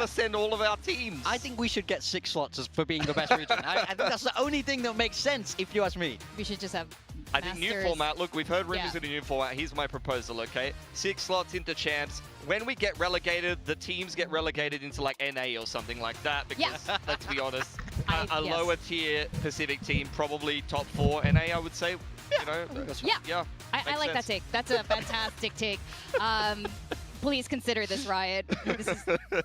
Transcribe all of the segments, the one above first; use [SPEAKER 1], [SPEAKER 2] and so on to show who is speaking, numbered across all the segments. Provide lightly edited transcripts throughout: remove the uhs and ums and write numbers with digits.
[SPEAKER 1] want to send all of our teams.
[SPEAKER 2] I think we should get 6 slots for being the best region. I think that's the only thing that makes sense, if you ask me.
[SPEAKER 3] We should just have
[SPEAKER 1] I think new format. Look, we've heard rumors of a new format. Here's my proposal, okay? 6 slots into champs. When we get relegated, the teams get relegated into like NA or something like that. Because let's be honest, a lower tier Pacific team, probably top 4 NA, I would say. You know,
[SPEAKER 3] I like that take. That's a fantastic take. Please consider this, Riot.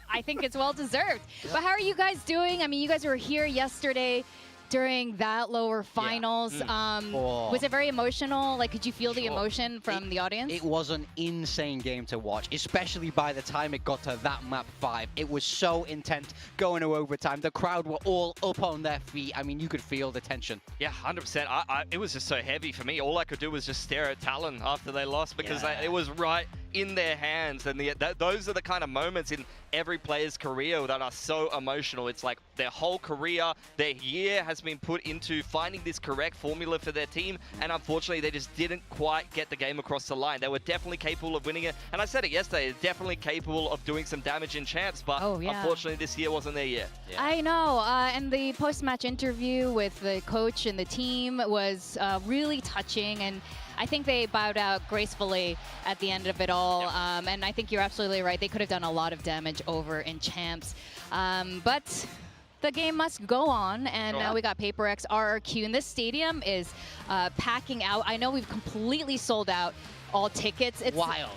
[SPEAKER 3] I think it's well deserved. But how are you guys doing? I mean, you guys were here yesterday during that lower finals. Was it very emotional? Like, could you feel the emotion from the audience?
[SPEAKER 2] It was an insane game to watch, especially by the time it got to that map 5. It was so intense going to overtime. The crowd were all up on their feet. I mean, you could feel the tension.
[SPEAKER 1] Yeah, 100%. It was just so heavy for me. All I could do was just stare at Talon after they lost because it was right in their hands. And those are the kind of moments in every player's career that are so emotional. It's like their whole career, their year has been put into finding this correct formula for their team, and unfortunately they just didn't quite get the game across the line. They were definitely capable of winning it, and I said it yesterday, they're definitely capable of doing some damage in champs, but unfortunately this year wasn't their year.
[SPEAKER 3] I know, and the post-match interview with the coach and the team was really touching, and I think they bowed out gracefully at the end of it all, and I think you're absolutely right. They could have done a lot of damage over in champs, but the game must go on, and now we got PRX, RRQ, and this stadium is packing out. I know we've completely sold out all tickets. It's
[SPEAKER 2] wild.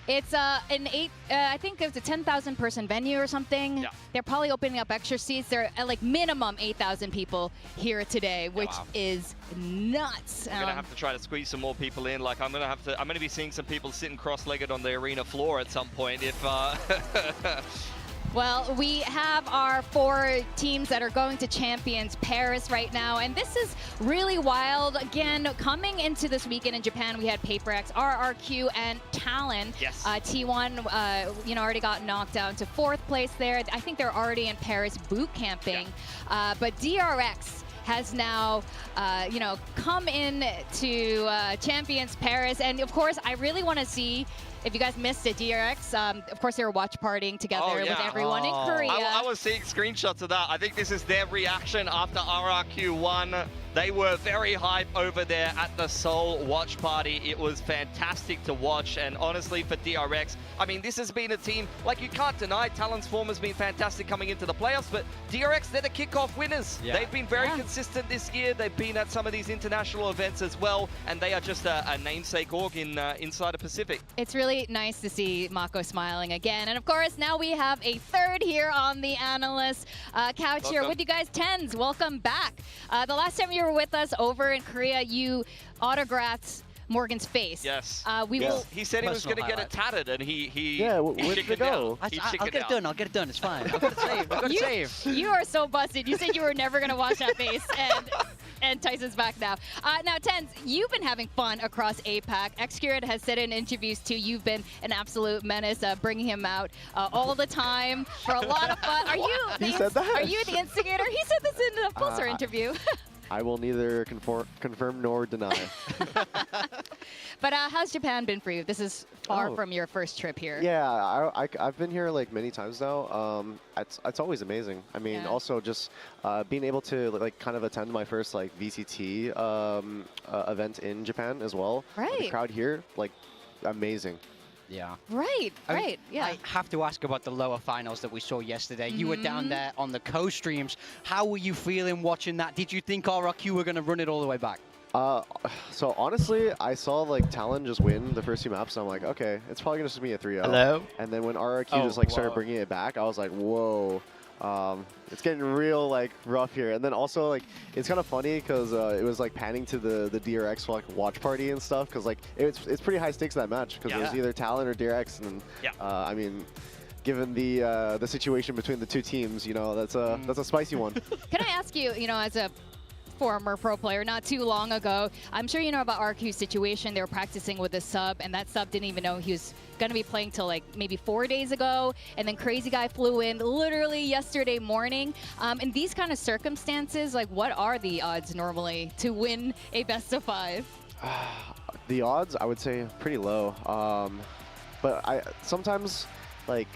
[SPEAKER 3] It's I think it's a 10,000 person venue or something. They're probably opening up extra seats. They're at like minimum 8,000 people here today, which is nuts.
[SPEAKER 1] I'm gonna have to try to squeeze some more people in. Like I'm gonna be seeing some people sitting cross-legged on the arena floor at some point if
[SPEAKER 3] Well, we have our 4 teams that are going to Champions Paris right now, and this is really wild. Again, coming into this weekend in Japan, we had PRX, RRQ, and Talon.
[SPEAKER 1] Yes.
[SPEAKER 3] T1, already got knocked down to 4th place there. I think they're already in Paris boot camping, but DRX has now, come in to Champions Paris, and of course, I really want to see. If you guys missed it, DRX, of course, they were watch partying together with everyone in Korea.
[SPEAKER 1] I was seeing screenshots of that. I think this is their reaction after RRQ won. They were very hype over there at the Seoul watch party. It was fantastic to watch, and honestly, for DRX, I mean, this has been a team, like you can't deny, Talon's form has been fantastic coming into the playoffs, but DRX, they're the kickoff winners. They've been very consistent this year. They've been at some of these international events as well, and they are just a namesake org inside of Pacific.
[SPEAKER 3] It's really nice to see Mako smiling again. And of course, now we have a 3rd here on the Analyst couch here with you guys. TenZ, welcome back. The last time you were with us over in Korea, you autographed Morgan's face.
[SPEAKER 1] Yes.
[SPEAKER 3] He
[SPEAKER 1] said he was going to get it tatted, and he
[SPEAKER 4] where'd it go?
[SPEAKER 2] I'll get it done. I'll get it done. It's fine. I've got it saved. I've got it saved.
[SPEAKER 3] You are so busted. You said you were never going to wash that face, and Tyson's back now. Now, TenZ, you've been having fun across APAC. Xcured has said in interviews, too, you've been an absolute menace, bringing him out all the time for a lot of fun. Are you the instigator? He said this in a Pulsar interview.
[SPEAKER 4] I will neither confirm nor deny.
[SPEAKER 3] But how's Japan been for you? This is far from your first trip here.
[SPEAKER 4] Yeah, I've been here like many times now. It's always amazing. I mean, also just being able to like kind of attend my first like VCT event in Japan as well.
[SPEAKER 3] Right.
[SPEAKER 4] The crowd here, like, amazing.
[SPEAKER 2] Yeah.
[SPEAKER 3] Right. I
[SPEAKER 2] have to ask about the lower finals that we saw yesterday. You were down there on the co-streams. How were you feeling watching that? Did you think RRQ were going to run it all the way back?
[SPEAKER 4] So honestly, I saw like Talon just win the first 2 maps, and I'm like, okay, it's probably going to be a 3-0.
[SPEAKER 2] Hello?
[SPEAKER 4] And then when RRQ just like started bringing it back, I was like, whoa. It's getting real like rough here, and then also like it's kind of funny because it was like panning to the DRX like watch party and stuff, because like it's pretty high stakes in that match because it was either Talon or DRX, and I mean, given the situation between the 2 teams, that's a spicy one.
[SPEAKER 3] Can I ask you, as a former pro player not too long ago, I'm sure you know about RQ's situation. They were practicing with a sub, and that sub didn't even know he was going to be playing till like maybe 4 days ago, and then Crazy Guy flew in literally yesterday morning. In these kind of circumstances, like, what are the odds normally to win a best of 5?
[SPEAKER 4] The odds, I would say, pretty low. But I sometimes, like,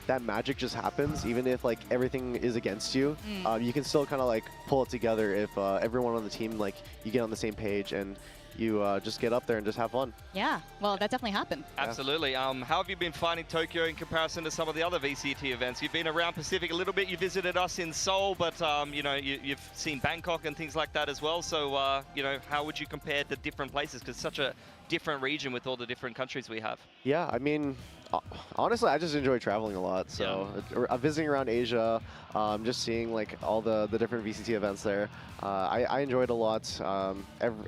[SPEAKER 4] that magic just happens, even if like everything is against you. You can still kind of like pull it together if everyone on the team, like, you get on the same page and you just get up there and just have fun.
[SPEAKER 3] Yeah, well, that definitely happened.
[SPEAKER 1] Absolutely. How have you been finding Tokyo in comparison to some of the other VCT events? You've been around Pacific a little bit. You visited us in Seoul, but you know, you've seen Bangkok and things like that as well. So you know, how would you compare the different places? Because it's such a different region with all the different countries we have.
[SPEAKER 4] Yeah, I mean, honestly, I just enjoy traveling a lot. So visiting around Asia, just seeing like all the different VCT events there, I enjoyed a lot.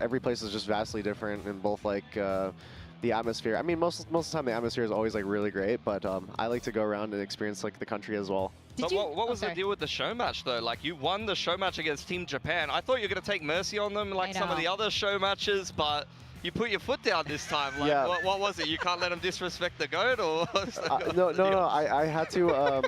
[SPEAKER 4] Every place is just vastly different in both like the atmosphere. I mean, most of the time the atmosphere is always like really great, but I like to go around and experience like the country as well.
[SPEAKER 1] But what was the deal with the show match though? Like, you won the show match against Team Japan. I thought you were going to take mercy on them like some of the other show matches, but you put your foot down this time. Like, what was it? You can't let them disrespect the GOAT, or?
[SPEAKER 4] No. I had to.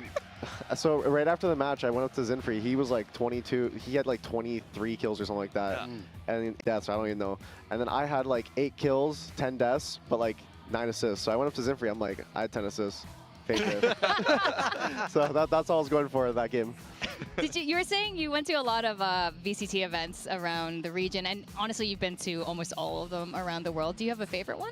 [SPEAKER 4] So right after the match, I went up to Zinfree. He was like 22. He had like 23 kills or something like that. And that's, I don't even know. And then I had like 8 kills, 10 deaths, but like 9 assists. So I went up to Zinfree. I'm like, I had 10 assists. Fake it. So that's all I was going for in that game.
[SPEAKER 3] You were saying you went to a lot of VCT events around the region, and honestly, you've been to almost all of them around the world. Do you have a favorite one?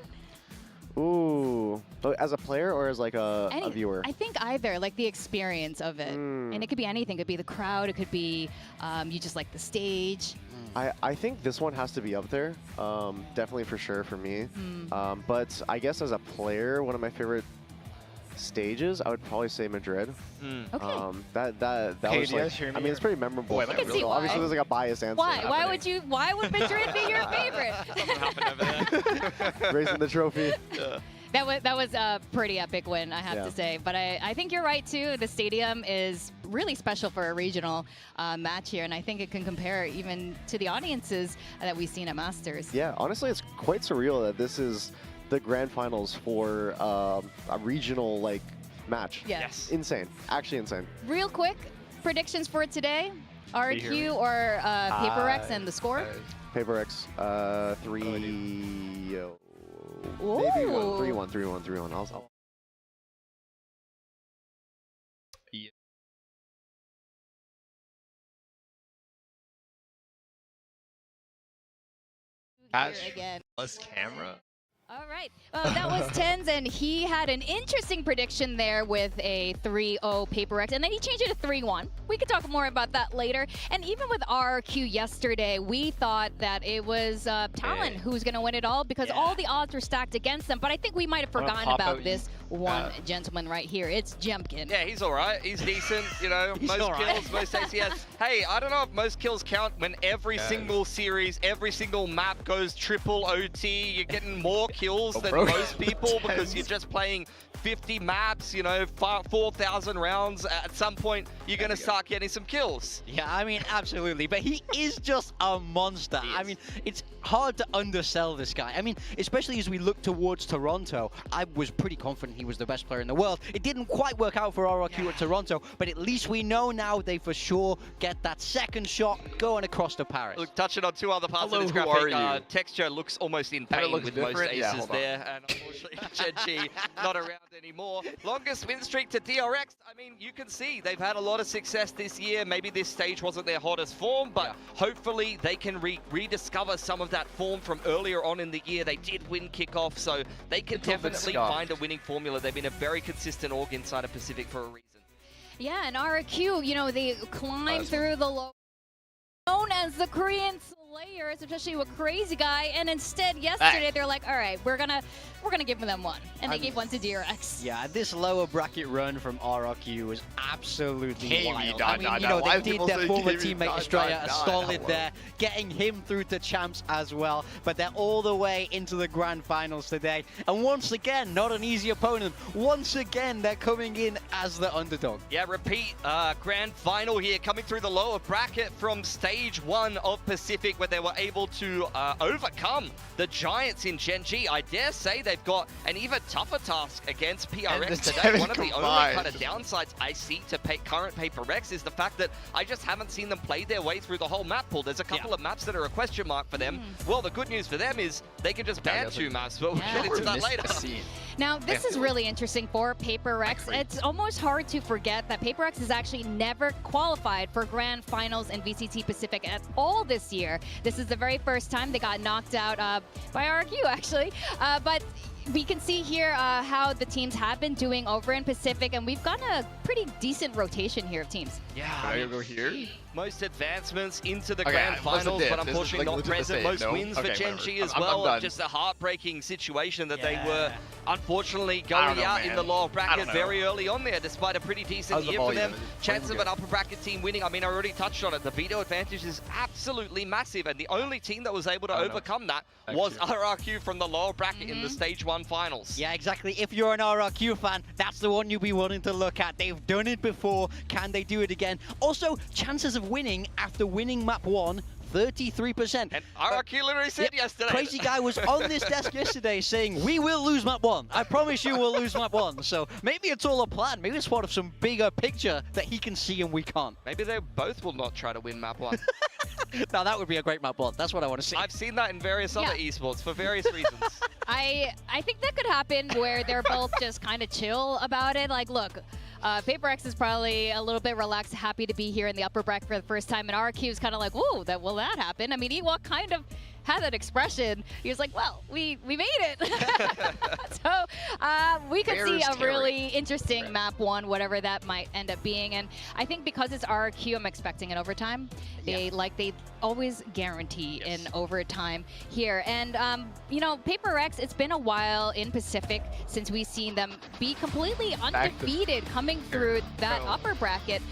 [SPEAKER 4] Ooh, as a player or as like a viewer?
[SPEAKER 3] I think either, like the experience of it. And it could be anything. It could be the crowd. It could be you just like the stage.
[SPEAKER 4] I think this one has to be up there, definitely for sure for me. But I guess as a player, one of my favorite stages, I would probably say Madrid.
[SPEAKER 3] Okay.
[SPEAKER 4] That was like, I mean, it's pretty memorable.
[SPEAKER 3] I can see why.
[SPEAKER 4] Obviously, there's like a biased answer.
[SPEAKER 3] Why would Madrid be your favorite?
[SPEAKER 1] Something happened over there.
[SPEAKER 4] Raising the trophy.
[SPEAKER 3] That was a pretty epic win, I have to say. But I think you're right too. The stadium is really special for a regional match here, and I think it can compare even to the audiences that we've seen at Masters.
[SPEAKER 4] Yeah, honestly, it's quite surreal that this is the grand finals for a regional like match.
[SPEAKER 3] Yes.
[SPEAKER 4] Insane. Actually insane.
[SPEAKER 3] Real quick, predictions for today. RRQ or PRX and the score?
[SPEAKER 4] PRX 3-0.
[SPEAKER 3] Ooh.
[SPEAKER 4] Maybe 3-1. I'll
[SPEAKER 3] again.
[SPEAKER 5] Plus camera.
[SPEAKER 3] All right, that was TenZ, and he had an interesting prediction there with a 3-0 PRX, and then he changed it to 3-1. We could talk more about that later. And even with RRQ yesterday, we thought that it was Talon who's going to win it all because all the odds were stacked against them. But I think we might have forgotten about this one gentleman right here. It's Jemkin.
[SPEAKER 1] Yeah, he's all right. He's decent, you know, most kills, most ACS. Hey, I don't know if most kills count when every single series, every single map goes triple OT. You're getting more kills than most people because you're just playing 50 maps, you know, 4,000 rounds. At some point, you're going to start getting some kills.
[SPEAKER 2] Yeah, I mean, absolutely. But he is just a monster. I mean, it's hard to undersell this guy. I mean, especially as we look towards Toronto, I was pretty confident he was the best player in the world. It didn't quite work out for RRQ at Toronto, but at least we know now they for sure get that second shot going across to Paris.
[SPEAKER 1] Look, touching on 2 other parts of this graphic, Texture looks almost in pain with most aces there, and unfortunately, TenZ not around anymore. Longest win streak to DRX. I mean, you can see they've had a lot of success this year. Maybe this stage wasn't their hottest form, but hopefully they can rediscover some of that form from earlier on in the year. They did win kickoff, so they can definitely find a winning formula. They've been a very consistent org inside of Pacific for a reason.
[SPEAKER 3] Yeah, and RRQ, you know, they climb through the low, known as the Korean Slayers, especially with Crazy Guy, and instead yesterday they're like, all right, we're gonna give them one, and they gave one to DRX.
[SPEAKER 2] Yeah, this lower bracket run from RRQ was absolutely wild. I mean, you know,
[SPEAKER 5] Why
[SPEAKER 2] they did their former teammate Estrella a solid there, getting him through to champs as well, but they're all the way into the grand finals today. And once again, not an easy opponent. Once again, they're coming in as the underdog.
[SPEAKER 1] Yeah, repeat grand final here, coming through the lower bracket from stage 1 of Pacific, where they were able to overcome the Giants in Gen G. I dare say they've got an even tougher task against PRX today. One of the only kind of downsides I see to current PRX is the fact that I just haven't seen them play their way through the whole map pool. There's a couple of maps that are a question mark for them. Well, the good news for them is they can just ban 2 maps, but we'll get into that later.
[SPEAKER 3] Now, this is really interesting for PRX. It's almost hard to forget that PRX has actually never qualified for Grand Finals in VCT Pacific at all this year. This is the very first time they got knocked out by RRQ, actually. But we can see here how the teams have been doing over in Pacific, and we've got a pretty decent rotation here of teams.
[SPEAKER 1] Yeah,
[SPEAKER 5] I go here.
[SPEAKER 1] Most advancements into the
[SPEAKER 5] Okay,
[SPEAKER 1] Grand Finals, but
[SPEAKER 5] this is,
[SPEAKER 1] unfortunately
[SPEAKER 5] like,
[SPEAKER 1] not
[SPEAKER 5] legit
[SPEAKER 1] present.
[SPEAKER 5] the
[SPEAKER 1] Most
[SPEAKER 5] same.
[SPEAKER 1] wins
[SPEAKER 5] No?
[SPEAKER 1] for
[SPEAKER 5] Okay,
[SPEAKER 1] TenZ
[SPEAKER 5] whatever.
[SPEAKER 1] as
[SPEAKER 5] I'm
[SPEAKER 1] well.
[SPEAKER 5] done.
[SPEAKER 1] Just a heartbreaking situation that they
[SPEAKER 2] Yeah.
[SPEAKER 1] were unfortunately
[SPEAKER 5] I don't
[SPEAKER 1] going
[SPEAKER 5] know,
[SPEAKER 1] out in
[SPEAKER 5] man.
[SPEAKER 1] the lower
[SPEAKER 5] I
[SPEAKER 1] bracket
[SPEAKER 5] don't know.
[SPEAKER 1] very early on there, despite a pretty decent
[SPEAKER 5] How's the
[SPEAKER 1] year for
[SPEAKER 5] volume?
[SPEAKER 1] them.
[SPEAKER 5] It's
[SPEAKER 1] Chance of
[SPEAKER 5] good.
[SPEAKER 1] an upper bracket team winning, I mean, I already touched on it. The veto advantage is absolutely massive, and the only team that was able to
[SPEAKER 5] I don't know.
[SPEAKER 1] overcome that was
[SPEAKER 5] Actually.
[SPEAKER 1] RRQ from the lower bracket in the Stage 1 finals.
[SPEAKER 2] Yeah, exactly. If you're an RRQ fan, that's the one you'll be wanting to look at. They've done it before. Can they do it again? Also, chances of winning after winning map 1, 33%.
[SPEAKER 1] And RRQ literally said yesterday.
[SPEAKER 2] Crazy guy was on this desk yesterday saying, we will lose map 1. I promise you we'll lose map 1. So maybe it's all a plan. Maybe it's part of some bigger picture that he can see and we can't.
[SPEAKER 1] Maybe they both will not try to win map 1.
[SPEAKER 2] Now that would be a great map 1. That's what I want to see.
[SPEAKER 1] I've seen that in various other esports for various reasons.
[SPEAKER 3] I think that could happen where they're both just kind of chill about it. Like, look, PRX is probably a little bit relaxed, happy to be here in the upper bracket for the first time, and RRQ is kind of like, whoa, will that happen? I mean, Ewok kind of had that expression. He was like, well, we made it. So we could see a really interesting map 1, whatever that might end up being. And I think because it's RRQ, I'm expecting an overtime. They always guarantee in overtime here. And you know, PRX, it's been a while in Pacific since we've seen them be completely undefeated coming through that upper bracket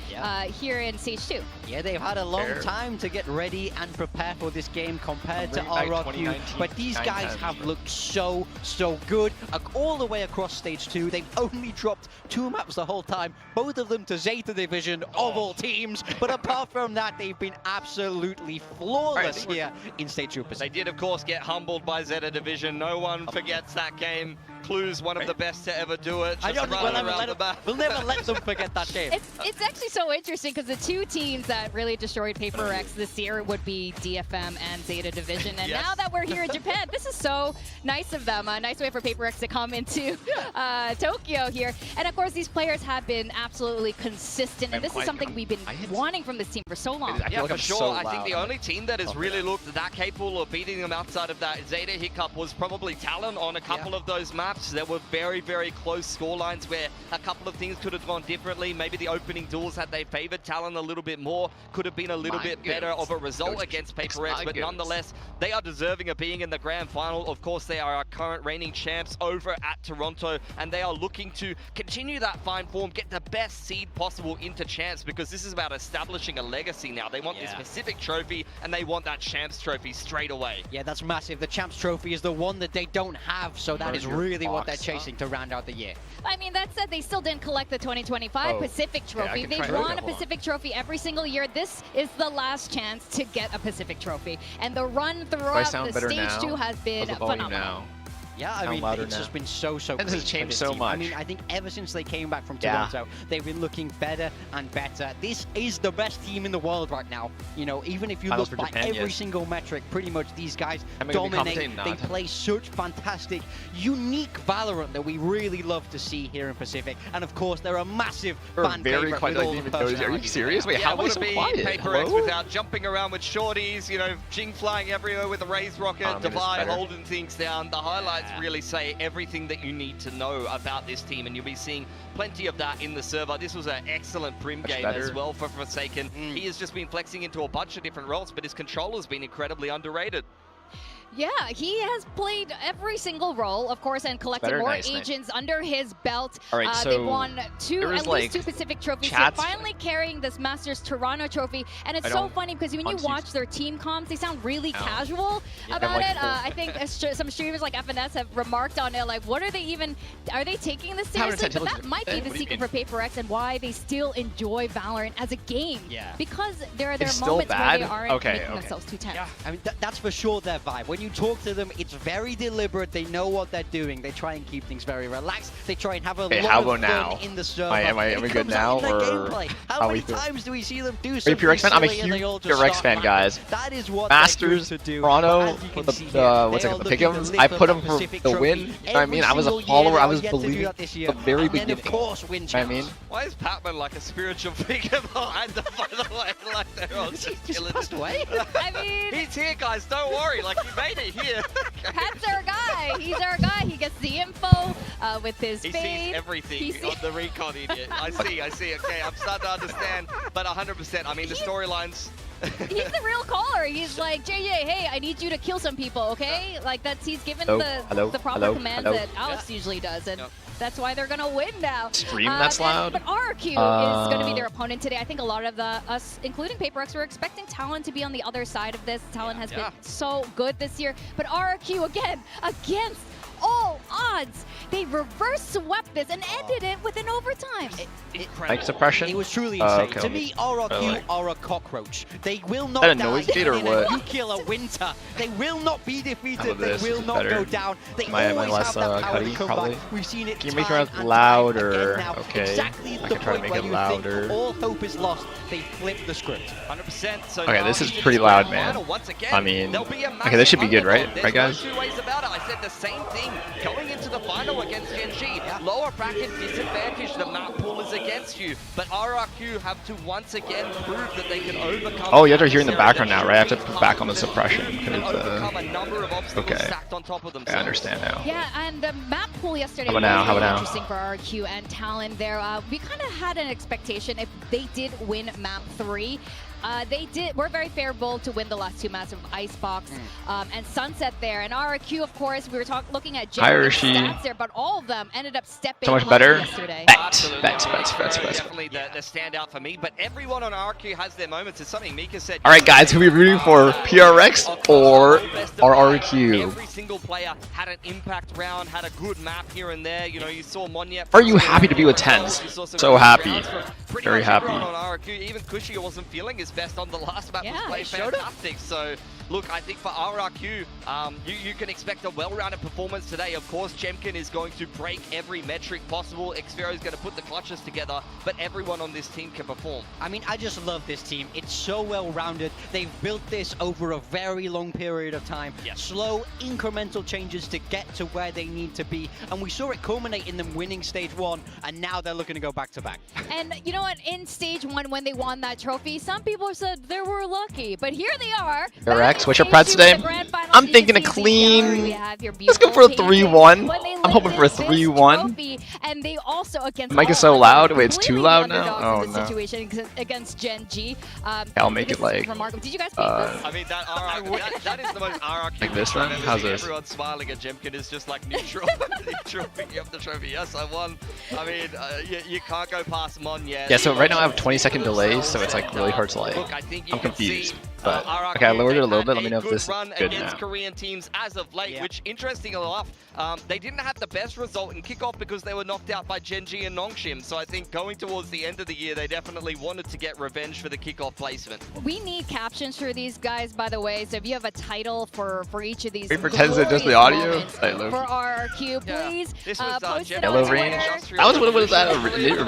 [SPEAKER 3] here in Stage 2.
[SPEAKER 2] Yeah, they've had a long time to get ready and prepare for this game compared to RRQ, but these guys have looked so good all the way across Stage 2. They've only dropped 2 maps the whole time, both of them to Zeta Division of all teams, but apart from that, they've been absolutely flawless here in Stage 2 Pacific.
[SPEAKER 1] They did, of course, get humbled by Zeta Division. No one forgets that game. Clue's one of the best to ever do it.
[SPEAKER 2] I don't think we'll never let them forget that game.
[SPEAKER 3] It's actually so interesting because the 2 teams that really destroyed PRX this year would be DFM and Zeta Division. And now that we're here in Japan, this is so nice of them. A nice way for PRX to come into Tokyo here. And of course, these players have been absolutely consistent. And this is something we've been wanting from this team for so long.
[SPEAKER 1] Yeah, for sure. I think the only team that has really looked that capable of beating them outside of that Zeta hiccup was probably Talon on a couple of those maps. There were very, very close scorelines where a couple of things could have gone differently. Maybe the opening duels, had they favored Talon a little bit more, could have been a little bit better of a result against PRX, but nonetheless, they are deserving of being in the grand final. Of course, they are our current reigning champs over at Toronto, and they are looking to continue that fine form, get the best seed possible into champs, because this is about establishing a legacy now. They want this Pacific trophy, and they want that champs trophy straight away.
[SPEAKER 2] Yeah, that's massive. The champs trophy is the one that they don't have, so that is really what they're chasing to round out the year.
[SPEAKER 3] I mean, that said, they still didn't collect the 2025 Pacific Trophy. They've won a Pacific Trophy every single year. This is the last chance to get a Pacific Trophy. And the run throughout the Stage 2 has been phenomenal.
[SPEAKER 2] Yeah, I mean, it's just been so great.
[SPEAKER 5] This has changed so much.
[SPEAKER 2] I mean, I think ever since they came back from Toronto, they've been looking better and better. This is the best team in the world right now. You know, even if you look by every single metric, pretty much these guys dominate. They play such fantastic, unique Valorant that we really love to see here in Pacific. And of course, they're a massive fan favorite with all the personalities.
[SPEAKER 5] Are you serious? Wait, how am I so quiet?
[SPEAKER 1] PRX without jumping around with shorties, you know, Jing flying everywhere with a raised rocket, Divide holding things down. The highlights really say everything that you need to know about this team, and you'll be seeing plenty of that in the server. This was an excellent Prim game as well for Forsaken. He has just been flexing into a bunch of different roles, but his controller's been incredibly underrated.
[SPEAKER 3] Yeah, he has played every single role, of course, and collected more agents under his belt.
[SPEAKER 5] All right, so
[SPEAKER 3] they won at least 2 Pacific trophies. They're finally carrying this Masters Toronto trophy, and it's so funny because when you watch their team comms, they sound really casual about it. I think some streamers like FNS have remarked on it, like, what are they even? Are they taking this seriously? But that might be the secret for PRX and why they still enjoy Valorant as a game.
[SPEAKER 2] Yeah,
[SPEAKER 3] because there are moments where they aren't making themselves too tense.
[SPEAKER 2] Yeah, I mean that's for sure their vibe. When you talk to them, it's very deliberate. They know what they're doing. They try and keep things very relaxed. They try and have a lot
[SPEAKER 5] how
[SPEAKER 2] of
[SPEAKER 5] about
[SPEAKER 2] fun
[SPEAKER 5] now?
[SPEAKER 2] in the server.
[SPEAKER 5] Am we
[SPEAKER 2] It
[SPEAKER 5] good
[SPEAKER 2] comes out
[SPEAKER 5] now,
[SPEAKER 2] in the
[SPEAKER 5] or
[SPEAKER 2] gameplay. How
[SPEAKER 5] how
[SPEAKER 2] many
[SPEAKER 5] we feel?
[SPEAKER 2] times do we see them do
[SPEAKER 5] Are you
[SPEAKER 2] something
[SPEAKER 5] PRX fan? I'm a
[SPEAKER 2] silly and they
[SPEAKER 5] huge
[SPEAKER 2] all just
[SPEAKER 5] PRX
[SPEAKER 2] start
[SPEAKER 5] fan,
[SPEAKER 2] laughing?
[SPEAKER 5] guys.
[SPEAKER 2] That is what
[SPEAKER 5] Masters,
[SPEAKER 2] they're good to do.
[SPEAKER 5] Toronto,
[SPEAKER 2] But as you can
[SPEAKER 5] the
[SPEAKER 2] see here,
[SPEAKER 5] what's
[SPEAKER 2] they
[SPEAKER 5] it
[SPEAKER 2] are
[SPEAKER 5] called, the
[SPEAKER 2] looking to
[SPEAKER 5] pick'ems.
[SPEAKER 2] live
[SPEAKER 5] I
[SPEAKER 2] for
[SPEAKER 5] put
[SPEAKER 2] that
[SPEAKER 5] them for
[SPEAKER 2] Pacific
[SPEAKER 5] the
[SPEAKER 2] trophy.
[SPEAKER 5] win. You know what I mean? I was a
[SPEAKER 2] Every single
[SPEAKER 5] follower.
[SPEAKER 2] year
[SPEAKER 5] I
[SPEAKER 2] they
[SPEAKER 5] was
[SPEAKER 2] are yet to do
[SPEAKER 5] believing
[SPEAKER 2] that this year.
[SPEAKER 5] the very
[SPEAKER 2] And then,
[SPEAKER 5] beginning.
[SPEAKER 2] of course, win
[SPEAKER 5] I
[SPEAKER 2] chance.
[SPEAKER 5] mean,
[SPEAKER 1] Why is Patman like a spiritual figure behind them, by the way? Like they're all
[SPEAKER 2] He
[SPEAKER 1] just
[SPEAKER 2] just
[SPEAKER 1] killing
[SPEAKER 2] passed
[SPEAKER 1] it.
[SPEAKER 2] away.
[SPEAKER 3] I mean,
[SPEAKER 1] He's here, guys. Don't worry. Like, he made it here.
[SPEAKER 3] Pat's our guy. He's our guy. He gets the info with his
[SPEAKER 1] He
[SPEAKER 3] fade.
[SPEAKER 1] sees everything
[SPEAKER 3] He sees-
[SPEAKER 1] on the recon, idiot. I see. Okay, I'm starting to understand. But 100%, I mean, the storylines...
[SPEAKER 3] He's the real caller. He's like, JJ, hey, I need you to kill some people, okay? Like he's given
[SPEAKER 5] Hello?
[SPEAKER 3] the proper
[SPEAKER 5] Hello?
[SPEAKER 3] commands
[SPEAKER 5] Hello?
[SPEAKER 3] that Alex usually does, and
[SPEAKER 1] Yep.
[SPEAKER 3] that's why they're gonna win now.
[SPEAKER 5] Stream that's loud?
[SPEAKER 3] But RRQ is gonna be their opponent today. I think a lot of us, including PRX, were expecting Talon to be on the other side of this. Talon has been so good this year, but RRQ again against all odds. They reverse swept this and ended it with an overtime.
[SPEAKER 5] Like suppression?
[SPEAKER 2] It was truly insane.
[SPEAKER 5] okay,
[SPEAKER 2] To me, RRQ
[SPEAKER 5] really?
[SPEAKER 2] are a cockroach. They will not
[SPEAKER 5] Is that a
[SPEAKER 2] die
[SPEAKER 5] noise gate or
[SPEAKER 2] in
[SPEAKER 5] what?
[SPEAKER 2] a nuclear winter. They will not be
[SPEAKER 5] How
[SPEAKER 2] defeated.
[SPEAKER 5] about
[SPEAKER 2] They
[SPEAKER 5] this?
[SPEAKER 2] will
[SPEAKER 5] Is it
[SPEAKER 2] not
[SPEAKER 5] better?
[SPEAKER 2] go down. They
[SPEAKER 5] Am I
[SPEAKER 2] always
[SPEAKER 5] less,
[SPEAKER 2] have that power
[SPEAKER 5] cutty?
[SPEAKER 2] to come
[SPEAKER 5] Probably.
[SPEAKER 2] back. We've seen it
[SPEAKER 5] Can you make
[SPEAKER 2] time
[SPEAKER 5] it
[SPEAKER 2] and
[SPEAKER 5] louder?
[SPEAKER 2] time again now.
[SPEAKER 5] Okay.
[SPEAKER 2] Exactly
[SPEAKER 5] I
[SPEAKER 2] the
[SPEAKER 5] can try to
[SPEAKER 2] point
[SPEAKER 5] make
[SPEAKER 2] where
[SPEAKER 5] it
[SPEAKER 2] you
[SPEAKER 5] louder.
[SPEAKER 2] think all hope is lost. They flip the script.
[SPEAKER 1] 100%. So
[SPEAKER 5] Okay,
[SPEAKER 1] now
[SPEAKER 5] this is
[SPEAKER 1] it's
[SPEAKER 5] pretty
[SPEAKER 1] the
[SPEAKER 5] loud,
[SPEAKER 1] grand
[SPEAKER 5] man.
[SPEAKER 1] final. Once again,
[SPEAKER 5] I mean,
[SPEAKER 1] there'll be a
[SPEAKER 5] okay, this should be good, right?
[SPEAKER 1] underdog.
[SPEAKER 5] Right, guys?
[SPEAKER 1] There's no 2 ways about it. I said the same thing going into the final against TenZ. Lower bracket disadvantage. The map pool is against you, but RRQ have to once again prove that they can overcome.
[SPEAKER 5] Oh, you have to hear in the background now, right? I have to put back on the suppression.
[SPEAKER 1] And overcome a number of obstacles
[SPEAKER 5] okay.
[SPEAKER 1] stacked on top of themselves.
[SPEAKER 5] I understand now.
[SPEAKER 3] Yeah, and the map pool yesterday
[SPEAKER 5] How
[SPEAKER 3] was
[SPEAKER 5] about now? How
[SPEAKER 3] really
[SPEAKER 5] about now?
[SPEAKER 3] interesting for RRQ and Talon there. We kind of had an expectation if they did win map 3. We're very favorable to win the last 2 maps of Icebox and Sunset there. And RRQ, of course, we were looking at general stats there, but all of them ended up stepping
[SPEAKER 5] So much
[SPEAKER 3] up
[SPEAKER 5] better.
[SPEAKER 3] yesterday.
[SPEAKER 5] Bets.
[SPEAKER 1] Definitely the standout for me, but everyone on RRQ has their moments. It's something Mika said.
[SPEAKER 5] All right, guys, who are we rooting for? PRX or RRQ?
[SPEAKER 1] Every single player had an impact round, had a good map here and there. You know, you saw Monyet.
[SPEAKER 5] Are you happy to be with TenZ?
[SPEAKER 1] You saw some
[SPEAKER 5] So
[SPEAKER 1] good
[SPEAKER 5] happy.
[SPEAKER 1] rounds from pretty
[SPEAKER 5] Very
[SPEAKER 1] much
[SPEAKER 5] happy.
[SPEAKER 1] everyone on RRQ. Even Kushi wasn't feeling his best on the last map.
[SPEAKER 3] Yeah,
[SPEAKER 1] Was
[SPEAKER 3] he
[SPEAKER 1] playing
[SPEAKER 3] showed it.
[SPEAKER 1] fantastic. So, look, I think for RRQ, you can expect a well-rounded performance today. Of course, Jemkin is going to break every metric possible. Xfero is going to put the clutches together, but everyone on this team can perform.
[SPEAKER 2] I mean, I just love this team. It's so well-rounded. They've built this over a very long period of time.
[SPEAKER 1] Yes.
[SPEAKER 2] Slow, incremental changes to get to where they need to be. And we saw it culminate in them winning stage 1, and now they're looking to go back-to-back.
[SPEAKER 3] And you know what? In stage 1, when they won that trophy, some people said they were lucky, but here they are.
[SPEAKER 5] PRX, what's your
[SPEAKER 3] Back in
[SPEAKER 5] Preds
[SPEAKER 3] stage 2 with
[SPEAKER 5] today?
[SPEAKER 3] the grand finals.
[SPEAKER 5] I'm
[SPEAKER 3] You
[SPEAKER 5] thinking
[SPEAKER 3] can
[SPEAKER 5] a
[SPEAKER 3] see the
[SPEAKER 5] clean-
[SPEAKER 3] gallery. We have your
[SPEAKER 5] Let's go for a
[SPEAKER 3] beautiful
[SPEAKER 5] 3-1.
[SPEAKER 3] paintings. When they
[SPEAKER 5] I'm hoping for a
[SPEAKER 3] lifted this
[SPEAKER 5] 3-1.
[SPEAKER 3] trophy, and they also against
[SPEAKER 5] Mic is
[SPEAKER 3] all
[SPEAKER 5] so
[SPEAKER 3] odds,
[SPEAKER 5] loud. Wait, it's too
[SPEAKER 3] completely
[SPEAKER 5] loud now?
[SPEAKER 3] underdogs
[SPEAKER 5] Oh,
[SPEAKER 3] in this
[SPEAKER 5] no.
[SPEAKER 3] situation against Gen G.
[SPEAKER 5] I'll make
[SPEAKER 3] this
[SPEAKER 5] it like,
[SPEAKER 3] is remarkable. Did you guys paint this?
[SPEAKER 1] I mean, that is the most RRQ.
[SPEAKER 5] Like this
[SPEAKER 1] I've
[SPEAKER 5] one?
[SPEAKER 1] ever
[SPEAKER 5] How's
[SPEAKER 1] seen.
[SPEAKER 5] this?
[SPEAKER 1] Everyone smiling at Jemkin is just like neutral. Neutral picking up the trophy. Yes, I won. I mean, you can't go past Mon yet.
[SPEAKER 5] Yeah, so right now I have 20-second delay, so it's like really hard to like.
[SPEAKER 1] Look, I think you
[SPEAKER 5] I'm
[SPEAKER 1] can
[SPEAKER 5] confused,
[SPEAKER 1] see,
[SPEAKER 5] but
[SPEAKER 1] RRQ,
[SPEAKER 5] okay, I lowered it a little
[SPEAKER 1] they've
[SPEAKER 5] bit. Let me
[SPEAKER 1] had
[SPEAKER 5] know
[SPEAKER 1] a
[SPEAKER 5] if this is
[SPEAKER 1] run
[SPEAKER 5] good
[SPEAKER 1] against
[SPEAKER 5] now.
[SPEAKER 1] Korean teams as of late,
[SPEAKER 2] Yeah.
[SPEAKER 1] which, interesting enough, they didn't have the best result in kickoff because they were knocked out by Gen G and Nongshim. So I think going towards the end of the year, they definitely wanted to get revenge for the kickoff placement.
[SPEAKER 3] We need captions for these guys, by the way. So if you have a title for each of these
[SPEAKER 5] Wait for TenZ, just the
[SPEAKER 3] glorious
[SPEAKER 5] audio?
[SPEAKER 3] moments
[SPEAKER 5] I love
[SPEAKER 3] for
[SPEAKER 5] it.
[SPEAKER 3] RRQ,
[SPEAKER 1] Yeah.
[SPEAKER 3] please
[SPEAKER 1] This was
[SPEAKER 3] post it
[SPEAKER 5] Yellow
[SPEAKER 3] on
[SPEAKER 5] range.
[SPEAKER 3] Twitter.
[SPEAKER 5] That was what it was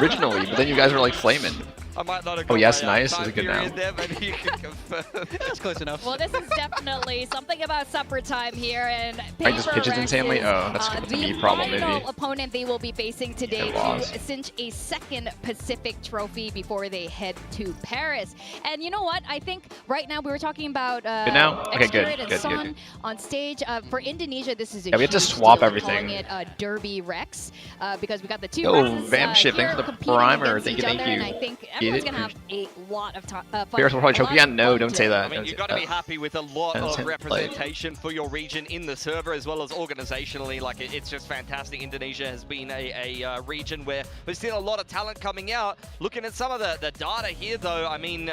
[SPEAKER 5] originally, but then you guys were like flaming.
[SPEAKER 1] I might not have
[SPEAKER 5] Oh,
[SPEAKER 1] got
[SPEAKER 5] yes,
[SPEAKER 1] my,
[SPEAKER 5] nice.
[SPEAKER 1] time
[SPEAKER 5] Is it good now?
[SPEAKER 1] period there, maybe you can confirm.
[SPEAKER 2] It's close enough.
[SPEAKER 3] Well, this is definitely something about supper time here, and
[SPEAKER 5] Right, just pitches
[SPEAKER 3] PRX
[SPEAKER 5] insanely?
[SPEAKER 3] is,
[SPEAKER 5] Oh, that's a me problem,
[SPEAKER 3] the
[SPEAKER 5] maybe.
[SPEAKER 3] final opponent they will be facing today
[SPEAKER 5] They lost.
[SPEAKER 3] to cinch a second Pacific trophy before they head to Paris. And you know what? I think right now we were talking about
[SPEAKER 5] Good now? Okay, good,
[SPEAKER 3] Xterate and
[SPEAKER 5] good,
[SPEAKER 3] Son
[SPEAKER 5] good.
[SPEAKER 3] on stage. For Indonesia, this is a
[SPEAKER 5] Yeah, we have to
[SPEAKER 3] huge
[SPEAKER 5] swap
[SPEAKER 3] deal. We're
[SPEAKER 5] everything.
[SPEAKER 3] calling it Derby Rex because we got the two
[SPEAKER 5] Yo,
[SPEAKER 3] Rexes,
[SPEAKER 5] Vamp ship,
[SPEAKER 3] here
[SPEAKER 5] thanks for the
[SPEAKER 3] competing
[SPEAKER 5] primer.
[SPEAKER 3] against
[SPEAKER 5] Thank
[SPEAKER 3] each
[SPEAKER 5] you, thank
[SPEAKER 3] other,
[SPEAKER 5] you.
[SPEAKER 3] And I think
[SPEAKER 5] Get
[SPEAKER 3] everyone's
[SPEAKER 5] it?
[SPEAKER 3] gonna have a lot of fun.
[SPEAKER 5] Bears will probably choke again. No, don't say that.
[SPEAKER 1] I mean,
[SPEAKER 5] Don't
[SPEAKER 1] you've
[SPEAKER 5] say
[SPEAKER 1] got to be
[SPEAKER 5] that.
[SPEAKER 1] happy with a lot
[SPEAKER 5] Sentinels,
[SPEAKER 1] of
[SPEAKER 5] like-
[SPEAKER 1] representation for your region in the server as well as organizationally. Like, it's just fantastic. Indonesia has been a region where we've seen a lot of talent coming out. Looking at some of the data here, though, I mean,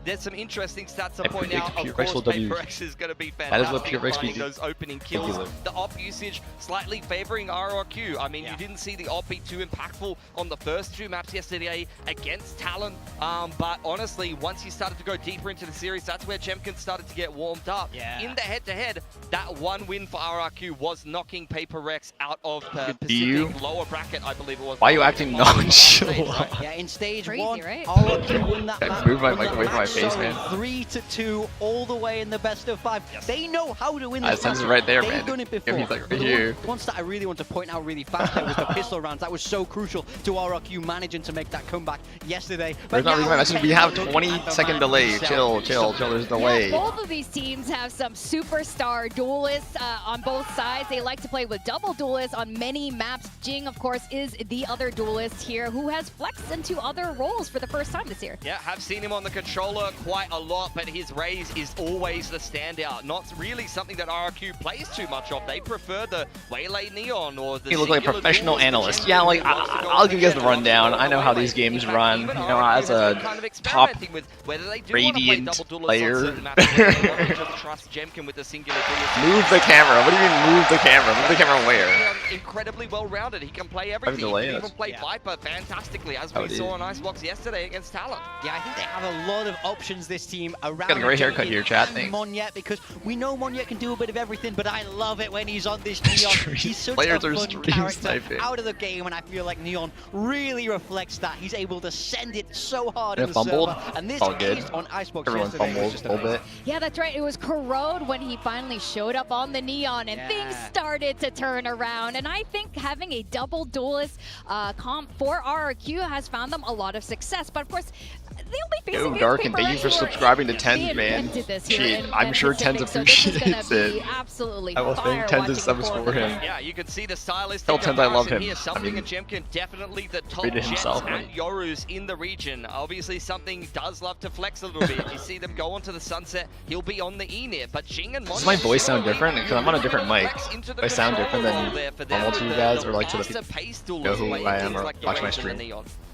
[SPEAKER 1] there's some interesting stats to
[SPEAKER 5] I
[SPEAKER 1] point
[SPEAKER 5] predict
[SPEAKER 1] out. Of
[SPEAKER 5] PRX
[SPEAKER 1] course,
[SPEAKER 5] will W.
[SPEAKER 1] PRX is going to be
[SPEAKER 5] That is
[SPEAKER 1] fantastic
[SPEAKER 5] what PRX
[SPEAKER 1] finding
[SPEAKER 5] we do.
[SPEAKER 1] those opening
[SPEAKER 5] Thank
[SPEAKER 1] kills.
[SPEAKER 5] you.
[SPEAKER 1] The op usage slightly favoring RRQ. I mean, you didn't see the op be too impactful on the first 2 maps yesterday against Talon. Talon. But honestly, once he started to go deeper into the series, that's where Jemkin started to get warmed up.
[SPEAKER 2] Yeah.
[SPEAKER 1] In the head-to-head, that one win for RRQ was knocking PRX out of the
[SPEAKER 5] You?
[SPEAKER 1] Pacific lower bracket, I believe it was.
[SPEAKER 5] Why are you acting nonchalant?
[SPEAKER 2] Yeah, in stage
[SPEAKER 3] Crazy,
[SPEAKER 2] 1,
[SPEAKER 3] right?
[SPEAKER 2] RRQ won that
[SPEAKER 5] I
[SPEAKER 2] match.
[SPEAKER 5] moved my
[SPEAKER 2] won
[SPEAKER 5] mic
[SPEAKER 2] the
[SPEAKER 5] away from my
[SPEAKER 2] match
[SPEAKER 5] face,
[SPEAKER 2] solo
[SPEAKER 5] man.
[SPEAKER 2] 3-2, all the way in the best of 5.
[SPEAKER 1] Yes.
[SPEAKER 2] They know how to win this
[SPEAKER 5] TenZ is
[SPEAKER 2] match.
[SPEAKER 5] right there,
[SPEAKER 2] They've
[SPEAKER 5] man.
[SPEAKER 2] done it
[SPEAKER 5] Yeah,
[SPEAKER 2] before.
[SPEAKER 5] he's like right
[SPEAKER 2] But the
[SPEAKER 5] here.
[SPEAKER 2] ones that I really want to point out really fast there was the pistol rounds. That was so crucial to RRQ managing to make that comeback yesterday.
[SPEAKER 5] There's not
[SPEAKER 2] now
[SPEAKER 5] reading my message. We
[SPEAKER 2] TenZ
[SPEAKER 5] have
[SPEAKER 2] are looking
[SPEAKER 5] 20-second
[SPEAKER 2] at the
[SPEAKER 5] delay.
[SPEAKER 2] man
[SPEAKER 5] Chill,
[SPEAKER 2] himself.
[SPEAKER 5] there's
[SPEAKER 3] Yeah,
[SPEAKER 5] delay.
[SPEAKER 3] both of these teams have some superstar duelists on both sides. They like to play with double duelists on many maps. Jing, of course, is the other duelist here who has flexed into other roles for the first time this year.
[SPEAKER 1] Yeah, have seen him on the controller quite a lot, but his raise is always the standout. Not really something that RRQ plays too much of. They prefer the Waylay Neon or the
[SPEAKER 5] You look like a
[SPEAKER 1] singular
[SPEAKER 5] professional
[SPEAKER 1] duels, the
[SPEAKER 5] analyst.
[SPEAKER 1] Jemkin
[SPEAKER 5] Yeah, like
[SPEAKER 1] who wants to go
[SPEAKER 5] I'll
[SPEAKER 1] on
[SPEAKER 5] give you guys the
[SPEAKER 1] Jet, wants to
[SPEAKER 5] rundown.
[SPEAKER 1] go on
[SPEAKER 5] I know how
[SPEAKER 1] Waylay.
[SPEAKER 5] these games
[SPEAKER 1] In fact,
[SPEAKER 5] run. You
[SPEAKER 1] even
[SPEAKER 5] know,
[SPEAKER 1] RRQ
[SPEAKER 5] as
[SPEAKER 1] has
[SPEAKER 5] a
[SPEAKER 1] been kind of
[SPEAKER 5] top
[SPEAKER 1] experimenting with whether they do want to play
[SPEAKER 5] radiant
[SPEAKER 1] double duelists
[SPEAKER 5] player.
[SPEAKER 1] on certain maps, whether they want to just trust Jemkin with the singular duelist.
[SPEAKER 5] Move the camera. What do you mean move the camera? Move the camera where?
[SPEAKER 1] Incredibly well-rounded. He can play everything. He
[SPEAKER 5] delay
[SPEAKER 1] can
[SPEAKER 5] us.
[SPEAKER 1] even play
[SPEAKER 2] Yeah.
[SPEAKER 1] Viper fantastically, as
[SPEAKER 5] Oh,
[SPEAKER 1] we
[SPEAKER 5] dude.
[SPEAKER 1] saw on Icebox yesterday against Talon.
[SPEAKER 2] Yeah, I think they have a lot of options, this team, around
[SPEAKER 5] Got a great haircut
[SPEAKER 2] Jemkin
[SPEAKER 5] here, chat,
[SPEAKER 2] and
[SPEAKER 5] thanks.
[SPEAKER 2] Monyet, because we know Monyet can do a bit of everything, but I love it when he's on this Neon. He's such
[SPEAKER 5] Players
[SPEAKER 2] a
[SPEAKER 5] are
[SPEAKER 2] fun
[SPEAKER 5] stream
[SPEAKER 2] character
[SPEAKER 5] sniping.
[SPEAKER 2] out of the game, and I feel like Neon really reflects that. He's able to send it so hard
[SPEAKER 5] Yeah,
[SPEAKER 2] in the
[SPEAKER 5] fumbled.
[SPEAKER 2] server, and this
[SPEAKER 5] All good.
[SPEAKER 2] is on Icebox
[SPEAKER 5] Everyone
[SPEAKER 2] yesterday was
[SPEAKER 5] fumbles
[SPEAKER 2] just
[SPEAKER 5] a little bit.
[SPEAKER 3] Yeah, that's right. It was Corrode when he finally showed up on the Neon and things
[SPEAKER 2] Yeah.
[SPEAKER 3] started to turn around. And I think having a double duelist comp for RRQ has found them a lot of success. But of course, they'll be facing
[SPEAKER 5] Yo,
[SPEAKER 3] against
[SPEAKER 5] Dark, and
[SPEAKER 3] people
[SPEAKER 5] thank you for
[SPEAKER 3] who are-
[SPEAKER 5] subscribing to
[SPEAKER 3] they
[SPEAKER 5] TenZ, man.
[SPEAKER 3] invented this here
[SPEAKER 5] Shit,
[SPEAKER 3] in
[SPEAKER 5] I'm sure
[SPEAKER 3] Pacific,
[SPEAKER 5] TenZ
[SPEAKER 3] so this is gonna
[SPEAKER 5] appreciates
[SPEAKER 3] be
[SPEAKER 5] it.
[SPEAKER 3] absolutely
[SPEAKER 5] I will
[SPEAKER 3] fire
[SPEAKER 5] thank TenZ
[SPEAKER 3] watching
[SPEAKER 5] subs
[SPEAKER 3] the
[SPEAKER 5] for him.
[SPEAKER 1] Yeah, you can see the stylist.
[SPEAKER 5] Tell TenZ I love him.
[SPEAKER 1] Here,
[SPEAKER 5] I
[SPEAKER 1] something
[SPEAKER 5] mean,
[SPEAKER 1] and Jemkin definitely the top
[SPEAKER 5] treated
[SPEAKER 1] Jets
[SPEAKER 5] himself,
[SPEAKER 1] and
[SPEAKER 5] like-
[SPEAKER 1] Yorus in the region. Obviously, something does love to flex a little bit. You see them go onto the sunset, he'll be on the E-Nit. But Jing and
[SPEAKER 5] Does my voice sound different? Because I'm on a different mic. Do I sound different than normal to you guys, or like to the people know who I am or watch my stream?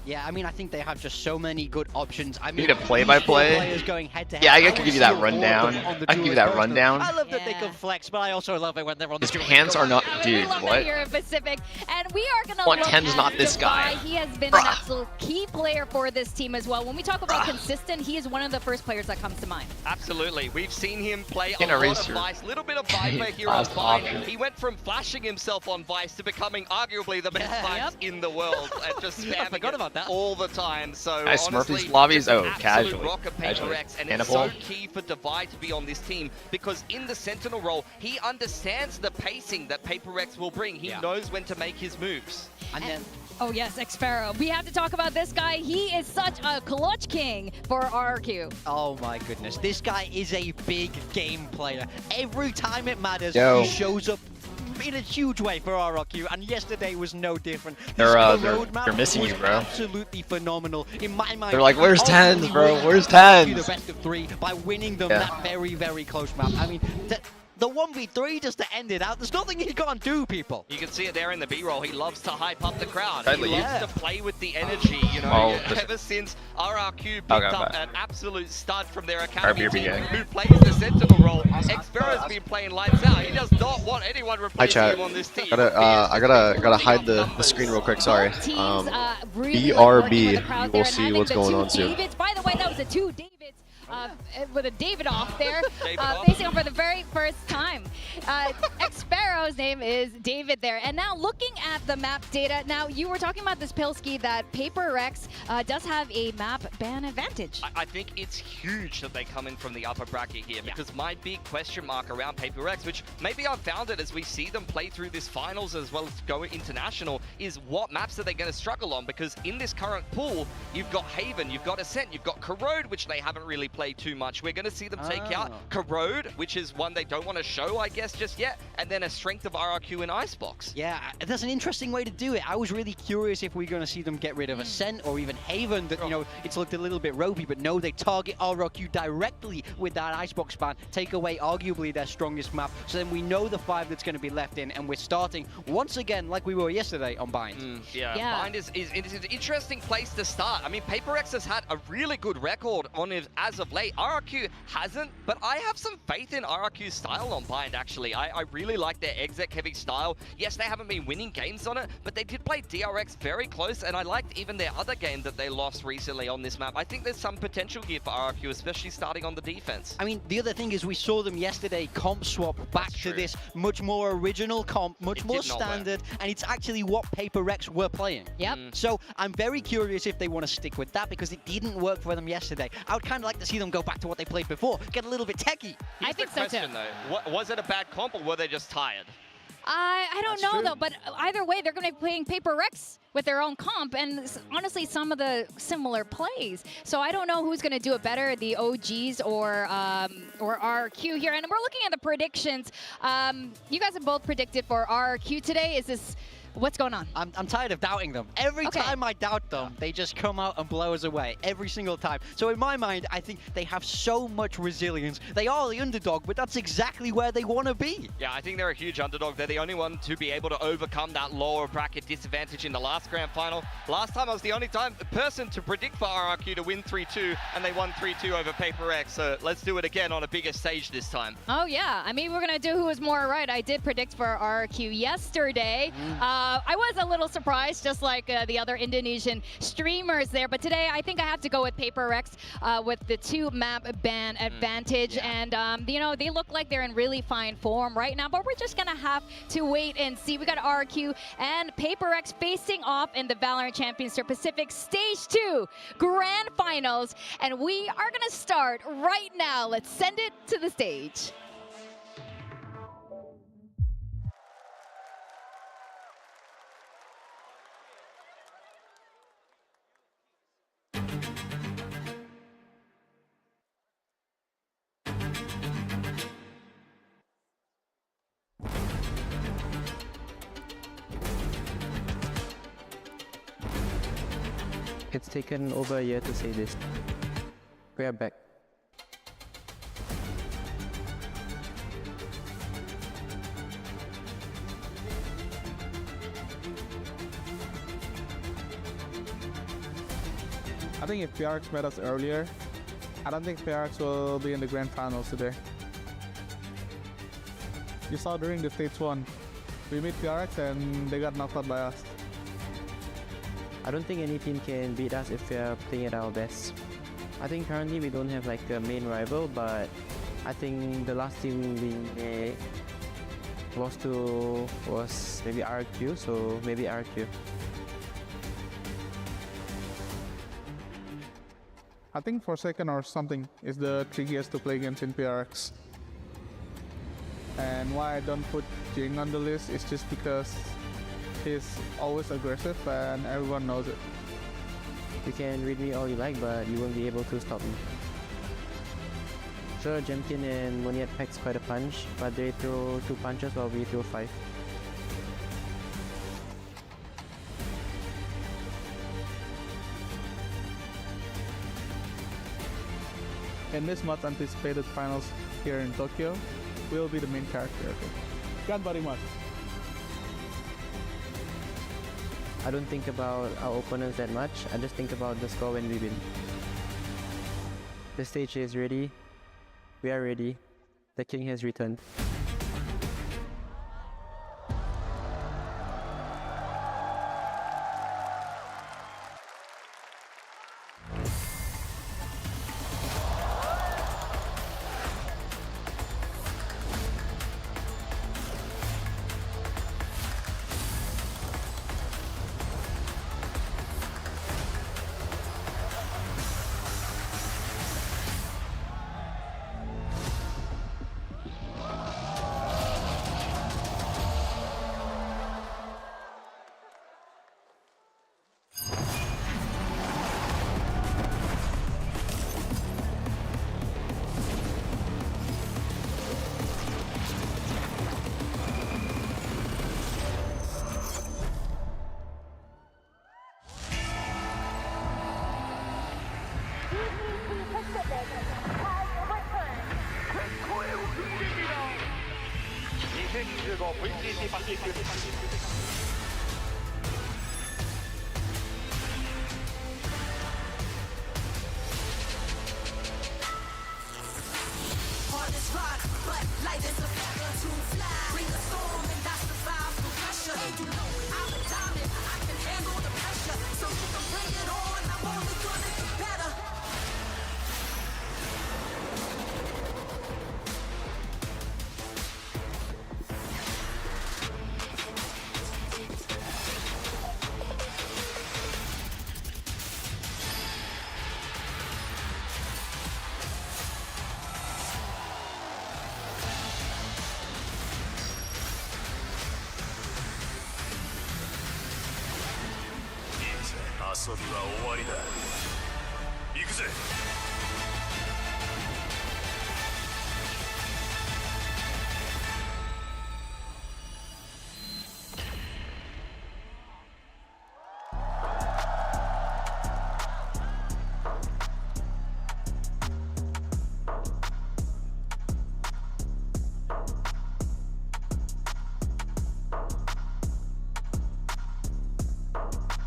[SPEAKER 2] Yeah, I mean, I think they have just so many good options. I mean,
[SPEAKER 5] need a play-by-play?
[SPEAKER 2] these four players going head-to-head,
[SPEAKER 5] Yeah, I
[SPEAKER 2] would
[SPEAKER 5] could give you
[SPEAKER 2] see
[SPEAKER 5] that
[SPEAKER 2] all of them
[SPEAKER 5] rundown.
[SPEAKER 2] on the
[SPEAKER 5] I can give you
[SPEAKER 2] duelist
[SPEAKER 5] that
[SPEAKER 2] personally.
[SPEAKER 5] rundown.
[SPEAKER 2] I love that they
[SPEAKER 3] Yeah.
[SPEAKER 2] can flex, but I also love it when they're on the
[SPEAKER 5] His
[SPEAKER 2] duelist
[SPEAKER 5] pants are not,
[SPEAKER 3] We
[SPEAKER 5] dude.
[SPEAKER 3] love that
[SPEAKER 5] What?
[SPEAKER 3] here in Pacific, and we are gonna
[SPEAKER 5] What,
[SPEAKER 3] look
[SPEAKER 5] TenZ
[SPEAKER 3] at
[SPEAKER 5] not this guy?
[SPEAKER 3] Defy. He has been
[SPEAKER 5] Bruh.
[SPEAKER 3] an absolute key player for this team as well. When we talk about consistent, he is one of the first players that comes to mind.
[SPEAKER 1] Absolutely. We've seen him play a
[SPEAKER 5] Can
[SPEAKER 1] lot
[SPEAKER 5] erase
[SPEAKER 1] of
[SPEAKER 5] your
[SPEAKER 1] Vice, little bit of Viper here on
[SPEAKER 5] last
[SPEAKER 1] Vine.
[SPEAKER 5] option.
[SPEAKER 1] He went from flashing himself on Vice to becoming arguably the best
[SPEAKER 2] Yeah.
[SPEAKER 1] Vice in the world and just spamming
[SPEAKER 2] forgot
[SPEAKER 1] it
[SPEAKER 2] about that.
[SPEAKER 1] all the time. So
[SPEAKER 5] I smurf
[SPEAKER 1] honestly,
[SPEAKER 5] these lobbies?
[SPEAKER 1] just an
[SPEAKER 5] Oh,
[SPEAKER 1] absolute
[SPEAKER 5] casually.
[SPEAKER 1] rock of
[SPEAKER 5] Casually.
[SPEAKER 1] PRX, and
[SPEAKER 5] Cannibal.
[SPEAKER 1] it's so key for Defy to be on this team because in the Sentinel role, he understands the pacing that PRX will bring. He
[SPEAKER 2] Yeah.
[SPEAKER 1] knows when to make his moves.
[SPEAKER 2] And then
[SPEAKER 3] Oh yes, Xpero. We have to talk about this guy. He is such a clutch king for RRQ.
[SPEAKER 2] oh my goodness, this guy is a big game player. Every time it matters,
[SPEAKER 5] Yo.
[SPEAKER 2] he shows up in a huge way for RRQ, and yesterday was no different.
[SPEAKER 5] They're,
[SPEAKER 2] This
[SPEAKER 5] they're-
[SPEAKER 2] roadmap
[SPEAKER 5] they're missing
[SPEAKER 2] was
[SPEAKER 5] you, bro.
[SPEAKER 2] Absolutely phenomenal in my mind.
[SPEAKER 5] They're like, "Where's
[SPEAKER 2] ultimately
[SPEAKER 5] TenZ, bro?
[SPEAKER 2] won
[SPEAKER 5] Where's
[SPEAKER 2] to
[SPEAKER 5] TenZ?"
[SPEAKER 2] the best of 3 by winning them
[SPEAKER 5] Yeah.
[SPEAKER 2] that very, very close map. I mean, the 1v3 just to end it out. There's nothing he can't do, people.
[SPEAKER 1] You can see it there in the B-roll. He loves to hype up the crowd.
[SPEAKER 5] Totally.
[SPEAKER 1] He loves
[SPEAKER 2] Yeah.
[SPEAKER 1] to play with the energy, you know.
[SPEAKER 5] Well, this-
[SPEAKER 1] Ever since RRQ picked
[SPEAKER 5] Okay,
[SPEAKER 1] up
[SPEAKER 5] bye.
[SPEAKER 1] an absolute stud from their academy
[SPEAKER 5] RRQ
[SPEAKER 1] team
[SPEAKER 5] gang.
[SPEAKER 1] who plays the Sentinel role. Xpero's been playing lights out. He does not want anyone
[SPEAKER 4] Hi
[SPEAKER 1] replacing
[SPEAKER 4] chat.
[SPEAKER 1] him on this team.
[SPEAKER 4] I gotta hide the screen real quick. Sorry.
[SPEAKER 3] Both teams, really
[SPEAKER 4] BRB,
[SPEAKER 3] working with the crowd
[SPEAKER 4] you
[SPEAKER 3] there
[SPEAKER 4] will
[SPEAKER 3] and
[SPEAKER 4] see
[SPEAKER 3] having
[SPEAKER 4] what's
[SPEAKER 3] the
[SPEAKER 4] going
[SPEAKER 3] two
[SPEAKER 4] on soon.
[SPEAKER 3] Davids. By the way, that was the two Davids. With a David off there,
[SPEAKER 1] David off.
[SPEAKER 3] facing him for the very first time. Xpero's name is David there. And now looking at the map data, now you were talking about this Pilski that PRX does have a map ban advantage.
[SPEAKER 1] I think it's huge that they come in from the upper bracket here because my big question mark around PRX, which maybe unfounded as we see them play through this finals as well as go international, is what maps are they going to struggle on? Because in this current pool, you've got Haven, you've got Ascent, you've got Corrode, which they haven't really played too much. We're going to see them take out Corrode, which is one they don't want to show, I guess, just yet, and then a strength of RRQ in Icebox.
[SPEAKER 2] Yeah, that's an interesting way to do it. I was really curious if we're going to see them get rid of Ascent or even Haven. That, you know, it's looked a little bit ropey, but no, they target RRQ directly with that Icebox ban, take away arguably their strongest map. So then we know the 5 that's going to be left in, and we're starting once again like we were yesterday on Bind.
[SPEAKER 1] Yeah, Bind is an interesting place to start. I mean, PRX has had a really good record on it as of of late. RRQ hasn't, but I have some faith in RRQ's style on Bind, actually. I really like their exec-heavy style. Yes, they haven't been winning games on it, but they did play DRX very close, and I liked even their other game that they lost recently on this map. I think there's some potential here for RRQ, especially starting on the defense.
[SPEAKER 2] I mean, the other thing is we saw them yesterday comp swap back to this much more original comp, much more standard, and it's actually what PRX were playing.
[SPEAKER 3] Yep.
[SPEAKER 2] So I'm very curious if they want to stick with that, because it didn't work for them yesterday. I would kind of like to see them go back to what they played before, get a little bit techie.
[SPEAKER 3] I think so too.
[SPEAKER 1] Though, was it a bad comp, or were they just tired?
[SPEAKER 3] I don't know though, but either way, they're going to be playing PRX with their own comp, and honestly, some of the similar plays. So I don't know who's going to do it better, the OGs or RRQ here. And we're looking at the predictions. You guys have both predicted for RRQ today. Is this... What's going on?
[SPEAKER 2] I'm tired of doubting them. Every time I doubt them, they just come out and blow us away. Every single time. So in my mind, I think they have so much resilience. They are the underdog, but that's exactly where they want to be.
[SPEAKER 1] Yeah, I think they're a huge underdog. They're the only one to be able to overcome that lower bracket disadvantage in the last grand final. Last time I was the only person to predict for RRQ to win 3-2, and they won 3-2 over PRX. So let's do it again on a bigger stage this time.
[SPEAKER 3] Oh yeah, I mean, we're going to do who was more right. I did predict for RRQ yesterday. I was a little surprised, just like the other Indonesian streamers there. But today, I think I have to go with PRX with the 2-map ban advantage. And, you know, they look like they're in really fine form right now. But we're just going to have to wait and see. We got RRQ and PRX facing off in the Valorant Champions Tour Pacific Stage 2 Grand Finals. And we are going to start right now. Let's send it to the stage.
[SPEAKER 6] It's taken over a year to say this. We are back.
[SPEAKER 7] I think if PRX met us earlier, I don't think PRX will be in the grand finals today. You saw during the stage 1, we meet PRX and they got knocked out by us.
[SPEAKER 6] I don't think any team can beat us if we are playing at our best. I think currently we don't have like a main rival, but I think the last team we lost to was maybe RRQ, so maybe RRQ.
[SPEAKER 7] I think Forsaken or something is the trickiest to play against in PRX. And why I don't put Jing on the list is just because he's always aggressive and everyone knows it.
[SPEAKER 6] You can read me all you like, but you won't be able to stop me. Sure, Jemkin and Moniat packs quite a punch, but they throw 2 punches while we throw 5.
[SPEAKER 7] In this much anticipated finals here in Tokyo, we'll be the main character of it. Can't very much.
[SPEAKER 6] I don't think about our opponents that much, I just think about the score when we win. The stage is ready, we are ready, the king has returned.
[SPEAKER 8] VCT Pacific. 遊びは終わりだ。行くぜ。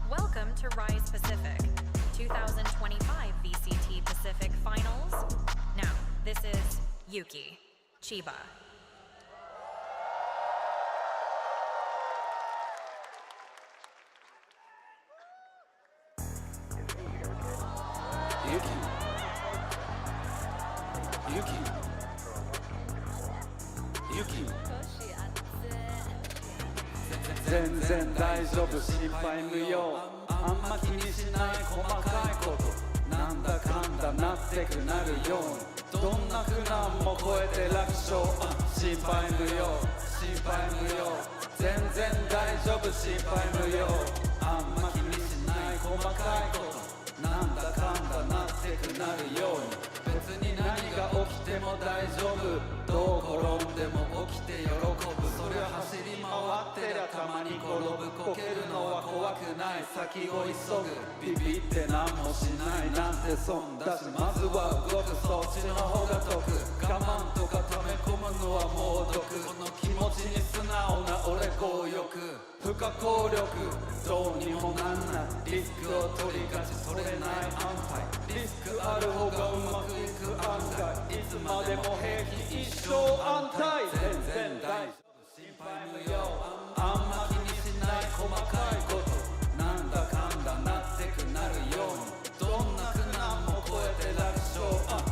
[SPEAKER 9] Welcome to Rise Pacific, 2025 VCT Pacific Finals. Now, this is Yuki, Chiba.
[SPEAKER 10] Yuki 全然大丈夫心配無用あんま気にしない細かいことなんだかんだなってくなるようにどんな苦難も超えて楽勝心配無用心配無用全然大丈夫心配無用あんま気にしない細かいことなんだかんだなってくなるように別に何が起きても大丈夫どう転んでも起きて喜ぶそりゃ走り回ってりゃたまに転ぶこけるのは怖くない先を急ぐビビって何もしないなんて損だしまずは動くそっちの方が得我慢とか溜め込むのは猛毒この気持ちに素直な俺強欲不可抗力どうにもなんないリスクを取りがち取れない安牌リスクある方がうまくいく案外いつまでも平気一生安泰全然大丈夫心配無用あんま気にしない細かいことなんだかんだなってくなるようにどんな苦難も超えて楽勝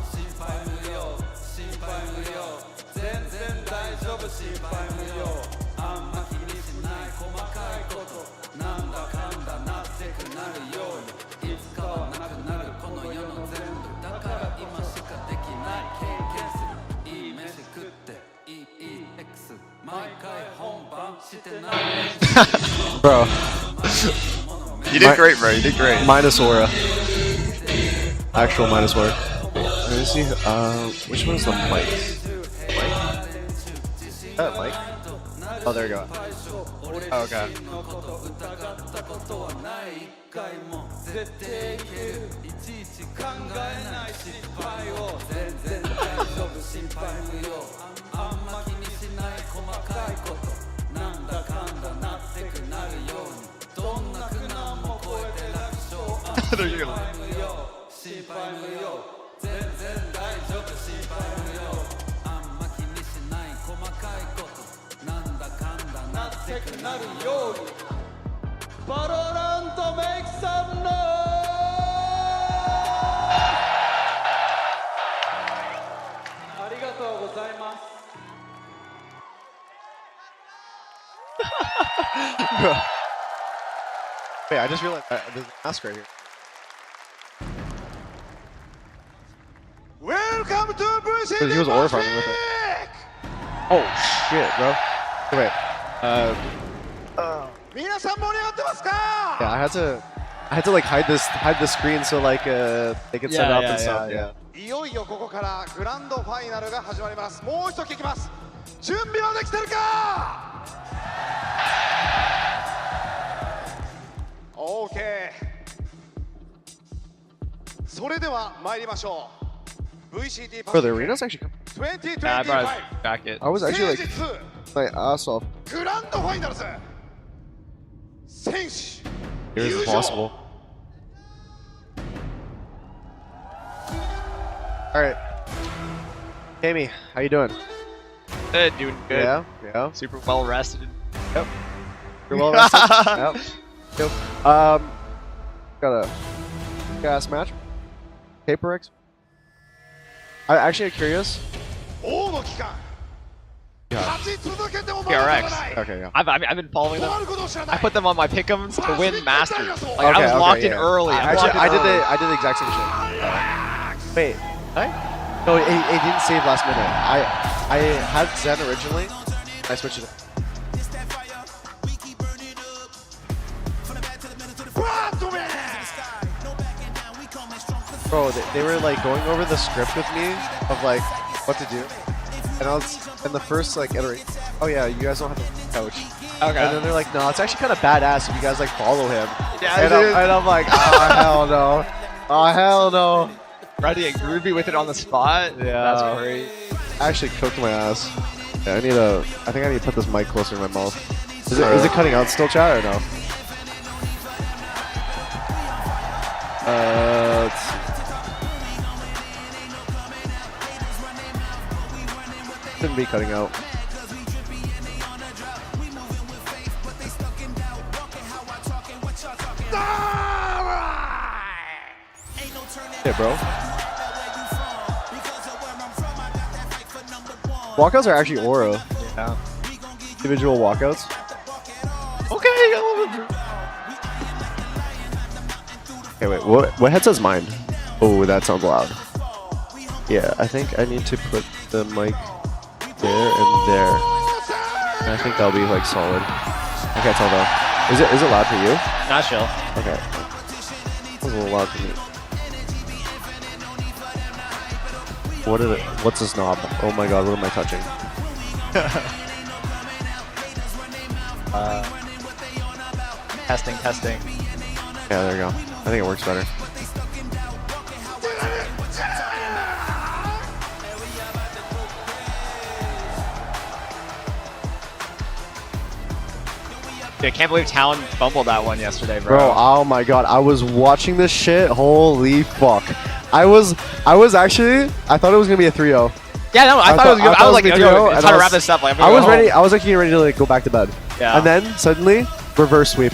[SPEAKER 10] 心配無用心配無用全然大丈夫心配無用あんま気にしない細かいことなんだかんだなってくなるようにいつかはなくなるこの世の全部だから今しかできない経験するいい飯食って EEX 毎回本番してない
[SPEAKER 4] Bro.
[SPEAKER 5] You did great, bro. You did great.
[SPEAKER 4] Minus aura. Actual minus aura. Let me see. Which one's the mic? That mic? Oh, there you go.
[SPEAKER 5] Oh, okay.
[SPEAKER 10] 絶対いけるいちいち考えない失敗を全然大丈夫心配無用あんま気にしない細かいことなんだかんだなってくなるようにどんな苦難も超えて楽勝心配無用心配無用全然大丈夫心配無用あんま気にしない細かいことなんだかんだなってくなるようにバロラントメイクサムノーありがとうございます
[SPEAKER 4] Wait, I just realized there's a mask right here.
[SPEAKER 8] Welcome to VCT
[SPEAKER 4] He was aura farming with it. Oh shit, bro. Wait.
[SPEAKER 8] 皆さん盛り上がってますか
[SPEAKER 4] Yeah, I had to like hide the screen so like they could set up and stuff. Yeah.
[SPEAKER 8] いよいよここからグランドファイナルが始まりますもう一度聞きます準備はできてるか OK それでは参りましょう VCT
[SPEAKER 4] Bro, the arena's actually.
[SPEAKER 5] Yeah, I brought
[SPEAKER 8] 2025
[SPEAKER 5] back it.
[SPEAKER 4] I was actually like my ass off.
[SPEAKER 8] グランドファイナルズ選手
[SPEAKER 4] It was possible. All right, Amy, how you doing?
[SPEAKER 5] Good, doing good.
[SPEAKER 4] Yeah, yeah.
[SPEAKER 5] Super well rested.
[SPEAKER 4] Yep. You're well rested. Yep. Yep. Got a gas match. PRX. I actually curious.
[SPEAKER 8] 王の期間
[SPEAKER 4] Yeah.
[SPEAKER 8] 勝ち続けても
[SPEAKER 5] PRX.
[SPEAKER 4] Okay, yeah.
[SPEAKER 5] I've been following
[SPEAKER 8] 終
[SPEAKER 5] them.
[SPEAKER 8] わることを知らない
[SPEAKER 5] I put them on my pick'ems to win Masters. Like
[SPEAKER 4] Okay,
[SPEAKER 5] I was locked in
[SPEAKER 4] yeah.
[SPEAKER 5] early.
[SPEAKER 4] Actually, I did the exact same shit. Wait, no, it didn't save last minute. I had Zen originally. I switched it.
[SPEAKER 8] バートメン
[SPEAKER 4] Bro, they were like going over the script with me of like what to do, and I was in the first like iteration. Oh yeah, you guys don't have a coach.
[SPEAKER 5] Okay.
[SPEAKER 4] And then they're like, no, it's actually kind of badass if you guys like follow him.
[SPEAKER 5] Yeah,
[SPEAKER 4] and I'm like, oh hell no, oh hell no.
[SPEAKER 5] Ready and groovy with it on the spot.
[SPEAKER 4] Yeah.
[SPEAKER 5] That's great.
[SPEAKER 4] I actually cooked my ass. Yeah, I think I need to put this mic closer to my mouth. Is it cutting out still, chat, or no? Let's see. Shouldn't be cutting out. Yeah, bro. Walkouts are actually aura.
[SPEAKER 5] Yeah.
[SPEAKER 4] Individual walkouts.
[SPEAKER 5] Okay.
[SPEAKER 4] Okay, wait. What headset's mine? Oh, that sounds loud. Yeah, I think I need to put the mic there and there. And I think that'll be like solid. I can't tell though. Is it loud for you?
[SPEAKER 5] Not chill.
[SPEAKER 4] Okay. It's a little loud for me. What's this knob? Oh my god, what am I touching?
[SPEAKER 5] Testing.
[SPEAKER 4] Yeah, there you go. I think it works better.
[SPEAKER 5] Dude, I can't believe Talon fumbled that one yesterday, bro.
[SPEAKER 4] Bro, oh my god, I was watching this shit. Holy fuck. I was actually, I thought it was gonna be a 3-0.
[SPEAKER 5] Yeah, no, I thought it was good. I was like, yo, it's time to wrap this up. Like,
[SPEAKER 4] I was ready. I was like getting ready to like go back to bed.
[SPEAKER 5] Yeah.
[SPEAKER 4] And then suddenly, reverse sweep.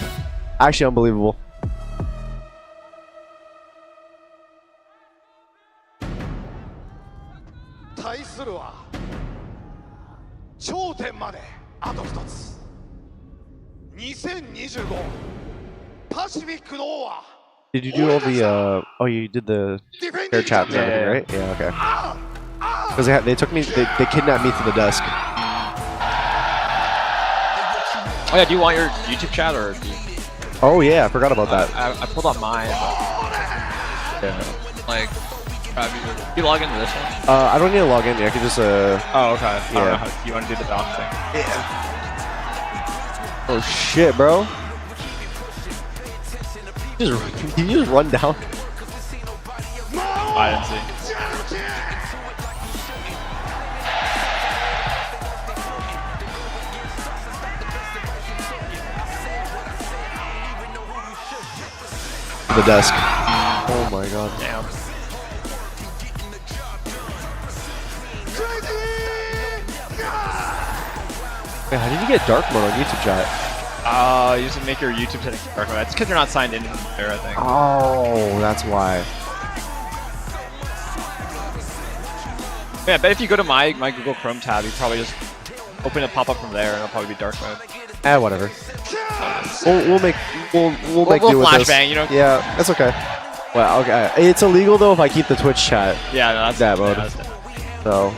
[SPEAKER 4] Actually unbelievable. Did you do all the, oh, you did the fair chat and everything, right? Yeah, okay. Because they took me, they kidnapped me to the desk.
[SPEAKER 5] Oh yeah, do you want your YouTube chat or? Do you...
[SPEAKER 4] Oh yeah, I forgot about that.
[SPEAKER 5] I pulled up mine. Yeah. Like, you log into this one?
[SPEAKER 4] I don't need to log in. I can just.
[SPEAKER 5] Oh okay.
[SPEAKER 4] Yeah.
[SPEAKER 5] I don't know how you want to do the doc thing.
[SPEAKER 4] Yeah. Oh shit, bro. Can you just run down?
[SPEAKER 5] I didn't see.
[SPEAKER 4] The desk. Oh my god.
[SPEAKER 5] Damn.
[SPEAKER 4] Wait, how did you get dark mode on YouTube chat?
[SPEAKER 5] You just make your YouTube settings dark mode. It's because you're not signed in there, I think.
[SPEAKER 4] Oh, that's why.
[SPEAKER 5] Yeah, I bet if you go to my Google Chrome tab, you probably just open a pop-up from there, and it'll probably be dark mode.
[SPEAKER 4] Whatever. We'll make do with this.
[SPEAKER 5] Flashbang, you know.
[SPEAKER 4] Yeah, that's okay. Well, okay. It's illegal though if I keep the Twitch chat.
[SPEAKER 5] Yeah, no, that's
[SPEAKER 4] that mode.
[SPEAKER 5] Yeah,
[SPEAKER 4] so.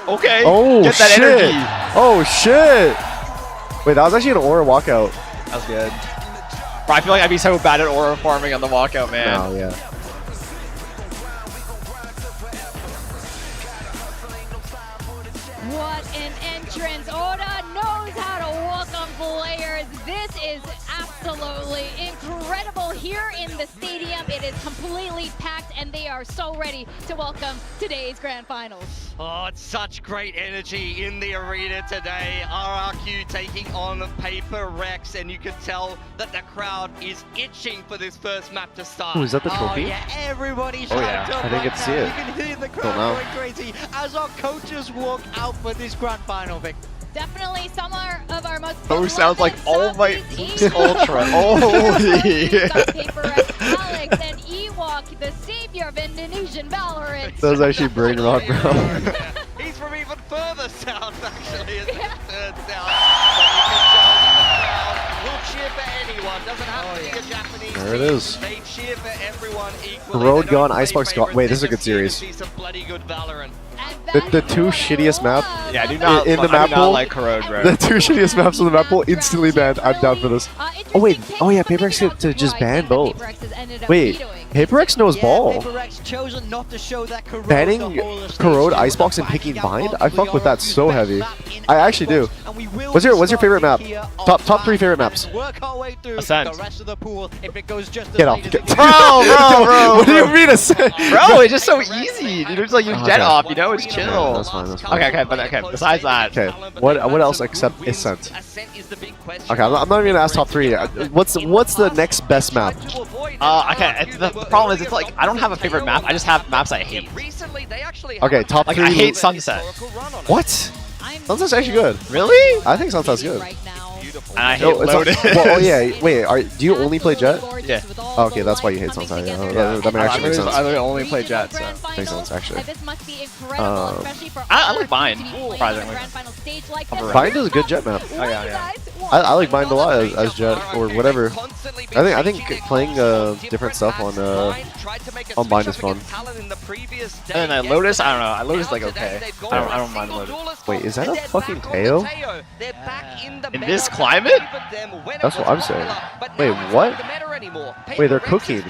[SPEAKER 5] Okay.
[SPEAKER 4] Oh,
[SPEAKER 5] get that
[SPEAKER 4] shit.
[SPEAKER 5] energy.
[SPEAKER 4] Oh shit. Wait, that was actually an aura walkout.
[SPEAKER 5] That was good. Bro, I feel like I'd be so bad at aura farming on the walkout, man.
[SPEAKER 4] Oh yeah.
[SPEAKER 3] What an entrance. Oda knows how to welcome players. This is absolutely incredible here in the stadium. It is completely packed and they are so ready to welcome today's grand finals.
[SPEAKER 1] Oh, it's such great energy in the arena today. RRQ taking on PRX, and you can tell that the crowd is itching for this first map to start.
[SPEAKER 4] Ooh, is that the trophy?
[SPEAKER 2] Oh yeah, everybody's
[SPEAKER 4] Oh, yeah.
[SPEAKER 2] hyped up
[SPEAKER 4] I didn't get to see
[SPEAKER 2] now.
[SPEAKER 4] it.
[SPEAKER 2] You can hear the crowd going crazy as our coaches walk out for this grand final, Vic.
[SPEAKER 3] Definitely some of our most
[SPEAKER 5] Oh, sounds like all my
[SPEAKER 3] Southeast
[SPEAKER 5] Ultra. Holy.
[SPEAKER 3] PRX, Alex, and Ewok, the savior of Indonesian Valorant.
[SPEAKER 4] That was actually brain rot, bro.
[SPEAKER 1] He's from even further south, actually, as it turns out. But you can tell that the crowd will cheer for anyone. Doesn't have to be a Japanese
[SPEAKER 4] There it is.
[SPEAKER 1] They cheer for everyone equally.
[SPEAKER 4] Corrode gone, Icebox gone. Wait, this is a good series. The two shittiest maps
[SPEAKER 5] Yeah, I do not,
[SPEAKER 4] in the
[SPEAKER 5] I
[SPEAKER 4] map
[SPEAKER 5] do not
[SPEAKER 4] pool.
[SPEAKER 5] like Corrode, bro.
[SPEAKER 4] The two shittiest maps in the map pool instantly banned. I'm down for this. Oh wait, oh yeah, PRX get to just ban both. Wait, PRX knows ball.
[SPEAKER 2] PRX chosen not to show that Corrode
[SPEAKER 4] Banning
[SPEAKER 2] the whole of
[SPEAKER 4] Corrode,
[SPEAKER 2] stage
[SPEAKER 4] Icebox,
[SPEAKER 2] two.
[SPEAKER 4] and picking
[SPEAKER 2] Back
[SPEAKER 4] Bind?
[SPEAKER 2] him
[SPEAKER 4] I
[SPEAKER 2] up
[SPEAKER 4] fuck with that so
[SPEAKER 2] the
[SPEAKER 4] heavy.
[SPEAKER 2] RRQ map
[SPEAKER 4] I
[SPEAKER 2] in
[SPEAKER 4] actually do.
[SPEAKER 2] and we will
[SPEAKER 4] What's your favorite map?
[SPEAKER 2] here
[SPEAKER 4] Top
[SPEAKER 2] on
[SPEAKER 4] 3 favorite maps.
[SPEAKER 2] Work our way through
[SPEAKER 5] Ascent.
[SPEAKER 2] the rest of the pool if it goes just as
[SPEAKER 4] Get off.
[SPEAKER 2] late as
[SPEAKER 4] Get
[SPEAKER 2] it
[SPEAKER 5] Bro,
[SPEAKER 4] What do you mean Ascent?
[SPEAKER 5] Bro, it's just so easy. Dude, it's like you jet
[SPEAKER 4] Okay.
[SPEAKER 5] off, you know, it's chill.
[SPEAKER 4] Yeah, that's fine, that's fine.
[SPEAKER 5] Okay, but okay, besides that.
[SPEAKER 4] Okay, what else except Ascent? Okay, I'm not even gonna ask top 3. What's the next best map?
[SPEAKER 5] Okay, the problem is it's like, I don't have a favorite map, I just have maps I hate.
[SPEAKER 4] Okay, top
[SPEAKER 5] Like,
[SPEAKER 4] 3.
[SPEAKER 5] I hate Sunset.
[SPEAKER 4] What? Sunset's actually good.
[SPEAKER 5] Really?
[SPEAKER 4] I think Sunset's good.
[SPEAKER 5] And I hate
[SPEAKER 4] No, it's
[SPEAKER 5] Loaded.
[SPEAKER 4] well, oh yeah, wait, do you only play Jet?
[SPEAKER 5] Yeah.
[SPEAKER 4] Oh, okay, that's why you hate Sunset. Yeah, that makes actually make sense.
[SPEAKER 5] I literally only play Jet, so.
[SPEAKER 4] Makes sense, actually.
[SPEAKER 5] I like Bind, surprisingly.
[SPEAKER 4] Bind is a good Jet map.
[SPEAKER 5] Oh, yeah.
[SPEAKER 4] I like Bind a lot as Jet or whatever. I think playing different stuff on Bind is fun.
[SPEAKER 5] And then Lotus, I don't know. Lotus is like okay. I don't mind Lotus.
[SPEAKER 4] Wait, is that a fucking Teo?
[SPEAKER 5] In this climate?
[SPEAKER 4] That's what I'm saying. Wait, what? Wait, they're cooking.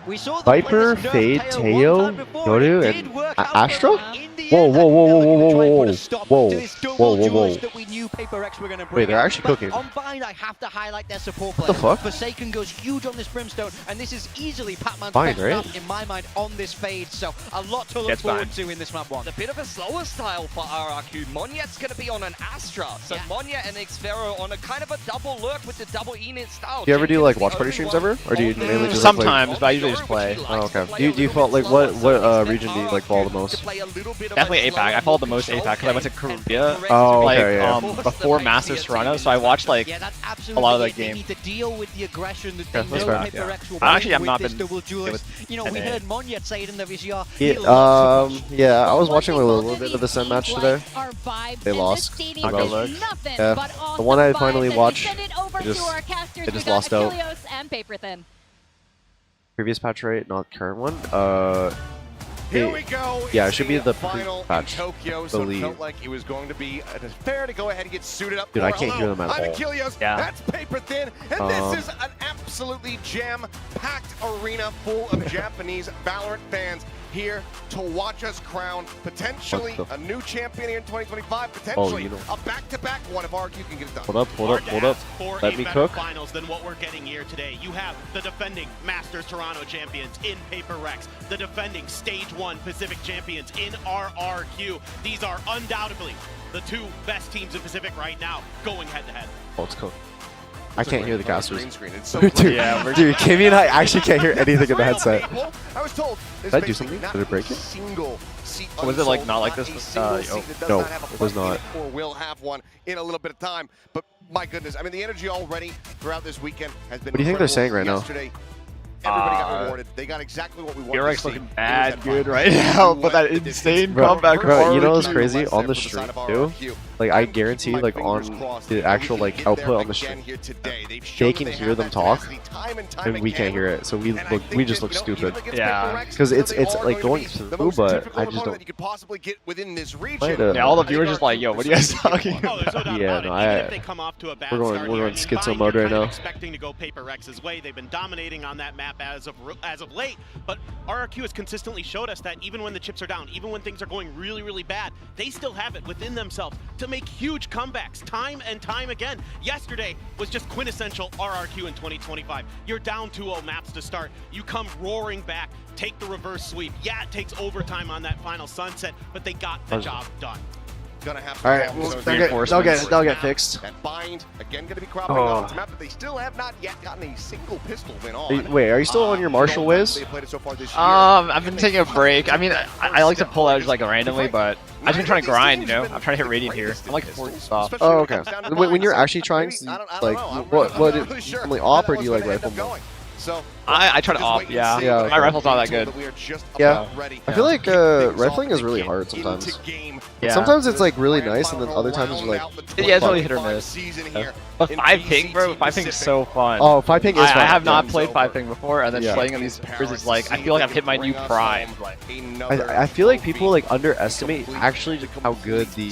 [SPEAKER 2] We saw the
[SPEAKER 4] Viper,
[SPEAKER 2] players
[SPEAKER 4] Fade,
[SPEAKER 2] nerf
[SPEAKER 4] Teo,
[SPEAKER 2] one time before.
[SPEAKER 4] Yoru,
[SPEAKER 2] It
[SPEAKER 4] and
[SPEAKER 2] did work, however,
[SPEAKER 4] Astra?
[SPEAKER 2] in the
[SPEAKER 4] Whoa,
[SPEAKER 2] end,
[SPEAKER 4] whoa, whoa,
[SPEAKER 2] they
[SPEAKER 4] whoa,
[SPEAKER 2] were
[SPEAKER 4] whoa,
[SPEAKER 2] trying to
[SPEAKER 4] whoa,
[SPEAKER 2] put a stop
[SPEAKER 4] whoa,
[SPEAKER 2] to this double
[SPEAKER 4] whoa, whoa,
[SPEAKER 2] duels
[SPEAKER 4] whoa.
[SPEAKER 2] that we knew PRX were going to bring
[SPEAKER 4] Wait, they're
[SPEAKER 2] out.
[SPEAKER 4] actually
[SPEAKER 2] But
[SPEAKER 4] cooking.
[SPEAKER 2] on Bind, I have to highlight their support
[SPEAKER 4] What the
[SPEAKER 2] players.
[SPEAKER 4] fuck?
[SPEAKER 2] Forsaken goes huge on this Brimstone, and this is easily Pac-Man's
[SPEAKER 4] Bind,
[SPEAKER 2] best
[SPEAKER 4] right?
[SPEAKER 2] stuff, in my mind, on this Fade. So a lot to look
[SPEAKER 5] It's
[SPEAKER 2] forward
[SPEAKER 5] Bind.
[SPEAKER 2] to in this map one.
[SPEAKER 1] A bit of a slower style for RRQ. Monyet's going to be on an Astra. So
[SPEAKER 2] Yeah.
[SPEAKER 1] Monya and Xfero on a kind of a double lurk with the double Enid style.
[SPEAKER 4] Do you ever do like watch party streams ever? Or do you mainly just like, play?
[SPEAKER 5] Sometimes, but I usually just play.
[SPEAKER 4] Oh, okay. Do you follow, like, what region do you like follow the most?
[SPEAKER 5] Definitely APAC. I followed the most APAC because I went to Korea
[SPEAKER 4] Oh,
[SPEAKER 5] like
[SPEAKER 4] okay, yeah.
[SPEAKER 5] before Masters Toronto, so I watched like
[SPEAKER 2] Yeah, that's
[SPEAKER 5] a
[SPEAKER 2] absolutely
[SPEAKER 5] lot of the
[SPEAKER 2] it. They
[SPEAKER 5] game.
[SPEAKER 2] need to deal with the aggression that
[SPEAKER 4] Yeah,
[SPEAKER 2] they
[SPEAKER 4] that's
[SPEAKER 2] know
[SPEAKER 4] fair.
[SPEAKER 2] PRX will
[SPEAKER 5] I actually have
[SPEAKER 2] bring
[SPEAKER 5] not
[SPEAKER 2] with this
[SPEAKER 5] been
[SPEAKER 2] double duelist. You know, we
[SPEAKER 5] NA.
[SPEAKER 2] heard Monyet say it in the VCR.
[SPEAKER 4] Yeah, I was watching a little bit of the Sen match today. They lost.
[SPEAKER 5] Not good look.
[SPEAKER 4] Yeah, the one I finally watched, they just lost out. Previous patch rate, not current one.
[SPEAKER 8] Here we go.
[SPEAKER 4] Yeah, it
[SPEAKER 8] It's
[SPEAKER 4] should be the
[SPEAKER 8] final
[SPEAKER 4] patch,
[SPEAKER 8] in Tokyo, so it
[SPEAKER 4] believe.
[SPEAKER 8] felt like it was going to be fair to go ahead and get suited up.
[SPEAKER 4] Dude,
[SPEAKER 8] for
[SPEAKER 4] I can't hear them at
[SPEAKER 8] I'm
[SPEAKER 4] all.
[SPEAKER 8] Achilles.
[SPEAKER 5] Yeah.
[SPEAKER 8] That's paper thin, and this is an absolutely jam-packed arena full of Japanese Valorant fans here to watch us crown potentially a new champion here in 2025, potentially
[SPEAKER 4] you know.
[SPEAKER 8] a back-to-back one if RRQ can get it done.
[SPEAKER 4] Hold up. Let me cook.
[SPEAKER 11] Finals than what we're getting here today. You have the defending Masters Toronto champions in PRX, the defending Stage 1 Pacific champions in RRQ. These are undoubtedly the two best teams in Pacific right now going head-to-head.
[SPEAKER 4] Oh, it's cooked. I can't hear the casters.
[SPEAKER 8] Green screen. It's so
[SPEAKER 4] Dude,
[SPEAKER 5] Yeah,
[SPEAKER 4] dude, Kimmy and I actually can't hear anything in the headset.
[SPEAKER 8] I was told.
[SPEAKER 4] Did I do something? Did it break it?
[SPEAKER 5] Was it, like, not like this?
[SPEAKER 4] No, it was not.
[SPEAKER 8] Or will have one in a little bit of time. But my goodness, I mean, the energy already throughout this weekend has been.
[SPEAKER 4] What do you think they're saying right now?
[SPEAKER 8] Yesterday, everybody got rewarded. They got exactly what we wanted.
[SPEAKER 5] PRX
[SPEAKER 8] to see.
[SPEAKER 5] looking
[SPEAKER 8] It
[SPEAKER 5] bad
[SPEAKER 8] was
[SPEAKER 5] good
[SPEAKER 8] that
[SPEAKER 5] right
[SPEAKER 8] final.
[SPEAKER 5] now, but that insane
[SPEAKER 4] Bro,
[SPEAKER 5] comeback.
[SPEAKER 4] bro, you know what's
[SPEAKER 5] RRQ.
[SPEAKER 4] crazy?
[SPEAKER 8] Less
[SPEAKER 4] On
[SPEAKER 8] there
[SPEAKER 4] the
[SPEAKER 8] for the
[SPEAKER 4] stream
[SPEAKER 8] side of
[SPEAKER 4] too,
[SPEAKER 8] RRQ.
[SPEAKER 4] like I
[SPEAKER 8] I'm
[SPEAKER 4] guarantee,
[SPEAKER 8] keeping my
[SPEAKER 4] like
[SPEAKER 8] fingers
[SPEAKER 4] on
[SPEAKER 8] crossed
[SPEAKER 4] the
[SPEAKER 8] that
[SPEAKER 4] actual
[SPEAKER 8] we
[SPEAKER 4] like
[SPEAKER 8] can get there
[SPEAKER 4] output on the
[SPEAKER 8] again
[SPEAKER 4] stream,
[SPEAKER 8] here today. They've
[SPEAKER 4] they
[SPEAKER 8] shown
[SPEAKER 4] can
[SPEAKER 8] that
[SPEAKER 4] hear them
[SPEAKER 8] have
[SPEAKER 4] talk,
[SPEAKER 8] that tenacity time and time
[SPEAKER 4] and we can't
[SPEAKER 8] again.
[SPEAKER 4] hear it. So we
[SPEAKER 8] And I
[SPEAKER 4] look,
[SPEAKER 8] think
[SPEAKER 4] we just
[SPEAKER 8] that,
[SPEAKER 4] look
[SPEAKER 8] you know,
[SPEAKER 4] stupid.
[SPEAKER 8] even against
[SPEAKER 5] Yeah.
[SPEAKER 8] PRX,
[SPEAKER 4] Because it's
[SPEAKER 8] they are
[SPEAKER 4] like
[SPEAKER 8] going
[SPEAKER 4] going
[SPEAKER 8] to be the
[SPEAKER 4] through,
[SPEAKER 8] most
[SPEAKER 4] but
[SPEAKER 8] difficult
[SPEAKER 4] I just
[SPEAKER 8] opponent
[SPEAKER 4] don't.
[SPEAKER 8] that you could possibly get within this region.
[SPEAKER 4] Might,
[SPEAKER 5] Yeah, all the
[SPEAKER 8] I think
[SPEAKER 5] viewers just like, yo, what are you guys talking
[SPEAKER 11] Oh, there's no doubt
[SPEAKER 4] Yeah,
[SPEAKER 11] about
[SPEAKER 4] no,
[SPEAKER 11] it. Even if they come off to a bad
[SPEAKER 4] we're going
[SPEAKER 11] start here, I mean,
[SPEAKER 4] schizo
[SPEAKER 11] Bind,
[SPEAKER 4] mode
[SPEAKER 11] you're
[SPEAKER 4] right
[SPEAKER 11] kind of
[SPEAKER 4] now.
[SPEAKER 11] expecting to go PRX's way. They've been dominating on that map as of late, but RRQ has consistently showed us that even when the chips are down, even when things are going really, really bad, they still have it within themselves to make huge comebacks time and time again. Yesterday was just quintessential RRQ in 2025. You're down 2-0 maps to start. You come roaring back, take the reverse sweep. Yeah, it takes overtime on that final sunset, but they got the job done.
[SPEAKER 8] Gonna have
[SPEAKER 4] All right,
[SPEAKER 8] well,
[SPEAKER 4] they'll get fixed.
[SPEAKER 8] That Bind again going to be cropping
[SPEAKER 4] Oh.
[SPEAKER 8] on this map, but they still have not yet gotten a single pistol win on.
[SPEAKER 4] Wait, are you still on your Marshall whiz?
[SPEAKER 8] They played it so far this year.
[SPEAKER 5] I've been taking a break. I mean, I like to pull out just like randomly, but I've been trying to grind, you know? I'm trying to hit Radiant here. I'm like 40 stop.
[SPEAKER 4] Oh, okay. When you're actually trying, like, what normally op or do you like rifle more?
[SPEAKER 8] So
[SPEAKER 5] I try to op, yeah.
[SPEAKER 4] Yeah,
[SPEAKER 5] My rifle's not that good.
[SPEAKER 4] Yeah. I feel like rifling is really hard sometimes.
[SPEAKER 5] Yeah.
[SPEAKER 4] Sometimes it's like really nice, and then other times you're like,
[SPEAKER 5] yeah, it's really hit or miss. But 5 ping, bro, 5 ping is so fun.
[SPEAKER 4] oh, 5 ping is fun.
[SPEAKER 5] I have not played 5 ping before, and then
[SPEAKER 4] Yeah.
[SPEAKER 5] playing on these servers is like, I feel like I've hit my new prime. Like,
[SPEAKER 4] I feel like people like underestimate actually just how good the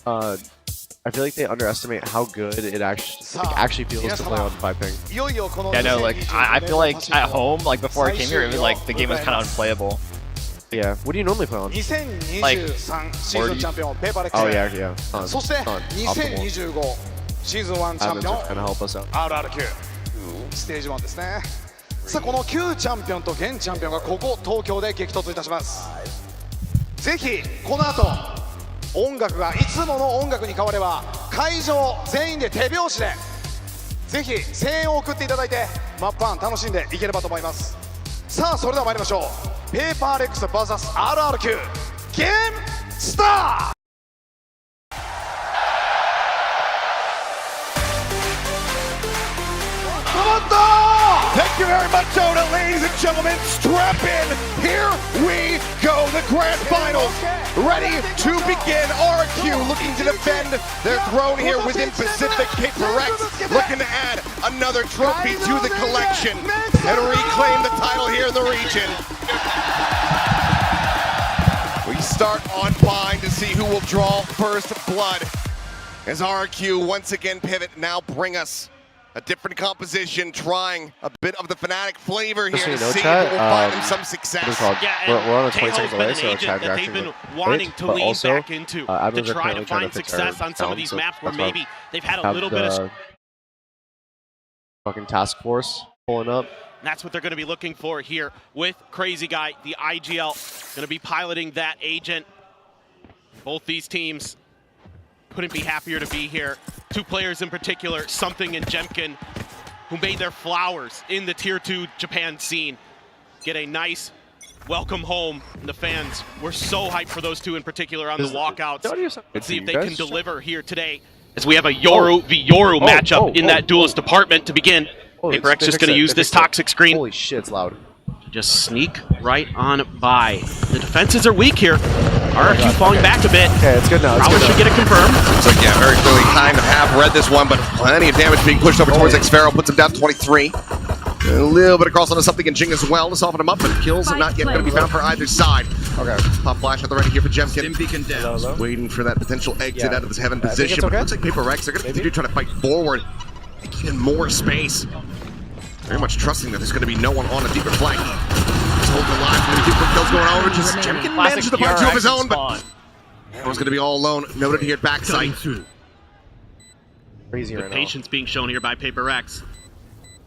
[SPEAKER 4] I feel like they underestimate how good it actually feels to play on 5 ping.
[SPEAKER 5] yeah, no, like I feel like at home, like before I came here, it was like the game was kind of unplayable.
[SPEAKER 4] Yeah. What do you normally play on?
[SPEAKER 5] Like
[SPEAKER 10] 40.
[SPEAKER 4] Oh yeah, yeah.
[SPEAKER 10] そして2025シーズン1チャンピオン
[SPEAKER 4] kind of help us out.
[SPEAKER 10] RRQ ステージ1ですね。さあこの旧チャンピオンと現チャンピオンがここ東京で激突いたします。ぜひこの後音楽がいつもの音楽に変われば会場全員で手拍子でぜひ声援を送っていただいてマップ1楽しんでいければと思います。さあそれでは参りましょう。ペーパーレックス vs RRQ ゲームスタート。
[SPEAKER 8] Thank you very much, Oda. Ladies and gentlemen, strap in. Here we go. The grand finals ready to begin. RRQ looking to defend their throne here within Pacific. PRX looking to add another trophy to the collection and reclaim the title here in the region. We start on Bind to see who will draw first blood as RRQ once again pivot, now bring us a different composition, trying a bit of the Fnatic flavor here to see if it will find them some success.
[SPEAKER 4] We're on a 20 seconds delay, so chat
[SPEAKER 11] they've been wanting to lean back into to try to find success on some of these maps where maybe they've had a little bit of
[SPEAKER 4] fucking task force pulling up.
[SPEAKER 11] That's what they're going to be looking for here with Crazy Guy, the IGL, going to be piloting that agent. Both these teams couldn't be happier to be here. Two players in particular, Something and Jemkin, who made their flowers in the Tier 2 Japan scene, get a nice welcome home. And the fans were so hyped for those two in particular on the walkouts. Let's see if they can deliver here today. As we have a Yoru v Yoru matchup in that duelist department to begin. PRX just going to use this toxic screen.
[SPEAKER 4] Holy shit, it's loud.
[SPEAKER 11] Just sneak right on by. The defenses are weak here. RRQ falling back a bit.
[SPEAKER 4] Okay, it's good now.
[SPEAKER 11] Prowler should get it confirmed.
[SPEAKER 8] Looks like, yeah, very clearly kind of have read this one, but plenty of damage being pushed over towards Xfero, puts him down to 23. A little bit across onto Something and Jing as well to soften him up, but kills are not yet going to be found for either side. Okay. Pop flash at the ready here for Jemkin. Waiting for that potential exit out of this heaven position. But it looks like PRX are going to continue trying to fight forward, making more space. Very much trusting that there's going to be no one on a deeper flank. Just holding the line from the deeper kills going over. Just Jemkin manages to find two of his own, but everyone's going to be all alone. Noted here at backside.
[SPEAKER 4] Crazy right now.
[SPEAKER 11] Patience being shown here by PRX.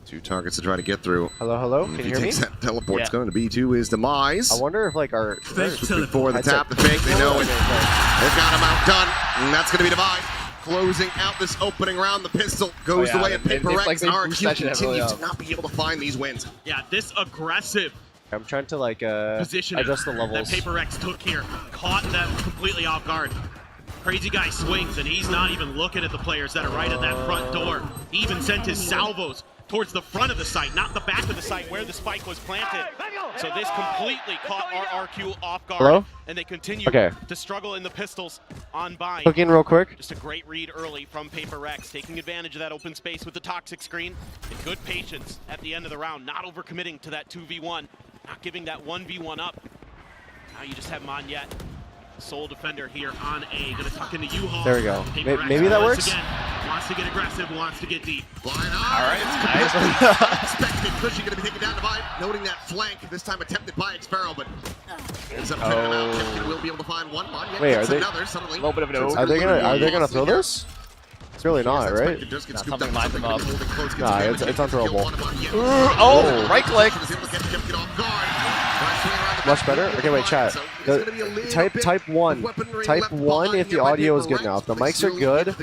[SPEAKER 8] Two targets to try to get through.
[SPEAKER 4] Hello, hello. Can you hear me?
[SPEAKER 8] That teleport's going to be to his demise.
[SPEAKER 4] I wonder if like our
[SPEAKER 8] before the tap, the fake, they know it. They've got him outdone, and that's going to be Divide. Closing out this opening round, the pistol goes the way of PRX, and RRQ continue to not be able to find these wins.
[SPEAKER 11] Yeah, this aggressive
[SPEAKER 4] I'm trying to like
[SPEAKER 11] position
[SPEAKER 4] adjust the levels.
[SPEAKER 11] that PRX took here, caught them completely off guard. Crazy Guy swings, and he's not even looking at the players that are right at that front door. He even sent his salvos towards the front of the site, not the back of the site where the spike was planted. So this completely caught RRQ off guard.
[SPEAKER 4] Hello?
[SPEAKER 11] And they continue to struggle in the pistols on Bind.
[SPEAKER 4] Hook in real quick.
[SPEAKER 11] Just a great read early from PRX, taking advantage of that open space with the toxic screen, and good patience at the end of the round, not overcommitting to that 2v1, not giving that 1v1 up. Now you just have Monyet, sole defender here on A, gonna tuck into U-Haul.
[SPEAKER 4] There we go. Maybe that works.
[SPEAKER 11] Again, wants to get aggressive, wants to get deep.
[SPEAKER 8] All right, nice. Expected Cushy going to be taken down to Vibe, noting that flank, this time attempted by Xfero, but ends up turning out. Jemkin will be able to find one.
[SPEAKER 4] Wait, are they?
[SPEAKER 8] Another, suddenly.
[SPEAKER 5] A little bit of an
[SPEAKER 4] Are they gonna throw this? It's really not, right?
[SPEAKER 5] Something lines them up.
[SPEAKER 4] Nah, it's unthrowable.
[SPEAKER 5] Oh, right click.
[SPEAKER 4] Much better. Okay, wait, chat. Type 1. Type 1 if the audio is good enough. The mics are good.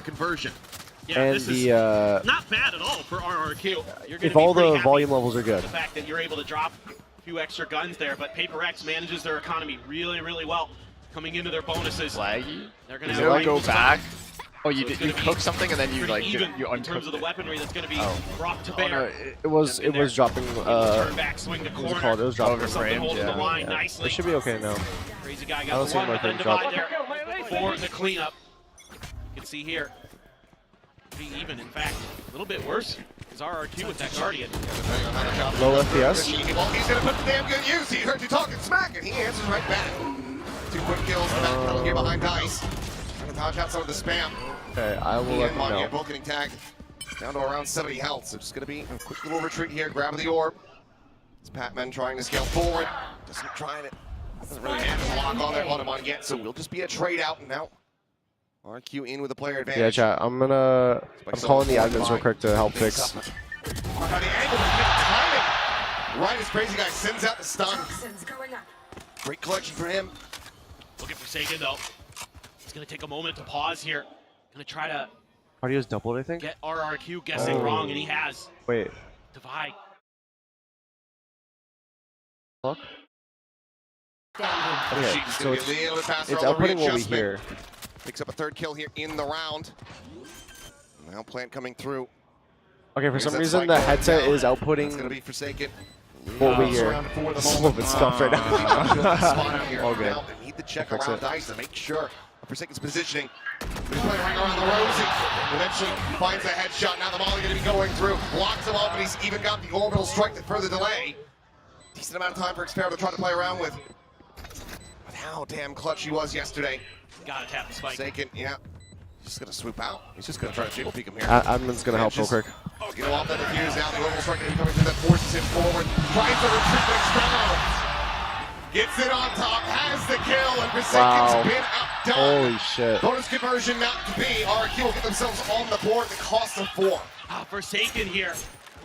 [SPEAKER 11] Yeah,
[SPEAKER 4] and the
[SPEAKER 11] not bad at all for RRQ.
[SPEAKER 4] If all the volume levels are good.
[SPEAKER 11] The fact that you're able to drop a few extra guns there, but PRX manages their economy really, really well. Coming into their bonuses.
[SPEAKER 5] Laggy.
[SPEAKER 11] They're going to
[SPEAKER 5] go back. Oh, you cook something and then you like you
[SPEAKER 11] in terms of the weaponry that's going to be brought to bear.
[SPEAKER 4] No, it was dropping.
[SPEAKER 11] Turn back, swing the
[SPEAKER 4] What was it
[SPEAKER 11] corner.
[SPEAKER 4] called? It was dropping.
[SPEAKER 5] Over frame,
[SPEAKER 11] Holding the
[SPEAKER 5] yeah.
[SPEAKER 11] line nicely.
[SPEAKER 4] It should be okay now.
[SPEAKER 11] Crazy guy
[SPEAKER 4] I
[SPEAKER 11] got
[SPEAKER 4] don't
[SPEAKER 11] the
[SPEAKER 4] see
[SPEAKER 11] one,
[SPEAKER 4] my
[SPEAKER 11] but then
[SPEAKER 4] thing drop.
[SPEAKER 11] Divide there for the cleanup. You can see here, pretty even. In fact, a little bit worse is RRQ with that Guardian.
[SPEAKER 4] Low FPS.
[SPEAKER 8] Well, he's going to put the damn good use. He heard you talking smack, and he answers right back. 2 quick kills, the back pedal here behind Dice. Trying to dodge out some of the spam.
[SPEAKER 4] Okay, I will let them know.
[SPEAKER 8] Both getting tagged down to around 70 health, so just going to be a quick little retreat here, grabbing the orb. It's Patman trying to scale forward. Doesn't really manage to lock on there on him on yet, so we'll just be a trade out and now. RQ in with a player advantage.
[SPEAKER 4] Yeah, chat. I'm calling the admins real quick to help fix.
[SPEAKER 8] The angle was good timing. Right as Crazy Guy sends out the stun. Great collection for him.
[SPEAKER 11] Looking for Sagan though. He's going to take a moment to pause here. Going to try to
[SPEAKER 4] Audio's doubled, I think.
[SPEAKER 11] get RRQ guessing wrong, and he has.
[SPEAKER 4] Wait.
[SPEAKER 11] Divide.
[SPEAKER 4] Look.
[SPEAKER 8] Okay,
[SPEAKER 4] so it's outputting what we hear.
[SPEAKER 8] Picks up a 3rd kill here in the round. Now Plant coming through.
[SPEAKER 4] Okay, for some reason the headset is outputting
[SPEAKER 8] It's going to be Forsaken.
[SPEAKER 4] what we hear. It's a little bit scuffed right now.
[SPEAKER 8] All good. Need to check around Dice to make sure of Forsaken's positioning. But he's playing right around the Rosie. Eventually finds the headshot. Now the Molly going to be going through. Blocks him up, and he's even got the orbital strike to further delay. Decent amount of time for Xpero to try to play around with. But how damn clutch he was yesterday.
[SPEAKER 11] Gotta tap the spike.
[SPEAKER 8] Forsaken, yeah. He's just going to swoop out. He's just going to try to table peek him here.
[SPEAKER 4] Admin's going to help real quick.
[SPEAKER 8] He's going to off that defuse now. The orbital strike coming through that forces him forward. Tries to retreat, but Xpero gets it on top, has the kill, and Forsaken's been outdone.
[SPEAKER 4] Holy shit.
[SPEAKER 8] Bonus conversion not to be. RRQ will get themselves on the board at the cost of 4.
[SPEAKER 11] Forsaken here.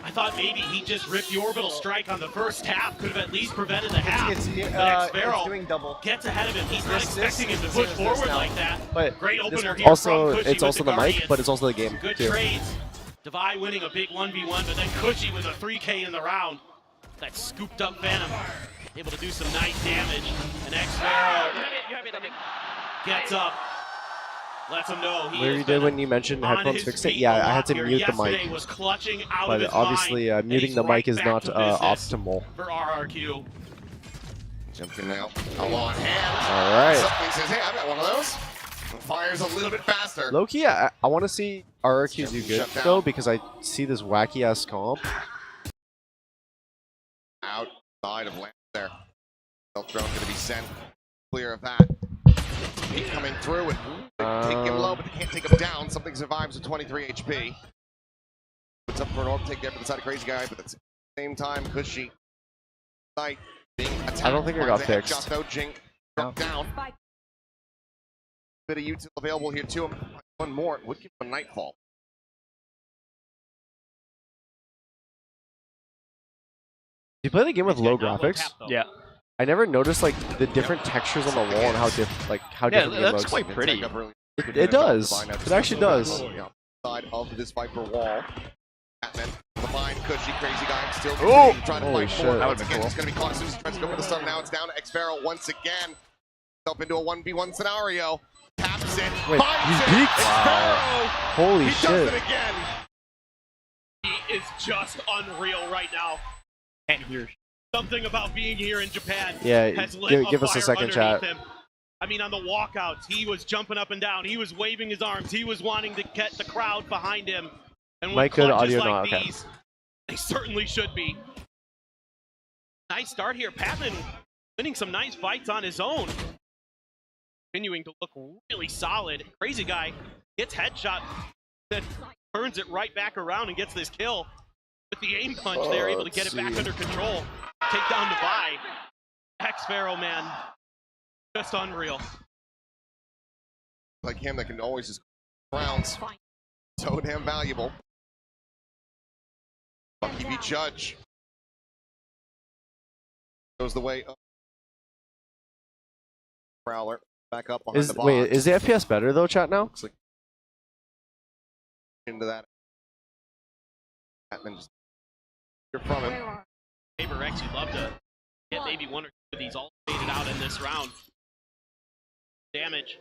[SPEAKER 11] I thought maybe he just ripped the orbital strike on the first half. Could have at least prevented the half. But Xpero
[SPEAKER 6] doing double.
[SPEAKER 11] gets ahead of him. He's not expecting him to push forward like that.
[SPEAKER 4] But
[SPEAKER 11] great opener here
[SPEAKER 4] also,
[SPEAKER 11] from Cushy
[SPEAKER 4] it's also
[SPEAKER 11] with
[SPEAKER 4] the mic,
[SPEAKER 11] Guardian.
[SPEAKER 4] but it's also the game
[SPEAKER 11] Good
[SPEAKER 4] too.
[SPEAKER 11] trades. Divide winning a big 1v1, but then Cushy with a 3K in the round. That scooped up Phantom. Able to do some nice damage. And Xpero gets up. Lets him know he
[SPEAKER 4] Where you did when you mentioned headphones fixed it? Yeah, I had to mute the mic.
[SPEAKER 11] Was clutching out
[SPEAKER 4] But
[SPEAKER 11] of his
[SPEAKER 4] obviously,
[SPEAKER 11] mind,
[SPEAKER 4] muting the mic is
[SPEAKER 11] back
[SPEAKER 4] not
[SPEAKER 11] to business
[SPEAKER 4] optimal.
[SPEAKER 11] for RRQ.
[SPEAKER 8] Jumping now. On hand.
[SPEAKER 4] All right.
[SPEAKER 8] Something says, hey, I've got one of those. Fires a little bit faster.
[SPEAKER 4] Low-key, I want to see RRQ do good,
[SPEAKER 8] Shut down.
[SPEAKER 4] though, because I see this wacky-ass comp.
[SPEAKER 8] Outside of land there. Stealth drone going to be sent. Clear of that. Heat coming through and take him low, but they can't take him down. Something survives with 23 HP. Puts up for an orb take there for the side of Crazy Guy, but at the same time, Cushy. Sight being attacked.
[SPEAKER 4] I don't think it got fixed.
[SPEAKER 8] Headshot, though, Jink dropped down. Bit of util available here to him. One more would give him a Nightfall.
[SPEAKER 4] Do you play the game with low graphics?
[SPEAKER 5] Yeah.
[SPEAKER 4] I never noticed like the different textures on the wall and how different the game
[SPEAKER 5] that's
[SPEAKER 4] looks.
[SPEAKER 5] quite pretty.
[SPEAKER 4] It does. It actually does.
[SPEAKER 8] Side of this Viper wall. Batman, the mine, Cushy, Crazy Guy, still trying to
[SPEAKER 4] Holy
[SPEAKER 8] fight
[SPEAKER 4] shit.
[SPEAKER 8] forward.
[SPEAKER 4] That
[SPEAKER 8] Once
[SPEAKER 4] would've been
[SPEAKER 8] again,
[SPEAKER 4] cool.
[SPEAKER 8] it's going to be caught as soon as he tries to go for the stun. Now it's down to Xpero once again. Up into a 1v1 scenario. Taps it.
[SPEAKER 4] Wait,
[SPEAKER 8] finds
[SPEAKER 4] he's
[SPEAKER 8] it.
[SPEAKER 4] peaked?
[SPEAKER 8] Xpero!
[SPEAKER 4] Holy
[SPEAKER 8] He
[SPEAKER 4] shit.
[SPEAKER 8] does it again.
[SPEAKER 11] He is just unreal right now.
[SPEAKER 5] Can't hear.
[SPEAKER 11] Something about being here in Japan
[SPEAKER 4] Yeah,
[SPEAKER 11] has lit
[SPEAKER 4] give us a
[SPEAKER 11] fire
[SPEAKER 4] second, chat.
[SPEAKER 11] underneath him. I mean, on the walkouts, he was jumping up and down. He was waving his arms. He was wanting to get the crowd behind him. And with
[SPEAKER 4] Mic good,
[SPEAKER 11] clutches
[SPEAKER 4] audio
[SPEAKER 11] like
[SPEAKER 4] not, okay.
[SPEAKER 11] these, they certainly should be. Nice start here. Patman winning some nice fights on his own. Continuing to look really solid. Crazy Guy gets headshot, then turns it right back around and gets this kill. With the aim punch, they're able to get it back under control. Take down Divide. Xpero, man, just unreal.
[SPEAKER 8] Like him that can always just rounds. So damn valuable. Bucky v. Judge. Goes the way of Prowler. Back up behind the box.
[SPEAKER 4] Wait, is the FPS better though, chat now?
[SPEAKER 8] Looks like into that. Batman just from him.
[SPEAKER 11] PRX, you'd love to get maybe one or two of these all faded out in this round. Damage.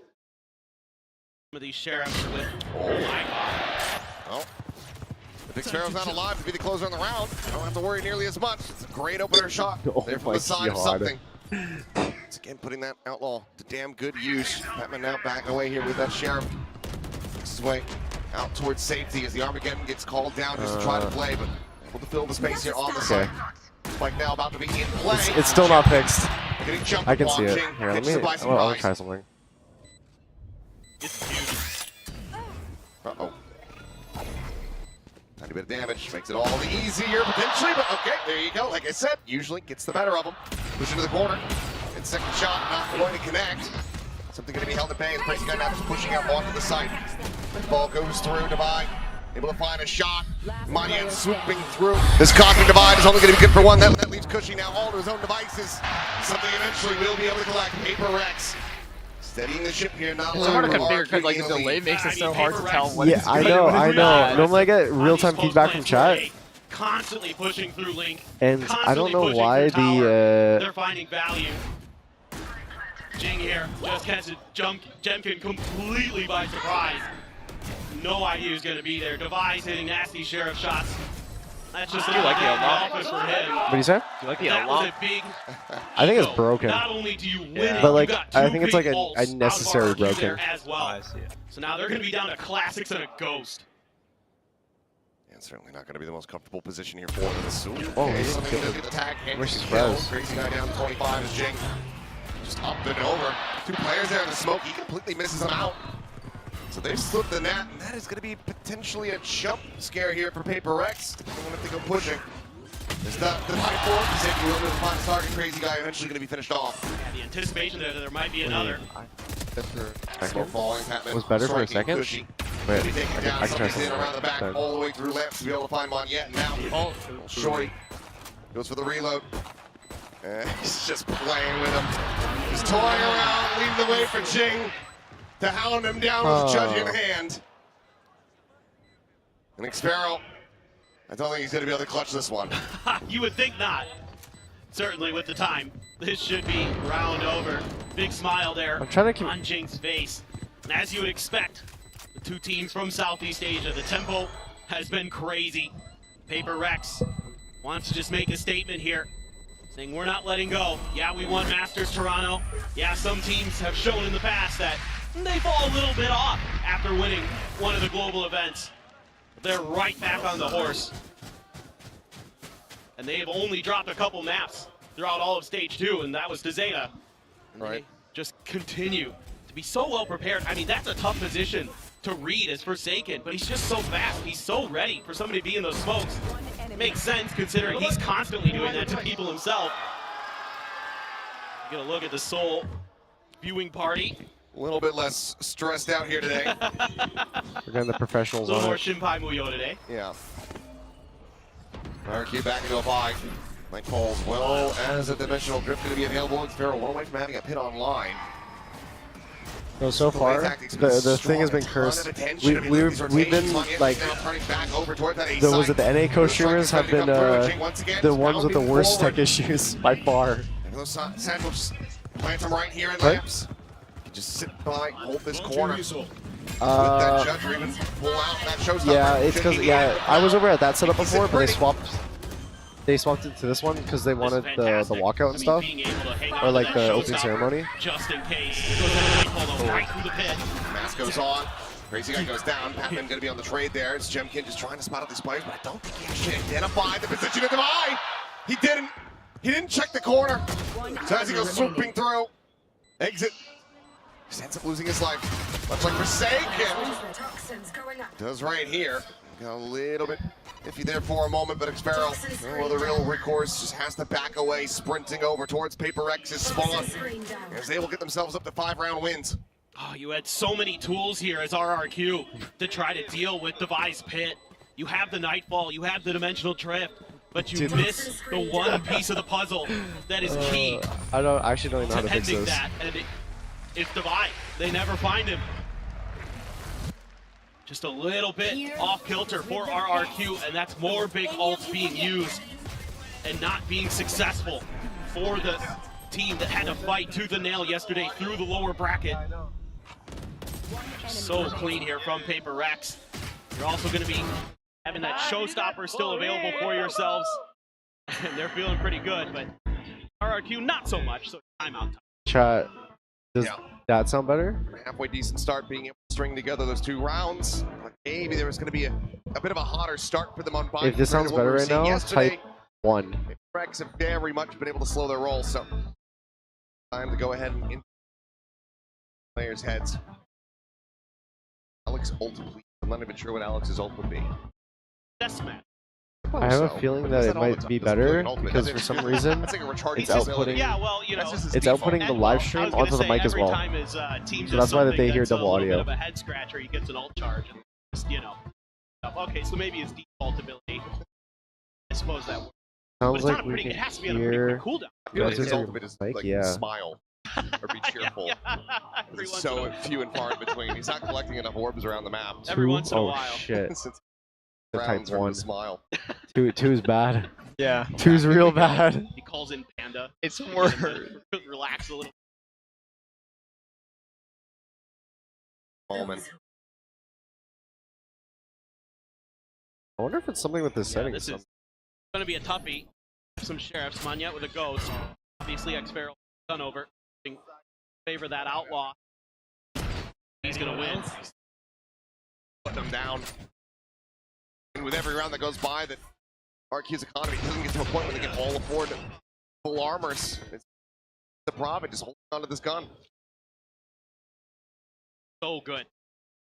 [SPEAKER 11] of these sheriffs with. Oh my god.
[SPEAKER 8] Well, if Big Sparrow's not alive to be the closer on the round, I don't have to worry nearly as much. It's a great opener shot. There from the side of something. It's again putting that outlaw to damn good use. Batman now backing away here with that sheriff. Makes his way out towards safety as the Armageddon gets called down just to try to play, but able to fill the space here on the side. Spike now about to be in play.
[SPEAKER 4] It's still not fixed. I can see it.
[SPEAKER 8] Watching.
[SPEAKER 4] Here, let me. I'll try something.
[SPEAKER 11] It's huge.
[SPEAKER 8] Uh-oh. Tiny bit of damage, makes it all the easier potentially, but okay, there you go. Like I said, usually gets the better of them. Push into the corner. And second shot, not going to connect. Something going to be held at bay as Crazy Guy now just pushing out onto the site. Ball goes through Divide. Able to find a shot. Manian swooping through. This Cosmic Divide is only going to be good for one. That leaves Cushy now all to his own devices. Something eventually will be able to collect. PRX. Steadying the ship here, not
[SPEAKER 5] It's hard to configure because like the delay makes it so hard to tell what
[SPEAKER 4] Yeah, I know. Normally I get real-time feedback from chat,
[SPEAKER 11] Constantly pushing through Link.
[SPEAKER 4] and I don't know why
[SPEAKER 11] They're finding value. Jing here just catches Jemkin completely by surprise. No idea who's going to be there. Device hitting nasty sheriff shots. That's just
[SPEAKER 5] Do you like the unlock?
[SPEAKER 11] for him.
[SPEAKER 4] What do you say?
[SPEAKER 5] Do you like the
[SPEAKER 11] That was
[SPEAKER 5] unlock?
[SPEAKER 11] a big
[SPEAKER 4] I think it's
[SPEAKER 11] ego.
[SPEAKER 4] broken.
[SPEAKER 11] Not only do you win it,
[SPEAKER 4] But like,
[SPEAKER 11] you got
[SPEAKER 4] I
[SPEAKER 11] two
[SPEAKER 4] think it's
[SPEAKER 11] big
[SPEAKER 4] like
[SPEAKER 11] ults
[SPEAKER 4] a necessary
[SPEAKER 11] out of RRQ
[SPEAKER 4] broken.
[SPEAKER 11] there as well.
[SPEAKER 5] I see it.
[SPEAKER 11] So now they're going to be down to classics and a ghost.
[SPEAKER 8] And certainly not going to be the most comfortable position here for them.
[SPEAKER 4] Oh,
[SPEAKER 8] okay,
[SPEAKER 4] he
[SPEAKER 8] something
[SPEAKER 4] didn't
[SPEAKER 8] to
[SPEAKER 4] kill
[SPEAKER 8] get the tag.
[SPEAKER 4] Where's his
[SPEAKER 8] Kill.
[SPEAKER 4] res?
[SPEAKER 8] Crazy Guy down to 25 as Jing just up and over. Two players there in the smoke. He completely misses them out. So they've slipped the net, and that is going to be potentially a jump scare here for PRX. Depending on if they go pushing. There's the high forward. He said he will move upon his target. Crazy Guy eventually going to be finished off.
[SPEAKER 11] Yeah, the anticipation there that there might be another.
[SPEAKER 8] Slow falling. Patman
[SPEAKER 4] Was better for a
[SPEAKER 8] striking
[SPEAKER 4] second?
[SPEAKER 8] Cushy.
[SPEAKER 4] Wait,
[SPEAKER 8] Maybe taking down
[SPEAKER 4] I can try
[SPEAKER 8] somebody's in
[SPEAKER 4] something.
[SPEAKER 8] around the back,
[SPEAKER 4] Sorry.
[SPEAKER 8] all the way through lamps to be able to find Monette. Now, Shorty goes for the reload. He's just playing with him. He's toying around, leaving the way for Jing to hound him down with a judge in hand. And Xparrow, I don't think he's going to be able to clutch this one.
[SPEAKER 11] You would think not. Certainly with the time. This should be round over. Big smile there
[SPEAKER 4] I'm trying to
[SPEAKER 11] on Jing's face. And as you would expect, the two teams from Southeast Asia, the tempo has been crazy. PRX wants to just make a statement here, saying we're not letting go. Yeah, we won Masters Toronto. Yeah, some teams have shown in the past that they fall a little bit off after winning one of the global events. They're right back on the horse. And they have only dropped a couple maps throughout all of stage 2, and that was to Zeta. And
[SPEAKER 8] Right.
[SPEAKER 11] they just continue to be so well prepared. I mean, that's a tough position to read as Forsaken, but he's just so fast. He's so ready for somebody to be in those smokes. It makes sense considering he's constantly doing that to people himself. Get a look at the Seoul viewing party.
[SPEAKER 8] A little bit less stressed out here today.
[SPEAKER 4] We're getting the
[SPEAKER 11] A
[SPEAKER 4] professionals
[SPEAKER 11] little
[SPEAKER 4] on
[SPEAKER 11] more
[SPEAKER 4] it.
[SPEAKER 11] Shinpai Muyo today.
[SPEAKER 8] Yeah. RRQ back into a bye. Night falls well as a dimensional drift going to be available. Xparrow one away from having a pit online.
[SPEAKER 4] No, so far, the thing has been cursed. We've been like, was it the NA co-streamers have been the ones with the worst tech issues by far.
[SPEAKER 8] Sandwich plant him right here in lamps. Just sit by, hold this corner. That judge or even pull out that showstopper.
[SPEAKER 4] Yeah, it's because I was over at that setup before, but they swapped it to this one because they wanted the walkout and stuff, or like the opening ceremony.
[SPEAKER 11] Just in case. Right through the pit.
[SPEAKER 8] Mask goes on. Crazy Guy goes down. Patman going to be on the trade there. It's Jemkin just trying to spot out these players, but I don't think he actually identified the position of Divide. He didn't. He didn't check the corner. So as he goes swooping through, exit. He ends up losing his life. Much like Forsaken does right here. Got a little bit iffy there for a moment, but Xparrow, well, the real recourse, just has to back away, sprinting over towards PRX's spawn, as they will get themselves up to 5-round wins.
[SPEAKER 11] Oh, you had so many tools here as RRQ to try to deal with Device Pit. You have the Nightfall, you have the Dimensional Drift, but you miss the one piece of the puzzle that is key.
[SPEAKER 4] I actually don't even know how to fix this.
[SPEAKER 11] That, and it's Divide. They never find him. Just a little bit off kilter for RRQ, and that's more big ults being used and not being successful for the team that had to fight tooth and nail yesterday through the lower bracket. So clean here from PRX. You're also going to be having that showstopper still available for yourselves. And they're feeling pretty good, but RRQ not so much, so timeout.
[SPEAKER 4] Chat, does that sound better?
[SPEAKER 8] Halfway decent start, being able to string together those 2 rounds. But maybe there was going to be a bit of a hotter start for them on Bind.
[SPEAKER 4] If this sounds better right now, type 1.
[SPEAKER 8] PRX have very much been able to slow their roll, so time to go ahead and in players' heads. Alex ult, please. I'm not even sure what Alex's ult would be.
[SPEAKER 11] Deathmatch.
[SPEAKER 4] I have a feeling that it might be better because for some reason it's outputting.
[SPEAKER 11] Yeah, well, you know,
[SPEAKER 4] it's outputting the live stream onto the mic as well. So that's why that they hear double audio.
[SPEAKER 11] Bit of a head scratcher, he gets an ult charge, and just, you know. Okay, so maybe his default ability. I suppose that works.
[SPEAKER 4] Sounds like we
[SPEAKER 11] it
[SPEAKER 4] can
[SPEAKER 11] has to be on a pretty quick
[SPEAKER 4] hear.
[SPEAKER 11] cooldown.
[SPEAKER 8] I feel like his ultimate is
[SPEAKER 4] Like,
[SPEAKER 8] like
[SPEAKER 4] yeah.
[SPEAKER 8] smile or be cheerful. There's so few and far in between. He's not collecting enough orbs around the map.
[SPEAKER 11] Every once in a
[SPEAKER 4] Oh
[SPEAKER 11] while.
[SPEAKER 4] shit! The type
[SPEAKER 8] Rounds are
[SPEAKER 4] 1.
[SPEAKER 8] smile.
[SPEAKER 4] 2 is bad.
[SPEAKER 5] Yeah.
[SPEAKER 4] 2's real bad.
[SPEAKER 11] He calls in Panda.
[SPEAKER 5] It's worse.
[SPEAKER 11] Relax a little.
[SPEAKER 8] Moment.
[SPEAKER 4] I wonder if it's something with the settings.
[SPEAKER 11] This is going to be a toughie. Some sheriffs. Monyet with a ghost. Obviously, X-Feral done over. Favor that outlaw. He's going to win.
[SPEAKER 8] Putting them down. And with every round that goes by, that RRQ's economy doesn't get to a point where they can all afford full armors. It's the profit just holding onto this gun.
[SPEAKER 11] So good.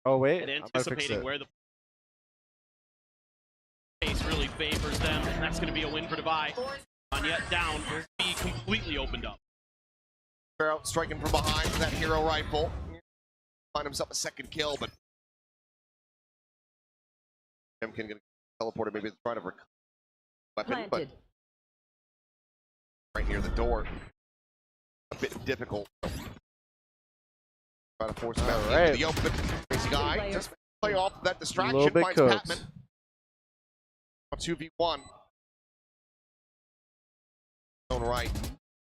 [SPEAKER 4] Oh wait,
[SPEAKER 11] And
[SPEAKER 4] I'm about to fix
[SPEAKER 11] anticipating
[SPEAKER 4] it.
[SPEAKER 11] where the pace really favors them. And that's going to be a win for Devi. Monyet down. Be completely opened up.
[SPEAKER 8] Sparrow striking from behind with that hero rifle. Find himself a second kill, but can get teleported maybe try to recover weapon, but right near the door. A bit difficult. Try to force him out into the open. Crazy guy just play off that distraction. Finds Patman. 2v1. Own right.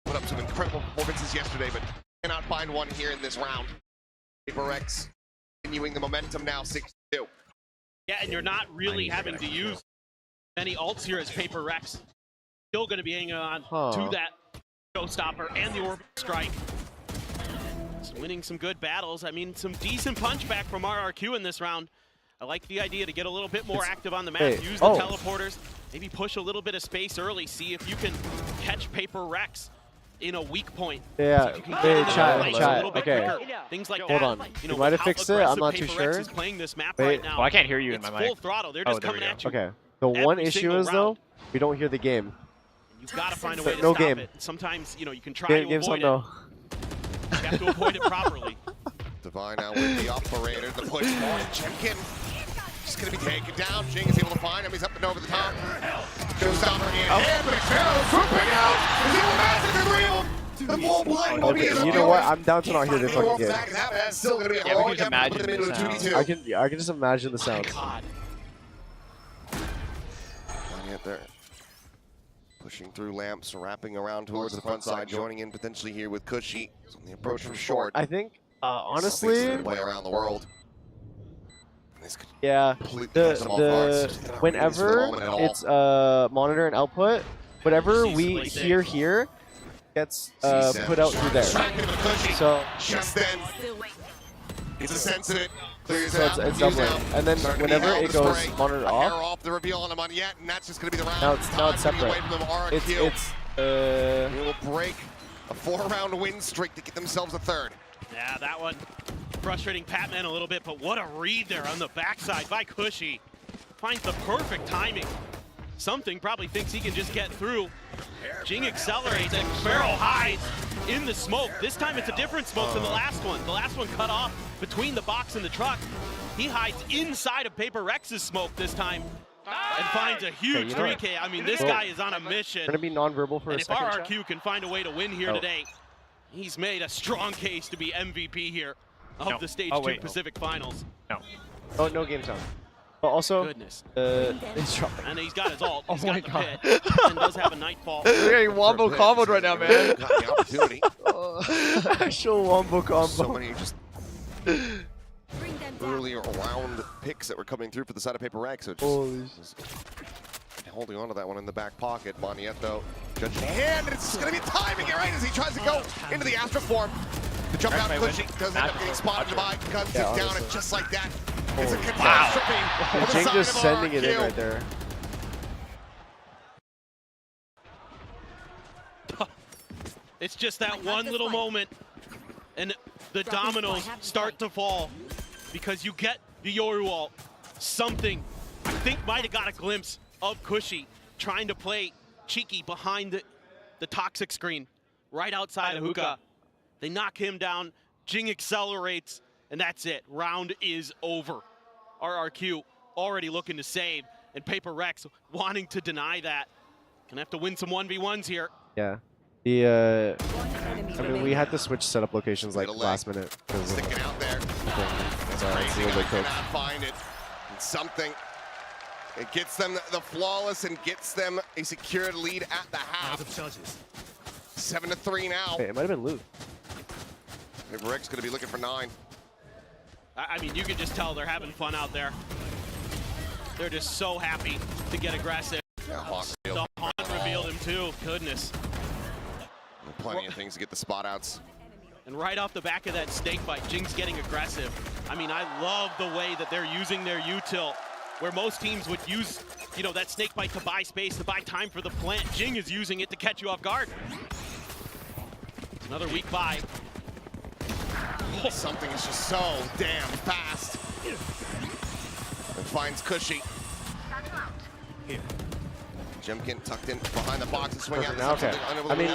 [SPEAKER 8] Put up some incredible performances yesterday, but cannot find one here in this round. PRX continuing the momentum now, 6-2.
[SPEAKER 11] Yeah, and you're not really having to use many ults here as PRX. Still going to be hanging on to that showstopper and the orbital strike. So winning some good battles. I mean, some decent punchback from RRQ in this round. I like the idea to get a little bit more active on the map, use the teleporters, maybe push a little bit of space early, see if you can catch PRX in a weak point.
[SPEAKER 4] Yeah,
[SPEAKER 11] so
[SPEAKER 4] chat, okay.
[SPEAKER 11] Things like
[SPEAKER 4] Hold on.
[SPEAKER 11] You know,
[SPEAKER 4] you might have fixed it, I'm not too sure.
[SPEAKER 11] Is playing this map
[SPEAKER 4] Wait.
[SPEAKER 11] right now.
[SPEAKER 5] Well, I can't hear you in my mic.
[SPEAKER 11] Full throttle. They're just coming at you.
[SPEAKER 4] Okay. The one issue is though, we don't hear the game.
[SPEAKER 11] You've got to find a way to
[SPEAKER 4] no
[SPEAKER 11] stop
[SPEAKER 4] game.
[SPEAKER 11] it. Sometimes, you know, you can try to
[SPEAKER 4] Game's
[SPEAKER 11] avoid
[SPEAKER 4] on
[SPEAKER 11] it. You have to avoid it properly.
[SPEAKER 8] Devi now with the operator, the push forward. Chimkin just going to be taken down. Jing is able to find him. He's up and over the top. Showstopper in hand, but Sparrow swooping out. Is he the massacre real? The full blind will be
[SPEAKER 4] you know what? I'm down to not hear the fucking game.
[SPEAKER 8] Still going to be a
[SPEAKER 5] we can just imagine the sound.
[SPEAKER 4] I can just imagine the sounds.
[SPEAKER 11] God.
[SPEAKER 8] Not there. Pushing through lamps, wrapping around towards the front side, joining in potentially here with Cushy. On the approach from short.
[SPEAKER 4] I think, honestly,
[SPEAKER 8] way around the world.
[SPEAKER 4] yeah, whenever it's monitor and output, whatever we hear here gets put out through there. So
[SPEAKER 8] just then, it's a sensitive.
[SPEAKER 4] So it's doubling, and then whenever it goes monitor
[SPEAKER 8] off, the reveal on him on yet, and that's just going to be the round.
[SPEAKER 4] Now it's separate.
[SPEAKER 8] They will break a 4-round win streak to get themselves a third.
[SPEAKER 11] Yeah, that one frustrating Patman a little bit, but what a read there on the backside by Cushy. Finds the perfect timing. Something probably thinks he can just get through. Jing accelerates and Sparrow hides in the smoke. This time it's a different smoke than the last one. The last one cut off between the box and the truck. He hides inside of PRX's smoke this time and finds a huge 3K. I mean, this guy is on a mission.
[SPEAKER 4] We're gonna be non-verbal for a second.
[SPEAKER 11] And if RRQ can find a way to win here today, he's made a strong case to be MVP here of the Stage 2 Pacific Finals.
[SPEAKER 4] Oh, no game sound. But also,
[SPEAKER 11] goodness.
[SPEAKER 4] It's dropping.
[SPEAKER 11] And he's got his ult. He's got the pit. And does have a nightfall.
[SPEAKER 5] We're getting wombo comboed right now, man.
[SPEAKER 8] Got the opportunity.
[SPEAKER 4] Actual wombo combo.
[SPEAKER 8] So many just earlier round picks that were coming through for the side of PRX. So just holding on to that one in the back pocket. Monietto judging hand, and it's just going to be timing it right as he tries to go into the Astro form. The jump out pushing doesn't end up getting spotted by guns down, and just like that, it's a catastrophe.
[SPEAKER 4] Jing just sending it in right there.
[SPEAKER 11] It's just that one little moment, and the dominoes start to fall because you get the Yoru ult. Something I think might have got a glimpse of Cushy trying to play cheeky behind the toxic screen right outside of Hookah. They knock him down, Jing accelerates, and that's it. Round is over. RRQ already looking to save, and PRX wanting to deny that. Gonna have to win some 1v1s here.
[SPEAKER 4] Yeah. I mean, we had to switch setup locations like last minute.
[SPEAKER 8] Sticking out there. That's crazy. They cannot find it. And something. It gets them the flawless and gets them a secured lead at the half. 7-3 now.
[SPEAKER 4] Hey, it might have been Luke.
[SPEAKER 8] PRX going to be looking for 9.
[SPEAKER 11] I mean, you can just tell they're having fun out there. They're just so happy to get aggressive.
[SPEAKER 8] Yeah, Hawk
[SPEAKER 11] the Haunt revealed him too. Goodness.
[SPEAKER 8] Plenty of things to get the spot outs.
[SPEAKER 11] And right off the back of that snake bite, Jing's getting aggressive. I mean, I love the way that they're using their util, where most teams would use, you know, that snake bite to buy space, to buy time for the plant. Jing is using it to catch you off guard. Another weak buy.
[SPEAKER 8] Something is just so damn fast. And finds Cushy. Jemkin tucked in behind the box and swing out.
[SPEAKER 4] Okay. I mean,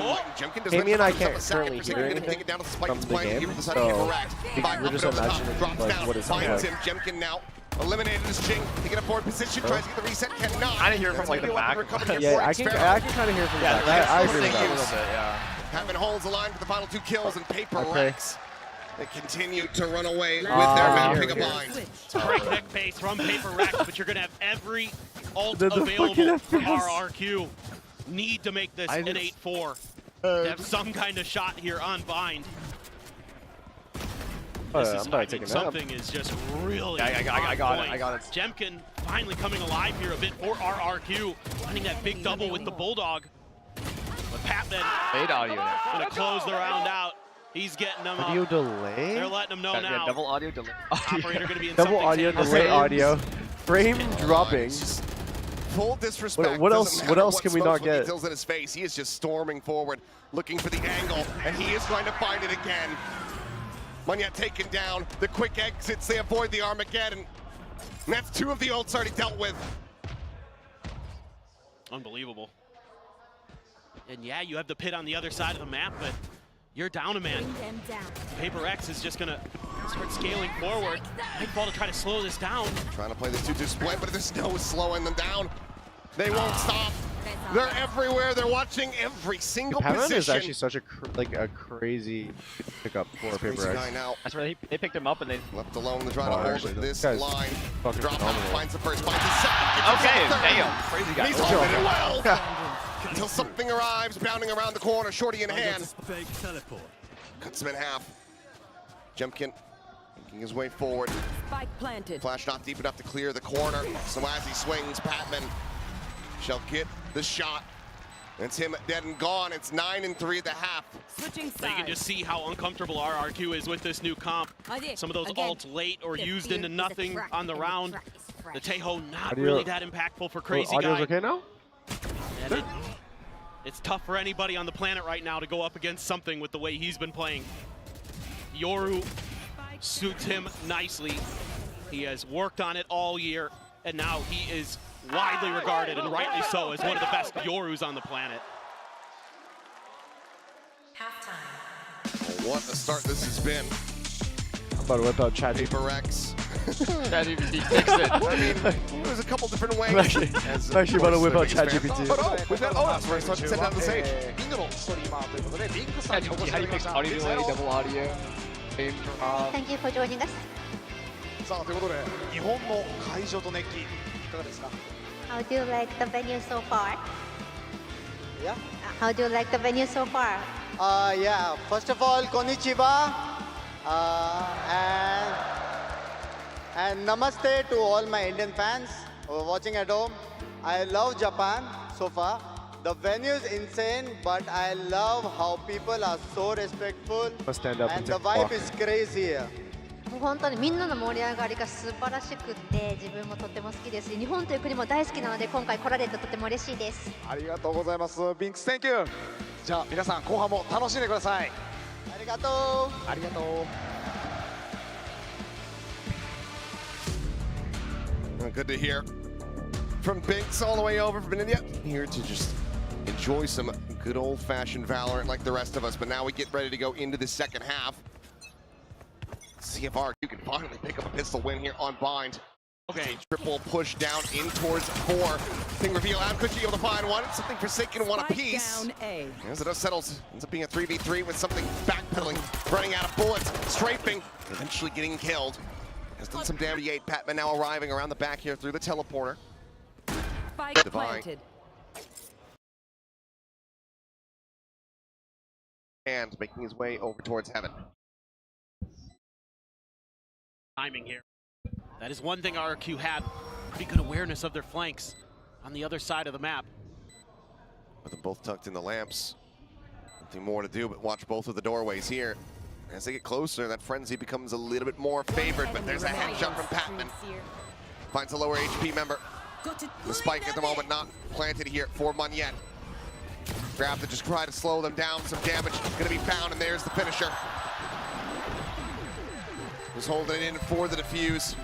[SPEAKER 4] Amy and I can't currently hear anything from the game, so we're just imagining like, what is happening.
[SPEAKER 8] Jemkin now eliminated his Jing. Taking a forward position, tries to get the reset, cannot.
[SPEAKER 5] I didn't hear from like the back.
[SPEAKER 4] Yeah, I can kind of hear from the back. I agree with that.
[SPEAKER 8] Having holds the line for the final 2 kills, and PRX. They continue to run away with their map pick a blind.
[SPEAKER 11] Breakneck pace from PRX, but you're going to have every ult available from RRQ. Need to make this an 8-4. To have some kind of shot here on Bind. Something is just really
[SPEAKER 5] I got it.
[SPEAKER 11] Jemkin finally coming alive here a bit for RRQ. Finding that big double with the Bulldog. But Patman going to close the round out. He's getting them
[SPEAKER 4] audio delay?
[SPEAKER 11] They're letting them know now.
[SPEAKER 5] Yeah, double audio delay.
[SPEAKER 11] Operator going to be in
[SPEAKER 4] double audio delay audio. Frame dropping.
[SPEAKER 8] Full disrespect.
[SPEAKER 4] What else can we not get?
[SPEAKER 8] In his face. He is just storming forward, looking for the angle, and he is going to find it again. Moniet taken down. The quick exits, they avoid the Armageddon. And that's 2 of the ults already dealt with.
[SPEAKER 11] Unbelievable. And yeah, you have the pit on the other side of the map, but you're down a man. PRX is just gonna start scaling forward. Nightfall to try to slow this down.
[SPEAKER 8] Trying to play this 2-2 split, but there's no slowing them down. They won't stop. They're everywhere. They're watching every single position.
[SPEAKER 4] Is actually such a crazy pickup for PRX.
[SPEAKER 5] That's where they picked him up and they
[SPEAKER 8] left alone to try to hold this line. Drop out, finds the first, finds the second.
[SPEAKER 5] Okay, damn, crazy guy.
[SPEAKER 8] He's holding it well. Until something arrives, bounding around the corner, shorty in hand. Cuts him in half. Jemkin making his way forward.
[SPEAKER 12] Spike planted.
[SPEAKER 8] Flash not deep enough to clear the corner. So as he swings, Patman shall get the shot. It's him dead and gone. It's 9-3 at the half.
[SPEAKER 12] Switching sides.
[SPEAKER 11] You can just see how uncomfortable RRQ is with this new comp. Some of those ults late or used into nothing on the round. The Teho not really that impactful for Crazy Guy.
[SPEAKER 4] Audio's okay now?
[SPEAKER 11] And it's tough for anybody on the planet right now to go up against something with the way he's been playing. Yoru suits him nicely. He has worked on it all year, and now he is widely regarded, and rightly so, as one of the best Yorus on the planet.
[SPEAKER 8] Halftime. What a start this has been.
[SPEAKER 4] I'm about to whip out ChatGPT.
[SPEAKER 8] PRX.
[SPEAKER 5] ChatGPT fixed it.
[SPEAKER 8] I mean, there's a couple different ways.
[SPEAKER 4] I'm actually about to whip out ChatGPT.
[SPEAKER 8] That's where I started to send down the stage.
[SPEAKER 5] ChatGPT, how do you fix audio delay, double audio?
[SPEAKER 13] Thank you for joining us.
[SPEAKER 14] さあということで日本の会場と熱気いかがですか
[SPEAKER 13] How do you like the venue so far?
[SPEAKER 14] Yeah.
[SPEAKER 13] How do you like the venue so far?
[SPEAKER 14] Yeah. First of all, konnichiwa. And
[SPEAKER 15] And namaste to all my Indian fans who are watching at home. I love Japan so far. The venue is insane, but I love how people are so respectful.
[SPEAKER 4] Stand up
[SPEAKER 15] and the vibe is crazy here.
[SPEAKER 13] もう本当にみんなの盛り上がりが素晴らしくって自分もとっても好きですし日本という国も大好きなので今回来られてとても嬉しいです。
[SPEAKER 14] ありがとうございます。ビンクス Thank you。じゃあ皆さん後半も楽しんでください。
[SPEAKER 15] ありがとう。
[SPEAKER 14] ありがとう。
[SPEAKER 8] Good to hear from Binks all the way over from India. Here to just enjoy some good old-fashioned Valorant like the rest of us. But now we get ready to go into the second half. See if RRQ can finally pick up a pistol win here on Bind. Okay, triple push down in towards 4. Thing reveal out, could she able to find one? Something Forsaken one apiece. As it does settles, ends up being a 3v3 with something backpedaling, running out of bullets, strafing, eventually getting killed. Has done some damage to 8. Patman now arriving around the back here through the teleporter. Divine. And making his way over towards heaven.
[SPEAKER 11] Timing here. That is one thing RRQ had. Pretty good awareness of their flanks on the other side of the map.
[SPEAKER 8] With them both tucked in the lamps. Nothing more to do but watch both of the doorways here. As they get closer, that frenzy becomes a little bit more favored, but there's a headshot from Patman. Finds a lower HP member. The spike at the moment not planted here for Munyet. Grab to just try to slow them down. Some damage gonna be found, and there's the finisher. Was holding it in for the defuse.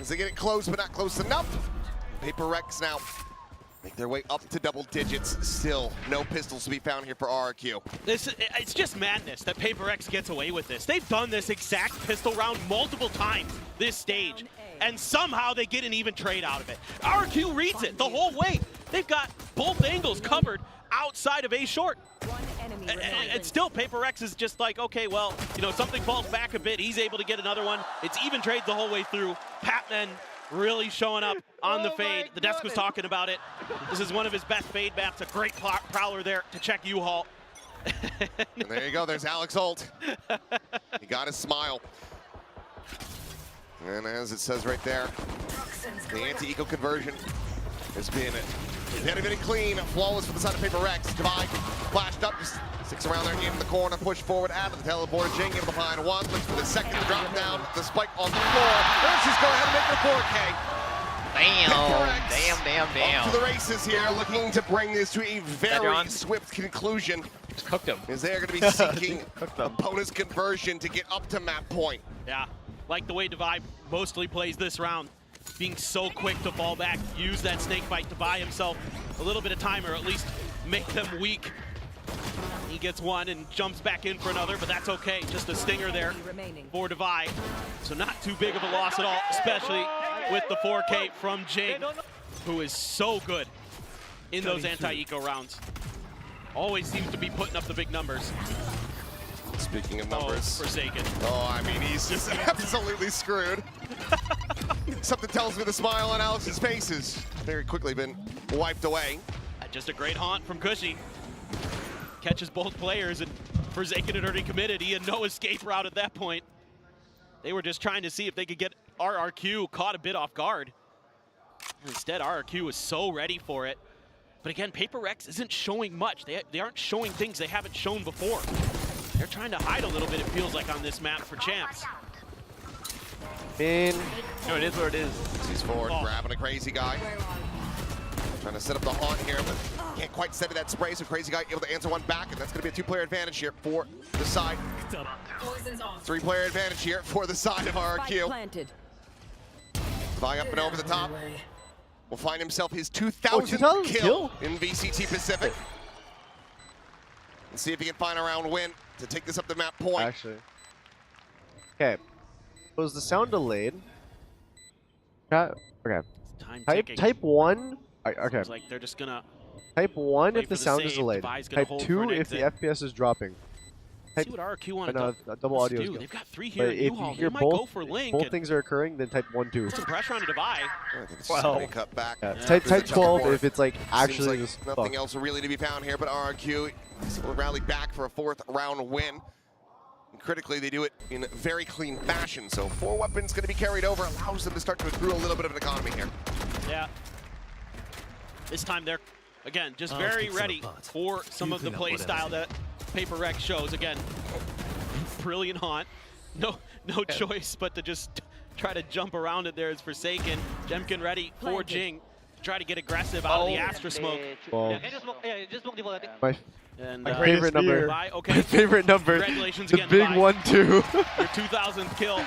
[SPEAKER 8] As they get it close, but not close enough. PRX now make their way up to double digits. Still, no pistols to be found here for RRQ.
[SPEAKER 11] It's just madness that PRX gets away with this. They've done this exact pistol round multiple times this stage, and somehow they get an even trade out of it. RRQ reads it the whole way. They've got both angles covered outside of A short. And still, PRX is just like, okay, well, you know, something falls back a bit. He's able to get another one. It's even trades the whole way through. Patman really showing up on the fade. The desk was talking about it. This is one of his best fade maps. A great prowler there to check U-Haul.
[SPEAKER 8] And there you go. There's Alex Holt. He got his smile. And as it says right there, the anti-eco conversion has been very clean, flawless for the side of PRX. Divide flashed up, just sticks around there in the corner, push forward out of the teleporter. Jing able to find one, looks for the second drop down, the spike on the floor. Let's just go ahead and make it a 4K.
[SPEAKER 5] Damn.
[SPEAKER 8] Up to the races here, looking to bring this to a very swift conclusion.
[SPEAKER 5] Just cooked him.
[SPEAKER 8] Is they're going to be seeking a bonus conversion to get up to map point.
[SPEAKER 11] Yeah, like the way Divide mostly plays this round. Being so quick to fall back, use that snake bite to buy himself a little bit of time, or at least make them weak. He gets one and jumps back in for another, but that's okay. Just a stinger there for Divide. So not too big of a loss at all, especially with the 4K from Jing, who is so good in those anti-eco rounds. Always seems to be putting up the big numbers.
[SPEAKER 8] Speaking of numbers.
[SPEAKER 11] Forsaken.
[SPEAKER 8] Oh, I mean, he's just absolutely screwed. Something tells me the smile on Alex's face has very quickly been wiped away.
[SPEAKER 11] Just a great haunt from Cushy. Catches both players, and Forsaken had already committed. He had no escape route at that point. They were just trying to see if they could get RRQ caught a bit off guard. Instead, RRQ was so ready for it. But again, PRX isn't showing much. They aren't showing things they haven't shown before. They're trying to hide a little bit, it feels like, on this map for champs.
[SPEAKER 1] No, it is what it is.
[SPEAKER 8] He's forward, grabbing a crazy guy. Trying to set up the haunt here, but can't quite set that spray, so crazy guy able to answer one back, and that's going to be a two-player advantage here for the side. Three-player advantage here for the side of RRQ. Flying up and over the top. Will find himself his 2,000th kill in VCT Pacific. And see if he can find a round win to take this up the map point.
[SPEAKER 4] Actually. Okay. Was the sound delayed? Okay. Type 1. Okay.
[SPEAKER 11] Like they're just gonna
[SPEAKER 4] type 1 if the sound is delayed. Type 2 if the FPS is dropping.
[SPEAKER 11] See what RRQ wanted to
[SPEAKER 4] double audio.
[SPEAKER 11] do. They've got 3 here at U-Haul. They might
[SPEAKER 4] both,
[SPEAKER 11] go for Link.
[SPEAKER 4] Both things are occurring, then type 1, 2.
[SPEAKER 11] Put some pressure on a Divide.
[SPEAKER 8] Well, cut back.
[SPEAKER 4] Yeah. Type 12 if it's like actually
[SPEAKER 8] like
[SPEAKER 4] just
[SPEAKER 8] nothing else really to be found here, but RRQ will rally back for a 4th round win. Critically, they do it in very clean fashion. So 4 weapons going to be carried over, allows them to start to accrue a little bit of an economy here.
[SPEAKER 11] Yeah. This time they're, again, just very ready for some of the play style that PRX shows. Again, brilliant haunt. No choice but to just try to jump around it there is Forsaken. Jemkin ready for Jing. Try to get aggressive out of the Astra smoke.
[SPEAKER 4] My favorite number.
[SPEAKER 11] Okay.
[SPEAKER 4] My favorite number.
[SPEAKER 11] Congratulations
[SPEAKER 4] the
[SPEAKER 11] again,
[SPEAKER 4] big 1-2.
[SPEAKER 11] Your 2000th kill.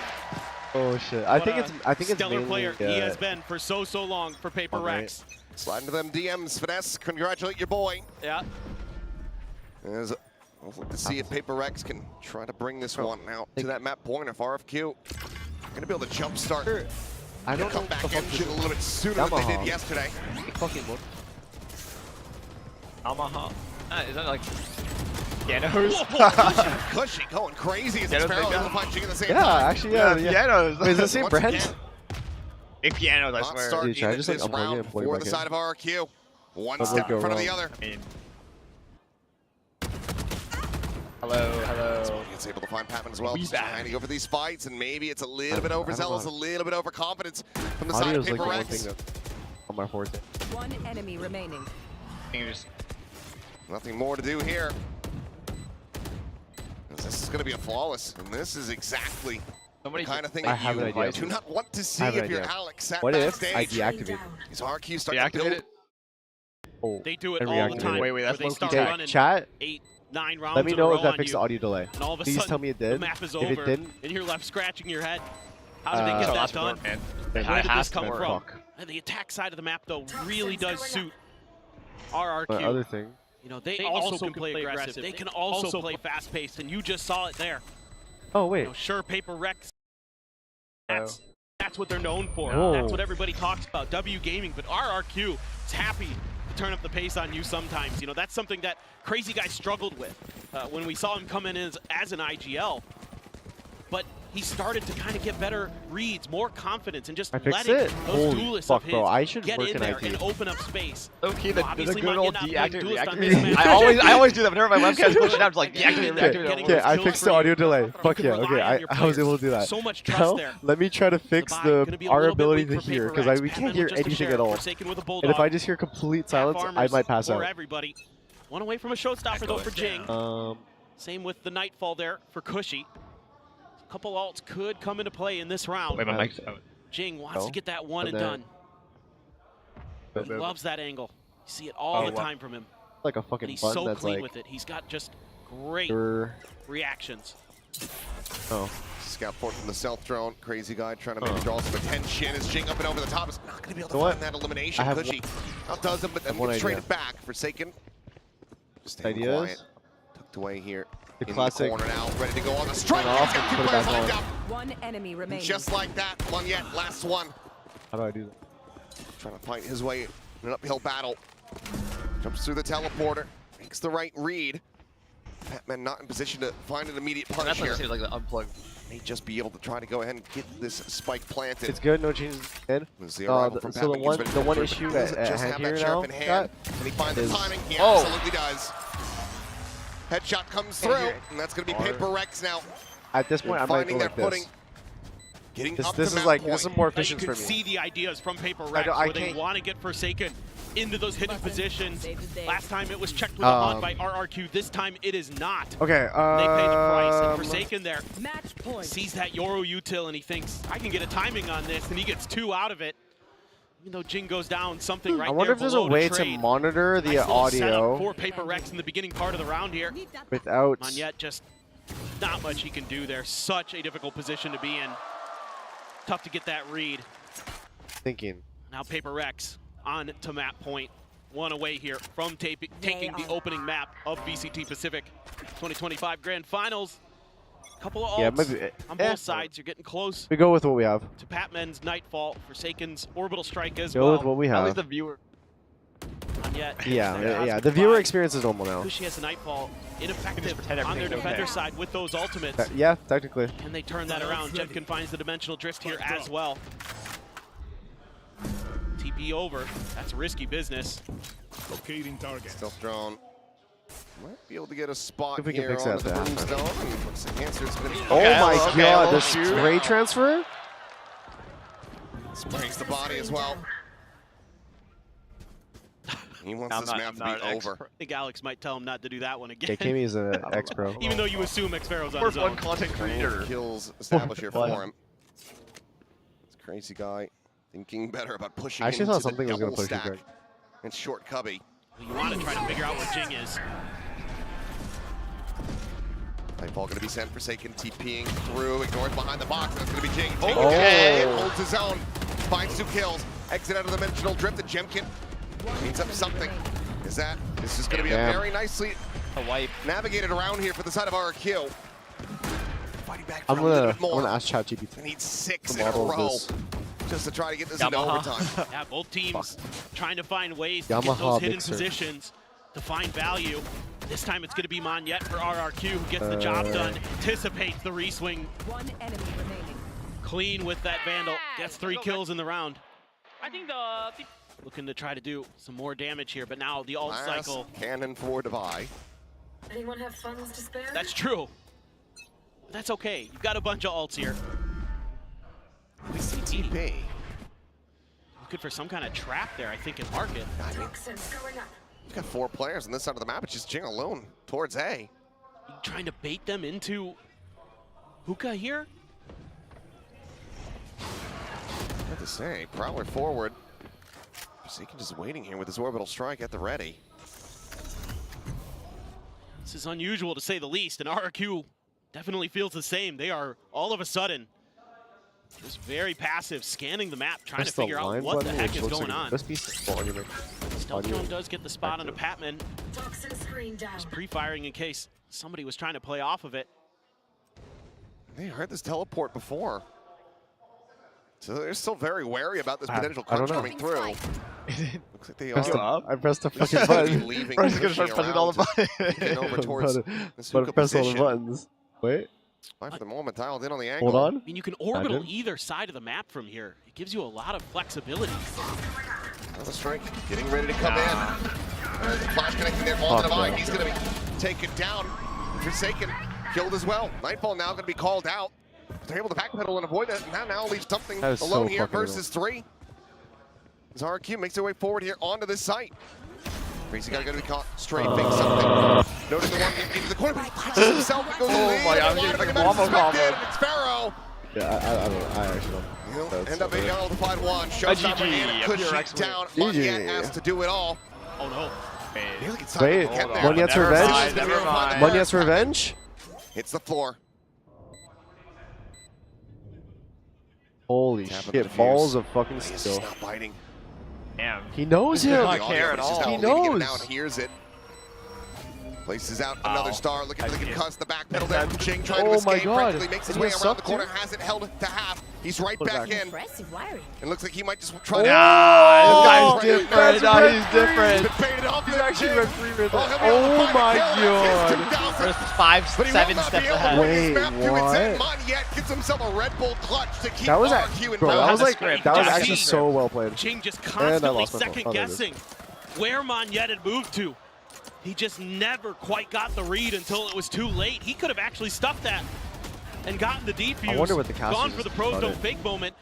[SPEAKER 4] Oh shit! I think it's
[SPEAKER 11] stellar
[SPEAKER 4] mainly,
[SPEAKER 11] player he has been for so long for PRX.
[SPEAKER 8] Slide into them DMs, Finesse. Congratulate your boy.
[SPEAKER 11] Yeah.
[SPEAKER 8] As we'll to see if PRX can try to bring this one out to that map point. If RRQ gonna be able to jumpstart.
[SPEAKER 4] I don't
[SPEAKER 8] come back engine a little bit sooner than they did yesterday.
[SPEAKER 5] Yamaha. Is that like pianos?
[SPEAKER 8] Cushy going crazy as it's parallel punching at the same time.
[SPEAKER 4] Yeah, actually, yeah.
[SPEAKER 5] Pianos.
[SPEAKER 4] Wait, is it the same brand?
[SPEAKER 5] Big pianos, I swear.
[SPEAKER 4] Dude, should I just like unplug it and plug it
[SPEAKER 8] for
[SPEAKER 4] back
[SPEAKER 8] the
[SPEAKER 4] in?
[SPEAKER 8] side of RRQ. One
[SPEAKER 4] What
[SPEAKER 8] step
[SPEAKER 4] would
[SPEAKER 8] in
[SPEAKER 4] go
[SPEAKER 8] front of the
[SPEAKER 4] wrong?
[SPEAKER 8] other.
[SPEAKER 5] I mean, hello.
[SPEAKER 8] He's able to find Patman as well. Just trying over these fights, and maybe it's a little bit overzealous, a little bit overconfidence from the side of
[SPEAKER 4] Audio's like the one
[SPEAKER 8] PRX.
[SPEAKER 4] thing that's on my forte.
[SPEAKER 12] One enemy remaining.
[SPEAKER 8] Nothing more to do here. This is going to be a flawless, and this is exactly the kind of thing
[SPEAKER 4] I have an idea.
[SPEAKER 8] you do not want to see if you're Alex at
[SPEAKER 4] What if
[SPEAKER 8] backstage.
[SPEAKER 4] I deactivate?
[SPEAKER 8] Is RRQ starting to build?
[SPEAKER 4] Oh,
[SPEAKER 11] They do it
[SPEAKER 4] and
[SPEAKER 11] all the
[SPEAKER 4] reactivate
[SPEAKER 11] time.
[SPEAKER 5] Wait, that's
[SPEAKER 11] where they start
[SPEAKER 4] okay,
[SPEAKER 11] running
[SPEAKER 4] chat.
[SPEAKER 11] 8-9 rounds
[SPEAKER 4] Let me
[SPEAKER 11] in a
[SPEAKER 4] know
[SPEAKER 11] row
[SPEAKER 4] if that
[SPEAKER 11] on
[SPEAKER 4] fixed
[SPEAKER 11] you,
[SPEAKER 4] the audio delay.
[SPEAKER 11] and all of a
[SPEAKER 4] Please
[SPEAKER 11] sudden,
[SPEAKER 4] tell me it did.
[SPEAKER 11] The map is
[SPEAKER 4] If
[SPEAKER 11] over,
[SPEAKER 4] it didn't,
[SPEAKER 11] and you're left scratching your head. How did they get that done?
[SPEAKER 5] Man.
[SPEAKER 11] Where did this come
[SPEAKER 4] to
[SPEAKER 11] from?
[SPEAKER 4] fuck.
[SPEAKER 11] And the attack side of the map, though, really does suit RRQ.
[SPEAKER 4] The other thing.
[SPEAKER 11] You know, they also can play aggressive. They can also play fast-paced, and you just saw it there.
[SPEAKER 4] Oh wait.
[SPEAKER 11] You know, sure, PRX. That's what they're known for.
[SPEAKER 4] Oh.
[SPEAKER 11] That's what everybody talks about. W Gaming, but RRQ is happy to turn up the pace on you sometimes. You know, that's something that Crazy Guy struggled with when we saw him come in as an IGL. But he started to kind of get better reads, more confidence, and just letting those
[SPEAKER 4] Holy
[SPEAKER 11] duelists
[SPEAKER 4] fuck,
[SPEAKER 11] of his
[SPEAKER 4] bro. I should
[SPEAKER 11] get
[SPEAKER 4] work
[SPEAKER 11] in
[SPEAKER 4] in
[SPEAKER 11] there
[SPEAKER 4] IT.
[SPEAKER 11] and open up space.
[SPEAKER 5] Okay,
[SPEAKER 11] You know,
[SPEAKER 5] the
[SPEAKER 11] obviously
[SPEAKER 5] good
[SPEAKER 11] Manya
[SPEAKER 5] old
[SPEAKER 11] not playing
[SPEAKER 5] deactivate,
[SPEAKER 11] duelist on
[SPEAKER 5] reactivate.
[SPEAKER 11] this map.
[SPEAKER 5] I always do that whenever my webcam's glitching out. I'm just like deactivate,
[SPEAKER 11] Getting
[SPEAKER 5] reactivate.
[SPEAKER 11] those
[SPEAKER 4] Okay, I
[SPEAKER 11] kills
[SPEAKER 4] fixed
[SPEAKER 11] for
[SPEAKER 4] the
[SPEAKER 11] you.
[SPEAKER 4] audio delay.
[SPEAKER 11] You
[SPEAKER 4] Fuck
[SPEAKER 11] can
[SPEAKER 4] yeah,
[SPEAKER 11] rely
[SPEAKER 4] okay,
[SPEAKER 11] on your
[SPEAKER 4] I was able to do that.
[SPEAKER 11] So much trust
[SPEAKER 4] Now,
[SPEAKER 11] there.
[SPEAKER 4] let me try to fix
[SPEAKER 11] Gonna be a
[SPEAKER 4] our
[SPEAKER 11] little bit
[SPEAKER 4] ability
[SPEAKER 11] weak
[SPEAKER 4] to
[SPEAKER 11] for
[SPEAKER 4] hear, because
[SPEAKER 11] PRX.
[SPEAKER 4] we can't
[SPEAKER 11] Patman
[SPEAKER 4] hear
[SPEAKER 11] with just a
[SPEAKER 4] anything
[SPEAKER 11] share.
[SPEAKER 4] at all.
[SPEAKER 11] Forsaken with a
[SPEAKER 4] And if
[SPEAKER 11] bulldog.
[SPEAKER 4] I just hear complete silence, I might pass
[SPEAKER 11] for
[SPEAKER 4] out.
[SPEAKER 11] everybody. One away from a showstopper though for Jing. Same with the Nightfall there for Cushy. A couple ults could come into play in this round.
[SPEAKER 5] Wait, my mic's out.
[SPEAKER 11] Jing wants to get that one and
[SPEAKER 4] And
[SPEAKER 11] done. He loves that angle. You see it all the time from him.
[SPEAKER 4] Like a
[SPEAKER 11] And
[SPEAKER 4] fucking
[SPEAKER 11] he's
[SPEAKER 4] button
[SPEAKER 11] so
[SPEAKER 4] that's
[SPEAKER 11] clean
[SPEAKER 4] like.
[SPEAKER 11] with it. He's got just great reactions.
[SPEAKER 4] Oh.
[SPEAKER 8] Scout port from the stealth drone. Crazy Guy trying to maybe draw some attention as Jing up and over the top is not going to be able to find that elimination. Cushy outdoes him, but then gets traded back. Forsaken. Staying quiet. Tucked away here.
[SPEAKER 4] The
[SPEAKER 8] in
[SPEAKER 4] classic.
[SPEAKER 8] The corner now, ready to go on the strike.
[SPEAKER 4] Off and
[SPEAKER 8] Two
[SPEAKER 4] put it
[SPEAKER 8] players
[SPEAKER 4] back
[SPEAKER 8] lined
[SPEAKER 4] on.
[SPEAKER 8] up.
[SPEAKER 12] One enemy remaining.
[SPEAKER 8] Just like that, one yet, last one.
[SPEAKER 4] How do I do that?
[SPEAKER 8] Trying to fight his way in an uphill battle. Jumps through the teleporter, makes the right read. Patman not in position to find an immediate punish
[SPEAKER 5] That's what
[SPEAKER 8] here.
[SPEAKER 5] it seems like the unplug.
[SPEAKER 8] May just be able to try to go ahead and get this spike planted.
[SPEAKER 4] It's good, no changes in.
[SPEAKER 8] The arrival from
[SPEAKER 4] So
[SPEAKER 8] Patman
[SPEAKER 4] the one
[SPEAKER 8] gets
[SPEAKER 4] issue
[SPEAKER 8] ready to
[SPEAKER 4] at
[SPEAKER 8] just
[SPEAKER 4] hand
[SPEAKER 8] have
[SPEAKER 4] here
[SPEAKER 8] that
[SPEAKER 4] now,
[SPEAKER 8] sheriff in hand, and he finds the timing. He absolutely does. Headshot comes through, and that's going to be PRX now.
[SPEAKER 4] At this point, I might go like this.
[SPEAKER 8] Getting
[SPEAKER 4] This
[SPEAKER 8] up
[SPEAKER 4] is
[SPEAKER 8] to map
[SPEAKER 4] like
[SPEAKER 8] point.
[SPEAKER 4] this is more
[SPEAKER 11] Now
[SPEAKER 4] efficient
[SPEAKER 11] you
[SPEAKER 4] for
[SPEAKER 11] can
[SPEAKER 4] me.
[SPEAKER 11] see the ideas from PRX
[SPEAKER 4] I
[SPEAKER 11] where they
[SPEAKER 4] can't-
[SPEAKER 11] want to get Forsaken into those hidden positions. Last time it was checked with a hunt by RRQ. This time it is not.
[SPEAKER 4] Okay.
[SPEAKER 11] They pay the price, and Forsaken there
[SPEAKER 12] Match point.
[SPEAKER 11] sees that Yoru util and he thinks, I can get a timing on this, and he gets 2 out of it. Even though Jing goes down, something right
[SPEAKER 4] I wonder
[SPEAKER 11] there
[SPEAKER 4] if there's a
[SPEAKER 11] below
[SPEAKER 4] way
[SPEAKER 11] to
[SPEAKER 4] to
[SPEAKER 11] trade.
[SPEAKER 4] monitor the
[SPEAKER 11] Nice little setup
[SPEAKER 4] audio
[SPEAKER 11] for PRX in the beginning part of the round here.
[SPEAKER 4] without.
[SPEAKER 11] Monyet just not much he can do there. Such a difficult position to be in. Tough to get that read.
[SPEAKER 4] Thinking.
[SPEAKER 11] Now PRX on to map point. One away here from taking the opening map of VCT Pacific 2025 Grand Finals. Couple of ults on both sides. You're getting close
[SPEAKER 4] We go with what we have.
[SPEAKER 11] to Patman's Nightfall, Forsaken's Orbital Strike as
[SPEAKER 4] Go
[SPEAKER 11] well.
[SPEAKER 4] with what we
[SPEAKER 5] At
[SPEAKER 4] have.
[SPEAKER 5] least the viewer.
[SPEAKER 11] Yet,
[SPEAKER 4] Yeah. The viewer experience is normal now.
[SPEAKER 11] Cushy has the Nightfall ineffective
[SPEAKER 5] pretend
[SPEAKER 11] on their
[SPEAKER 5] everything's
[SPEAKER 11] defender
[SPEAKER 5] okay.
[SPEAKER 11] side with those ultimates.
[SPEAKER 4] Yeah, technically.
[SPEAKER 11] Can they turn that around? Jemkin finds the dimensional drift here as well. TP over. That's risky business.
[SPEAKER 14] Locating target.
[SPEAKER 8] Stealth drone Might be able to get a spot
[SPEAKER 4] If we can
[SPEAKER 8] here
[SPEAKER 4] fix
[SPEAKER 8] on
[SPEAKER 4] that
[SPEAKER 8] the
[SPEAKER 4] to
[SPEAKER 8] Brimstone.
[SPEAKER 4] Oh my god, the spray transfer?
[SPEAKER 8] Sprays the body as well. He wants this map to be over.
[SPEAKER 11] I think Alex might tell him not to do that one again.
[SPEAKER 4] Yeah, Kami's an ex-pro.
[SPEAKER 11] Even though you assume X-Pharaoh's on his own.
[SPEAKER 5] content creator.
[SPEAKER 8] Kills established here for him. This crazy guy thinking better about pushing
[SPEAKER 4] I actually
[SPEAKER 8] into
[SPEAKER 4] thought something
[SPEAKER 8] the
[SPEAKER 4] was going
[SPEAKER 8] double
[SPEAKER 4] to push you,
[SPEAKER 8] stack.
[SPEAKER 4] Greg.
[SPEAKER 8] And short cubby.
[SPEAKER 11] You want to try to figure out where Jing is.
[SPEAKER 8] Nightfall going to be sent. Forsaken TPing through, ignores behind the box. That's going to be Jing. Jing holds his own, finds 2 kills. Exit out of the dimensional drift. The Gemkin cleans up something. This is going to be a very nicely navigated around here for the side of RRQ. Fighting back for a little bit more.
[SPEAKER 4] I'm gonna ask ChatGPT.
[SPEAKER 8] They need 6 in a row just to try to get this into overtime.
[SPEAKER 11] Yeah, both teams trying to find ways to
[SPEAKER 4] Yamaha
[SPEAKER 11] get those hidden
[SPEAKER 4] mixer.
[SPEAKER 11] positions to find value. This time it's going to be Monyet for RRQ who gets the job done, anticipates the reswing.
[SPEAKER 12] One enemy remaining.
[SPEAKER 11] Clean with that Vandal, gets 3 kills in the round. I think looking to try to do some more damage here, but now the ult cycle.
[SPEAKER 8] Cannon for Devi.
[SPEAKER 12] Anyone have funds to spare?
[SPEAKER 11] That's true. That's okay. You've got a bunch of ults here.
[SPEAKER 8] VCT.
[SPEAKER 11] Looking for some kind of trap there, I think, in market.
[SPEAKER 8] We've got 4 players on this side of the map. It's just Jing alone towards A.
[SPEAKER 11] You trying to bait them into hookah here?
[SPEAKER 8] What to say? Prowler forward. Forsaken just waiting here with his orbital strike at the ready.
[SPEAKER 11] This is unusual to say the least, and RRQ definitely feels the same. They are all of a sudden just very passive, scanning the map, trying to figure out what the heck is going on. Stealth Drone does get the spot on a Patman. Just pre-firing in case somebody was trying to play off of it.
[SPEAKER 8] They heard this teleport before. So they're still very wary about this potential crunch coming through. Looks like they are.
[SPEAKER 4] I pressed the fucking button.
[SPEAKER 8] I'm
[SPEAKER 5] just gonna start pressing all the buttons.
[SPEAKER 8] Get over towards
[SPEAKER 4] But press all the buttons. Wait.
[SPEAKER 8] For the moment, dialed in on the angle.
[SPEAKER 4] Hold on.
[SPEAKER 11] I mean, you can orbital either side of the map from here. It gives you a lot of flexibility.
[SPEAKER 8] Another strike getting ready to come in. The flash connecting there on the Divine. He's going to be taken down. Forsaken killed as well. Nightfall now going to be called out. They're able to backpedal and avoid it. Now leaves something alone here versus 3. As RRQ makes their way forward here onto this site. Crazy guy going to be caught straight, fake something. Notice the one into the corner, but he finds himself and goes in.
[SPEAKER 5] Oh my god, I'm getting like a wombo combo.
[SPEAKER 8] It's Pharaoh.
[SPEAKER 4] Yeah, I actually don't.
[SPEAKER 8] He'll end up being able to find one. Showstopper and push down. Monyet has to do it all.
[SPEAKER 11] Oh no.
[SPEAKER 4] Wait, Monyet's revenge?
[SPEAKER 5] Never mind.
[SPEAKER 4] Monyet's revenge?
[SPEAKER 8] Hits the floor.
[SPEAKER 4] Holy shit, balls of fucking
[SPEAKER 8] He's
[SPEAKER 4] steel.
[SPEAKER 8] just not biting.
[SPEAKER 5] Damn.
[SPEAKER 4] He knows
[SPEAKER 5] He
[SPEAKER 4] him.
[SPEAKER 5] does not care at all.
[SPEAKER 4] He knows.
[SPEAKER 8] Now hears it. Places out another star, looking for the concuss, the back pedal there from Jing, trying to escape. Practically makes his way around the corner, has it held to half. He's right back in.
[SPEAKER 12] Impressive wiring.
[SPEAKER 8] And looks like he might just try to...
[SPEAKER 4] Oh,
[SPEAKER 5] This guy's different.
[SPEAKER 4] he's different.
[SPEAKER 8] He's
[SPEAKER 4] actually red free with it. Oh my god.
[SPEAKER 5] First 5, 7 steps ahead.
[SPEAKER 4] Wait, what?
[SPEAKER 8] Monyet gets himself a Red Bull clutch to keep
[SPEAKER 4] That was
[SPEAKER 8] RRQ in
[SPEAKER 4] bro, that was like
[SPEAKER 11] great.
[SPEAKER 4] that was
[SPEAKER 11] Yeah,
[SPEAKER 4] actually so well played.
[SPEAKER 11] Jing just
[SPEAKER 4] And I
[SPEAKER 11] constantly
[SPEAKER 4] lost my phone.
[SPEAKER 11] second guessing where Monyet had moved to. He just never quite got the read until it was too late. He could have actually stuffed that and gotten the defuse.
[SPEAKER 4] I wonder what the cast
[SPEAKER 11] gone
[SPEAKER 4] is
[SPEAKER 11] for the pros
[SPEAKER 4] about
[SPEAKER 11] don't
[SPEAKER 4] it.
[SPEAKER 11] fake moment.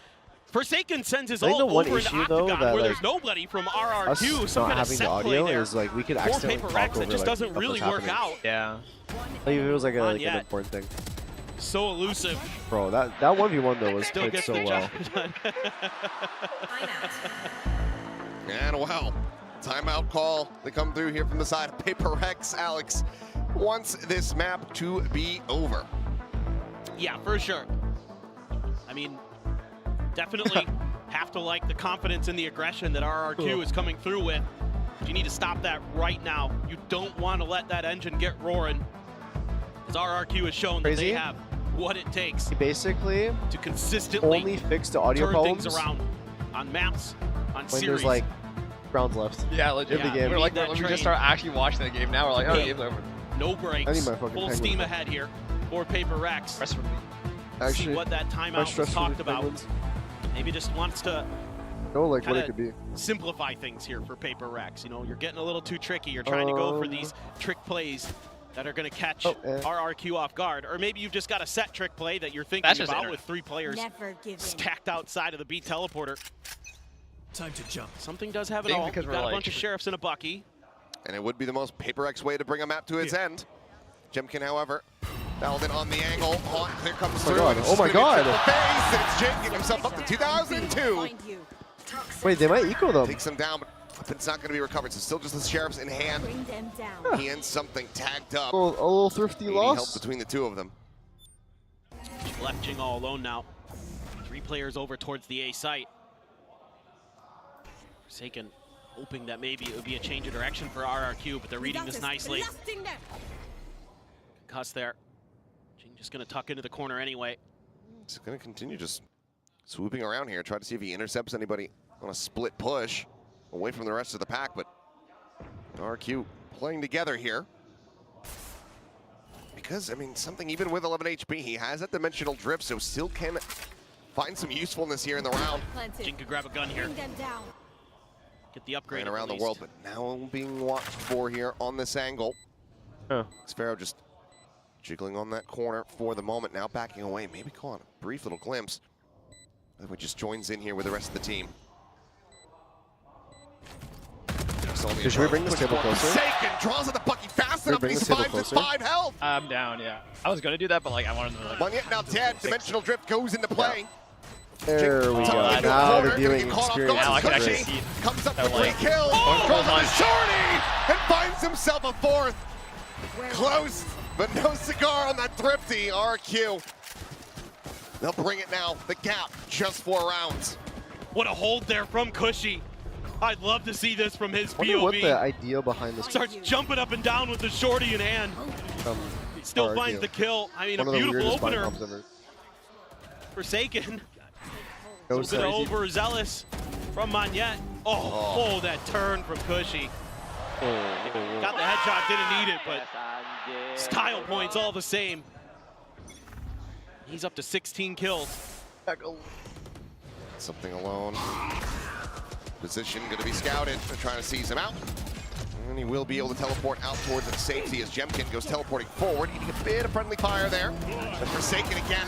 [SPEAKER 11] Forsaken sends his
[SPEAKER 4] I think
[SPEAKER 11] ult
[SPEAKER 4] the one
[SPEAKER 11] over into
[SPEAKER 4] issue, though,
[SPEAKER 11] Octagon
[SPEAKER 4] that,
[SPEAKER 11] where
[SPEAKER 4] like,
[SPEAKER 11] there's nobody from
[SPEAKER 4] Us
[SPEAKER 11] RRQ. Some
[SPEAKER 4] not
[SPEAKER 11] kind of
[SPEAKER 4] having
[SPEAKER 11] set
[SPEAKER 4] the
[SPEAKER 11] play
[SPEAKER 4] audio
[SPEAKER 11] there.
[SPEAKER 4] is like we could
[SPEAKER 11] For
[SPEAKER 4] accidentally
[SPEAKER 11] Paper
[SPEAKER 4] talk
[SPEAKER 11] Rex,
[SPEAKER 4] over
[SPEAKER 11] it just
[SPEAKER 4] like
[SPEAKER 11] doesn't
[SPEAKER 4] stuff
[SPEAKER 11] really
[SPEAKER 4] that's
[SPEAKER 11] work
[SPEAKER 4] happening.
[SPEAKER 11] out.
[SPEAKER 5] Yeah.
[SPEAKER 4] Like if it was like an
[SPEAKER 11] Monyet.
[SPEAKER 4] important thing.
[SPEAKER 11] So elusive.
[SPEAKER 4] Bro, that 1v1 though was
[SPEAKER 11] Still
[SPEAKER 4] played
[SPEAKER 11] gets
[SPEAKER 4] so
[SPEAKER 11] the
[SPEAKER 4] well.
[SPEAKER 11] job done.
[SPEAKER 8] And well, timeout call. They come through here from the side of Paper Rex. Alex wants this map to be over.
[SPEAKER 11] Yeah, for sure. I mean, definitely have to like the confidence and the aggression that RRQ is coming through with. You need to stop that right now. You don't want to let that engine get roaring. Because RRQ has shown that they have what it takes
[SPEAKER 4] He basically
[SPEAKER 11] to consistently
[SPEAKER 4] only fixed the audio
[SPEAKER 11] turn
[SPEAKER 4] problems
[SPEAKER 11] things around on maps, on
[SPEAKER 4] when
[SPEAKER 11] series.
[SPEAKER 4] there's like rounds left.
[SPEAKER 5] Yeah, legit.
[SPEAKER 4] In the game.
[SPEAKER 5] We're like,
[SPEAKER 11] Need that
[SPEAKER 5] we just
[SPEAKER 11] train.
[SPEAKER 5] start actually watching the game now. We're like, oh,
[SPEAKER 11] Hey.
[SPEAKER 5] game's over.
[SPEAKER 11] No
[SPEAKER 4] I
[SPEAKER 11] breaks,
[SPEAKER 4] need my fucking
[SPEAKER 11] full
[SPEAKER 4] penguins
[SPEAKER 11] steam
[SPEAKER 4] back.
[SPEAKER 11] ahead here for Paper Rex.
[SPEAKER 5] Rest for me.
[SPEAKER 11] See
[SPEAKER 4] Actually,
[SPEAKER 11] what that
[SPEAKER 4] my
[SPEAKER 11] timeout
[SPEAKER 4] stress
[SPEAKER 11] was
[SPEAKER 4] for the
[SPEAKER 11] talked about.
[SPEAKER 4] Penguins.
[SPEAKER 11] Maybe just wants to
[SPEAKER 4] know like what it could be.
[SPEAKER 11] Simplify things here for PRX. You know, you're getting a little too tricky. You're trying to go for these trick plays that are going to catch RRQ off guard. Or maybe you've just got a set trick play that you're thinking about with 3 players stacked outside of the B teleporter.
[SPEAKER 16] Time to jump.
[SPEAKER 11] Something does have it all. We've got a bunch of sheriffs and a Bucky.
[SPEAKER 8] And it would be the most PRX way to bring a map to its end. Jemkin, however, dialed in on the angle. Haunt, clear comes through.
[SPEAKER 4] Oh my god.
[SPEAKER 8] Face, and it's Jake getting himself up to 2002.
[SPEAKER 4] Wait, they might eco them.
[SPEAKER 8] Takes him down, but it's not going to be recovered. So still just the sheriffs in hand. He ends something tagged up.
[SPEAKER 4] A little thrifty loss.
[SPEAKER 8] Help between the two of them.
[SPEAKER 11] Left Jing all alone now. 3 players over towards the A site. Forsaken hoping that maybe it would be a change of direction for RRQ, but they're reading this nicely. Cuss there. Jing just going to tuck into the corner anyway.
[SPEAKER 8] He's going to continue just swooping around here, try to see if he intercepts anybody on a split push away from the rest of the pack, but RRQ playing together here. Because, I mean, something even with 11 HP, he has that dimensional drift, so still can find some usefulness here in the round.
[SPEAKER 11] Jing could grab a gun here. Get the upgrade
[SPEAKER 8] around the world, but now being watched for here on this angle. Sparrow just jiggling on that corner for the moment, now backing away, maybe calling a brief little glimpse. He just joins in here with the rest of the team.
[SPEAKER 4] Should we bring this table closer?
[SPEAKER 8] Forsaken draws at the Bucky fast enough, and he survives with 5 health.
[SPEAKER 5] I'm down, yeah. I was going to do that, but like I wanted to like...
[SPEAKER 8] One yet now dead, dimensional drift goes into play.
[SPEAKER 4] There we go. Now the viewing experience.
[SPEAKER 5] Now I can actually see it.
[SPEAKER 8] Comes up with 3 kills, draws on shorty, and finds himself a 4th. Close, but no cigar on that thrifty RRQ. They'll bring it now. The gap, just 4 rounds.
[SPEAKER 11] What a hold there from Cushy. I'd love to see this from his
[SPEAKER 4] I wonder
[SPEAKER 11] POV.
[SPEAKER 4] what the idea behind this
[SPEAKER 11] Starts jumping up and down with the shorty in hand. Still finds the kill. I mean, a beautiful opener. Forsaken. A little bit overzealous from Magnette. Oh, that turn from Cushy. Got the headshot, didn't need it, but style points all the same. He's up to 16 kills.
[SPEAKER 8] Something alone. Position going to be scouted. They're trying to seize him out. And he will be able to teleport out towards safety as Jemkin goes teleporting forward, eating a bit of friendly fire there. But Forsaken again,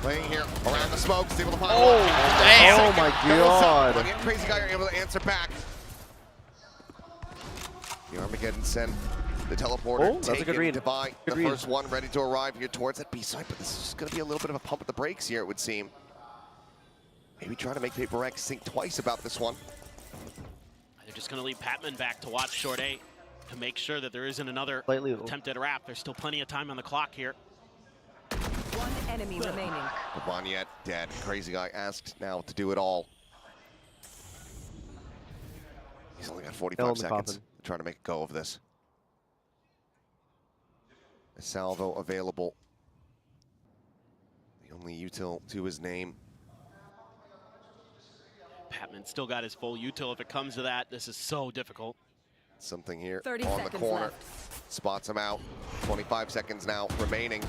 [SPEAKER 8] playing here around the smoke, able to find
[SPEAKER 4] damn! Oh my god!
[SPEAKER 8] And Crazy Guy are able to answer back. The Armageddon sent the teleporter.
[SPEAKER 4] That's a good read.
[SPEAKER 8] To buy the first one, ready to arrive here towards that B site. But this is just going to be a little bit of a pump at the brakes here, it would seem. Maybe trying to make PRX think twice about this one.
[SPEAKER 11] They're just going to leave Patman back to watch Short A to make sure that there isn't another attempt at a wrap. There's still plenty of time on the clock here.
[SPEAKER 12] 1 enemy remaining.
[SPEAKER 8] Banyet dead. Crazy Guy asked now to do it all. He's only got 45 seconds. Trying to make a go of this. A salvo available. The only util to his name.
[SPEAKER 11] Patman still got his full util if it comes to that. This is so difficult.
[SPEAKER 8] Something here on the corner. Spots him out. 25 seconds now remaining.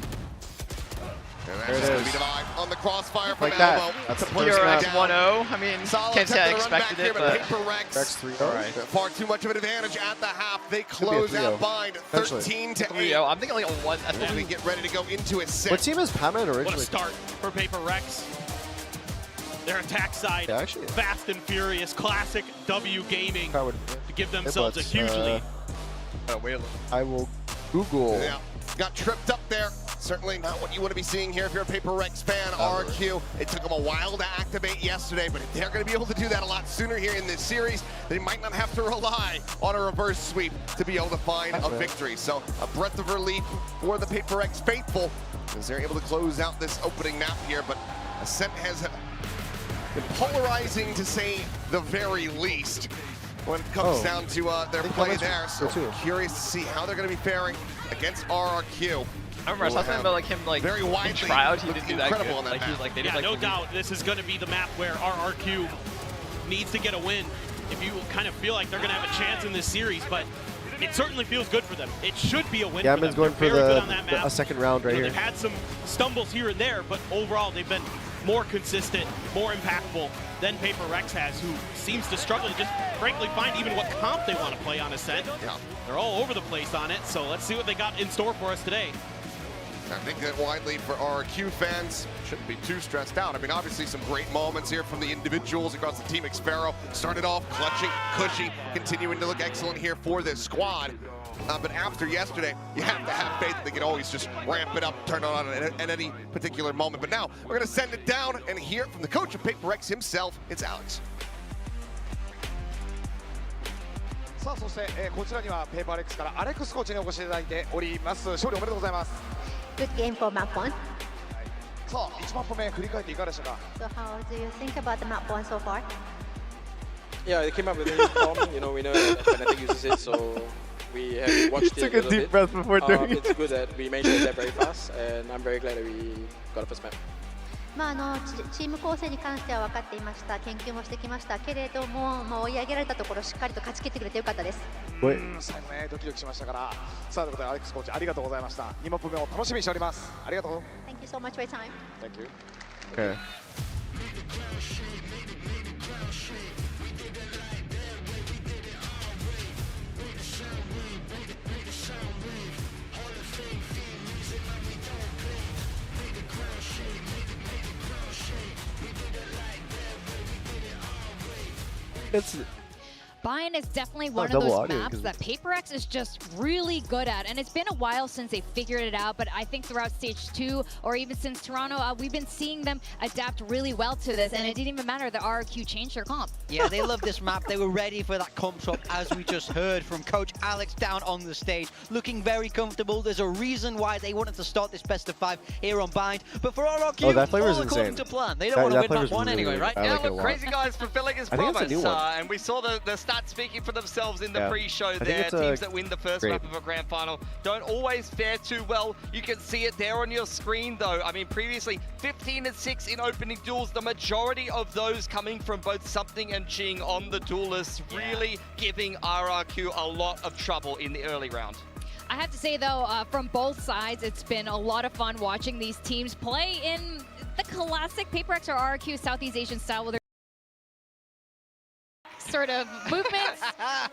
[SPEAKER 8] And that's just going to be Divide on the crossfire from Elbow.
[SPEAKER 5] That's a PRX 1-0. I mean, can't say I expected it, but
[SPEAKER 8] PRX far too much of an advantage at the half. They close out Bind 13-8.
[SPEAKER 5] I'm thinking like a 1.
[SPEAKER 8] As we get ready to go into a 6.
[SPEAKER 4] What team is Patman originally?
[SPEAKER 11] What a start for PRX. Their attack side, fast and furious, classic W gaming to give themselves a huge lead.
[SPEAKER 4] I will Google.
[SPEAKER 8] Yeah, got tripped up there. Certainly not what you want to be seeing here if you're a PRX fan. RRQ, it took them a while to activate yesterday, but if they're going to be able to do that a lot sooner here in this series, they might not have to rely on a reverse sweep to be able to find a victory. So a breath of relief for the PRX faithful as they're able to close out this opening map here, but Ascent has been polarizing to say the very least when it comes down to their play there. So curious to see how they're going to be faring against RRQ.
[SPEAKER 5] I remember I saw something about like him like
[SPEAKER 8] very widely
[SPEAKER 5] in tryouts, he didn't do that good.
[SPEAKER 8] On that
[SPEAKER 5] he was like, they did,
[SPEAKER 11] yeah,
[SPEAKER 5] like,
[SPEAKER 11] no doubt this is going to be the map where RRQ needs to get a win if you kind of feel like they're going to have a chance in this series, but it certainly feels good for them. It should be a win for them.
[SPEAKER 4] Going for a second round right here.
[SPEAKER 11] They've had some stumbles here and there, but overall they've been more consistent, more impactful than PRX has, who seems to struggle to just frankly find even what comp they want to play on Ascent.
[SPEAKER 8] Yeah.
[SPEAKER 11] They're all over the place on it, so let's see what they got in store for us today.
[SPEAKER 8] I think that wide lead for RRQ fans shouldn't be too stressed out. I mean, obviously some great moments here from the individuals across the team. Xfero started off clutching, cushy, continuing to look excellent here for this squad. But after yesterday, you have to have faith that they can always just ramp it up, turn it on at any particular moment. But now we're going to send it down and hear from the coach of PRX himself. It's Alex.
[SPEAKER 14] さあそして、こちらにはPRXからアレックスコーチにお越しいただいております。勝利おめでとうございます。
[SPEAKER 13] Good game for map 1.
[SPEAKER 14] さあ1マップ目振り返っていかがでしたか。
[SPEAKER 13] So how do you think about the map 1 so far?
[SPEAKER 17] Yeah, it came up with a new problem. You know, we know that Fnatic uses it, so we have watched it a little bit.
[SPEAKER 4] Breath before doing it.
[SPEAKER 17] It's good that we managed to adapt very fast, and I'm very glad that we got a first map.
[SPEAKER 13] まあチーム構成に関しては分かっていました。研究もしてきましたけれども、追い上げられたところしっかりと勝ち切ってくれてよかったです。
[SPEAKER 14] 最後ねドキドキしましたから。さあということでアレックスコーチありがとうございました。2マップ目を楽しみにしております。ありがとう。
[SPEAKER 13] Thank you so much for your time.
[SPEAKER 14] Thank you.
[SPEAKER 4] Okay.
[SPEAKER 3] Bind is definitely one of those maps that PRX is just really good at, and it's been a while since they figured it out, but I think throughout stage 2 or even since Toronto, we've been seeing them adapt really well to this, and it didn't even matter that RRQ changed their comp.
[SPEAKER 2] Yeah, they love this map. They were ready for that comp swap, as we just heard from Coach Alex down on the stage, looking very comfortable. There's a reason why they wanted to start this best of 5 here on Bind, but for RRQ, all according to plan. They don't want to win map 1 anyway, right?
[SPEAKER 1] Yeah, look, Crazy Guys fulfilling his promise, and we saw the stats speaking for themselves in the pre-show there. Teams that win the first map of a grand final don't always fare too well. You can see it there on your screen though. I mean, previously 15-6 in opening duels, the majority of those coming from both Something and Jing on the duelists, really giving RRQ a lot of trouble in the early round.
[SPEAKER 3] I have to say though, from both sides, it's been a lot of fun watching these teams play in the classic PRX or RRQ Southeast Asian style, where sort of movements,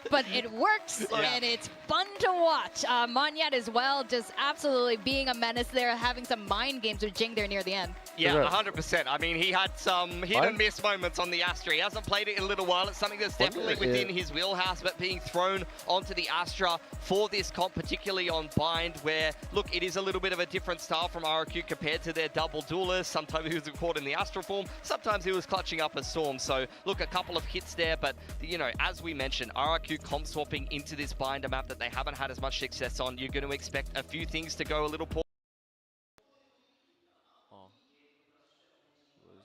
[SPEAKER 3] but it works and it's fun to watch. Monyet as well, just absolutely being a menace there, having some mind games with Jing there near the end.
[SPEAKER 1] Yeah, 100%. I mean, he had some hit and miss moments on the Astra. He hasn't played it in a little while. It's something that's definitely within his wheelhouse, but being thrown onto the Astra for this comp, particularly on Bind, where, look, it is a little bit of a different style from RRQ compared to their double duelist. Sometimes he was caught in the Astra form, sometimes he was clutching up a Storm. So, look, a couple of hits there, but, you know, as we mentioned, RRQ comp swapping into this Binder map that they haven't had as much success on, you're going to expect a few things to go a little poor.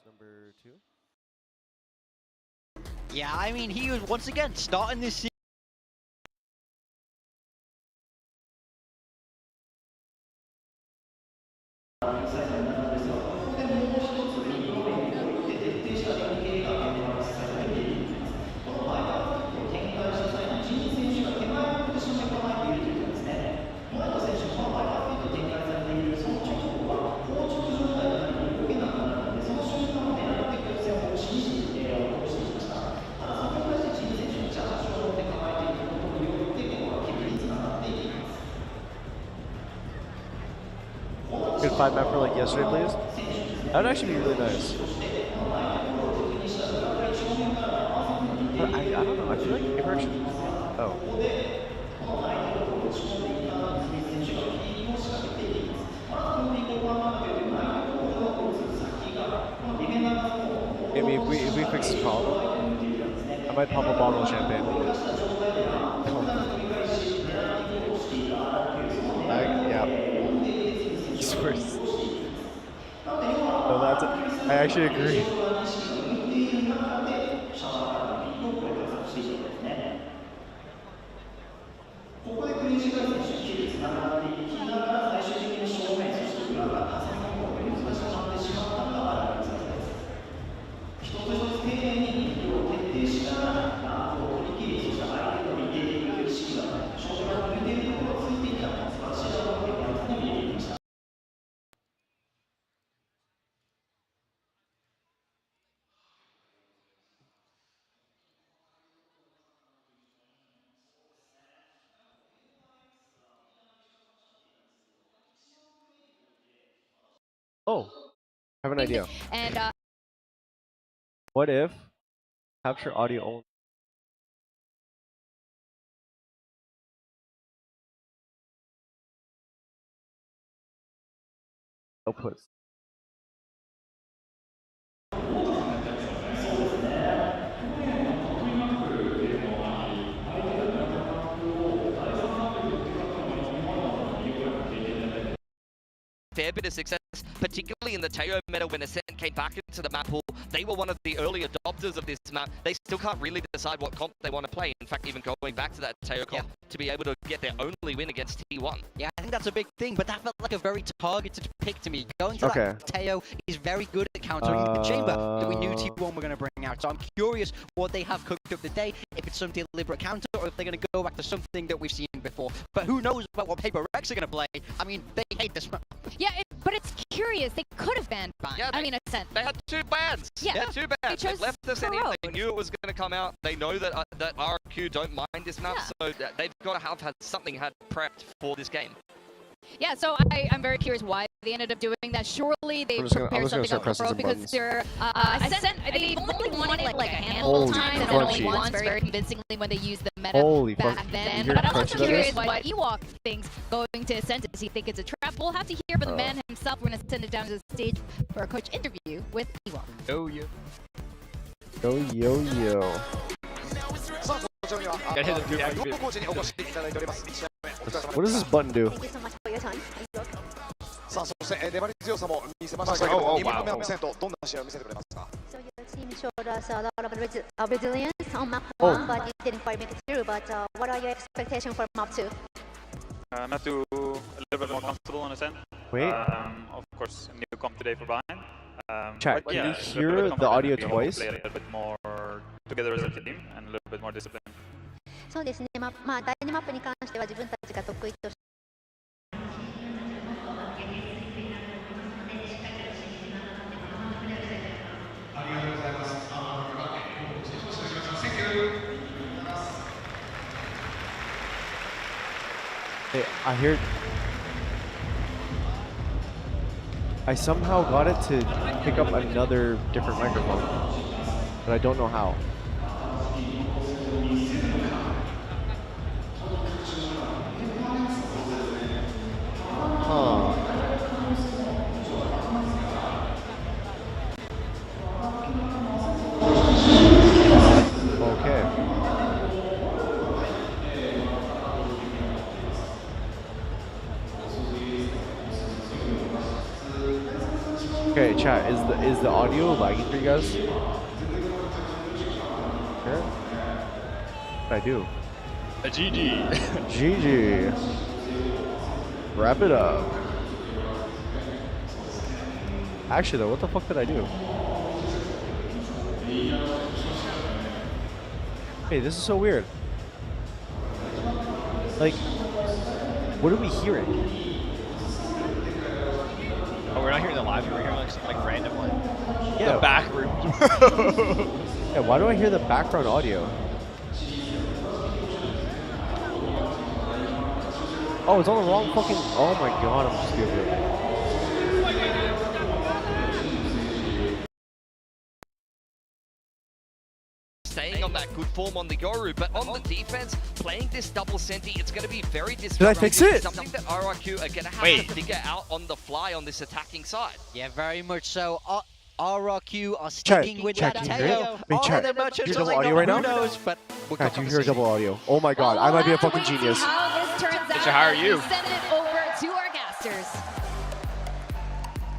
[SPEAKER 4] Number 2?
[SPEAKER 2] Yeah, I mean, he was once again starting this season.
[SPEAKER 4] Good 5 map for like yesterday, please. That would actually be really nice. But I don't know. I feel like PRX should. Oh. Maybe if we fix this problem, I might pop a bottle of champagne. Yeah. Worse. No, that's it. I actually agree. I have an idea.
[SPEAKER 3] And
[SPEAKER 4] What if capture audio only? Outputs.
[SPEAKER 1] Fair bit of success, particularly in the Teo meta when Ascent came back into the map pool. They were one of the early adopters of this map. They still can't really decide what comp they want to play. In fact, even going back to that Teo comp to be able to get their only win against T1.
[SPEAKER 2] Yeah, I think that's a big thing, but that felt like a very targeted pick to me. Going to that Teo is very good at countering the chamber that we knew T1 were going to bring out. So I'm curious what they have cooked up today, if it's some deliberate counter or if they're going to go back to something that we've seen before. But who knows about what PRX are going to play? I mean, they hate this map.
[SPEAKER 3] yeah, but it's curious. They could have banned Vine.
[SPEAKER 1] Yeah,
[SPEAKER 3] I mean, Ascent.
[SPEAKER 1] They had 2 bans.
[SPEAKER 3] Yeah,
[SPEAKER 1] they had 2 bans. They left us in.
[SPEAKER 3] Road.
[SPEAKER 1] They knew it was going to come out. They know that that RRQ don't mind this map, so they've got to have had something had prepped for this game.
[SPEAKER 3] Yeah, so I'm very curious why they ended up doing that. Surely they prepared something up for Road because they're they only won it like a handful of times and only once very convincingly when they used the meta back then. But I'm also curious why Ewok thinks going to Ascent. Does he think it's a trap? We'll have to hear from the man himself. We're going to send it down to the stage for a coach interview with Ewok.
[SPEAKER 4] Yo, yo, yo. What does this button do?
[SPEAKER 14] Thank you so much for your time. さあ、そして粘り強さも見せましたけど、2問目の戦闘、どんな試合を見せてくれますか
[SPEAKER 13] So your team showed us a lot of resilience on map 1, but you didn't quite make it through. But what are your expectations for map 2?
[SPEAKER 18] Map 2, a little bit more comfortable in a sense.
[SPEAKER 4] Wait.
[SPEAKER 18] Of course, new comp today for Vine.
[SPEAKER 4] Chat,
[SPEAKER 18] but
[SPEAKER 4] can
[SPEAKER 18] yeah,
[SPEAKER 4] you hear the audio twice?
[SPEAKER 18] Play a little bit more together as a team and a little bit more discipline.
[SPEAKER 13] そうですね。まあ第2マップに関しては自分たちが得意として
[SPEAKER 4] Hey, I somehow got it to pick up another different microphone, but I don't know how. Huh. Okay. Okay, chat, is the audio lagging for you guys? Sure. I do.
[SPEAKER 5] A GG.
[SPEAKER 4] GG. Wrap it up. Actually though, what the fuck did I do? Hey, this is so weird. Like, what are we hearing?
[SPEAKER 5] Oh, we're not hearing the live, we're hearing like some like random like
[SPEAKER 4] the
[SPEAKER 5] back room.
[SPEAKER 4] Yeah, why do I hear the background audio? Oh, it's on the wrong fucking. Oh my god, I'm stupid.
[SPEAKER 1] Staying on that good form on the Yoru, but on the defense, playing this double senti, it's going to be very disruptive.
[SPEAKER 4] Did I fix it?
[SPEAKER 1] Something that RRQ are going to have to figure out on the fly on this attacking side.
[SPEAKER 2] Yeah, very much so. RRQ are sticking with that Teo.
[SPEAKER 4] Wait, chat. Do you hear double audio right now?
[SPEAKER 2] Who knows, but
[SPEAKER 4] Chat, do you hear double audio? Oh my god, I might be a fucking genius.
[SPEAKER 3] How this turns out,
[SPEAKER 5] should hire you.
[SPEAKER 3] Send it over to our casters.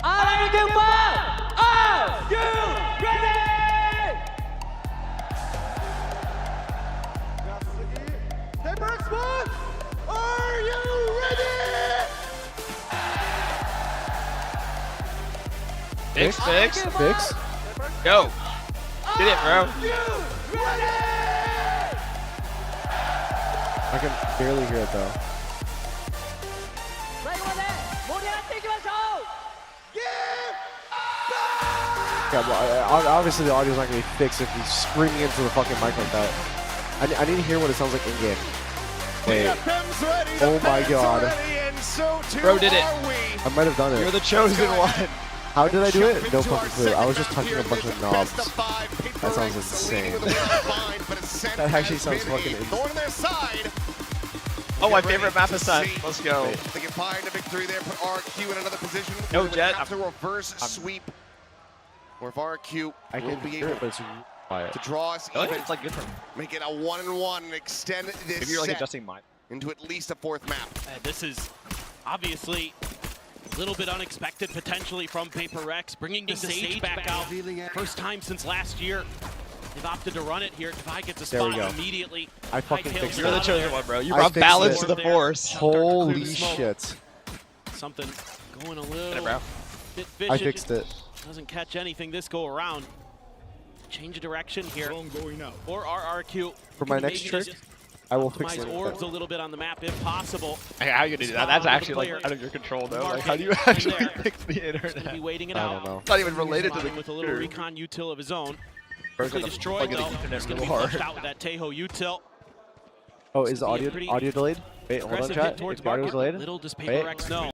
[SPEAKER 10] Are you ready?
[SPEAKER 14] PRX 1, are you ready?
[SPEAKER 5] Fix.
[SPEAKER 4] Fix.
[SPEAKER 5] Go. Did it, bro.
[SPEAKER 4] I can barely hear it though. Yeah, well, obviously the audio's not gonna be fixed if he's screaming into the fucking mic like that. I need to hear what it sounds like in game. Wait. Oh my god.
[SPEAKER 5] Bro did it.
[SPEAKER 4] I might have done it.
[SPEAKER 5] You're the chosen one.
[SPEAKER 4] How did I do it? No fucking clue. I was just touching a bunch of knobs. That sounds insane. That actually sounds fucking insane.
[SPEAKER 5] Oh, my favorite map is Sun. Let's go.
[SPEAKER 8] They can find a victory there, put RRQ in another position.
[SPEAKER 5] No Jet.
[SPEAKER 8] Have to reverse sweep. Or if RRQ will be able to draw us even.
[SPEAKER 5] It's like good for me.
[SPEAKER 8] Make it a 1-1 and extend this
[SPEAKER 5] If you're like
[SPEAKER 8] set
[SPEAKER 5] adjusting mine
[SPEAKER 8] into at least a 4th map.
[SPEAKER 11] This is obviously a little bit unexpected potentially from PRX, bringing the Sage back out. First time since last year. They've opted to run it here. Divide gets a spot immediately.
[SPEAKER 4] I fucking fixed it.
[SPEAKER 5] You're the chosen one, bro. You brought balance to the force.
[SPEAKER 4] Holy shit.
[SPEAKER 11] Something going a little bit vicious.
[SPEAKER 4] I fixed it.
[SPEAKER 11] Doesn't catch anything this go around. Change of direction here. Or RRQ.
[SPEAKER 4] For my next trick, I will fix
[SPEAKER 11] Optimize
[SPEAKER 4] it.
[SPEAKER 11] orbs a little bit on the map if possible.
[SPEAKER 5] Hey, how are you gonna do that? That's actually like out of your control, though. Like, how do you actually fix the internet?
[SPEAKER 11] Be waiting it
[SPEAKER 4] I
[SPEAKER 11] out.
[SPEAKER 4] don't know.
[SPEAKER 5] It's not even related to the
[SPEAKER 11] with a little recon util of his own.
[SPEAKER 5] Bro's
[SPEAKER 11] Quickly
[SPEAKER 5] gonna
[SPEAKER 11] destroyed
[SPEAKER 5] plug
[SPEAKER 11] though.
[SPEAKER 5] the internet
[SPEAKER 11] He's gonna
[SPEAKER 5] real
[SPEAKER 11] be
[SPEAKER 5] hard.
[SPEAKER 11] flushed out with that Tejo util.
[SPEAKER 4] Oh, is the
[SPEAKER 11] It's gonna be a
[SPEAKER 4] audio
[SPEAKER 11] pretty
[SPEAKER 4] delayed? Wait, hold on,
[SPEAKER 11] Aggressive hit
[SPEAKER 4] chat.
[SPEAKER 11] towards
[SPEAKER 4] Is the audio
[SPEAKER 11] market.
[SPEAKER 4] delayed?
[SPEAKER 11] Little does
[SPEAKER 4] Wait.
[SPEAKER 11] PRX know.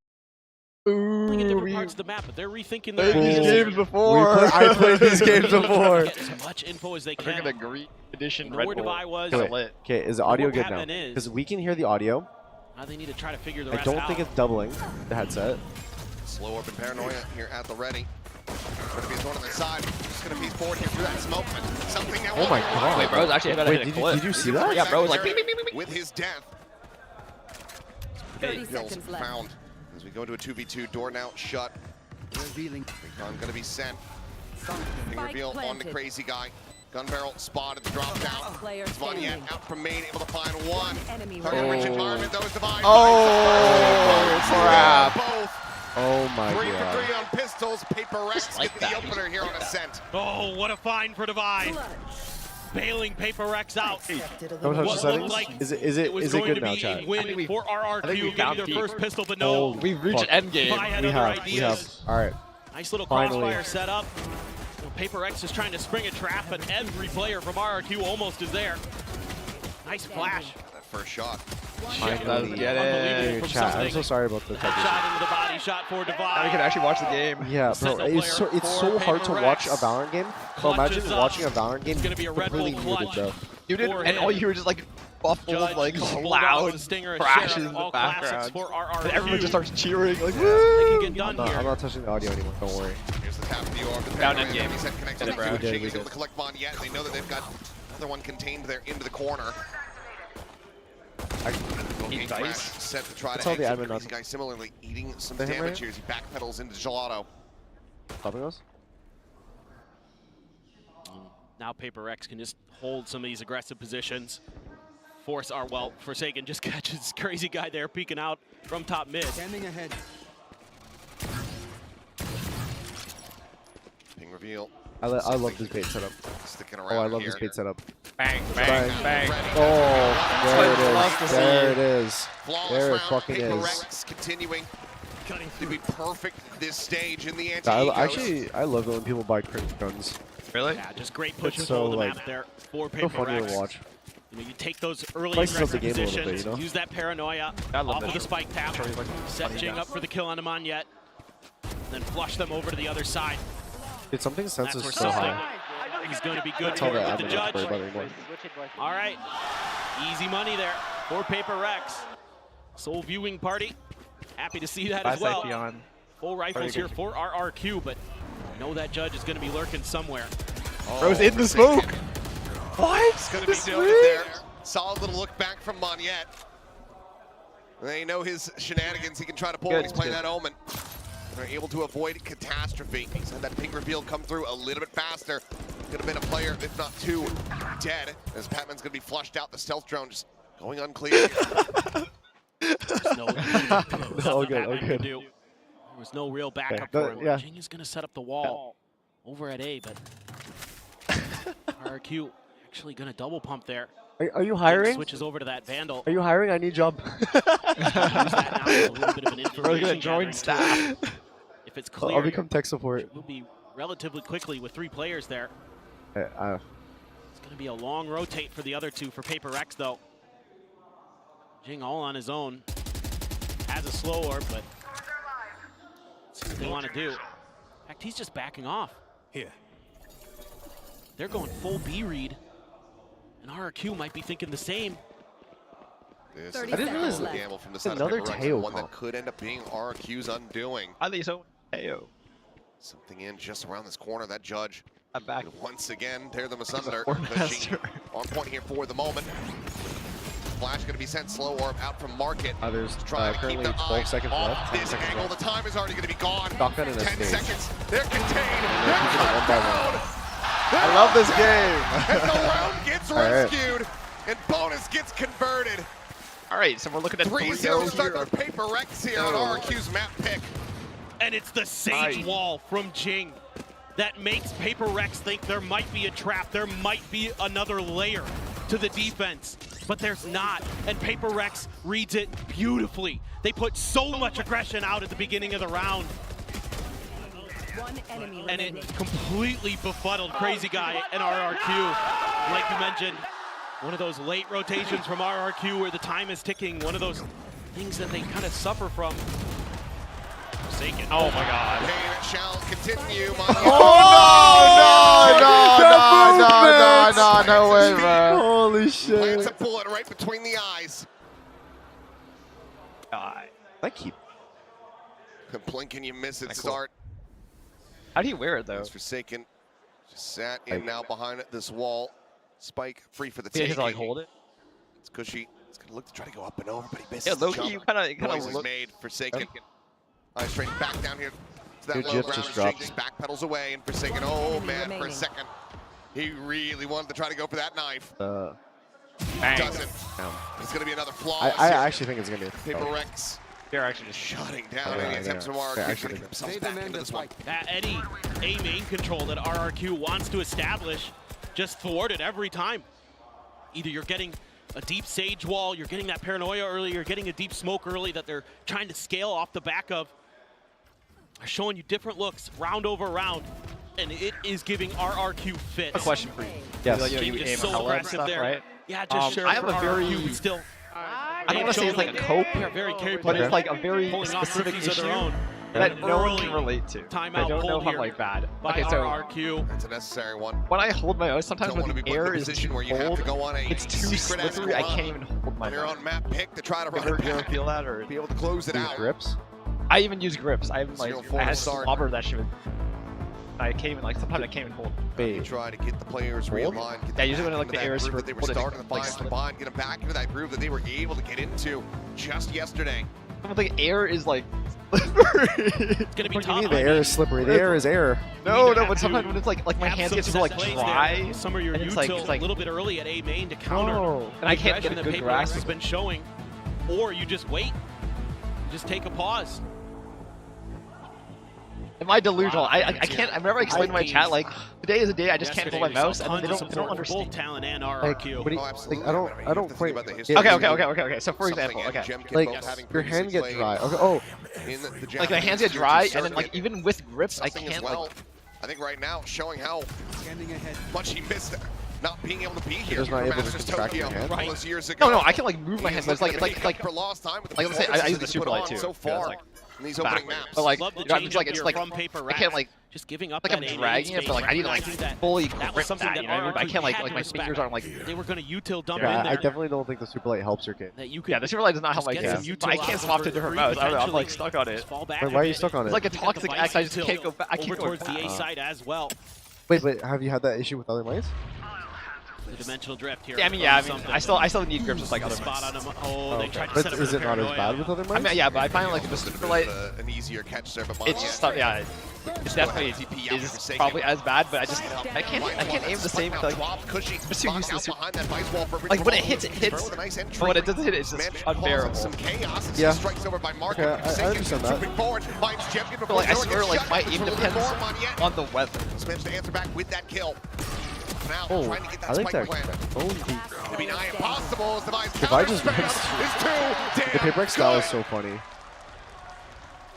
[SPEAKER 11] Playing in different parts of the map, but they're rethinking their
[SPEAKER 5] These
[SPEAKER 11] ideas.
[SPEAKER 5] games before.
[SPEAKER 4] I played these games before.
[SPEAKER 11] Get as much info as they
[SPEAKER 5] Drinking
[SPEAKER 11] can.
[SPEAKER 5] a green edition
[SPEAKER 11] And
[SPEAKER 5] Red
[SPEAKER 11] where
[SPEAKER 5] Bull.
[SPEAKER 11] Divide was.
[SPEAKER 4] Okay, is the audio
[SPEAKER 11] what
[SPEAKER 4] good now?
[SPEAKER 11] Batman is.
[SPEAKER 4] Because we can hear the audio.
[SPEAKER 11] Now they need to try to figure the
[SPEAKER 4] I
[SPEAKER 11] rest
[SPEAKER 4] don't
[SPEAKER 11] out.
[SPEAKER 4] think it's doubling the headset.
[SPEAKER 8] Slow up and paranoia here at the ready. Going to be thrown on the side. Just going to piece forward here through that smoke. But something that
[SPEAKER 4] Oh my god.
[SPEAKER 5] Wait, bro's actually about to hit a clip.
[SPEAKER 4] Did you see that?
[SPEAKER 5] Yeah, bro was like beep, beep, beep, beep, beep.
[SPEAKER 8] with his death.
[SPEAKER 12] 30 seconds left.
[SPEAKER 8] Found as we go into a 2v2. Door now shut.
[SPEAKER 10] Revealing.
[SPEAKER 8] Gun going to be sent. Big reveal on the
[SPEAKER 12] planted.
[SPEAKER 8] crazy guy. Gun barrel spotted the drop down.
[SPEAKER 12] Player
[SPEAKER 8] Vanya
[SPEAKER 12] standing.
[SPEAKER 8] out from main, able to find one.
[SPEAKER 12] Enemy
[SPEAKER 8] Target rich
[SPEAKER 12] remaining.
[SPEAKER 8] environment, those Divide.
[SPEAKER 5] Oh, crap.
[SPEAKER 8] Both.
[SPEAKER 4] Oh my
[SPEAKER 8] 3
[SPEAKER 4] god.
[SPEAKER 8] for 3 on pistols. PRX
[SPEAKER 5] like
[SPEAKER 8] get
[SPEAKER 5] that.
[SPEAKER 8] the opener here on Ascent.
[SPEAKER 11] Oh, what a find for Divide. Bailing PRX out.
[SPEAKER 4] Don't touch the
[SPEAKER 11] What
[SPEAKER 4] settings.
[SPEAKER 11] looked like
[SPEAKER 4] Is it
[SPEAKER 11] was
[SPEAKER 4] good
[SPEAKER 11] going to
[SPEAKER 4] now,
[SPEAKER 11] be
[SPEAKER 4] chat?
[SPEAKER 11] a win
[SPEAKER 5] I think we
[SPEAKER 11] for RRQ,
[SPEAKER 5] found
[SPEAKER 11] getting their
[SPEAKER 5] peak.
[SPEAKER 11] first pistol, but no.
[SPEAKER 5] We've reached endgame.
[SPEAKER 11] Divide had
[SPEAKER 4] We
[SPEAKER 11] other
[SPEAKER 4] have.
[SPEAKER 11] ideas.
[SPEAKER 4] All right.
[SPEAKER 11] Nice little
[SPEAKER 4] Finally.
[SPEAKER 11] crossfire set up. Well, PRX is trying to spring a trap, but every player from RRQ almost is there. Nice flash.
[SPEAKER 8] That first shot.
[SPEAKER 4] Finally.
[SPEAKER 5] Get it.
[SPEAKER 11] From
[SPEAKER 4] Chat, I'm
[SPEAKER 11] something.
[SPEAKER 4] so sorry about the technical.
[SPEAKER 11] Shot into the body shot for
[SPEAKER 5] Now we
[SPEAKER 11] Divide.
[SPEAKER 5] can actually watch the game.
[SPEAKER 4] Yeah, bro,
[SPEAKER 11] Sentinel
[SPEAKER 4] it's so,
[SPEAKER 11] player
[SPEAKER 4] it's so
[SPEAKER 11] for
[SPEAKER 4] hard to watch a
[SPEAKER 11] PRX.
[SPEAKER 4] Valorant game. Bro, imagine
[SPEAKER 11] Clutches up.
[SPEAKER 4] watching a Valorant game
[SPEAKER 11] It's gonna be a Red Bull
[SPEAKER 4] completely muted,
[SPEAKER 11] clutch.
[SPEAKER 4] bro.
[SPEAKER 5] You did,
[SPEAKER 11] For
[SPEAKER 5] and
[SPEAKER 11] him.
[SPEAKER 5] all you hear is just like muffled,
[SPEAKER 11] Judge
[SPEAKER 5] like
[SPEAKER 11] pulled
[SPEAKER 5] loud
[SPEAKER 11] off the stinger and
[SPEAKER 5] crashes
[SPEAKER 11] Sheriff,
[SPEAKER 5] in the
[SPEAKER 11] all classics
[SPEAKER 5] background.
[SPEAKER 11] for RRQ.
[SPEAKER 5] And everyone just starts cheering, like,
[SPEAKER 11] They
[SPEAKER 5] woo!
[SPEAKER 11] can get done
[SPEAKER 4] I'm
[SPEAKER 11] here.
[SPEAKER 4] not touching the audio anymore, don't worry.
[SPEAKER 8] Here's the tap of the orb. The
[SPEAKER 5] Down
[SPEAKER 8] paranoia
[SPEAKER 5] endgame.
[SPEAKER 8] enemy set connected
[SPEAKER 5] Get it, bro.
[SPEAKER 8] to
[SPEAKER 4] We did,
[SPEAKER 8] Jing
[SPEAKER 4] we
[SPEAKER 8] is able
[SPEAKER 4] did.
[SPEAKER 8] to collect Von yet. They know that they've got another one contained there into the corner.
[SPEAKER 5] Eat dice.
[SPEAKER 8] Set to try
[SPEAKER 4] That's
[SPEAKER 8] to
[SPEAKER 4] all the
[SPEAKER 8] exit.
[SPEAKER 4] admin
[SPEAKER 8] Crazy guy similarly eating some
[SPEAKER 4] The hammer
[SPEAKER 8] damage here as he backpedals into Gelato.
[SPEAKER 4] Stopping us?
[SPEAKER 11] Now PRX can just hold some of these aggressive positions. Force our, well, Forsaken just catches crazy guy there peeking out from top mid.
[SPEAKER 10] Standing ahead.
[SPEAKER 8] Ping reveal.
[SPEAKER 4] I love this bait setup.
[SPEAKER 8] Sticking
[SPEAKER 4] Oh,
[SPEAKER 8] around
[SPEAKER 4] I love
[SPEAKER 8] here.
[SPEAKER 4] this bait setup.
[SPEAKER 5] Bang,
[SPEAKER 4] Bang.
[SPEAKER 5] bang, bang.
[SPEAKER 4] Oh, there it
[SPEAKER 5] Love to
[SPEAKER 4] is.
[SPEAKER 5] see.
[SPEAKER 4] There it is.
[SPEAKER 8] Flawless
[SPEAKER 4] There it
[SPEAKER 8] round.
[SPEAKER 4] fucking is.
[SPEAKER 8] PRX continuing to be perfect this stage in the
[SPEAKER 4] Yeah,
[SPEAKER 8] anti-egos.
[SPEAKER 4] actually, I love it when people buy cringe guns.
[SPEAKER 5] Really?
[SPEAKER 11] Yeah, just great push and
[SPEAKER 4] It's so,
[SPEAKER 11] pull of the
[SPEAKER 4] like,
[SPEAKER 11] map there for
[SPEAKER 4] So funny
[SPEAKER 11] PRX.
[SPEAKER 4] to watch.
[SPEAKER 11] You know, you take those early
[SPEAKER 4] Spices up the
[SPEAKER 11] aggressive
[SPEAKER 4] game a little
[SPEAKER 11] positions,
[SPEAKER 4] bit, you know?
[SPEAKER 11] use that paranoia
[SPEAKER 5] I love
[SPEAKER 11] off
[SPEAKER 5] that
[SPEAKER 11] of the
[SPEAKER 5] shit.
[SPEAKER 11] spike tap,
[SPEAKER 5] Sorry, like,
[SPEAKER 11] set
[SPEAKER 5] funny
[SPEAKER 11] Jing
[SPEAKER 5] stuff.
[SPEAKER 11] up for the kill on Amon then flush them over to the other side.
[SPEAKER 4] Dude, something sense
[SPEAKER 11] That's
[SPEAKER 4] is
[SPEAKER 11] where
[SPEAKER 4] so
[SPEAKER 11] something
[SPEAKER 4] high.
[SPEAKER 11] is going to be good
[SPEAKER 4] Tell
[SPEAKER 11] for
[SPEAKER 4] that
[SPEAKER 11] with the
[SPEAKER 4] admin not to
[SPEAKER 11] judge.
[SPEAKER 4] worry about it anymore.
[SPEAKER 11] All right, easy money there for PRX. Soul viewing party, happy to see that as well.
[SPEAKER 5] Beyond.
[SPEAKER 11] Full rifles here for RRQ, but know that judge is going to be lurking somewhere.
[SPEAKER 5] Bro's in the smoke. What?
[SPEAKER 8] It's going to be
[SPEAKER 5] This
[SPEAKER 8] noted
[SPEAKER 5] way?
[SPEAKER 8] there. Solid little look back from Monyet. They know his shenanigans he can try to pull when he's playing that Omen. They're able to avoid catastrophe. He's had that pink reveal come through a little bit faster. Could have been a player, if not two, dead. As Patman's going to be flushed out. The stealth drone just going unclear.
[SPEAKER 11] There's no nothing
[SPEAKER 4] All good,
[SPEAKER 11] Batman
[SPEAKER 4] all
[SPEAKER 11] can
[SPEAKER 4] good.
[SPEAKER 11] do. There was no real backup
[SPEAKER 4] Okay,
[SPEAKER 11] for him.
[SPEAKER 4] yeah.
[SPEAKER 11] Jing is going to set up the wall over at A, but RRQ actually going to double pump there.
[SPEAKER 4] Are you
[SPEAKER 11] Jing
[SPEAKER 4] hiring?
[SPEAKER 11] switches over to that Vandal.
[SPEAKER 4] Are you hiring? I need a job.
[SPEAKER 11] Use that now as a little bit of an
[SPEAKER 5] Bro's gonna
[SPEAKER 11] information
[SPEAKER 5] join
[SPEAKER 11] gathering
[SPEAKER 5] staff.
[SPEAKER 11] tool. If it's clear,
[SPEAKER 4] I'll become tech support.
[SPEAKER 11] it will be relatively quickly with 3 players there. It's going to be a long rotate for the other two for PRX though. Jing all on his own. Has a slow orb, but see what they want to do. In fact, he's just backing off.
[SPEAKER 16] Here.
[SPEAKER 11] They're going full B read, and RRQ might be thinking the same.
[SPEAKER 8] This is a gamble from the side
[SPEAKER 4] another
[SPEAKER 8] of PRX,
[SPEAKER 4] Teo
[SPEAKER 8] one
[SPEAKER 4] comp.
[SPEAKER 8] that could end up being RRQ's undoing.
[SPEAKER 5] I think so. Teo.
[SPEAKER 8] Something in just around this corner. That judge
[SPEAKER 5] I'm back.
[SPEAKER 8] would once again tear them asunder.
[SPEAKER 5] Master.
[SPEAKER 8] On point here for the moment. Flash going to be sent slow orb out from market.
[SPEAKER 4] There's
[SPEAKER 8] Trying to keep
[SPEAKER 4] currently
[SPEAKER 8] the
[SPEAKER 4] 12
[SPEAKER 8] eyes
[SPEAKER 4] seconds
[SPEAKER 8] off
[SPEAKER 4] left. 10
[SPEAKER 8] this
[SPEAKER 4] seconds
[SPEAKER 8] angle.
[SPEAKER 4] left.
[SPEAKER 8] The time is already going to be gone.
[SPEAKER 4] Shotgun in a
[SPEAKER 8] 10
[SPEAKER 4] stage.
[SPEAKER 8] seconds. They're contained.
[SPEAKER 4] Yeah, keep it one by one.
[SPEAKER 8] They're
[SPEAKER 4] I love this game.
[SPEAKER 8] and the round gets
[SPEAKER 4] All right.
[SPEAKER 8] rescued, and bonus gets converted.
[SPEAKER 5] All right, so we're looking at
[SPEAKER 8] 3-0 start
[SPEAKER 5] here.
[SPEAKER 8] for PRX here on RRQ's map pick.
[SPEAKER 11] And it's the Sage Wall from Jing that makes PRX think there might be a trap, there might be another layer to the defense, but there's not. And PRX reads it beautifully. They put so much aggression out at the beginning of the round.
[SPEAKER 12] One enemy
[SPEAKER 11] And
[SPEAKER 12] remaining.
[SPEAKER 11] it completely befuddled Crazy Guy and RRQ. Like you mentioned, one of those late rotations from RRQ where the time is ticking, one of those things that they kind of suffer from. Forsaken.
[SPEAKER 5] Oh my god.
[SPEAKER 8] Pain shall continue.
[SPEAKER 4] No way, bro. Holy shit.
[SPEAKER 8] Plants a bullet right between the eyes.
[SPEAKER 4] I keep.
[SPEAKER 8] Blink and you miss it.
[SPEAKER 5] Cool.
[SPEAKER 8] Start.
[SPEAKER 5] How do you wear it though?
[SPEAKER 8] It's Forsaken. Just sat in now behind this wall. Spike free for the
[SPEAKER 5] Yeah,
[SPEAKER 8] take.
[SPEAKER 5] to like hold it.
[SPEAKER 8] It's cushy. It's gonna look to try to go up and over, but he misses.
[SPEAKER 5] Yeah,
[SPEAKER 8] the
[SPEAKER 5] low-key,
[SPEAKER 8] jump.
[SPEAKER 5] you kind
[SPEAKER 8] Noise
[SPEAKER 5] of
[SPEAKER 8] is
[SPEAKER 5] look.
[SPEAKER 8] made. Forsaken. Straight back down here to that
[SPEAKER 4] Dude,
[SPEAKER 8] low
[SPEAKER 4] Jif
[SPEAKER 8] ground.
[SPEAKER 4] just dropped.
[SPEAKER 8] Just backpedals away, and Forsaken. Oh man, for a second, he really wanted to try to go for that knife. Doesn't. It's gonna be another flaw.
[SPEAKER 4] I actually think it's gonna be.
[SPEAKER 8] PRX.
[SPEAKER 5] They're actually just
[SPEAKER 8] shutting down any attempts from RRQ trying to get themselves back into this one.
[SPEAKER 11] That Eddie A main control that RRQ wants to establish just thwarted every time. Either you're getting a deep Sage wall, you're getting that paranoia early, you're getting a deep smoke early that they're trying to scale off the back of. They're showing you different looks, round over round, and it is giving RRQ fits.
[SPEAKER 5] A question for you.
[SPEAKER 4] Yes.
[SPEAKER 5] Like,
[SPEAKER 11] Jing
[SPEAKER 5] you
[SPEAKER 11] just
[SPEAKER 5] aim
[SPEAKER 11] so
[SPEAKER 5] hella and
[SPEAKER 11] aggressive
[SPEAKER 5] stuff,
[SPEAKER 11] there.
[SPEAKER 5] right?
[SPEAKER 11] Yeah, just sure
[SPEAKER 5] I have
[SPEAKER 11] for
[SPEAKER 5] a very.
[SPEAKER 11] RRQ, but still.
[SPEAKER 5] I don't want to say it's like a cope,
[SPEAKER 11] They're very careful,
[SPEAKER 5] but it's like a very
[SPEAKER 11] pulling off
[SPEAKER 5] specific
[SPEAKER 11] rookies of
[SPEAKER 5] issue
[SPEAKER 11] their own.
[SPEAKER 5] that no one
[SPEAKER 11] Early
[SPEAKER 5] can relate to.
[SPEAKER 11] timeout
[SPEAKER 5] I don't know
[SPEAKER 11] pulled
[SPEAKER 5] if I'm
[SPEAKER 11] here
[SPEAKER 5] like bad.
[SPEAKER 11] by
[SPEAKER 5] Okay, so
[SPEAKER 11] RRQ.
[SPEAKER 8] It's a necessary one.
[SPEAKER 5] when I hold my mouse, sometimes
[SPEAKER 8] Don't
[SPEAKER 5] when
[SPEAKER 8] want to
[SPEAKER 5] the
[SPEAKER 8] be put in
[SPEAKER 5] air
[SPEAKER 8] a
[SPEAKER 5] is
[SPEAKER 8] position
[SPEAKER 5] too
[SPEAKER 8] where you have
[SPEAKER 5] cold,
[SPEAKER 8] to go on a
[SPEAKER 5] it's too
[SPEAKER 8] secret
[SPEAKER 5] slippery. I
[SPEAKER 8] run
[SPEAKER 5] can't even hold my
[SPEAKER 8] on your
[SPEAKER 5] mouse.
[SPEAKER 8] own map pick to try to
[SPEAKER 5] You
[SPEAKER 8] run
[SPEAKER 5] ever,
[SPEAKER 8] it
[SPEAKER 5] you ever
[SPEAKER 8] back.
[SPEAKER 5] feel that, or
[SPEAKER 8] Be able to close it out.
[SPEAKER 4] Grips.
[SPEAKER 5] I even use grips. I even like
[SPEAKER 8] 0-4
[SPEAKER 5] I had
[SPEAKER 8] start.
[SPEAKER 5] slobber that shit. I can't even like sometimes I can't even hold.
[SPEAKER 8] You try to get the players realigned. Get
[SPEAKER 5] Yeah, usually
[SPEAKER 8] them
[SPEAKER 5] when
[SPEAKER 8] back
[SPEAKER 5] like the
[SPEAKER 8] into
[SPEAKER 5] air
[SPEAKER 8] that
[SPEAKER 5] is
[SPEAKER 8] groove that they were
[SPEAKER 5] put it,
[SPEAKER 8] starting to
[SPEAKER 5] like,
[SPEAKER 8] find
[SPEAKER 5] slip.
[SPEAKER 8] combined, get them back into that groove that they were able to get into just yesterday.
[SPEAKER 5] The air is like
[SPEAKER 11] It's gonna be
[SPEAKER 4] What do you
[SPEAKER 11] tough.
[SPEAKER 4] mean? The air is slippery. The air is air.
[SPEAKER 5] no,
[SPEAKER 11] either
[SPEAKER 5] but
[SPEAKER 11] have
[SPEAKER 5] sometimes
[SPEAKER 11] to
[SPEAKER 5] when it's like my
[SPEAKER 11] have
[SPEAKER 5] hands
[SPEAKER 11] some
[SPEAKER 5] get so like
[SPEAKER 11] set plays
[SPEAKER 5] dry,
[SPEAKER 11] there. Some of your
[SPEAKER 5] and it's
[SPEAKER 11] util
[SPEAKER 5] like
[SPEAKER 11] a little bit early at A main to counter.
[SPEAKER 4] Oh.
[SPEAKER 5] and I can't get a
[SPEAKER 11] that
[SPEAKER 5] good
[SPEAKER 11] PRX
[SPEAKER 5] grasp.
[SPEAKER 11] has been showing, or you just wait, you just take a pause.
[SPEAKER 5] Am I delusional? I can't. I remember I explained to my chat like today is a day I just can't hold my mouse, and they don't understand.
[SPEAKER 11] Both talent and
[SPEAKER 4] Like,
[SPEAKER 11] RRQ.
[SPEAKER 4] what do you, like, I don't quite.
[SPEAKER 5] Okay. So for example,
[SPEAKER 4] Like your hand get dry. Okay. Oh.
[SPEAKER 5] Like my hands get dry, and then like even with grips, I can't like.
[SPEAKER 8] I think right now showing how much he missed not being able to be here.
[SPEAKER 4] Just not
[SPEAKER 8] for
[SPEAKER 4] able to
[SPEAKER 8] Masters
[SPEAKER 4] contract
[SPEAKER 8] Tokyo
[SPEAKER 4] your hand?
[SPEAKER 8] all those years ago.
[SPEAKER 5] No, I can like move my hands. But it's like
[SPEAKER 8] for lost time with the
[SPEAKER 5] let's say I use the super light too.
[SPEAKER 8] so far in these opening maps.
[SPEAKER 5] But like,
[SPEAKER 11] Love the
[SPEAKER 5] you know, it's like
[SPEAKER 11] change-up
[SPEAKER 5] it's
[SPEAKER 11] here
[SPEAKER 5] like
[SPEAKER 11] from PRX.
[SPEAKER 5] I can't like
[SPEAKER 11] just giving up
[SPEAKER 5] like
[SPEAKER 11] that
[SPEAKER 5] I'm
[SPEAKER 11] A-main
[SPEAKER 5] dragging it,
[SPEAKER 11] space,
[SPEAKER 5] but like I need to like
[SPEAKER 11] recognizing that
[SPEAKER 5] fully
[SPEAKER 11] that was
[SPEAKER 5] grip
[SPEAKER 11] something
[SPEAKER 5] that.
[SPEAKER 11] that
[SPEAKER 5] You know what I mean? But I
[SPEAKER 11] RRQ
[SPEAKER 5] can't like
[SPEAKER 11] had
[SPEAKER 5] like
[SPEAKER 11] to
[SPEAKER 5] my
[SPEAKER 11] respect.
[SPEAKER 5] fingers aren't like.
[SPEAKER 11] They were going to util dump in
[SPEAKER 4] Yeah,
[SPEAKER 11] there.
[SPEAKER 4] I definitely don't think the super light helps your game.
[SPEAKER 11] That you could
[SPEAKER 5] Yeah, the super light does not help my
[SPEAKER 11] just
[SPEAKER 5] game.
[SPEAKER 11] get some
[SPEAKER 5] But I
[SPEAKER 11] util
[SPEAKER 5] can't
[SPEAKER 11] out
[SPEAKER 5] swap
[SPEAKER 11] for
[SPEAKER 5] to different
[SPEAKER 11] free,
[SPEAKER 5] mouse. I don't know. I'm like
[SPEAKER 11] potentially.
[SPEAKER 5] stuck on it.
[SPEAKER 11] Just fall back
[SPEAKER 4] Wait,
[SPEAKER 11] a
[SPEAKER 4] why are you
[SPEAKER 11] bit.
[SPEAKER 4] stuck on it?
[SPEAKER 5] It's like a
[SPEAKER 11] You got
[SPEAKER 5] toxic
[SPEAKER 11] the
[SPEAKER 5] X. I just
[SPEAKER 11] Vice
[SPEAKER 5] can't go back. I
[SPEAKER 11] over
[SPEAKER 5] can't go
[SPEAKER 11] towards the A
[SPEAKER 5] back.
[SPEAKER 11] side as well.
[SPEAKER 4] Wait, have you had that issue with other mice?
[SPEAKER 11] The dimensional drift here.
[SPEAKER 5] Yeah, I mean, I still need grips with like other
[SPEAKER 11] spot on
[SPEAKER 5] mice.
[SPEAKER 11] him. Oh, they tried to
[SPEAKER 4] But
[SPEAKER 11] set up
[SPEAKER 4] is
[SPEAKER 11] the
[SPEAKER 4] it not as
[SPEAKER 11] paranoia.
[SPEAKER 4] bad with other mice?
[SPEAKER 5] I mean, yeah, but I find like the super light.
[SPEAKER 8] An easier catch there, but
[SPEAKER 5] It's just yeah. It's definitely is probably as bad, but I can't aim the same. Like, I'm just too used to the super. Like when it hits, but when it doesn't hit, it's just unbearable.
[SPEAKER 4] Yeah.
[SPEAKER 8] Strikes over by Mark.
[SPEAKER 4] Okay, I understand that.
[SPEAKER 5] But like I swear, like my aim depends on the weather.
[SPEAKER 8] Managed to answer back with that kill. Now
[SPEAKER 4] Oh,
[SPEAKER 8] trying to get that
[SPEAKER 4] I like
[SPEAKER 8] spike
[SPEAKER 4] that.
[SPEAKER 8] plan.
[SPEAKER 4] Oh,
[SPEAKER 8] To be nigh impossible as the Vice
[SPEAKER 4] the Vice just
[SPEAKER 8] counter spam is too
[SPEAKER 4] the
[SPEAKER 8] damn
[SPEAKER 4] PRX style
[SPEAKER 8] good.
[SPEAKER 4] is so funny.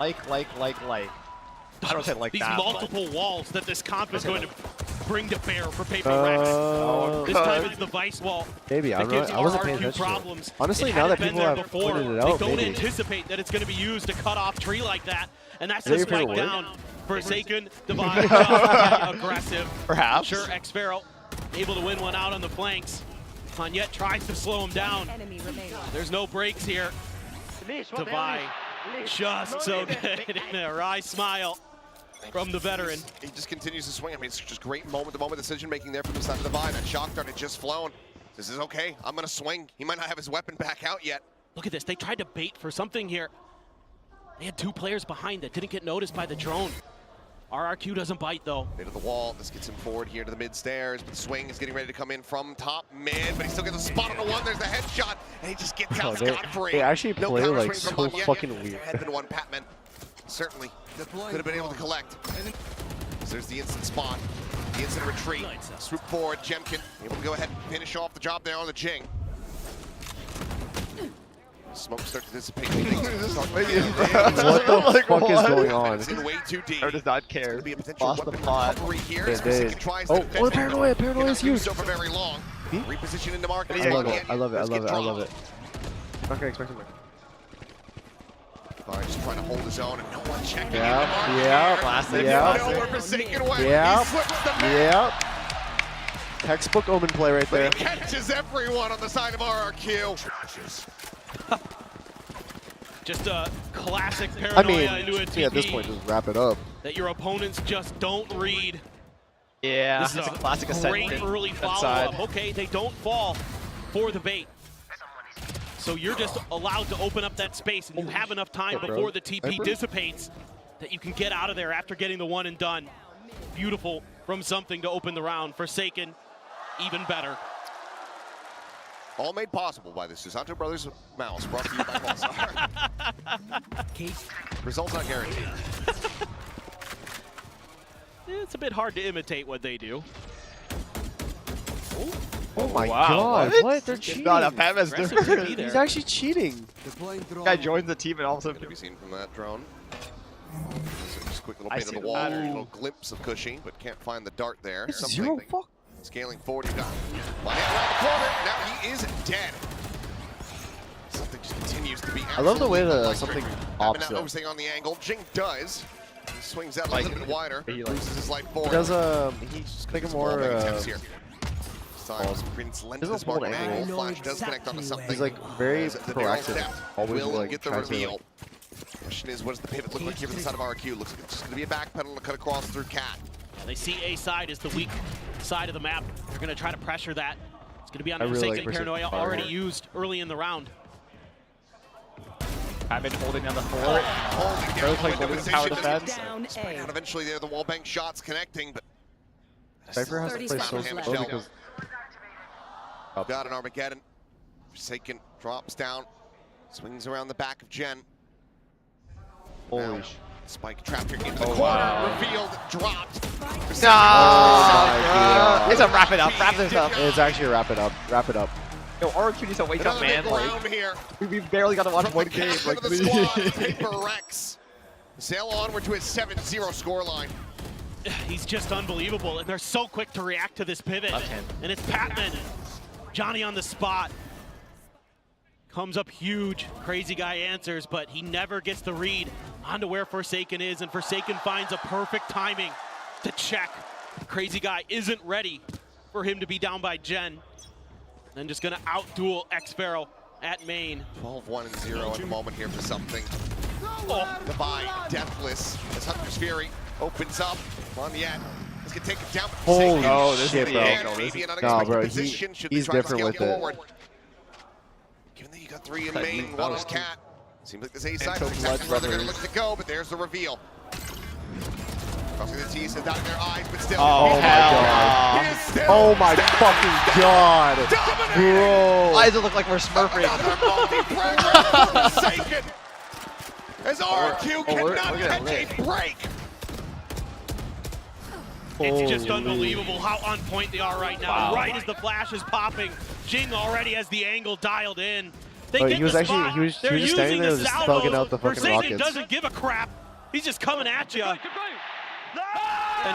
[SPEAKER 5] Like. I don't say like
[SPEAKER 11] These
[SPEAKER 5] that.
[SPEAKER 11] multiple walls that this comp is going to bring to bear for PRX. This time it's the Vice wall.
[SPEAKER 4] Maybe
[SPEAKER 11] that gives
[SPEAKER 4] I wasn't paying
[SPEAKER 11] RRQ
[SPEAKER 4] attention.
[SPEAKER 11] problems.
[SPEAKER 4] Honestly,
[SPEAKER 11] It
[SPEAKER 4] now that
[SPEAKER 11] hadn't
[SPEAKER 4] people
[SPEAKER 11] been there
[SPEAKER 4] have
[SPEAKER 11] before.
[SPEAKER 4] pointed it
[SPEAKER 11] They
[SPEAKER 4] out,
[SPEAKER 11] don't
[SPEAKER 4] maybe.
[SPEAKER 11] anticipate that it's going to be used to cut off tree like that, and that's
[SPEAKER 4] Is that
[SPEAKER 11] just
[SPEAKER 4] your
[SPEAKER 11] spike
[SPEAKER 4] favorite
[SPEAKER 11] down. Forsaken, Divine, just aggressive.
[SPEAKER 5] Perhaps.
[SPEAKER 11] Sure, X-Pharaoh able to win one out on the flanks. Yet tries to slow him down. There's no breaks here. Divine, just so good. And a wry smile from the veteran.
[SPEAKER 8] He just continues to swing. I mean, it's just great moment-to-moment decision-making there from the side of Divine. That shock dart had just flown. This is okay. I'm going to swing. He might not have his weapon back out yet.
[SPEAKER 11] Look at this. They tried to bait for something here. They had 2 players behind that didn't get noticed by the drone. RRQ doesn't bite, though.
[SPEAKER 8] Into the wall. This gets him forward here to the mid stairs. But the swing is getting ready to come in from top mid. But he still gets a spot on the one. There's the headshot. And he just gets out scot-free.
[SPEAKER 4] They actually
[SPEAKER 8] no
[SPEAKER 4] play like
[SPEAKER 8] so
[SPEAKER 4] fucking weird.
[SPEAKER 8] There had been one Patman. Certainly could have been able to collect. So there's the instant spot. The instant retreat. Swoop forward. Jemkin able to go ahead and finish off the job there on the Jing. Smoke starts to dissipate.
[SPEAKER 4] What the fuck is going on?
[SPEAKER 8] It's in way too deep.
[SPEAKER 5] Or does not care.
[SPEAKER 8] Be a potential
[SPEAKER 5] Lost the
[SPEAKER 8] weapon
[SPEAKER 5] plot.
[SPEAKER 8] recovery here.
[SPEAKER 4] It is. Oh, the paranoia! Paranoia is huge.
[SPEAKER 8] So for very long. Reposition into market.
[SPEAKER 4] I love it. I love it. I love it. I love it. Not gonna expect him.
[SPEAKER 8] Just trying to hold his own and no one checking.
[SPEAKER 4] Yeah.
[SPEAKER 5] Classic.
[SPEAKER 4] Yeah. Textbook Omen play right there.
[SPEAKER 8] But he catches everyone on the side of RRQ.
[SPEAKER 11] Just a classic paranoia into a TP.
[SPEAKER 4] At this point, just wrap it up.
[SPEAKER 11] That your opponents just don't read.
[SPEAKER 5] Yeah,
[SPEAKER 11] this is a
[SPEAKER 5] classic
[SPEAKER 11] great early follow-up. Okay, they don't fall for the bait. So you're just allowed to open up that space, and you have enough time before the TP dissipates that you can get out of there after getting the one and done. Beautiful from something to open the round. Forsaken, even better.
[SPEAKER 8] All made possible by the Susanto Brothers mouse, brought to you by Pulsar. Results not guaranteed.
[SPEAKER 11] It's a bit hard to imitate what they do.
[SPEAKER 4] Oh my god, what? They're cheating.
[SPEAKER 5] Not a Patman's different.
[SPEAKER 4] He's actually cheating.
[SPEAKER 5] Guy joins the team and all of a sudden
[SPEAKER 8] Could be seen from that drone. So just a quick little bit of the wall, a little glimpse of Cushy, but can't find the dart there.
[SPEAKER 4] It's zero fuck.
[SPEAKER 8] Scaling forward, he got one hand around the corner. Now he is dead. Something just continues to be.
[SPEAKER 4] I love the way that something opposite.
[SPEAKER 8] Now overstaying on the angle. Jing does. He swings out a little bit wider. Loses his life forward.
[SPEAKER 4] He does he's taking more
[SPEAKER 8] Prince lends this mark angle. Flash does connect onto something.
[SPEAKER 4] He's like very proactive. Always
[SPEAKER 8] will
[SPEAKER 4] like
[SPEAKER 8] get the reveal. Question is, what does the pivot look like here from the side of RRQ? Looks like it's just going to be a back pedal to cut across through Cat.
[SPEAKER 11] They see A side as the weak side of the map. They're going to try to pressure that. It's going to be on the Forsaken Paranoia, already used early in the round.
[SPEAKER 5] I've been holding down the fort.
[SPEAKER 8] Holding
[SPEAKER 5] power defense.
[SPEAKER 8] Spraying out eventually there, the wall bank shots connecting, but
[SPEAKER 4] Cypher has to play so slow because
[SPEAKER 8] got an Armageddon. Forsaken drops down, swings around the back of Jen.
[SPEAKER 4] Holy shit.
[SPEAKER 8] Spike trapped here into the corner, revealed, dropped.
[SPEAKER 5] It's a wrap it up, wrap this up.
[SPEAKER 4] It's actually a wrap it up, wrap it up.
[SPEAKER 5] Yo, RRQ needs to wake up, man. Like, we barely got to watch one game. Like,
[SPEAKER 8] PRX sail onward to his 7-0 scoreline.
[SPEAKER 11] He's just unbelievable, and they're so quick to react to this pivot. And it's Patman, Johnny on the spot. Comes up huge, Crazy Guy answers, but he never gets the read onto where Forsaken is, and Forsaken finds a perfect timing to check. Crazy Guy isn't ready for him to be down by Jen. And just gonna out-duel X-Pharaoh at main.
[SPEAKER 8] 12-1-0 at the moment here for something. Goodbye, deathless, as Hunter's Fury opens up on the end. He's gonna take it down.
[SPEAKER 4] Holy shit, bro.
[SPEAKER 8] Maybe an
[SPEAKER 4] Nah, bro,
[SPEAKER 8] position should
[SPEAKER 4] he's different with
[SPEAKER 8] it. Given that you got 3 in main, 1 is Cat. Seems like this A side is exactly where they're gonna look to go, but there's the reveal. Crossing the T's and dotting their eyes, but still.
[SPEAKER 4] Oh my god. Oh my fucking god. Bro.
[SPEAKER 5] Why does it look like we're smurfing?
[SPEAKER 8] As RRQ cannot catch a break.
[SPEAKER 11] It's just unbelievable how on point they are right now. Right as the flash is popping, Jing already has the angle dialed in. They get the spot.
[SPEAKER 4] He was just standing there just thugging out the fucking
[SPEAKER 11] Forsaken
[SPEAKER 4] rockets.
[SPEAKER 11] doesn't give a crap. He's just coming at you. And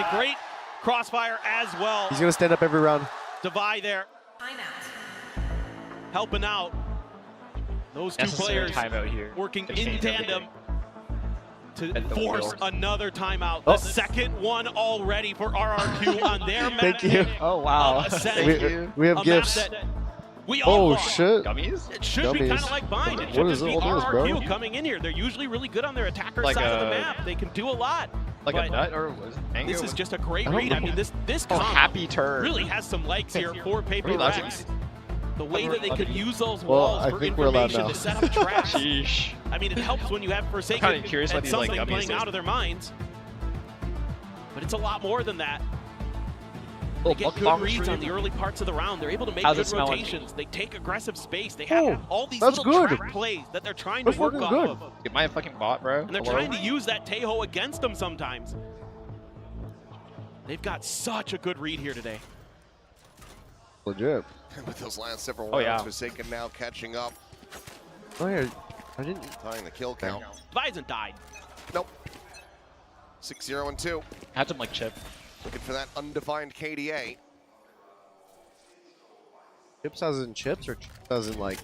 [SPEAKER 11] a great crossfire as well.
[SPEAKER 4] He's gonna stand up every round.
[SPEAKER 11] Divide there. Helping out. Those two players
[SPEAKER 5] timeout here.
[SPEAKER 11] working in tandem. to force another timeout. The second one already for RRQ on their map.
[SPEAKER 4] Thank you.
[SPEAKER 5] Oh wow.
[SPEAKER 4] We have gifts.
[SPEAKER 11] We all want.
[SPEAKER 4] Shit.
[SPEAKER 5] Gummies?
[SPEAKER 11] It should be kind of like Bind. It should just be RRQ coming in here. They're usually really good on their attacker
[SPEAKER 5] Like
[SPEAKER 11] side of the map. They can do a lot.
[SPEAKER 5] Like a nut or was it mango?
[SPEAKER 11] This is just a great read. I mean, this combo
[SPEAKER 5] happy turn.
[SPEAKER 11] really has some legs here for PRX. The way that they could use those
[SPEAKER 4] Well,
[SPEAKER 11] walls
[SPEAKER 4] I
[SPEAKER 11] for
[SPEAKER 4] think we're allowed
[SPEAKER 11] information
[SPEAKER 4] now.
[SPEAKER 11] to set up traps.
[SPEAKER 5] Sheesh.
[SPEAKER 11] I mean, it helps when you have Forsaken
[SPEAKER 5] I'm kinda curious what
[SPEAKER 11] and
[SPEAKER 5] these, like,
[SPEAKER 11] something
[SPEAKER 5] gummies
[SPEAKER 11] playing
[SPEAKER 5] is.
[SPEAKER 11] out of their minds. But it's a lot more than that. They get good reads on the early parts of the round. They're able to make good rotations. They take aggressive space. They have all these little trap plays that they're trying to work off of.
[SPEAKER 5] Am I a fucking bot, bro?
[SPEAKER 11] And they're trying to use that Tejo against them sometimes. They've got such a good read here today.
[SPEAKER 4] Legit.
[SPEAKER 8] With those last several rounds, Forsaken now catching up.
[SPEAKER 4] Oh yeah, I didn't.
[SPEAKER 8] Tying the kill count.
[SPEAKER 11] Bison died.
[SPEAKER 8] Nope. 6-0 and 2.
[SPEAKER 5] Had some like chip.
[SPEAKER 8] Looking for that undefined KDA.
[SPEAKER 4] Chips as in chips or chips as in like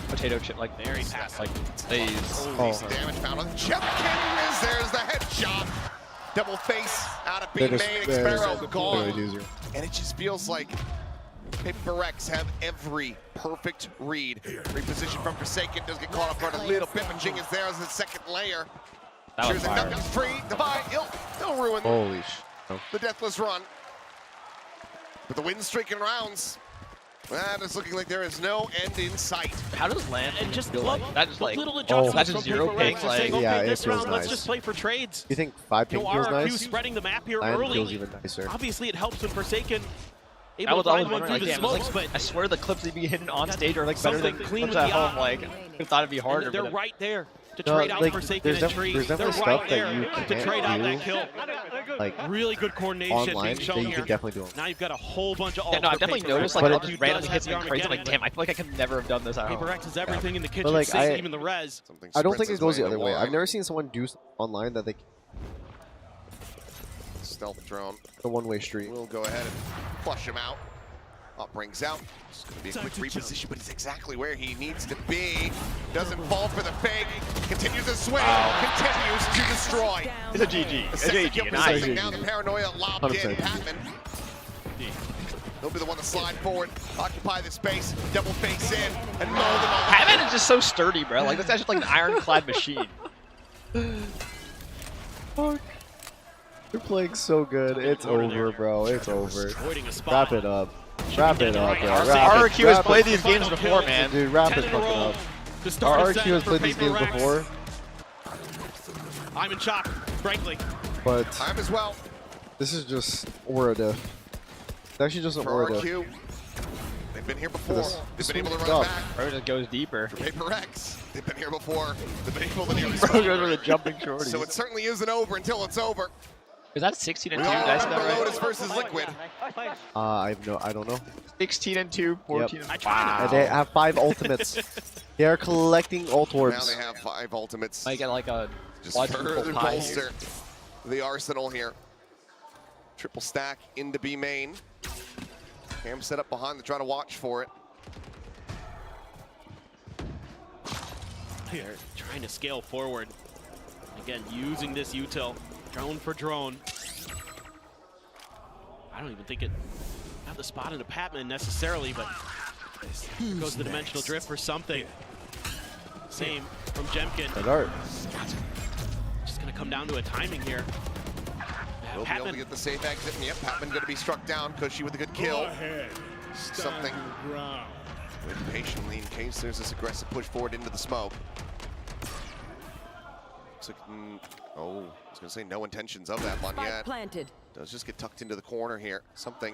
[SPEAKER 5] potato chip, like
[SPEAKER 11] very fast,
[SPEAKER 5] like these.
[SPEAKER 8] Damage found on Jepkin. There's the headshot. Double face out of B main. Xpero gone. And it just feels like PRX have every perfect read. Reposition from Forsaken does get caught off guard a little bit, but Jing is there as the second layer. Choosing nothing's free. Divide. He'll ruin the deathless run. But the win streak in rounds. That is looking like there is no end in sight.
[SPEAKER 5] How does land
[SPEAKER 11] and just
[SPEAKER 5] feel like that? Just like
[SPEAKER 11] little adjustments
[SPEAKER 5] that's just
[SPEAKER 11] from
[SPEAKER 5] zero
[SPEAKER 11] PRX.
[SPEAKER 5] ping.
[SPEAKER 11] They're saying, okay,
[SPEAKER 4] yeah, it
[SPEAKER 11] this
[SPEAKER 4] feels
[SPEAKER 11] round,
[SPEAKER 4] nice.
[SPEAKER 11] let's just play for trades.
[SPEAKER 4] You think 5 ping feels
[SPEAKER 11] RRQ
[SPEAKER 4] nice?
[SPEAKER 11] spreading the map here
[SPEAKER 4] Land
[SPEAKER 11] early.
[SPEAKER 4] feels even nicer.
[SPEAKER 11] Obviously, it helps when Forsaken able
[SPEAKER 5] I was
[SPEAKER 11] to
[SPEAKER 5] always
[SPEAKER 11] find one
[SPEAKER 5] wondering,
[SPEAKER 11] through
[SPEAKER 5] like,
[SPEAKER 11] the
[SPEAKER 5] damn,
[SPEAKER 11] smokes,
[SPEAKER 5] like,
[SPEAKER 11] but
[SPEAKER 5] I swear the clips they'd be hidden on stage are like better than
[SPEAKER 11] something clean
[SPEAKER 5] clips
[SPEAKER 11] with
[SPEAKER 5] at
[SPEAKER 11] the
[SPEAKER 5] home.
[SPEAKER 11] eye.
[SPEAKER 5] Like, I thought it'd be harder.
[SPEAKER 11] They're
[SPEAKER 5] but
[SPEAKER 11] right there to
[SPEAKER 4] No,
[SPEAKER 11] trade out
[SPEAKER 4] like,
[SPEAKER 11] Forsaken
[SPEAKER 4] there's
[SPEAKER 11] and Tree.
[SPEAKER 4] there's
[SPEAKER 11] They're
[SPEAKER 4] definitely
[SPEAKER 11] right
[SPEAKER 4] stuff
[SPEAKER 11] there
[SPEAKER 4] that you
[SPEAKER 11] to trade out
[SPEAKER 4] can't
[SPEAKER 11] that
[SPEAKER 4] do,
[SPEAKER 11] kill.
[SPEAKER 4] like
[SPEAKER 11] Really good coordination
[SPEAKER 4] online
[SPEAKER 11] being
[SPEAKER 4] that
[SPEAKER 11] shown
[SPEAKER 4] you
[SPEAKER 11] here.
[SPEAKER 4] can definitely do.
[SPEAKER 11] Now you've got a whole bunch of ults.
[SPEAKER 5] yeah, no, I
[SPEAKER 11] for
[SPEAKER 5] definitely
[SPEAKER 11] PRX.
[SPEAKER 5] noticed like
[SPEAKER 4] But
[SPEAKER 5] I'll
[SPEAKER 11] RRQ
[SPEAKER 5] just randomly
[SPEAKER 11] does
[SPEAKER 5] hit
[SPEAKER 11] have
[SPEAKER 5] something
[SPEAKER 11] the
[SPEAKER 5] crazy. I'm like,
[SPEAKER 11] Armageddon,
[SPEAKER 5] damn, I feel like I could never have done this at home.
[SPEAKER 11] PRX has everything in the kitchen
[SPEAKER 4] like,
[SPEAKER 11] sink, even the res.
[SPEAKER 4] I don't think it goes the other way. I've never seen someone do online that they
[SPEAKER 8] Stealth drone.
[SPEAKER 4] the one-way street.
[SPEAKER 8] We'll go ahead and flush him out. Up brings out. It's going to be a quick reposition, but he's exactly where he needs to be. Doesn't fall for the fake. Continues to swing. Continues to destroy.
[SPEAKER 5] It's a GG.
[SPEAKER 8] A
[SPEAKER 5] GG.
[SPEAKER 8] nice.
[SPEAKER 5] Nice.
[SPEAKER 8] Now the paranoia lobbed
[SPEAKER 4] 100%.
[SPEAKER 8] in. Patman. He'll be the one to slide forward, occupy the space, double face in, and mow them all.
[SPEAKER 5] Patman is just so sturdy, bro. Like, this guy's just like an ironclad machine.
[SPEAKER 4] Fuck. They're playing so good. It's over, bro. It's over. Wrap it up. Wrap it up, bro.
[SPEAKER 5] RRQ has played these games before, man.
[SPEAKER 4] Dude, wrap it fucking up. RRQ has played these games before,
[SPEAKER 11] I'm in shock, frankly.
[SPEAKER 4] but
[SPEAKER 8] Time as well.
[SPEAKER 4] this is just aura diff. It's actually just an
[SPEAKER 8] For
[SPEAKER 4] aura diff.
[SPEAKER 8] RRQ, they've been here before.
[SPEAKER 4] This
[SPEAKER 8] They've been able to
[SPEAKER 4] moves
[SPEAKER 8] run
[SPEAKER 4] up.
[SPEAKER 8] back.
[SPEAKER 5] Bro just goes deeper.
[SPEAKER 8] For PRX, they've been here before. They've been able to nearly
[SPEAKER 5] Bro
[SPEAKER 8] spot.
[SPEAKER 5] goes with a jumping shorty.
[SPEAKER 8] So it certainly isn't over until it's over.
[SPEAKER 5] Is that 16 and
[SPEAKER 8] We
[SPEAKER 5] 2?
[SPEAKER 8] all
[SPEAKER 5] That's
[SPEAKER 8] remember
[SPEAKER 5] not
[SPEAKER 8] Lotus
[SPEAKER 5] right.
[SPEAKER 8] versus Liquid.
[SPEAKER 4] I don't know.
[SPEAKER 5] 16 and 2, 14 and
[SPEAKER 4] And they have 5 ultimates. They are collecting ult
[SPEAKER 8] Now
[SPEAKER 4] orbs.
[SPEAKER 8] they have 5 ultimates.
[SPEAKER 5] Might get like a
[SPEAKER 8] Just
[SPEAKER 5] quadruple
[SPEAKER 8] further
[SPEAKER 5] tie.
[SPEAKER 8] bolster the arsenal here. Triple stack into B main. Cam set up behind to try to watch for it.
[SPEAKER 11] They're trying to scale forward. Again, using this util, drone for drone. I don't even think it have the spot into Patman necessarily, but here goes the dimensional drift for something. Same from Jemkin.
[SPEAKER 4] Red art.
[SPEAKER 11] Just gonna come down to a timing here.
[SPEAKER 8] Will be able to get the safe exit. And yep, Patman going to be struck down. Cushy with a good kill. Something. Waiting patiently in case there's this aggressive push forward into the smoke. Looks like, oh, I was going to say no intentions of that one yet.
[SPEAKER 12] Planted.
[SPEAKER 8] Does just get tucked into the corner here. Something.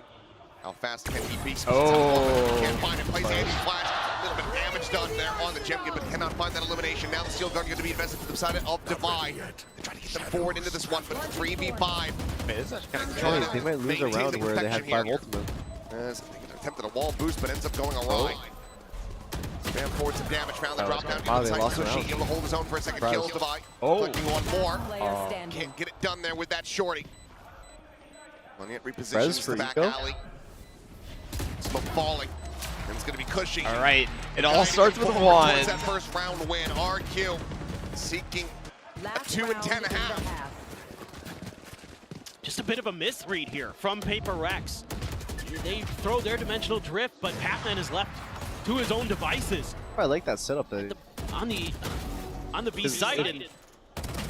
[SPEAKER 8] How fast can he be?
[SPEAKER 5] Oh.
[SPEAKER 8] Can't find it. Plays anti-flash. A little bit of damage done there on the Jemkin, but cannot find that elimination. Now the Steel Gun going to be invested to the side of Divide. They try to get them forward into this one, but 3v5.
[SPEAKER 5] This is kind of
[SPEAKER 4] Actually, they might lose a round where they have 5 ultimates.
[SPEAKER 8] As they attempted a wall boost, but ends up going awry. Spam forward some damage, found the drop down.
[SPEAKER 4] Wow, they lost
[SPEAKER 8] Cushy
[SPEAKER 4] round.
[SPEAKER 8] able to hold his own for a second
[SPEAKER 4] Surprise.
[SPEAKER 8] kill. Divide.
[SPEAKER 5] Oh.
[SPEAKER 8] Collecting one more.
[SPEAKER 12] Player standing.
[SPEAKER 8] Can't get it done there with that shorty. One yet
[SPEAKER 4] Prez
[SPEAKER 8] repositions
[SPEAKER 4] for
[SPEAKER 8] the back
[SPEAKER 4] eco?
[SPEAKER 8] alley. Smoke falling. And it's going to be Cushy.
[SPEAKER 5] All right. It all
[SPEAKER 8] Guiding
[SPEAKER 5] starts with
[SPEAKER 8] forward
[SPEAKER 5] one.
[SPEAKER 8] towards that first round win. RQ seeking
[SPEAKER 12] Last
[SPEAKER 8] 2 and
[SPEAKER 12] round
[SPEAKER 8] 10
[SPEAKER 12] in the
[SPEAKER 8] half.
[SPEAKER 11] Just a bit of a misread here from PRX. They throw their dimensional drift, but Pac-Man is left to his own devices.
[SPEAKER 4] I like that setup though.
[SPEAKER 11] On the B side, and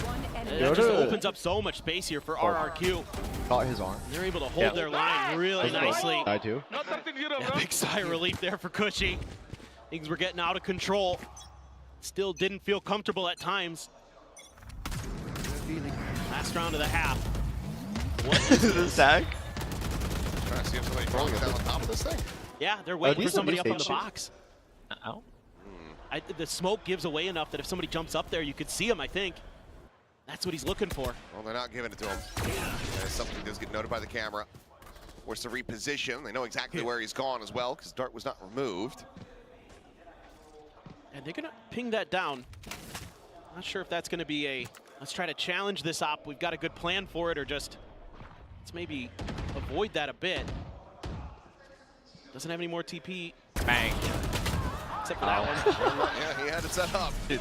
[SPEAKER 12] One enemy.
[SPEAKER 11] that just opens up so much space here for RRQ.
[SPEAKER 4] Caught his arm.
[SPEAKER 11] They're able to hold their line really nicely.
[SPEAKER 4] I do.
[SPEAKER 11] Yeah, big sigh of relief there for Cushy. Things were getting out of control. Still didn't feel comfortable at times. Last round of the half. What is this?
[SPEAKER 8] Trying to see if somebody falling down on top of this thing.
[SPEAKER 11] Yeah, they're waiting for
[SPEAKER 4] these
[SPEAKER 11] somebody up on the
[SPEAKER 4] stages?
[SPEAKER 11] box. The smoke gives away enough that if somebody jumps up there, you could see him, I think. That's what he's looking for.
[SPEAKER 8] Well, they're not giving it to him. Something does get noted by the camera. Forced to reposition. They know exactly where he's gone as well, because Dart was not removed.
[SPEAKER 11] And they're gonna ping that down. Not sure if that's gonna be a, let's try to challenge this op. We've got a good plan for it, or just, let's maybe avoid that a bit. Doesn't have any more TP.
[SPEAKER 5] Bang.
[SPEAKER 11] Except for that one.
[SPEAKER 8] Yeah, he had it set up.
[SPEAKER 5] Dude,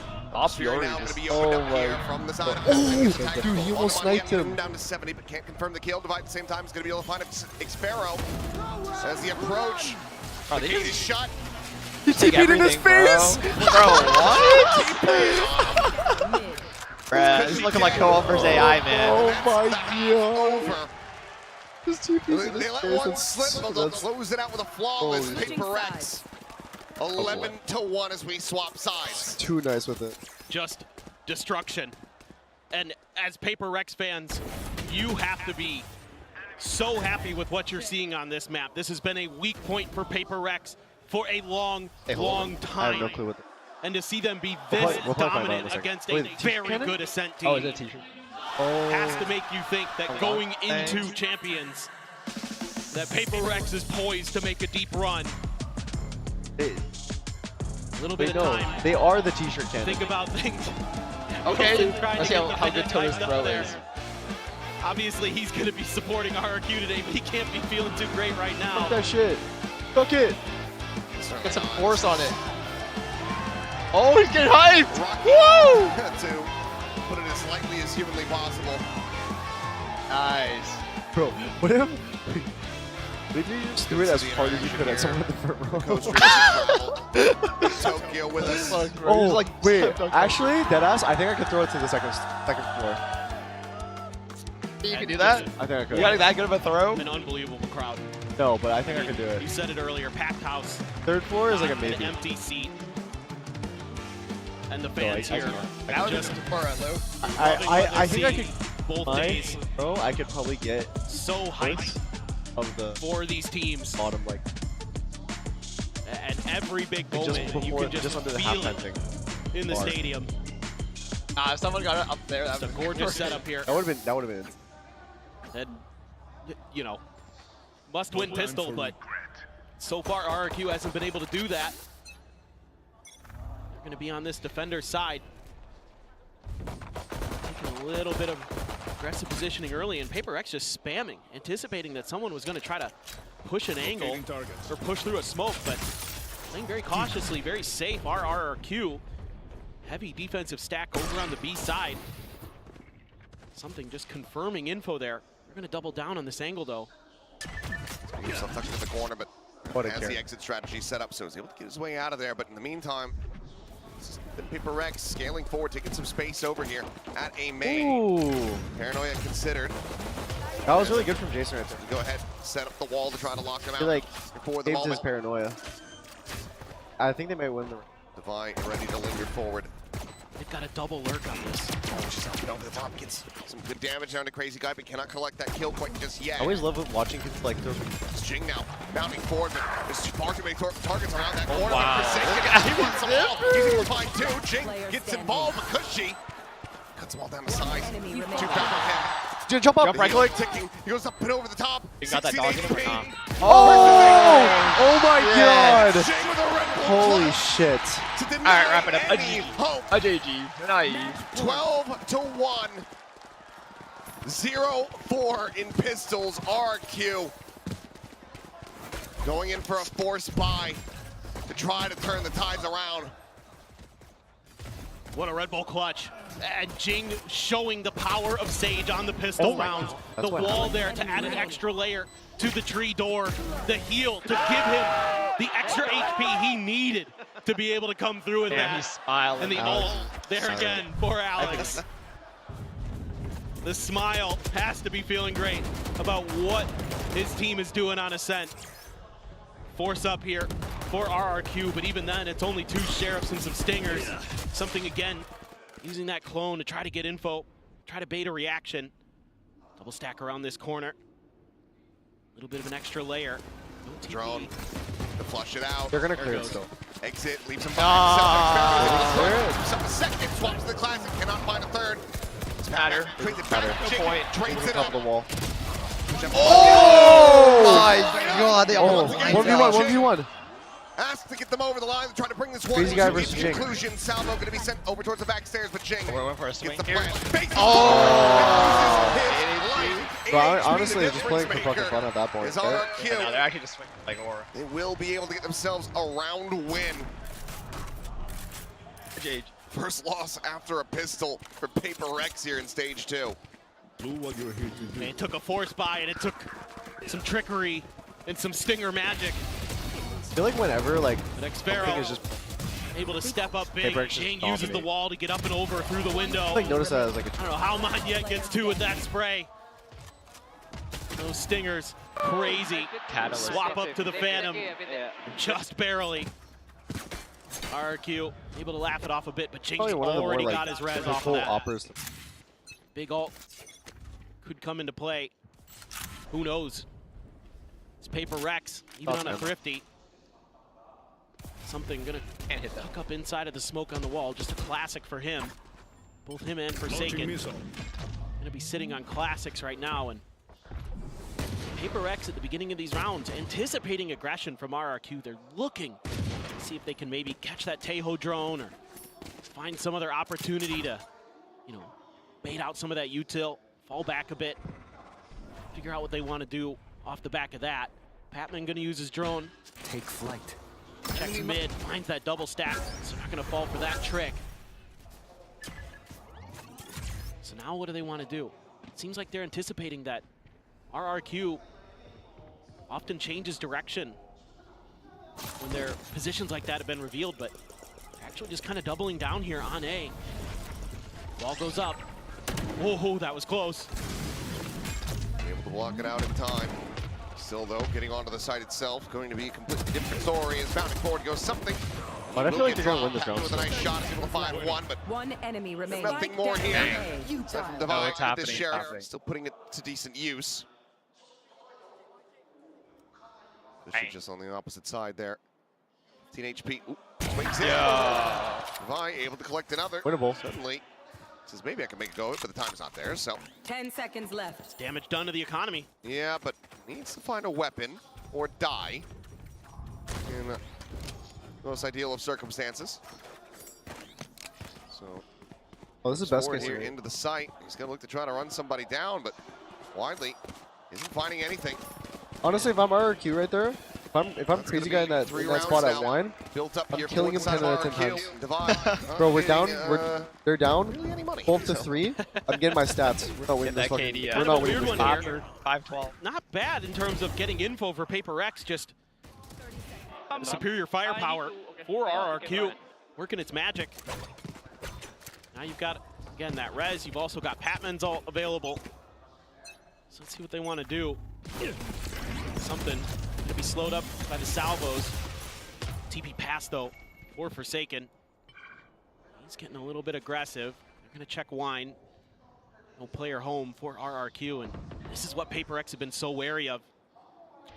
[SPEAKER 8] Spear now going to be opened up here from the side.
[SPEAKER 4] Dude, he almost sniped him.
[SPEAKER 8] Down to 70, but can't confirm the kill. Divide at the same time. He's going to be able to find Xpero. As the approach.
[SPEAKER 5] Oh,
[SPEAKER 8] The gate is shut.
[SPEAKER 4] You
[SPEAKER 5] take
[SPEAKER 4] in his face!
[SPEAKER 5] Bro, what? Bruh, this is looking like co-op versus AI, man.
[SPEAKER 4] Oh my god.
[SPEAKER 8] Over.
[SPEAKER 4] His TP's in his
[SPEAKER 8] They let
[SPEAKER 4] face.
[SPEAKER 8] one slip, but they'll
[SPEAKER 4] That's
[SPEAKER 8] close it out with a flawless
[SPEAKER 4] Holy
[SPEAKER 8] PRX. 11-1 as we swap sides.
[SPEAKER 4] too nice with it.
[SPEAKER 11] Just destruction. And as PRX fans, you have to be so happy with what you're seeing on this map. This has been a weak point for PRX for a long time.
[SPEAKER 4] I have no clue what.
[SPEAKER 11] And to see them be this
[SPEAKER 4] We'll play
[SPEAKER 11] dominant
[SPEAKER 4] Final
[SPEAKER 11] against
[SPEAKER 4] Wait,
[SPEAKER 11] a
[SPEAKER 4] t-shirt
[SPEAKER 11] very
[SPEAKER 4] cannon?
[SPEAKER 11] good Ascent team
[SPEAKER 5] Oh, is that a t-shirt?
[SPEAKER 11] has to make you think that going into Champions, that PRX is poised to make a deep run. A little bit of time.
[SPEAKER 4] They are the t-shirt cannon.
[SPEAKER 11] Think about things.
[SPEAKER 5] Okay,
[SPEAKER 11] Trying
[SPEAKER 5] let's
[SPEAKER 11] to
[SPEAKER 5] see
[SPEAKER 11] get the
[SPEAKER 5] how good
[SPEAKER 11] pivot
[SPEAKER 5] Toto's
[SPEAKER 11] lined up
[SPEAKER 5] throw
[SPEAKER 11] there.
[SPEAKER 5] is.
[SPEAKER 11] Obviously, he's going to be supporting RRQ today, but he can't be feeling too great right now.
[SPEAKER 4] Fuck that shit. Fuck it.
[SPEAKER 5] Get some force on it. Oh, he's getting hyped! Woo!
[SPEAKER 8] To put it as lightly as humanly possible.
[SPEAKER 5] Nice.
[SPEAKER 4] Bro, what if... Maybe you just do it as hard as you could at someone in the front row.
[SPEAKER 8] Tokyo with us.
[SPEAKER 4] Oh, like, wait, actually, deadass, I think I could throw it to the second floor.
[SPEAKER 5] You can do that?
[SPEAKER 4] I think I could.
[SPEAKER 5] You got that good of a throw?
[SPEAKER 11] An unbelievable crowd.
[SPEAKER 4] No, but I think I could do
[SPEAKER 11] You
[SPEAKER 4] it.
[SPEAKER 11] said it earlier, packed house.
[SPEAKER 4] Third floor is like a
[SPEAKER 11] Not
[SPEAKER 4] maybe.
[SPEAKER 11] an empty seat. And the fans here
[SPEAKER 5] That was
[SPEAKER 11] just
[SPEAKER 5] just far out low.
[SPEAKER 4] I think I could.
[SPEAKER 11] both
[SPEAKER 4] Mine,
[SPEAKER 11] days.
[SPEAKER 4] bro, I could probably get
[SPEAKER 11] So hyped
[SPEAKER 4] of the
[SPEAKER 11] for these teams.
[SPEAKER 4] bottom, like,
[SPEAKER 11] And every big
[SPEAKER 4] just
[SPEAKER 11] moment, you
[SPEAKER 4] before,
[SPEAKER 11] can just
[SPEAKER 4] under the
[SPEAKER 11] feel
[SPEAKER 4] halftime
[SPEAKER 11] it
[SPEAKER 4] thing.
[SPEAKER 11] in the
[SPEAKER 4] Bar.
[SPEAKER 11] stadium.
[SPEAKER 5] If someone got it up there, that
[SPEAKER 11] It's a
[SPEAKER 5] would
[SPEAKER 11] gorgeous setup here.
[SPEAKER 4] That would have been.
[SPEAKER 11] And, you know, must-win pistol, but so far RRQ hasn't been able to do that. They're going to be on this defender's side. Taking a little bit of aggressive positioning early, and PRX just spamming, anticipating that someone was going to try to push an angle or push through a smoke, but playing very cautiously, very safe. RRQ, heavy defensive stack over on the B side. Something just confirming info there. They're going to double down on this angle, though.
[SPEAKER 8] He himself tucked into the corner, but
[SPEAKER 4] What a
[SPEAKER 8] has
[SPEAKER 4] carry.
[SPEAKER 8] the exit strategy set up, so he's able to get his way out of there. But in the meantime, PRX scaling forward, taking some space over here at a main.
[SPEAKER 4] Ooh.
[SPEAKER 8] Paranoia considered.
[SPEAKER 4] That was really good from Jason right there.
[SPEAKER 8] Go ahead, set up the wall to try to lock him
[SPEAKER 4] I
[SPEAKER 8] out
[SPEAKER 4] feel like
[SPEAKER 8] before the
[SPEAKER 4] saved his
[SPEAKER 8] moment.
[SPEAKER 4] paranoia. I think they might win the.
[SPEAKER 8] Divine ready to linger forward.
[SPEAKER 11] They've got a double lurk on this.
[SPEAKER 8] Oh, she's up and over the top. Gets some good damage down to Crazy Guy, but cannot collect that kill quite just yet.
[SPEAKER 4] I always love watching kids like those.
[SPEAKER 8] It's Jing now, mounting forward, but there's far too many targets around that corner.
[SPEAKER 5] wow.
[SPEAKER 8] But he wants them all. He's able to find two. Jing gets involved, but Cushy cuts them all down the side. Two counter him.
[SPEAKER 4] Jump up!
[SPEAKER 8] Jump right click. Ticking. He goes up and over the top.
[SPEAKER 5] You got that dog in him or not?
[SPEAKER 4] Oh my
[SPEAKER 8] Yeah.
[SPEAKER 4] god!
[SPEAKER 8] Jing with a Red Bull
[SPEAKER 4] Holy
[SPEAKER 8] clutch
[SPEAKER 4] shit!
[SPEAKER 8] to deny
[SPEAKER 5] Alright, wrap it up.
[SPEAKER 8] any hope.
[SPEAKER 5] A JG. Naive.
[SPEAKER 8] 12-1. 0-4 in pistols. RRQ going in for a forced buy to try to turn the tides around.
[SPEAKER 11] What a Red Bull clutch. And Jing showing the power of Sage on the pistol rounds. The wall there to add an extra layer to the tree door. The heal to give him the extra HP he needed to be able to come through with that.
[SPEAKER 5] He's smiling.
[SPEAKER 11] And the ult there again for Alex. The smile has to be feeling great about what his team is doing on Ascent. Force up here for RRQ, but even then, it's only 2 Sheriffs and some Stingers. Something again, using that clone to try to get info, try to bait a reaction. Double stack around this corner. A little bit of an extra layer. No
[SPEAKER 8] Drone to flush it out.
[SPEAKER 4] They're gonna clear it still.
[SPEAKER 8] Exit, leaves him behind. Second, swaps to the classic, cannot find a third.
[SPEAKER 5] Matter.
[SPEAKER 8] Trades it back.
[SPEAKER 5] Good point.
[SPEAKER 8] Trades it
[SPEAKER 4] Top
[SPEAKER 8] up.
[SPEAKER 4] of the wall.
[SPEAKER 8] Oh
[SPEAKER 2] my God! They
[SPEAKER 4] Oh, 1v1.
[SPEAKER 8] Asked to get them over the line to try to bring this one
[SPEAKER 4] Crazy guy
[SPEAKER 8] to
[SPEAKER 4] versus
[SPEAKER 8] its
[SPEAKER 4] Jing.
[SPEAKER 8] conclusion. Salvo going to be sent over towards the back stairs, but Jing
[SPEAKER 5] Went for a swing
[SPEAKER 8] gets the
[SPEAKER 5] here.
[SPEAKER 8] plan.
[SPEAKER 4] Bro, honestly, they're just playing for fucking fun at that point.
[SPEAKER 8] Is
[SPEAKER 4] Okay?
[SPEAKER 8] RRQ.
[SPEAKER 5] No, they're actually just swinging like aura.
[SPEAKER 8] They will be able to get themselves a round win. First loss after a pistol for PRX here in stage 2.
[SPEAKER 11] And it took a force buy, and it took some trickery and some Stinger magic.
[SPEAKER 4] I feel like whenever like
[SPEAKER 11] But
[SPEAKER 4] something
[SPEAKER 11] Xpero
[SPEAKER 4] is just
[SPEAKER 11] able to step up big.
[SPEAKER 4] PRX just
[SPEAKER 11] Jing uses the
[SPEAKER 4] dominate.
[SPEAKER 11] wall to get up and over through the window.
[SPEAKER 4] I like notice that as like
[SPEAKER 11] I don't know how Magnet gets 2 with that spray. Those Stingers, crazy.
[SPEAKER 5] Catalyst.
[SPEAKER 11] Swap up to the Phantom, just barely. RRQ able to laugh it off a bit, but Jing's
[SPEAKER 4] probably one of the more
[SPEAKER 11] already
[SPEAKER 4] like
[SPEAKER 11] got his res off of
[SPEAKER 4] typical
[SPEAKER 11] that.
[SPEAKER 4] operas.
[SPEAKER 11] Big ult could come into play. Who knows? It's PRX, even on a thrifty. Something gonna hook up inside of the smoke on the wall. Just a classic for him. Both him and Forsaken. Gonna be sitting on classics right now, and PRX at the beginning of these rounds anticipating aggression from RRQ. They're looking to see if they can maybe catch that Tejo drone or find some other opportunity to, you know, bait out some of that util, fall back a bit, figure out what they want to do off the back of that. Patman gonna use his drone.
[SPEAKER 16] Take flight.
[SPEAKER 11] Checks mid, finds that double stack, so not gonna fall for that trick. So now what do they want to do? It seems like they're anticipating that RRQ often changes direction when their positions like that have been revealed, but actually just kind of doubling down here on A. Ball goes up. Oh, that was close.
[SPEAKER 8] Able to block it out in time. Still, though, getting onto the site itself, going to be a completely different story. As bounding forward goes something.
[SPEAKER 4] But I feel like they're going to win this
[SPEAKER 8] Patman
[SPEAKER 4] round.
[SPEAKER 8] with a nice shot, is able to find one, but
[SPEAKER 12] One enemy remaining.
[SPEAKER 8] nothing more here. Aside from Divine,
[SPEAKER 5] it's happening,
[SPEAKER 8] this
[SPEAKER 5] it's
[SPEAKER 8] Sheriff
[SPEAKER 5] happening.
[SPEAKER 8] still putting it to decent use. This is just on the opposite side there. 15 HP. Ooh, swings in. Divine able to collect another.
[SPEAKER 4] Winnable.
[SPEAKER 8] Suddenly says maybe I can make a go of it, but the time's not there. So
[SPEAKER 12] 10 seconds left.
[SPEAKER 11] Damage done to the economy.
[SPEAKER 8] yeah, but needs to find a weapon or die in the most ideal of circumstances. So
[SPEAKER 4] Oh, this is best
[SPEAKER 8] forward
[SPEAKER 4] case
[SPEAKER 8] here
[SPEAKER 4] scenario.
[SPEAKER 8] into the site. He's gonna look to try to run somebody down, but widely isn't finding anything.
[SPEAKER 4] Honestly, if I'm RRQ right there, if I'm crazy guy in that spot at wine,
[SPEAKER 8] Built up
[SPEAKER 4] I'm
[SPEAKER 8] here
[SPEAKER 4] killing him
[SPEAKER 8] inside
[SPEAKER 4] 10 out of 10
[SPEAKER 8] RRQ.
[SPEAKER 4] times.
[SPEAKER 8] Divine,
[SPEAKER 4] Bro, we're
[SPEAKER 8] getting,
[SPEAKER 4] down. They're down.
[SPEAKER 8] really any money,
[SPEAKER 4] 12 to
[SPEAKER 8] so.
[SPEAKER 4] 3. I'm getting my stats. We're not winning this
[SPEAKER 5] that
[SPEAKER 4] fucking.
[SPEAKER 5] KD,
[SPEAKER 4] We're
[SPEAKER 11] Kind
[SPEAKER 4] not
[SPEAKER 11] of a
[SPEAKER 4] winning
[SPEAKER 11] weird
[SPEAKER 4] this
[SPEAKER 11] one
[SPEAKER 4] game.
[SPEAKER 11] here.
[SPEAKER 5] 5-12.
[SPEAKER 11] Not bad in terms of getting info for PRX, just superior firepower for RRQ, working its magic. Now you've got, again, that res. You've also got Patman's all available. So let's see what they want to do. Something to be slowed up by the salvos. TP pass, though, for Forsaken. He's getting a little bit aggressive. They're going to check wine. No player home for RRQ, and this is what PRX have been so wary of.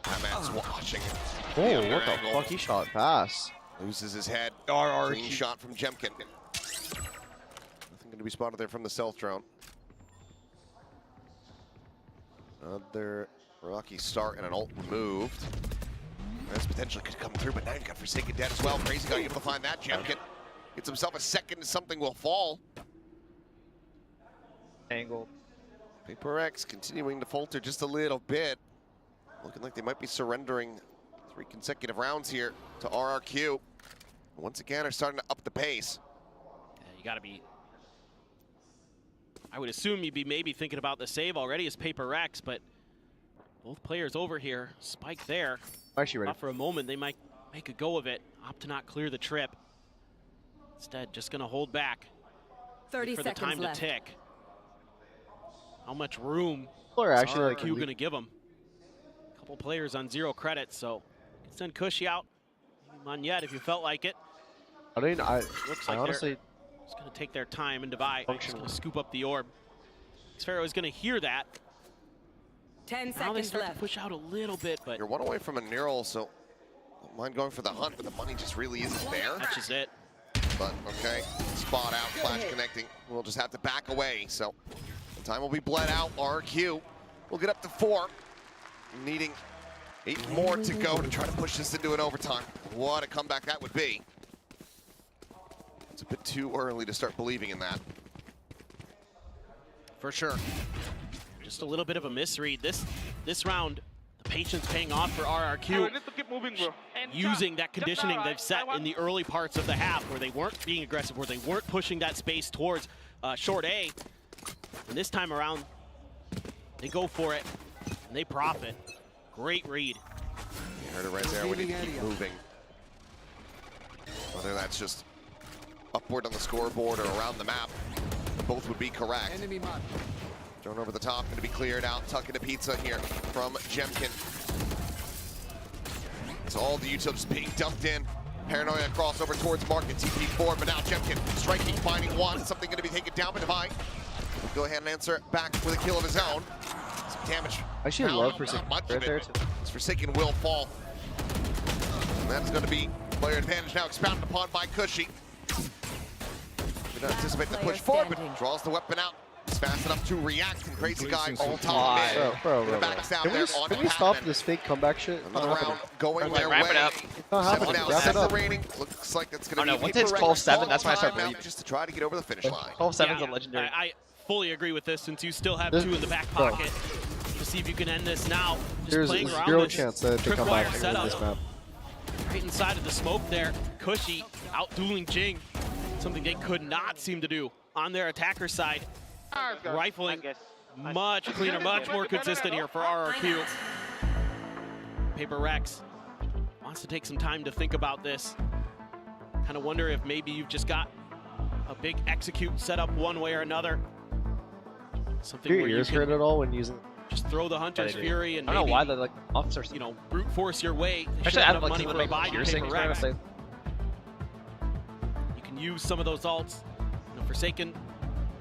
[SPEAKER 8] Patman's watching it.
[SPEAKER 4] Oh, what the fuck? He shot pass.
[SPEAKER 8] Loses his head.
[SPEAKER 5] RRQ.
[SPEAKER 8] Clean shot from Jemkin. Nothing going to be spotted there from the stealth drone. Another rocky start and an ult removed. This potentially could come through, but now you've got Forsaken dead as well. Crazy guy able to find that. Jemkin gets himself a second, something will fall.
[SPEAKER 5] Angle.
[SPEAKER 8] PRX continuing to falter just a little bit. Looking like they might be surrendering 3 consecutive rounds here to RRQ. Once again, are starting to up the pace.
[SPEAKER 11] You got to be... I would assume you'd be maybe thinking about the save already as PRX, but both players over here. Spike there.
[SPEAKER 4] Actually ready.
[SPEAKER 11] Thought for a moment they might make a go of it. Opt to not clear the trip. Instead, just going to hold back.
[SPEAKER 12] 30
[SPEAKER 11] for the
[SPEAKER 12] seconds
[SPEAKER 11] time
[SPEAKER 12] left.
[SPEAKER 11] to tick. How much room
[SPEAKER 4] Are
[SPEAKER 11] is
[SPEAKER 4] actually
[SPEAKER 11] RRQ going to give them? A couple players on 0 credits, so can send Cushy out. Maybe Monyet if you felt like it.
[SPEAKER 4] I mean,
[SPEAKER 11] Looks like
[SPEAKER 4] honestly
[SPEAKER 11] they're just going to take their time and divide. Just going to scoop up the orb. Sphero is going to hear that.
[SPEAKER 12] 10
[SPEAKER 11] now they
[SPEAKER 12] seconds
[SPEAKER 11] start
[SPEAKER 12] left.
[SPEAKER 11] to push out a little bit, but
[SPEAKER 8] You're one away from a neural, so don't mind going for the hunt, but the money just really isn't there.
[SPEAKER 11] that's just it.
[SPEAKER 8] But okay, spot out, flash connecting. We'll just have to back away. So the time will be bled out. RRQ will get up to 4, needing 8 more to go to try to push this into an overtime. What a comeback that would be. It's a bit too early to start believing in that.
[SPEAKER 11] For sure. Just a little bit of a misread. This round, the patience paying off for RRQ.
[SPEAKER 18] need to keep moving, bro.
[SPEAKER 11] Using that conditioning they've set in the early parts of the half where they weren't being aggressive, where they weren't pushing that space towards short A. And this time around, they go for it, and they profit. Great read.
[SPEAKER 8] You heard it right there. We need to keep moving. Whether that's just upward on the scoreboard or around the map, both would be correct. Thrown over the top, going to be cleared out. Tuck into pizza here from Jemkin. So all the util just being dumped in. Paranoia crossover towards market, TP forward, but now Jemkin striking, finding one. Something going to be taken down by Divine. Go ahead and answer back with a kill of his own. Some damage.
[SPEAKER 4] I actually love Forsaken
[SPEAKER 8] Not much
[SPEAKER 4] right
[SPEAKER 8] of
[SPEAKER 4] there
[SPEAKER 8] it.
[SPEAKER 4] too.
[SPEAKER 8] This Forsaken will fall. And that is going to be player advantage now expounded upon by Cushy. Did not anticipate the push forward, but draws the weapon out. It's fast enough to react, and Crazy Guy on top of it.
[SPEAKER 4] Bro. Can we stop
[SPEAKER 8] Patman.
[SPEAKER 4] this fake comeback shit?
[SPEAKER 8] Another round going their
[SPEAKER 5] wrap
[SPEAKER 8] way.
[SPEAKER 5] it up.
[SPEAKER 4] Not happening.
[SPEAKER 8] Now
[SPEAKER 4] Wrap it up.
[SPEAKER 8] separating. Looks like it's going to be
[SPEAKER 5] Once it's 12-7, that's when I start believing.
[SPEAKER 8] just to try to get over the finish line.
[SPEAKER 5] 12-7's a legendary.
[SPEAKER 11] I fully agree with this since you still have 2 in the back pocket. To see if you can end this now. Just
[SPEAKER 4] There's
[SPEAKER 11] playing around
[SPEAKER 4] 0
[SPEAKER 11] this
[SPEAKER 4] chance that they come
[SPEAKER 11] tripwire
[SPEAKER 4] back
[SPEAKER 11] setup.
[SPEAKER 4] in this map.
[SPEAKER 11] Right inside of the smoke there. Cushy out dueling Jing. Something they could not seem to do on their attacker side. Rifling much cleaner, much more consistent here for RRQ. PRX wants to take some time to think about this. Kind of wonder if maybe you've just got a big execute set up one way or another. Something
[SPEAKER 4] Do your
[SPEAKER 11] where you
[SPEAKER 4] ears
[SPEAKER 11] can
[SPEAKER 4] hurt at all when using?
[SPEAKER 11] just throw the Hunter's Fury and
[SPEAKER 5] I don't
[SPEAKER 11] maybe,
[SPEAKER 5] know why the officers,
[SPEAKER 11] you know, brute force your way. They
[SPEAKER 5] especially
[SPEAKER 11] should
[SPEAKER 5] out
[SPEAKER 11] have
[SPEAKER 5] of
[SPEAKER 11] enough
[SPEAKER 5] like
[SPEAKER 11] money
[SPEAKER 5] people
[SPEAKER 11] for
[SPEAKER 5] that
[SPEAKER 11] a
[SPEAKER 5] make
[SPEAKER 11] buy
[SPEAKER 5] like
[SPEAKER 11] to
[SPEAKER 5] piercing.
[SPEAKER 11] PRX. You can use some of those ults. You know, Forsaken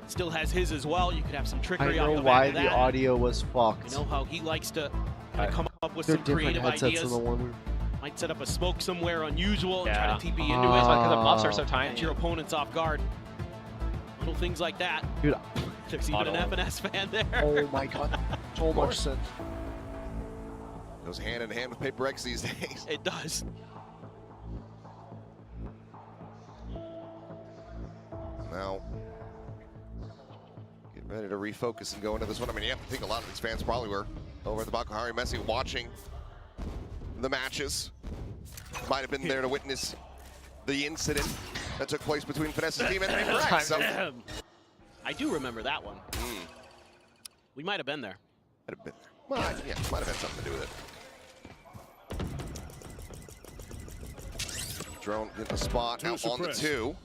[SPEAKER 11] still has his as well. You could have some
[SPEAKER 4] I
[SPEAKER 11] trickery off
[SPEAKER 4] know
[SPEAKER 11] the
[SPEAKER 4] why
[SPEAKER 11] back of
[SPEAKER 4] the
[SPEAKER 11] that.
[SPEAKER 4] audio was fucked.
[SPEAKER 11] You know how he likes to kind of come up with
[SPEAKER 4] They're
[SPEAKER 11] some
[SPEAKER 4] different
[SPEAKER 11] creative
[SPEAKER 4] headsets
[SPEAKER 11] ideas.
[SPEAKER 4] than the one.
[SPEAKER 11] Might set up a smoke somewhere unusual and try to TP into
[SPEAKER 5] That's why,
[SPEAKER 11] it.
[SPEAKER 5] because the buffs are so tiny.
[SPEAKER 11] Get your opponents off guard. Little things like that.
[SPEAKER 4] Dude,
[SPEAKER 11] There's even an FNS fan there.
[SPEAKER 4] oh my god, so much sense.
[SPEAKER 8] Goes hand in hand with PRX these days.
[SPEAKER 11] It does.
[SPEAKER 8] Now, getting ready to refocus and go into this one. I mean, you have to think a lot of these fans probably were over at the Bakahari Messi watching the matches. Might have been there to witness the incident that took place between Finesse's team and PRX. So,
[SPEAKER 11] I do remember that one. We might have been there.
[SPEAKER 8] might have been there. Well, yeah, might have had something to do with it. Drone in the spot, out on the 2.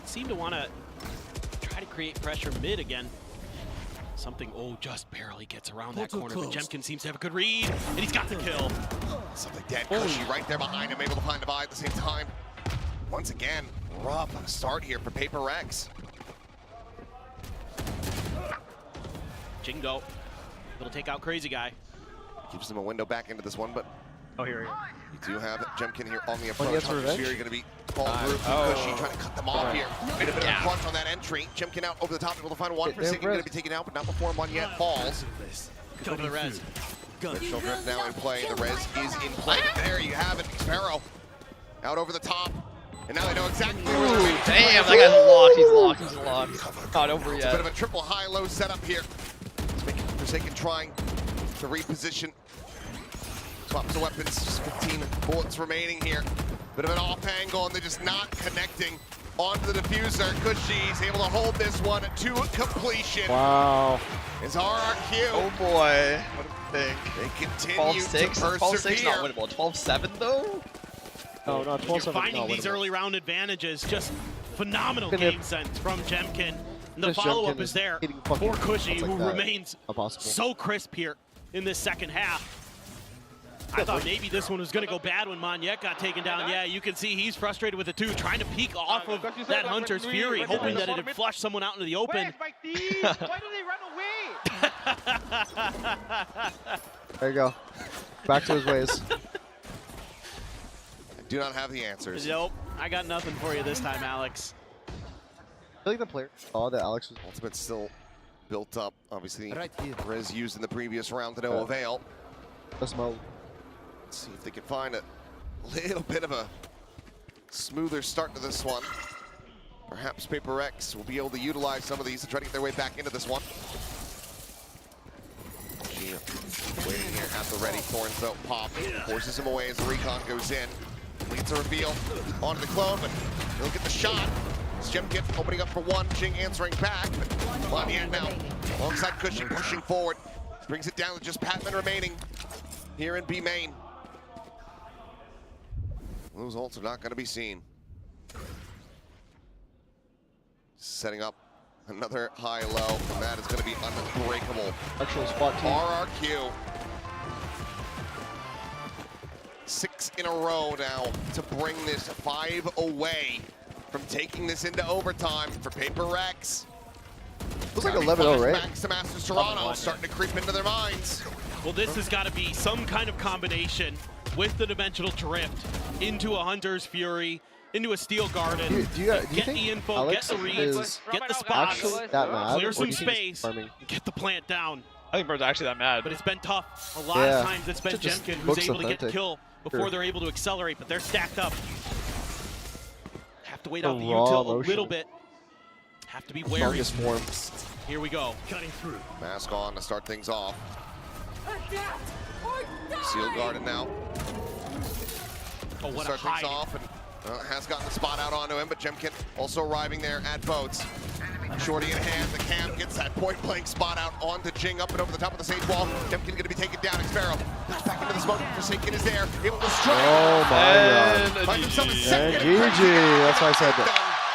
[SPEAKER 11] Seem to want to try to create pressure mid again. Something, just barely gets around that corner, but Jemkin seems to have a good read, and he's got the kill.
[SPEAKER 8] Something dead. Cushy right there behind him, able to find Divide at the same time. Once again, rough start here for PRX.
[SPEAKER 11] Jingo, it'll take out Crazy Guy.
[SPEAKER 8] Keeps him a window back into this one, but
[SPEAKER 5] Here.
[SPEAKER 8] you do have Jemkin here on the
[SPEAKER 4] he
[SPEAKER 8] approach.
[SPEAKER 4] has
[SPEAKER 8] Hunter's
[SPEAKER 4] revenge?
[SPEAKER 8] Fury going to be called through from Cushy, trying to cut them off here. Made a bit of a crunch on that entry. Jemkin out over the top, able to find one. Forsaken going to be taken out, but not before one yet falls.
[SPEAKER 11] Go to the res.
[SPEAKER 8] Ritual Drift now in play. The res is in play. There you have it. Sparrow out over the top. And now they know exactly where the remaining
[SPEAKER 5] Damn, that guy's locked. He's locked. Not over
[SPEAKER 8] It's a
[SPEAKER 5] yet.
[SPEAKER 8] bit of a triple high-low setup here. It's making Forsaken trying to reposition. Swaps the weapons, just 15 bullets remaining here. Bit of an off angle, and they're just not connecting onto the diffuser. Cushy's able to hold this one to completion.
[SPEAKER 4] Wow.
[SPEAKER 8] It's RRQ.
[SPEAKER 5] Oh boy. What do you think?
[SPEAKER 8] They continue to persevere.
[SPEAKER 5] 12-6 not winnable. 12-7 though?
[SPEAKER 4] No, no, 12-7.
[SPEAKER 11] You're finding these early round advantages. Just phenomenal game sense from Jemkin. And the follow-up is there for Cushy, who remains so crisp here in this second half. I thought maybe this one was going to go bad when Monyet got taken down. Yeah, you can see he's frustrated with it too, trying to peek off of that Hunter's Fury, hoping that it'd flush someone out into the open.
[SPEAKER 14] Why do they run away?
[SPEAKER 4] There you go. Back to his ways.
[SPEAKER 8] I do not have the answers.
[SPEAKER 11] Nope, I got nothing for you this time, Alex.
[SPEAKER 4] I feel like the player saw that Alex was
[SPEAKER 8] Ultimate still built up. Obviously, Rez used in the previous round to no avail.
[SPEAKER 4] Let's move.
[SPEAKER 8] Let's see if they can find a little bit of a smoother start to this one. Perhaps PRX will be able to utilize some of these to try to get their way back into this one. Waiting here at the ready. Thorns out pop. Forces him away as the recon goes in. Leads a reveal onto the clone, but he'll get the shot. It's Jemkin opening up for one. Jing answering back, but Monyet now alongside Cushy pushing forward. Brings it down to just Patman remaining here in B main. Those ults are not going to be seen. Setting up another high-low, and that is going to be unbreakable.
[SPEAKER 4] Actual spot team.
[SPEAKER 8] RRQ. 6 in a row now to bring this 5 away from taking this into overtime for PRX.
[SPEAKER 4] Looks like 11-0, right?
[SPEAKER 8] Back to Masters Toronto, starting to creep into their minds.
[SPEAKER 11] Well, this has got to be some kind of combination with the Dimensional Drift into a Hunter's Fury, into a Steel Garden.
[SPEAKER 4] Do you
[SPEAKER 11] get
[SPEAKER 4] think
[SPEAKER 11] the info,
[SPEAKER 4] Alex
[SPEAKER 11] get the reads,
[SPEAKER 4] is
[SPEAKER 11] get the spots,
[SPEAKER 4] actually that mad,
[SPEAKER 11] clear
[SPEAKER 4] or
[SPEAKER 11] some
[SPEAKER 4] do you think he's
[SPEAKER 11] space,
[SPEAKER 4] farming?
[SPEAKER 11] get the plant down.
[SPEAKER 5] I think Bro's actually that mad.
[SPEAKER 11] But it's been tough. A lot of times it's been
[SPEAKER 4] Just
[SPEAKER 11] Jemkin who's
[SPEAKER 4] looks
[SPEAKER 11] able to get
[SPEAKER 4] authentic.
[SPEAKER 11] kill before they're able to accelerate, but they're stacked up. Have to wait out the
[SPEAKER 4] raw
[SPEAKER 11] util a
[SPEAKER 4] motion.
[SPEAKER 11] little bit. Have to be wary.
[SPEAKER 4] Strongest form.
[SPEAKER 11] Here we go. Cutting through.
[SPEAKER 8] Mask on to start things off. Seal Garden now.
[SPEAKER 11] Oh, what
[SPEAKER 8] start
[SPEAKER 11] a hide.
[SPEAKER 8] things off, and has gotten the spot out onto him, but Jemkin also arriving there at boats. Shorty in hand, the cam gets that point-blank spot out onto Jing, up and over the top of the sage wall. Jemkin going to be taken down. Xpero back into the smoke. Forsaken is there, able to strike.
[SPEAKER 4] Oh my god.
[SPEAKER 8] Finds himself a
[SPEAKER 4] And
[SPEAKER 8] second.
[SPEAKER 4] GG. That's why I said that.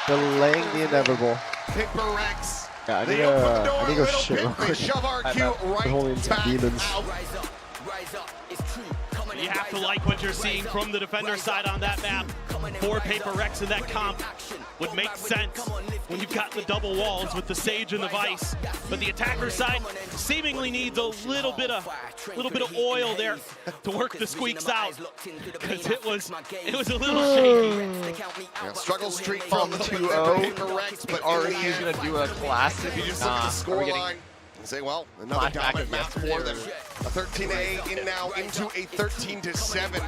[SPEAKER 4] Delaying the inevitable.
[SPEAKER 8] PRX.
[SPEAKER 4] Yeah, I
[SPEAKER 8] They
[SPEAKER 4] need
[SPEAKER 8] open the
[SPEAKER 4] to
[SPEAKER 8] door a
[SPEAKER 4] go
[SPEAKER 8] little
[SPEAKER 4] shit real
[SPEAKER 8] bit. They
[SPEAKER 4] quick.
[SPEAKER 8] shove RQ
[SPEAKER 4] Holding
[SPEAKER 8] right
[SPEAKER 4] some
[SPEAKER 8] back
[SPEAKER 4] demons.
[SPEAKER 8] out.
[SPEAKER 11] You have to like what you're seeing from the defender side on that map. For PRX in that comp would make sense when you've got the double walls with the Sage and the Vice. But the attacker side seemingly needs a little bit of oil there to work the squeaks out, because it was a little shaky.
[SPEAKER 8] Yeah, struggle streak from the
[SPEAKER 5] 2-0.
[SPEAKER 8] PRX, but
[SPEAKER 5] RRQ is going to do a classic.
[SPEAKER 8] you just look at the score line and say, well, another dominant map for them. A 13-A in now into a 13-7.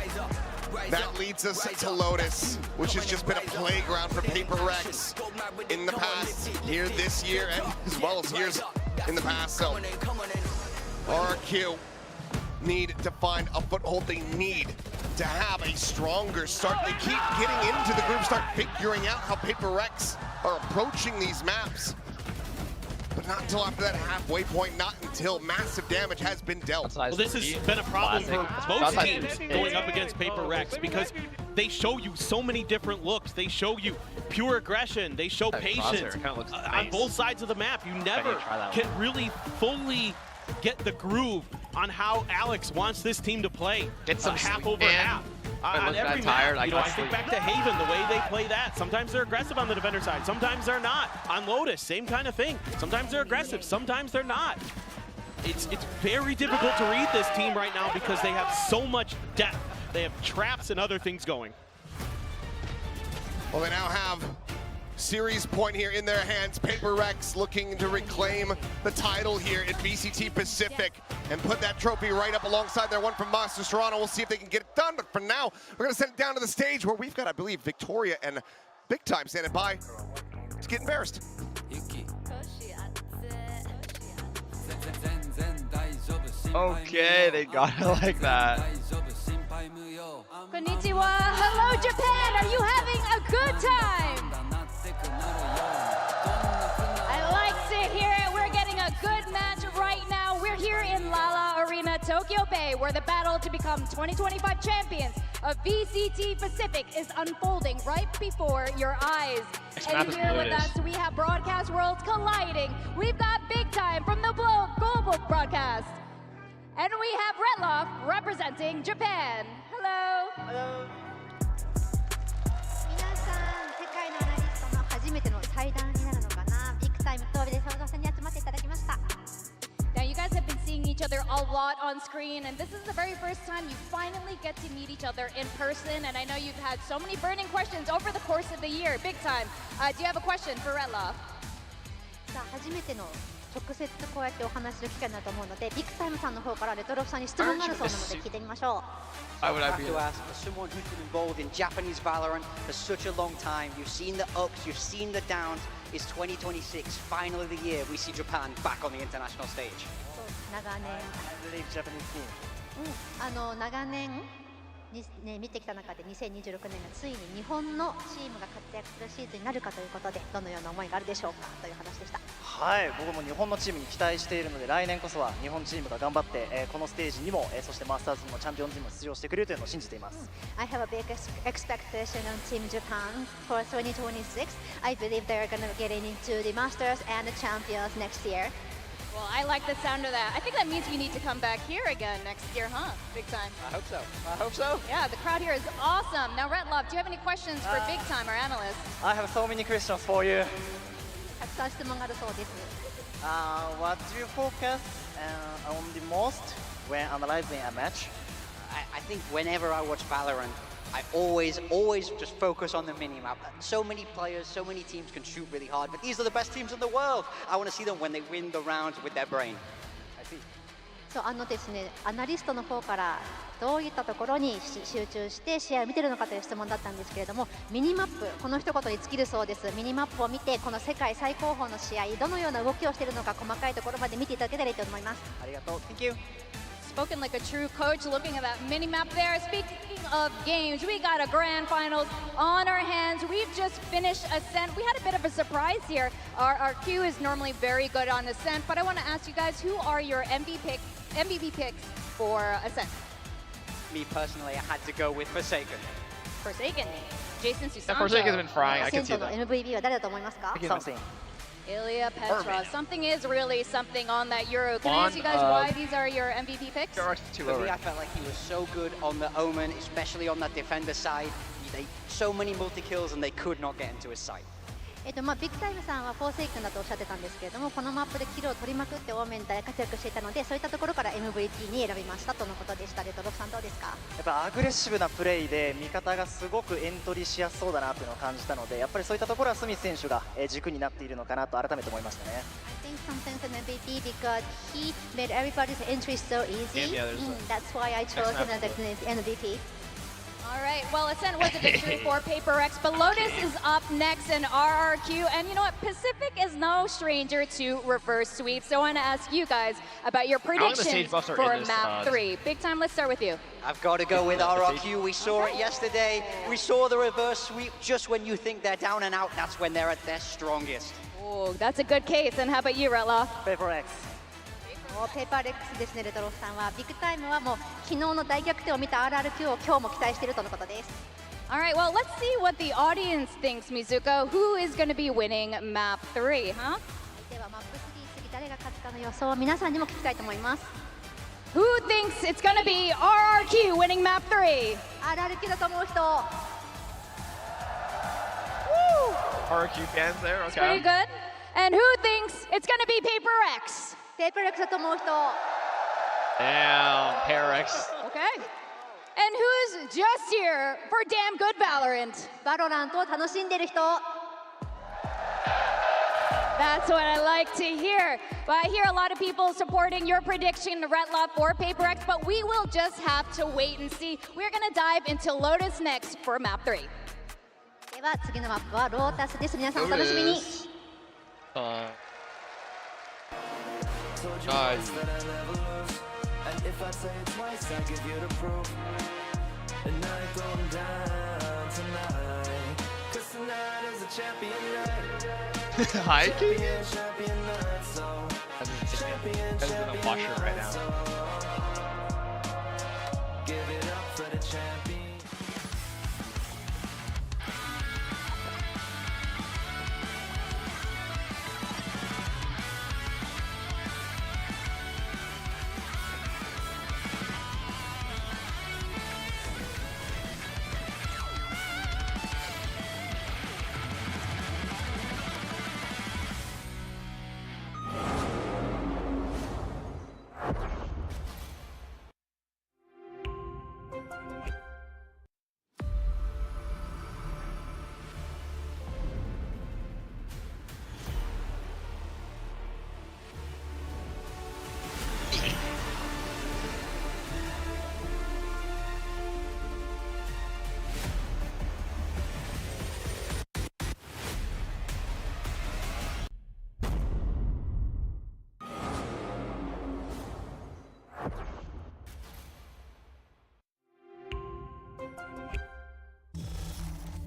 [SPEAKER 8] That leads us to Lotus, which has just been a playground for PRX in the past, here this year, and as well as years in the past. So RRQ need to find a foothold. They need to have a stronger start. They keep getting into the group, start figuring out how PRX are approaching these maps. But not until after that halfway point, not until massive damage has been dealt.
[SPEAKER 11] Well, this has been a problem for most teams going up against PRX, because they show you so many different looks. They show you pure aggression. They show patience on both sides of the map. You never can really fully get the groove on how Alex wants this team to play.
[SPEAKER 5] Get some
[SPEAKER 11] half
[SPEAKER 5] sleep,
[SPEAKER 11] over
[SPEAKER 5] man.
[SPEAKER 11] half. On every map, I think back to Haven, the way they play that. Sometimes they're aggressive on the defender side, sometimes they're not. On Lotus, same kind of thing. Sometimes they're aggressive, sometimes they're not. It's very difficult to read this team right now because they have so much depth. They have traps and other things going.
[SPEAKER 8] Well, they now have series point here in their hands. PRX looking to reclaim the title here at VCT Pacific and put that trophy right up alongside their one from Masters Toronto. We'll see if they can get it done, but for now, we're gonna send it down to the stage where we've got, I believe, Victoria and Big Time standing by to get embarrassed.
[SPEAKER 5] Okay, they got it like that.
[SPEAKER 3] Konnichiwa. Hello, Japan. Are you having a good time? I like to hear it. We're getting a good match right now. We're here in Lala Arena, Tokyo Bay, where the battle to become 2025 champions of VCT Pacific is unfolding right before your eyes. And here with us, we have broadcast worlds colliding. We've got Big Time from the global broadcast. And we have Redloff representing Japan. Hello.
[SPEAKER 13] Hello. 皆さん、世界のアナリストの初めての対談になるのかな。ビッグタイム東美で共同戦に集まっていただきました。
[SPEAKER 3] Now you guys have been seeing each other a lot on screen, and this is the very first time you finally get to meet each other in person. And I know you've had so many burning questions over the course of the year. Big Time, do you have a question for Redloff?
[SPEAKER 13] さあ、初めての直接こうやってお話しする機会になると思うので、ビッグタイムさんの方からレトロフさんに質問があるそうなので聞いてみましょう。
[SPEAKER 2] I would have to ask, for someone who's been involved in Japanese Valorant for such a long time, you've seen the ups, you've seen the downs. Is 2026 finally the year we see Japan back on the international stage?
[SPEAKER 13] 長年、長年に、ね、見てきた中で2026年がついに日本のチームが活躍するシーズンになるかということで、どのような思いがあるでしょうかという話でした。
[SPEAKER 19] はい、僕も日本のチームに期待しているので、来年こそは日本チームが頑張って、このステージにも、そしてマスターズにもチャンピオンズにも出場してくれるというのを信じています。
[SPEAKER 13] I have a big expectation on Team Japan for 2026. I believe they're going to get into the Masters and the Champions next year.
[SPEAKER 3] Well, I like the sound of that. I think that means we need to come back here again next year, huh? Big Time.
[SPEAKER 19] I hope so. I hope so.
[SPEAKER 3] Yeah, the crowd here is awesome. Now, Redloff, do you have any questions for Big Time, our analyst?
[SPEAKER 19] I have so many questions for you.
[SPEAKER 13] たくさん質問があるそうです。
[SPEAKER 19] What do you focus on the most when analyzing a match?
[SPEAKER 2] I think whenever I watch Valorant, I always just focus on the minimap. So many players, so many teams can shoot really hard, but these are the best teams in the world. I want to see them when they win the rounds with their brain.
[SPEAKER 19] I see.
[SPEAKER 13] そうですね、アナリストの方からどういったところに集中して試合を見てるのかという質問だったんですけれども、ミニマップ、この一言に尽きるそうです。ミニマップを見て、この世界最高峰の試合、どのような動きをしているのか、細かいところまで見ていただけたらいいと思います。
[SPEAKER 19] ありがとう。Thank you.
[SPEAKER 3] Spoken like a true coach, looking at that mini-map there. Speaking of games, we got a grand finals on our hands. We've just finished Ascent. We had a bit of a surprise here. RRQ is normally very good on Ascent, but I want to ask you guys, who are your MVP picks for Ascent?
[SPEAKER 2] Me personally, I had to go with Forsaken.
[SPEAKER 3] Forsaken. Jason Susanto.
[SPEAKER 5] Forsaken's been frying. I can see
[SPEAKER 13] アセントの
[SPEAKER 5] that.
[SPEAKER 13] MVP は誰だと思いますか？
[SPEAKER 19] Something.
[SPEAKER 3] Ilya Petrov. Something is really something on that Euro. Can I ask you guys why these are your MVP picks?
[SPEAKER 2] For me, I felt like he was so good on the Omen, especially on that defender side. They so many multi-kills and they could not get into his sight.
[SPEAKER 13] ビッグタイムさんはフォーセイクンだとおっしゃってたんですけれども、このマップでキルを取りまくってオーメンで活躍していたので、そういったところから MVP に選びましたとのことでした。レトロフさんどうですか？
[SPEAKER 19] やっぱアグレッシブなプレーで味方がすごくエントリーしやすそうだなというのを感じたので、やっぱりそういったところはスミス選手が軸になっているのかなと改めて思いましたね。
[SPEAKER 13] I think sometimes an MVP because he made everybody's entry so easy. That's why I chose him as an MVP.
[SPEAKER 3] All right, well, Ascent was a victory for PRX, but Lotus is up next in RRQ. And you know what? Pacific is no stranger to reverse sweep. So I want to ask you guys about your predictions for map 3. Big Time, let's start with you.
[SPEAKER 2] I've got to go with RRQ. We saw it yesterday. We saw the reverse sweep. Just when you think they're down and out, that's when they're at their strongest.
[SPEAKER 3] Oh, that's a good case. And how about you, Redloff?
[SPEAKER 19] PRX.
[SPEAKER 13] ペーパーレックスですね、レトロフさんは。ビッグタイムはもう昨日の大逆転を見た RRQ を今日も期待しているとのことです。
[SPEAKER 3] All right, well, let's see what the audience thinks, Mizuko. Who is going to be winning map 3, huh?
[SPEAKER 13] ではマップ3、次誰が勝つかの予想を皆さんにも聞きたいと思います。
[SPEAKER 3] Who thinks it's going to be RRQ winning map 3?
[SPEAKER 13] RRQ だと思う人。
[SPEAKER 5] RRQ fans there,
[SPEAKER 3] It's pretty
[SPEAKER 5] okay.
[SPEAKER 3] good. And who thinks it's going to be PRX?
[SPEAKER 13] PRX だと思う人。
[SPEAKER 5] Damn, PRX.
[SPEAKER 3] Okay. And who's just here for damn good Valorant?
[SPEAKER 13] バロラントを楽しんでる人。
[SPEAKER 3] That's what I like to hear. But I hear a lot of people supporting your prediction, Redloff or PRX, but we will just have to wait and see. We're going to dive into Lotus next for map 3.
[SPEAKER 13] では次のマップはロータスです。皆さんお楽しみに。
[SPEAKER 10] Nice. And if I say it twice, I give you the proof. And I ain't going down tonight. 'Cause tonight is a champion night.
[SPEAKER 5] Hi, King.
[SPEAKER 10] Champion night, so
[SPEAKER 5] That's in a washer right now.
[SPEAKER 10] give it up for the champion.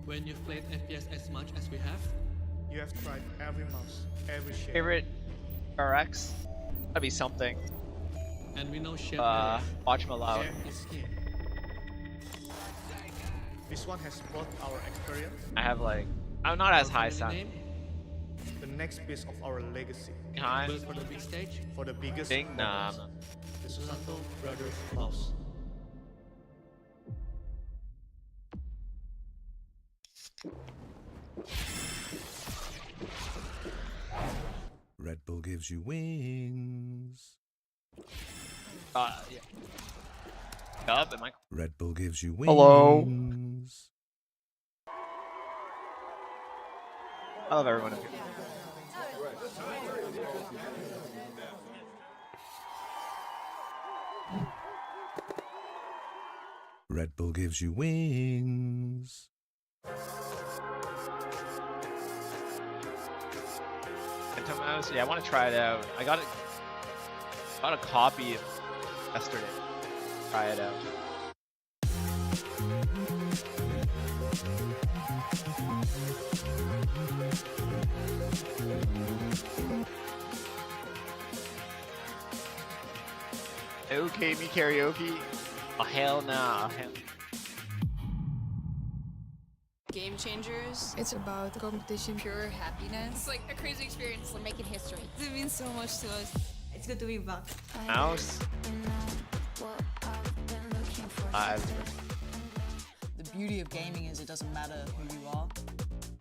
[SPEAKER 16] When you've played FPS as much as we have,
[SPEAKER 20] you have tried every mouse, every shape.
[SPEAKER 5] Favorite PRX? That'd be something.
[SPEAKER 16] and we know shape
[SPEAKER 5] Watch him aloud.
[SPEAKER 20] Share is king. This one has brought our experience.
[SPEAKER 5] I have like, I'm not as high sound.
[SPEAKER 20] The next piece of our legacy.
[SPEAKER 5] High.
[SPEAKER 16] Built for the big stage.
[SPEAKER 20] For the biggest
[SPEAKER 5] Big nah.
[SPEAKER 20] moments. The Susanto Brothers mouse.
[SPEAKER 21] Red Bull gives you wings.
[SPEAKER 5] Yeah. Dub, am I?
[SPEAKER 21] Red Bull gives you wings.
[SPEAKER 5] Hello. I love everyone.
[SPEAKER 21] Red Bull gives you wings.
[SPEAKER 5] Sentinels, yeah, I want to try it out. I got a copy yesterday. Try it out. Okay, me karaoke. Oh hell nah.
[SPEAKER 22] Game changers. It's about competition, pure happiness. It's like a crazy experience. We're making history. It means so much to us. It's good to be back.
[SPEAKER 5] Mouse.
[SPEAKER 23] The beauty of gaming is it doesn't matter who you are.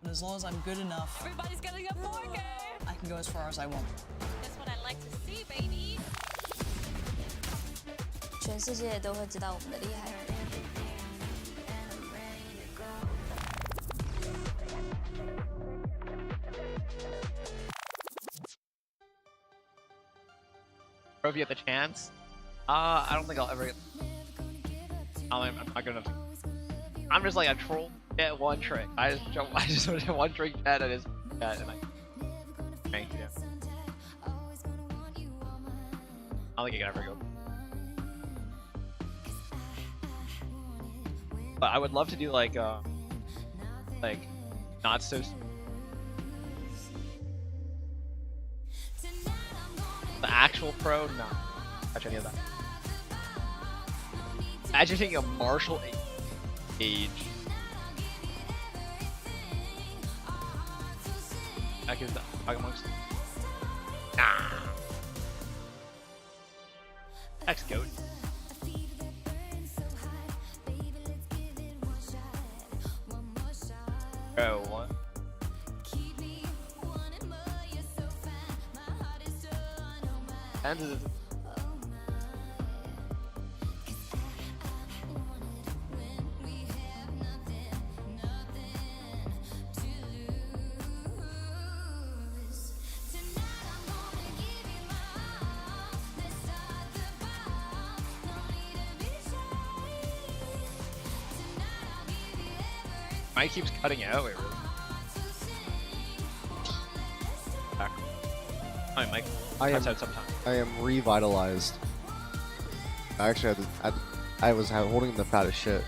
[SPEAKER 23] And as long as I'm good enough,
[SPEAKER 22] Everybody's getting a 4K.
[SPEAKER 23] I can go as far as I want.
[SPEAKER 22] That's what I like to see, baby.
[SPEAKER 24] 全世界都会知道我们的厉害。
[SPEAKER 5] Bro, if you get the chance, I don't think I'll ever get. I'm not gonna. I'm just like a troll. Get one trick. I just want to one trick dead and and I. Thank you. I don't think I can ever go. But I would love to do like not so. The actual pro, no. Touch any of that. Imagine taking a martial age. I can talk amongst. Nah. X goat. Bro, what? And Mike keeps cutting out. Wait, really? Back. Hi, Mike. Cuts out sometimes.
[SPEAKER 4] I am revitalized. I actually I was holding the fattest shit.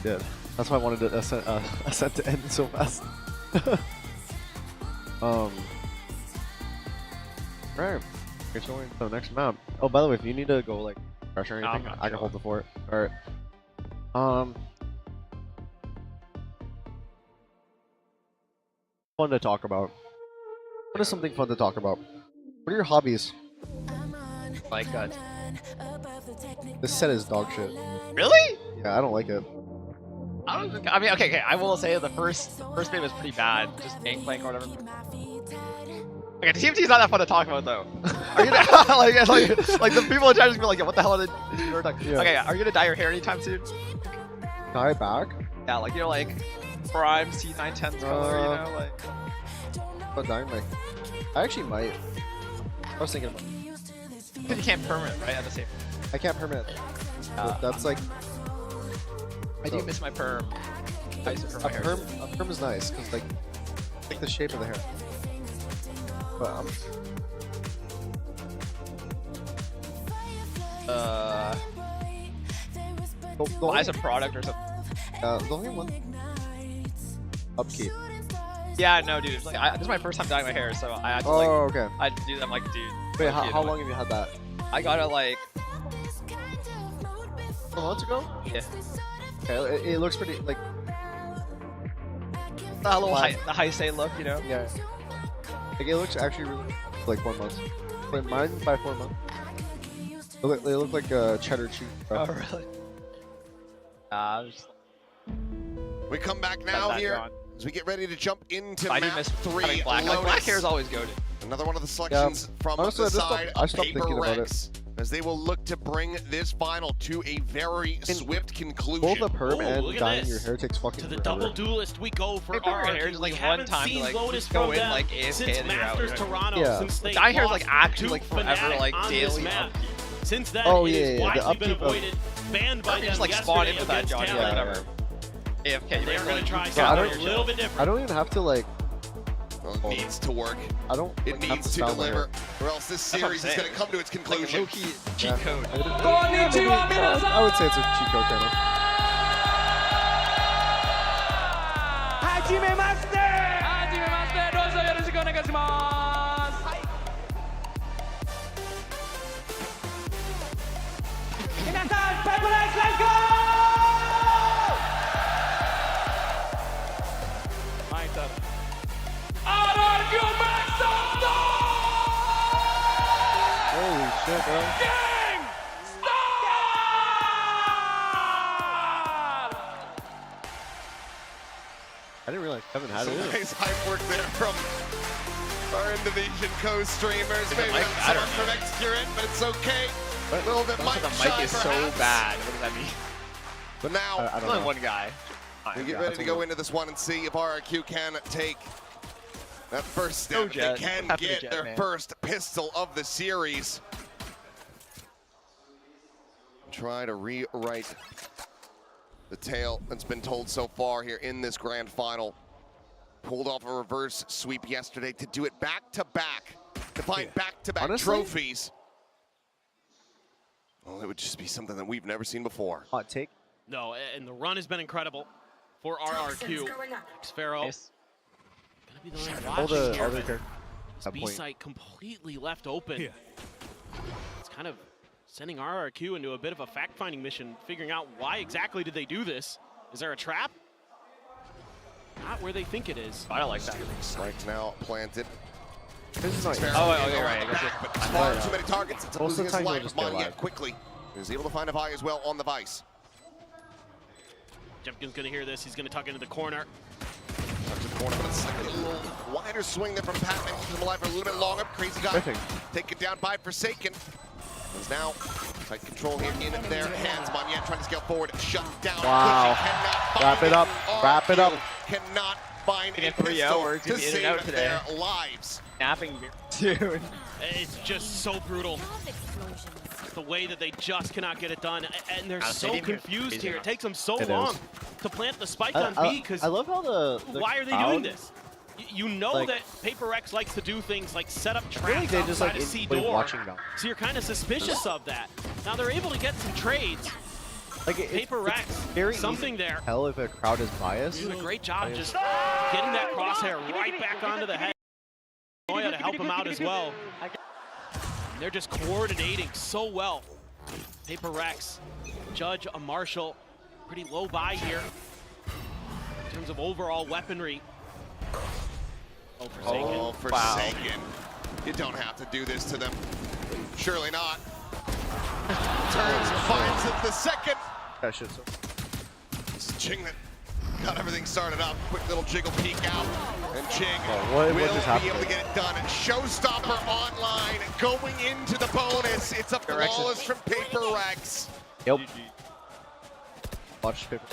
[SPEAKER 4] did. That's why I wanted Ascent to end so fast. Right. Here's going to the next map. Oh, by the way, if you need to go like rush or anything, I can hold the fort. Alright. Fun to talk about. What is something fun to talk about? What are your hobbies?
[SPEAKER 5] Like
[SPEAKER 4] This set is dog shit.
[SPEAKER 5] Really?
[SPEAKER 4] Yeah, I don't like it.
[SPEAKER 5] I don't think. I mean, okay. I will say the first bit was pretty bad, just gangplank or whatever. Okay, TFT is not that fun to talk about though. Are you gonna, like the people in chat just be like, yeah, what the hell did you talk?
[SPEAKER 4] Yeah.
[SPEAKER 5] Okay, are you gonna dye your hair anytime soon?
[SPEAKER 4] Dye back?
[SPEAKER 5] Yeah, like like prime C9 10's color, you know, like.
[SPEAKER 4] But dyeing my, I actually might. I was thinking about it.
[SPEAKER 5] You can't permanent, right? At the same.
[SPEAKER 4] I can't permit. That's like.
[SPEAKER 5] I do miss my perm. I used to perm my hair.
[SPEAKER 4] A perm is nice because like the shape of the hair. But
[SPEAKER 5] buy some product or something.
[SPEAKER 4] The only one. Upkeep.
[SPEAKER 5] Yeah, no, dude. Like, this is my first time dyeing my hair, so I had to
[SPEAKER 4] okay.
[SPEAKER 5] I had to do that. I'm like, dude.
[SPEAKER 4] Wait, how long have you had that?
[SPEAKER 5] I got it like
[SPEAKER 4] 4 months ago?
[SPEAKER 5] Yeah.
[SPEAKER 4] Okay, it looks pretty like
[SPEAKER 5] a little the high say look, you know?
[SPEAKER 4] Yeah. Like it looks actually really like 4 months. Like mine by 4 months. They look like cheddar cheese.
[SPEAKER 5] Oh really?
[SPEAKER 8] We come back now here as we get ready to jump into map 3.
[SPEAKER 5] Black hair is always goated.
[SPEAKER 8] Another one of the selections from the side of PRX, as they will look to bring this final to a very swift conclusion.
[SPEAKER 4] Both a perm and dyeing your hair takes fucking
[SPEAKER 11] forever. To the double duelist we go for RRQ.
[SPEAKER 5] Hair just like one time to like
[SPEAKER 11] Lotus
[SPEAKER 5] go in like AFK and
[SPEAKER 11] Masters Toronto.
[SPEAKER 4] Yeah.
[SPEAKER 11] Since they
[SPEAKER 5] dye hair is like actually like forever like daily.
[SPEAKER 11] Since then,
[SPEAKER 4] it has
[SPEAKER 11] widely been avoided, banned by them
[SPEAKER 5] just like spawn into that Johnny or whatever. AFK.
[SPEAKER 11] They're going to try
[SPEAKER 4] something
[SPEAKER 11] a little bit different.
[SPEAKER 4] I don't even have to like.
[SPEAKER 8] It needs to work.
[SPEAKER 4] I don't.
[SPEAKER 8] It needs to deliver, or else this series is going to come to its conclusion.
[SPEAKER 5] Like cheat code.
[SPEAKER 4] I would say it's a cheat code kind of. Holy shit, bro. I didn't realize Kevin had it.
[SPEAKER 8] Nice hype work there from our Indonesian co-streamers. Maybe not so from Excurrent, but it's okay. A little bit mic
[SPEAKER 5] The
[SPEAKER 8] shy,
[SPEAKER 5] mic is so
[SPEAKER 8] perhaps.
[SPEAKER 5] bad. What does that mean?
[SPEAKER 8] But now,
[SPEAKER 5] There's only one guy.
[SPEAKER 8] we get ready to go into this one and see if RRQ can take that first step. They can get their first pistol of the series. Try to rewrite the tale that's been told so far here in this grand final. Pulled off a reverse sweep yesterday to do it back-to-back, to find back-to-back trophies. Well, it would just be something that we've never seen before.
[SPEAKER 4] Hot take.
[SPEAKER 11] No, and the run has been incredible for RRQ. Xfero gonna be the one watching here. This B site completely left open. It's kind of sending RRQ into a bit of a fact-finding mission, figuring out why exactly did they do this. Is there a trap? Not where they think it is.
[SPEAKER 5] I don't like that.
[SPEAKER 8] Strike now planted.
[SPEAKER 4] This is nice.
[SPEAKER 5] Oh, okay, right. I guess
[SPEAKER 8] But far too many targets. It's
[SPEAKER 4] Most
[SPEAKER 8] losing
[SPEAKER 4] of the
[SPEAKER 8] his
[SPEAKER 4] time
[SPEAKER 8] life.
[SPEAKER 4] you'll just get
[SPEAKER 8] Manya
[SPEAKER 4] alive.
[SPEAKER 8] quickly is able to find a buy as well on the Vice.
[SPEAKER 11] Jempkin's gonna hear this. He's gonna tuck into the corner.
[SPEAKER 8] Tuck to the corner, but it's like a little wider swing there from Patman. Keeps him alive for a little bit longer. Crazy guy. Taken down by Forsaken. Is now tight control here in their hands. Manya trying to scale forward. Shut down.
[SPEAKER 4] Wow. Wrap it up. Wrap it up.
[SPEAKER 8] Cannot find a
[SPEAKER 5] 3
[SPEAKER 8] pistol
[SPEAKER 5] hours
[SPEAKER 8] to save
[SPEAKER 5] today.
[SPEAKER 8] their lives.
[SPEAKER 5] Napping, dude.
[SPEAKER 11] It's just so brutal. The way that they just cannot get it done, and they're so confused here. It takes them so long to plant the spike on B because
[SPEAKER 4] I love how the
[SPEAKER 11] why are they doing this? You know that PRX likes to do things like set up traps outside a C door, so you're kind of suspicious of that. Now they're able to get some trades,
[SPEAKER 4] Like
[SPEAKER 11] PRX,
[SPEAKER 4] very
[SPEAKER 11] something there.
[SPEAKER 4] Tell if a crowd is biased.
[SPEAKER 11] Doing a great job just getting that crosshair right back onto the head. Noya to help him out as well. They're just coordinating so well. PRX, Judge, a Marshall, pretty low buy here in terms of overall weaponry. Oh, Forsaken.
[SPEAKER 8] Oh, Forsaken. You don't have to do this to them. Surely not. Turns, finds it the second.
[SPEAKER 4] That shit's so.
[SPEAKER 8] It's Jing that got everything started up. Quick little jiggle peek out. And Jing
[SPEAKER 4] what
[SPEAKER 8] will
[SPEAKER 4] just
[SPEAKER 8] be
[SPEAKER 4] happened?
[SPEAKER 8] able to get it done. Showstopper online, going into the bonus. It's a flawless from PRX.
[SPEAKER 4] Yep. Watch paper.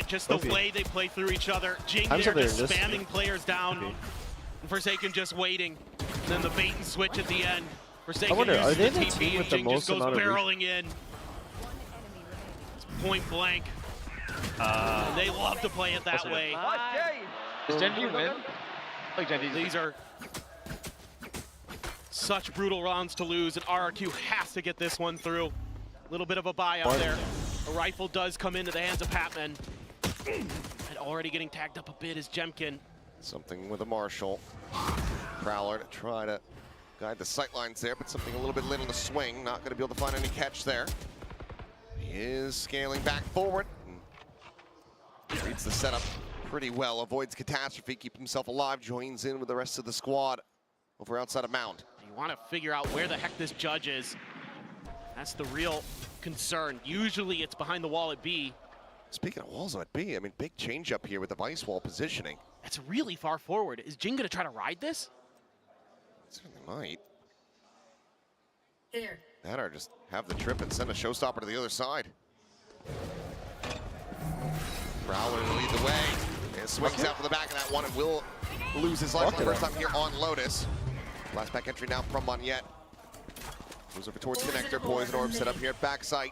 [SPEAKER 11] Just the way they play through each other. Jing
[SPEAKER 4] I'm
[SPEAKER 11] there
[SPEAKER 4] so
[SPEAKER 11] just
[SPEAKER 4] this.
[SPEAKER 11] spamming players down. And Forsaken just waiting. And then the bait and switch at the end. Forsaken
[SPEAKER 4] wonder,
[SPEAKER 11] uses
[SPEAKER 4] are they
[SPEAKER 11] the
[SPEAKER 4] the
[SPEAKER 11] TP
[SPEAKER 4] team
[SPEAKER 11] and
[SPEAKER 4] with the
[SPEAKER 11] Jing just
[SPEAKER 4] most
[SPEAKER 11] goes
[SPEAKER 4] amount of
[SPEAKER 11] barreling in. It's point blank. And they love to play it that way.
[SPEAKER 5] Is TenZ win? Like TenZ.
[SPEAKER 11] These are such brutal rounds to lose, and RRQ has to get this one through. A little bit of a buy up there. A rifle does come into the hands of Patman. And already getting tagged up a bit is Jemkin.
[SPEAKER 8] Something with a Marshall. Prowler to try to guide the sightlines there, but something a little bit lit on the swing. Not going to be able to find any catch there. He is scaling back forward. Reads the setup pretty well, avoids catastrophe, keeps himself alive, joins in with the rest of the squad over outside of Mound.
[SPEAKER 11] You want to figure out where the heck this Judge is. That's the real concern. Usually it's behind the wall at B.
[SPEAKER 8] Speaking of walls at B, I mean, big change up here with the vice wall positioning.
[SPEAKER 11] That's really far forward. Is Jing going to try to ride this?
[SPEAKER 8] Certainly might.
[SPEAKER 12] Here.
[SPEAKER 8] That or just have the trip and send a showstopper to the other side. Prowler to lead the way. And swings out to the back of that one and will lose his life for the first time here on Lotus. Last back entry now from Monyet. Moves over towards connector. Poison Orb set up here at backside.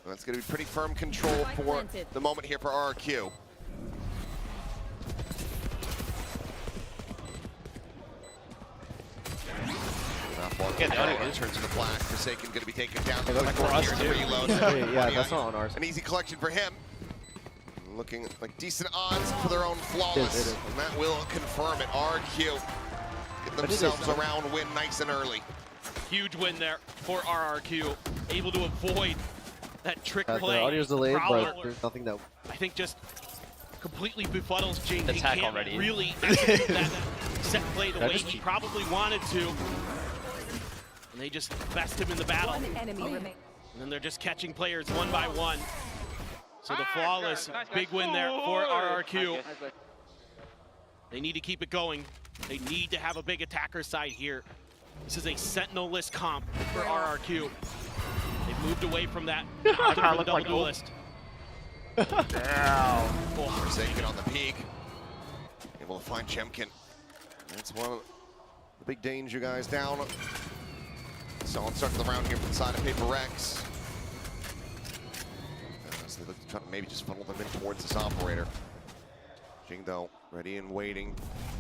[SPEAKER 8] That's going to be pretty firm control for the moment here for RRQ. Turns to the black. Forsaken going to be taken down.
[SPEAKER 4] Yeah, that's not on ours.
[SPEAKER 8] An easy collection for him. Looking like decent odds for their own flawless. And that will confirm it. RRQ get themselves a round win nice and early.
[SPEAKER 11] Huge win there for RRQ. Able to avoid that trick play.
[SPEAKER 4] The audio's delayed,
[SPEAKER 11] Prowler,
[SPEAKER 4] but there's nothing that...
[SPEAKER 11] I think just completely befuddles Jing.
[SPEAKER 5] The
[SPEAKER 11] He
[SPEAKER 5] attack
[SPEAKER 11] can't
[SPEAKER 5] already.
[SPEAKER 11] really execute that set play the way he probably wanted to. And they just best him in the battle.
[SPEAKER 12] One enemy remains.
[SPEAKER 11] And then they're just catching players one by one. So the flawless big win there for RRQ. They need to keep it going. They need to have a big attacker side here. This is a Sentinel-less comp for RRQ. They've moved away from that to the double duelist.
[SPEAKER 8] Damn. Forsaken on the peak. Able to find Jemkin. That's one of the big danger guys down. Solid start to the round here from the side of PRX. As they look to try to maybe just funnel them in towards this operator. Jing though, ready and waiting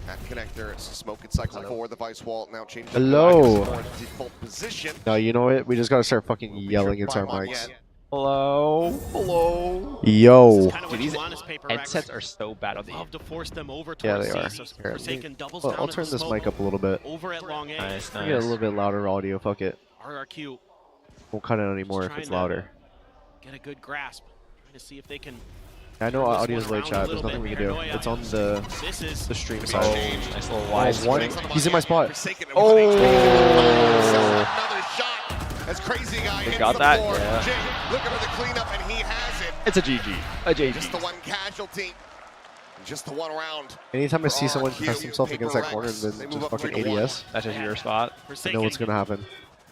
[SPEAKER 8] at connector. It's a smoke and cycle forward. The vice wall now changes to default position.
[SPEAKER 4] No, you know what? We just gotta start fucking yelling into our mics.
[SPEAKER 5] Hello. Hello.
[SPEAKER 4] Yo.
[SPEAKER 11] Dude, these
[SPEAKER 5] headsets are so bad on the
[SPEAKER 11] love to force them over
[SPEAKER 4] Yeah,
[SPEAKER 11] towards
[SPEAKER 4] they are.
[SPEAKER 11] C, so Forsaken doubles
[SPEAKER 4] Well,
[SPEAKER 11] down
[SPEAKER 4] I'll
[SPEAKER 11] in
[SPEAKER 4] turn
[SPEAKER 11] the
[SPEAKER 4] this
[SPEAKER 11] smoke
[SPEAKER 4] mic up a little bit.
[SPEAKER 11] over at long A.
[SPEAKER 5] Nice,
[SPEAKER 4] Get a little bit louder audio, fuck it.
[SPEAKER 11] RRQ
[SPEAKER 4] Won't cut it anymore if
[SPEAKER 11] trying
[SPEAKER 4] it's
[SPEAKER 11] to
[SPEAKER 4] louder.
[SPEAKER 11] get a good grasp. Trying to see if they can.
[SPEAKER 4] I know
[SPEAKER 11] turn this
[SPEAKER 4] audio's
[SPEAKER 11] one
[SPEAKER 4] late
[SPEAKER 11] around a
[SPEAKER 4] chat, there's
[SPEAKER 11] little
[SPEAKER 4] nothing we
[SPEAKER 11] bit.
[SPEAKER 4] can do.
[SPEAKER 11] Paranoia.
[SPEAKER 4] It's on
[SPEAKER 11] This is
[SPEAKER 4] the stream
[SPEAKER 8] Nice
[SPEAKER 4] side.
[SPEAKER 8] little
[SPEAKER 4] Oh, one. He's in my spot.
[SPEAKER 8] Oh!
[SPEAKER 4] Oh!
[SPEAKER 8] Another shot as Crazy Guy hits
[SPEAKER 5] got
[SPEAKER 8] the
[SPEAKER 5] that?
[SPEAKER 8] floor.
[SPEAKER 5] Yeah.
[SPEAKER 8] Jing looking for the cleanup, and he has it.
[SPEAKER 5] It's a GG. A GG.
[SPEAKER 8] Just the one casualty. Just the one round.
[SPEAKER 4] Anytime I see
[SPEAKER 8] for
[SPEAKER 4] someone
[SPEAKER 8] RRQ,
[SPEAKER 4] press himself against that corner and
[SPEAKER 8] PRX.
[SPEAKER 4] then
[SPEAKER 8] They
[SPEAKER 4] just
[SPEAKER 8] move up
[SPEAKER 4] fucking
[SPEAKER 8] 3-1.
[SPEAKER 4] ADS,
[SPEAKER 5] That's just your spot.
[SPEAKER 4] I know what's gonna happen.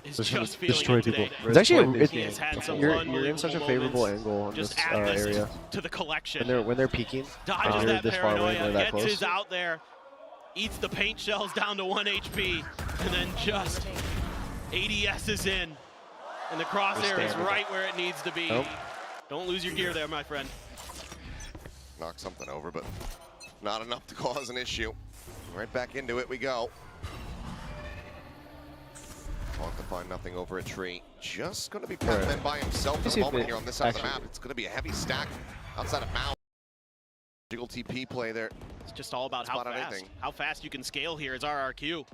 [SPEAKER 11] Is
[SPEAKER 4] Just
[SPEAKER 11] just
[SPEAKER 4] destroy
[SPEAKER 11] feeling it
[SPEAKER 4] people.
[SPEAKER 11] today.
[SPEAKER 4] It's actually
[SPEAKER 11] He has had some
[SPEAKER 4] you're in
[SPEAKER 11] unbelievable
[SPEAKER 4] such a favorable
[SPEAKER 11] moments.
[SPEAKER 4] angle on
[SPEAKER 11] Just
[SPEAKER 4] this
[SPEAKER 11] add this
[SPEAKER 4] area.
[SPEAKER 11] to the collection.
[SPEAKER 4] When they're peeking,
[SPEAKER 11] Dodges
[SPEAKER 4] you're
[SPEAKER 11] that
[SPEAKER 4] this far away,
[SPEAKER 11] paranoia,
[SPEAKER 4] they're that
[SPEAKER 11] gets
[SPEAKER 4] close.
[SPEAKER 11] his out there, eats the paint shells down to 1 HP, and then just ADS is in. And the crosshair is right where it needs to be.
[SPEAKER 4] Nope.
[SPEAKER 11] Don't lose your gear there, my friend.
[SPEAKER 8] Knock something over, but not enough to cause an issue. Right back into it we go. Want to find nothing over a tree. Just going to be Pac-Man by himself for the moment here on this side of the map. It's going to be a heavy stack outside of Mount. Jiggle TP play there.
[SPEAKER 11] It's just all about how fast you can scale here as RRQ.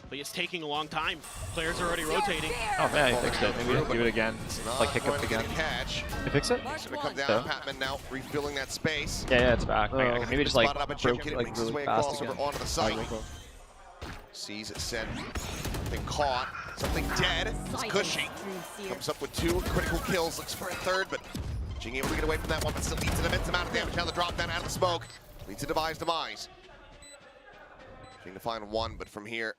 [SPEAKER 11] But it's taking a long time. Players are already rotating.
[SPEAKER 5] Oh man, he fixed it. Maybe do it again. Like hiccup again.
[SPEAKER 8] Catch.
[SPEAKER 5] You fix it?
[SPEAKER 8] He's going to come down. Pac-Man now refilling that space.
[SPEAKER 5] Yeah, it's back. I can maybe just like
[SPEAKER 8] broke it like really fast again. Onto the site. Sees it sent. Something caught. Something dead. It's Cushy. Comes up with 2 critical kills. Looks for a 3rd, but being able to get away from that one, but still leads to an immense amount of damage. Now the drop down out of the smoke. Leads to Devi's demise. Trying to find 1, but from here,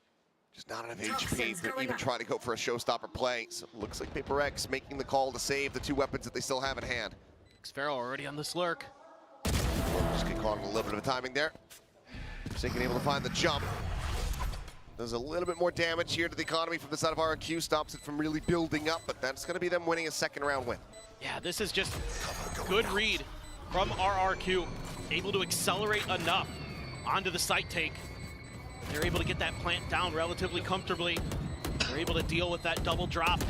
[SPEAKER 8] just not enough HP to even try to go for a showstopper play. So it looks like PRX making the call to save the 2 weapons that they still have in hand.
[SPEAKER 11] Xfero already on the slurk.
[SPEAKER 8] Just get caught in a little bit of timing there. Forsaken able to find the jump. Does a little bit more damage here to the economy from the side of RRQ. Stops it from really building up, but that's going to be them winning a 2nd round win.
[SPEAKER 11] Yeah, this is just good read from RRQ. Able to accelerate enough onto the site take. They're able to get that plant down relatively comfortably. They're able to deal with that double drop.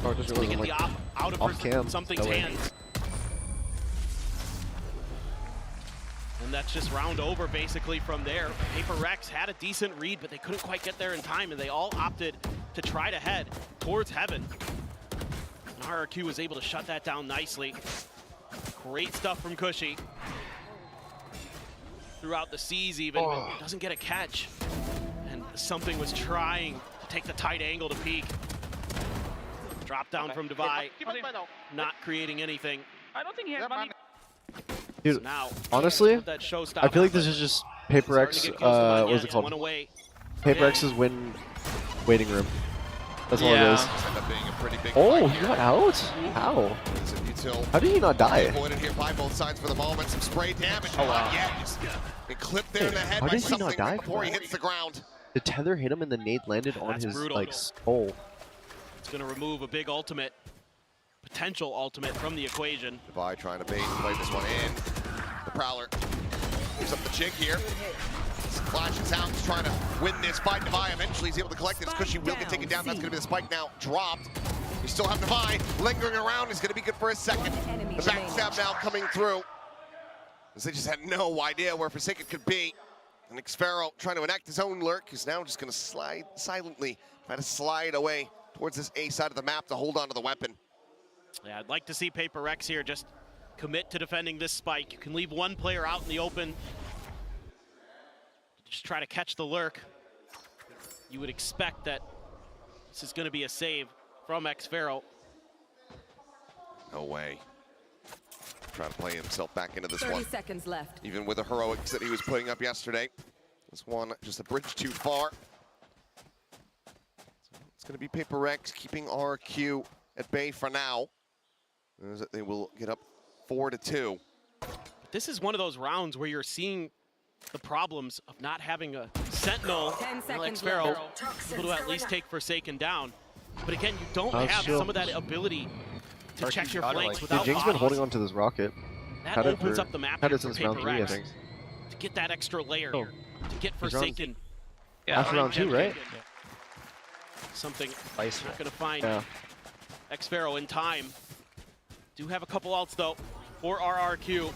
[SPEAKER 4] Oh, just
[SPEAKER 11] to get the out of something's hands. And that's just round over basically from there. PRX had a decent read, but they couldn't quite get there in time, and they all opted to try to head towards heaven. And RRQ was able to shut that down nicely. Great stuff from Cushy. Throughout the seas even, but doesn't get a catch. And something was trying to take the tight angle to peek. Drop down from Devi, not creating anything.
[SPEAKER 5] I don't think he has money.
[SPEAKER 4] Dude,
[SPEAKER 11] So now,
[SPEAKER 4] honestly, I feel like this is just PRX, what's it called? PRX's waiting room. That's all it is. Oh, he got out? How? How did he not die?
[SPEAKER 8] Avoided here by both sides for the moment. Some spray damage.
[SPEAKER 4] Oh, wow.
[SPEAKER 8] Been clipped there in the head by something before he hits the ground.
[SPEAKER 4] The tether hit him and the nade landed on his like skull.
[SPEAKER 11] It's going to remove a big ultimate, potential ultimate from the equation.
[SPEAKER 8] Devi trying to play this one in. The Prowler gives up the jig here. Flashes out, he's trying to win this fight. Devi eventually is able to collect it. It's Cushy will get taken down. That's going to be the spike now dropped. You still have Devi lingering around. He's going to be good for a 2nd. The backstab now coming through. As they just had no idea where Forsaken could be. And Xfero trying to enact his own lurk is now just going to slide silently, try to slide away towards this A side of the map to hold on to the weapon.
[SPEAKER 11] Yeah, I'd like to see PRX here just commit to defending this spike. You can leave 1 player out in the open. Just try to catch the lurk. You would expect that this is going to be a save from Xfero.
[SPEAKER 8] No way. Trying to play himself back into this
[SPEAKER 12] 30
[SPEAKER 8] one.
[SPEAKER 12] seconds left.
[SPEAKER 8] Even with the heroics that he was putting up yesterday. This one just a bridge too far. So it's going to be PRX keeping RRQ at bay for now. As they will get up 4-2.
[SPEAKER 11] This is one of those rounds where you're seeing the problems of not having a Sentinel like Xfero able to at least take Forsaken down. But again, you don't have some of that ability to check your flanks without
[SPEAKER 4] Jing's been holding on to this rocket.
[SPEAKER 11] That opens up the map
[SPEAKER 4] had
[SPEAKER 11] here
[SPEAKER 4] it
[SPEAKER 11] for
[SPEAKER 4] since round 3, I
[SPEAKER 11] PRX
[SPEAKER 4] think.
[SPEAKER 11] to get that extra layer, to get Forsaken.
[SPEAKER 4] After round 2, right?
[SPEAKER 11] Something not going to find Xfero in time. Do have a couple ults though for RRQ.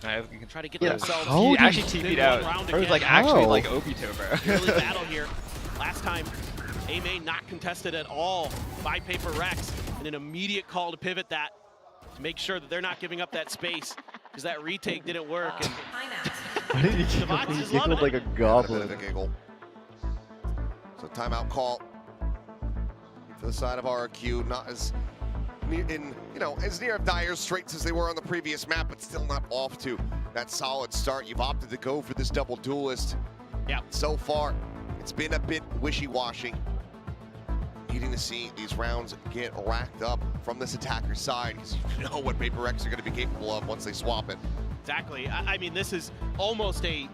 [SPEAKER 5] You can
[SPEAKER 11] try to get themselves.
[SPEAKER 5] He actually TP'd out. I was like actually like Obito, bro.
[SPEAKER 11] Early battle here. Last time, A-Main not contested at all by PRX, and an immediate call to pivot that to make sure that they're not giving up that space because that retake didn't work. And
[SPEAKER 4] He giggled like a goblin.
[SPEAKER 8] So timeout call for the side of RRQ. Not as as near dire straits as they were on the previous map, but still not off to that solid start. You've opted to go for this double duelist.
[SPEAKER 11] Yeah.
[SPEAKER 8] So far, it's been a bit wishy-washy. Needing to see these rounds get racked up from this attacker's side, because you know what PRX are going to be capable of once they swap it.
[SPEAKER 11] Exactly. I mean, this is almost a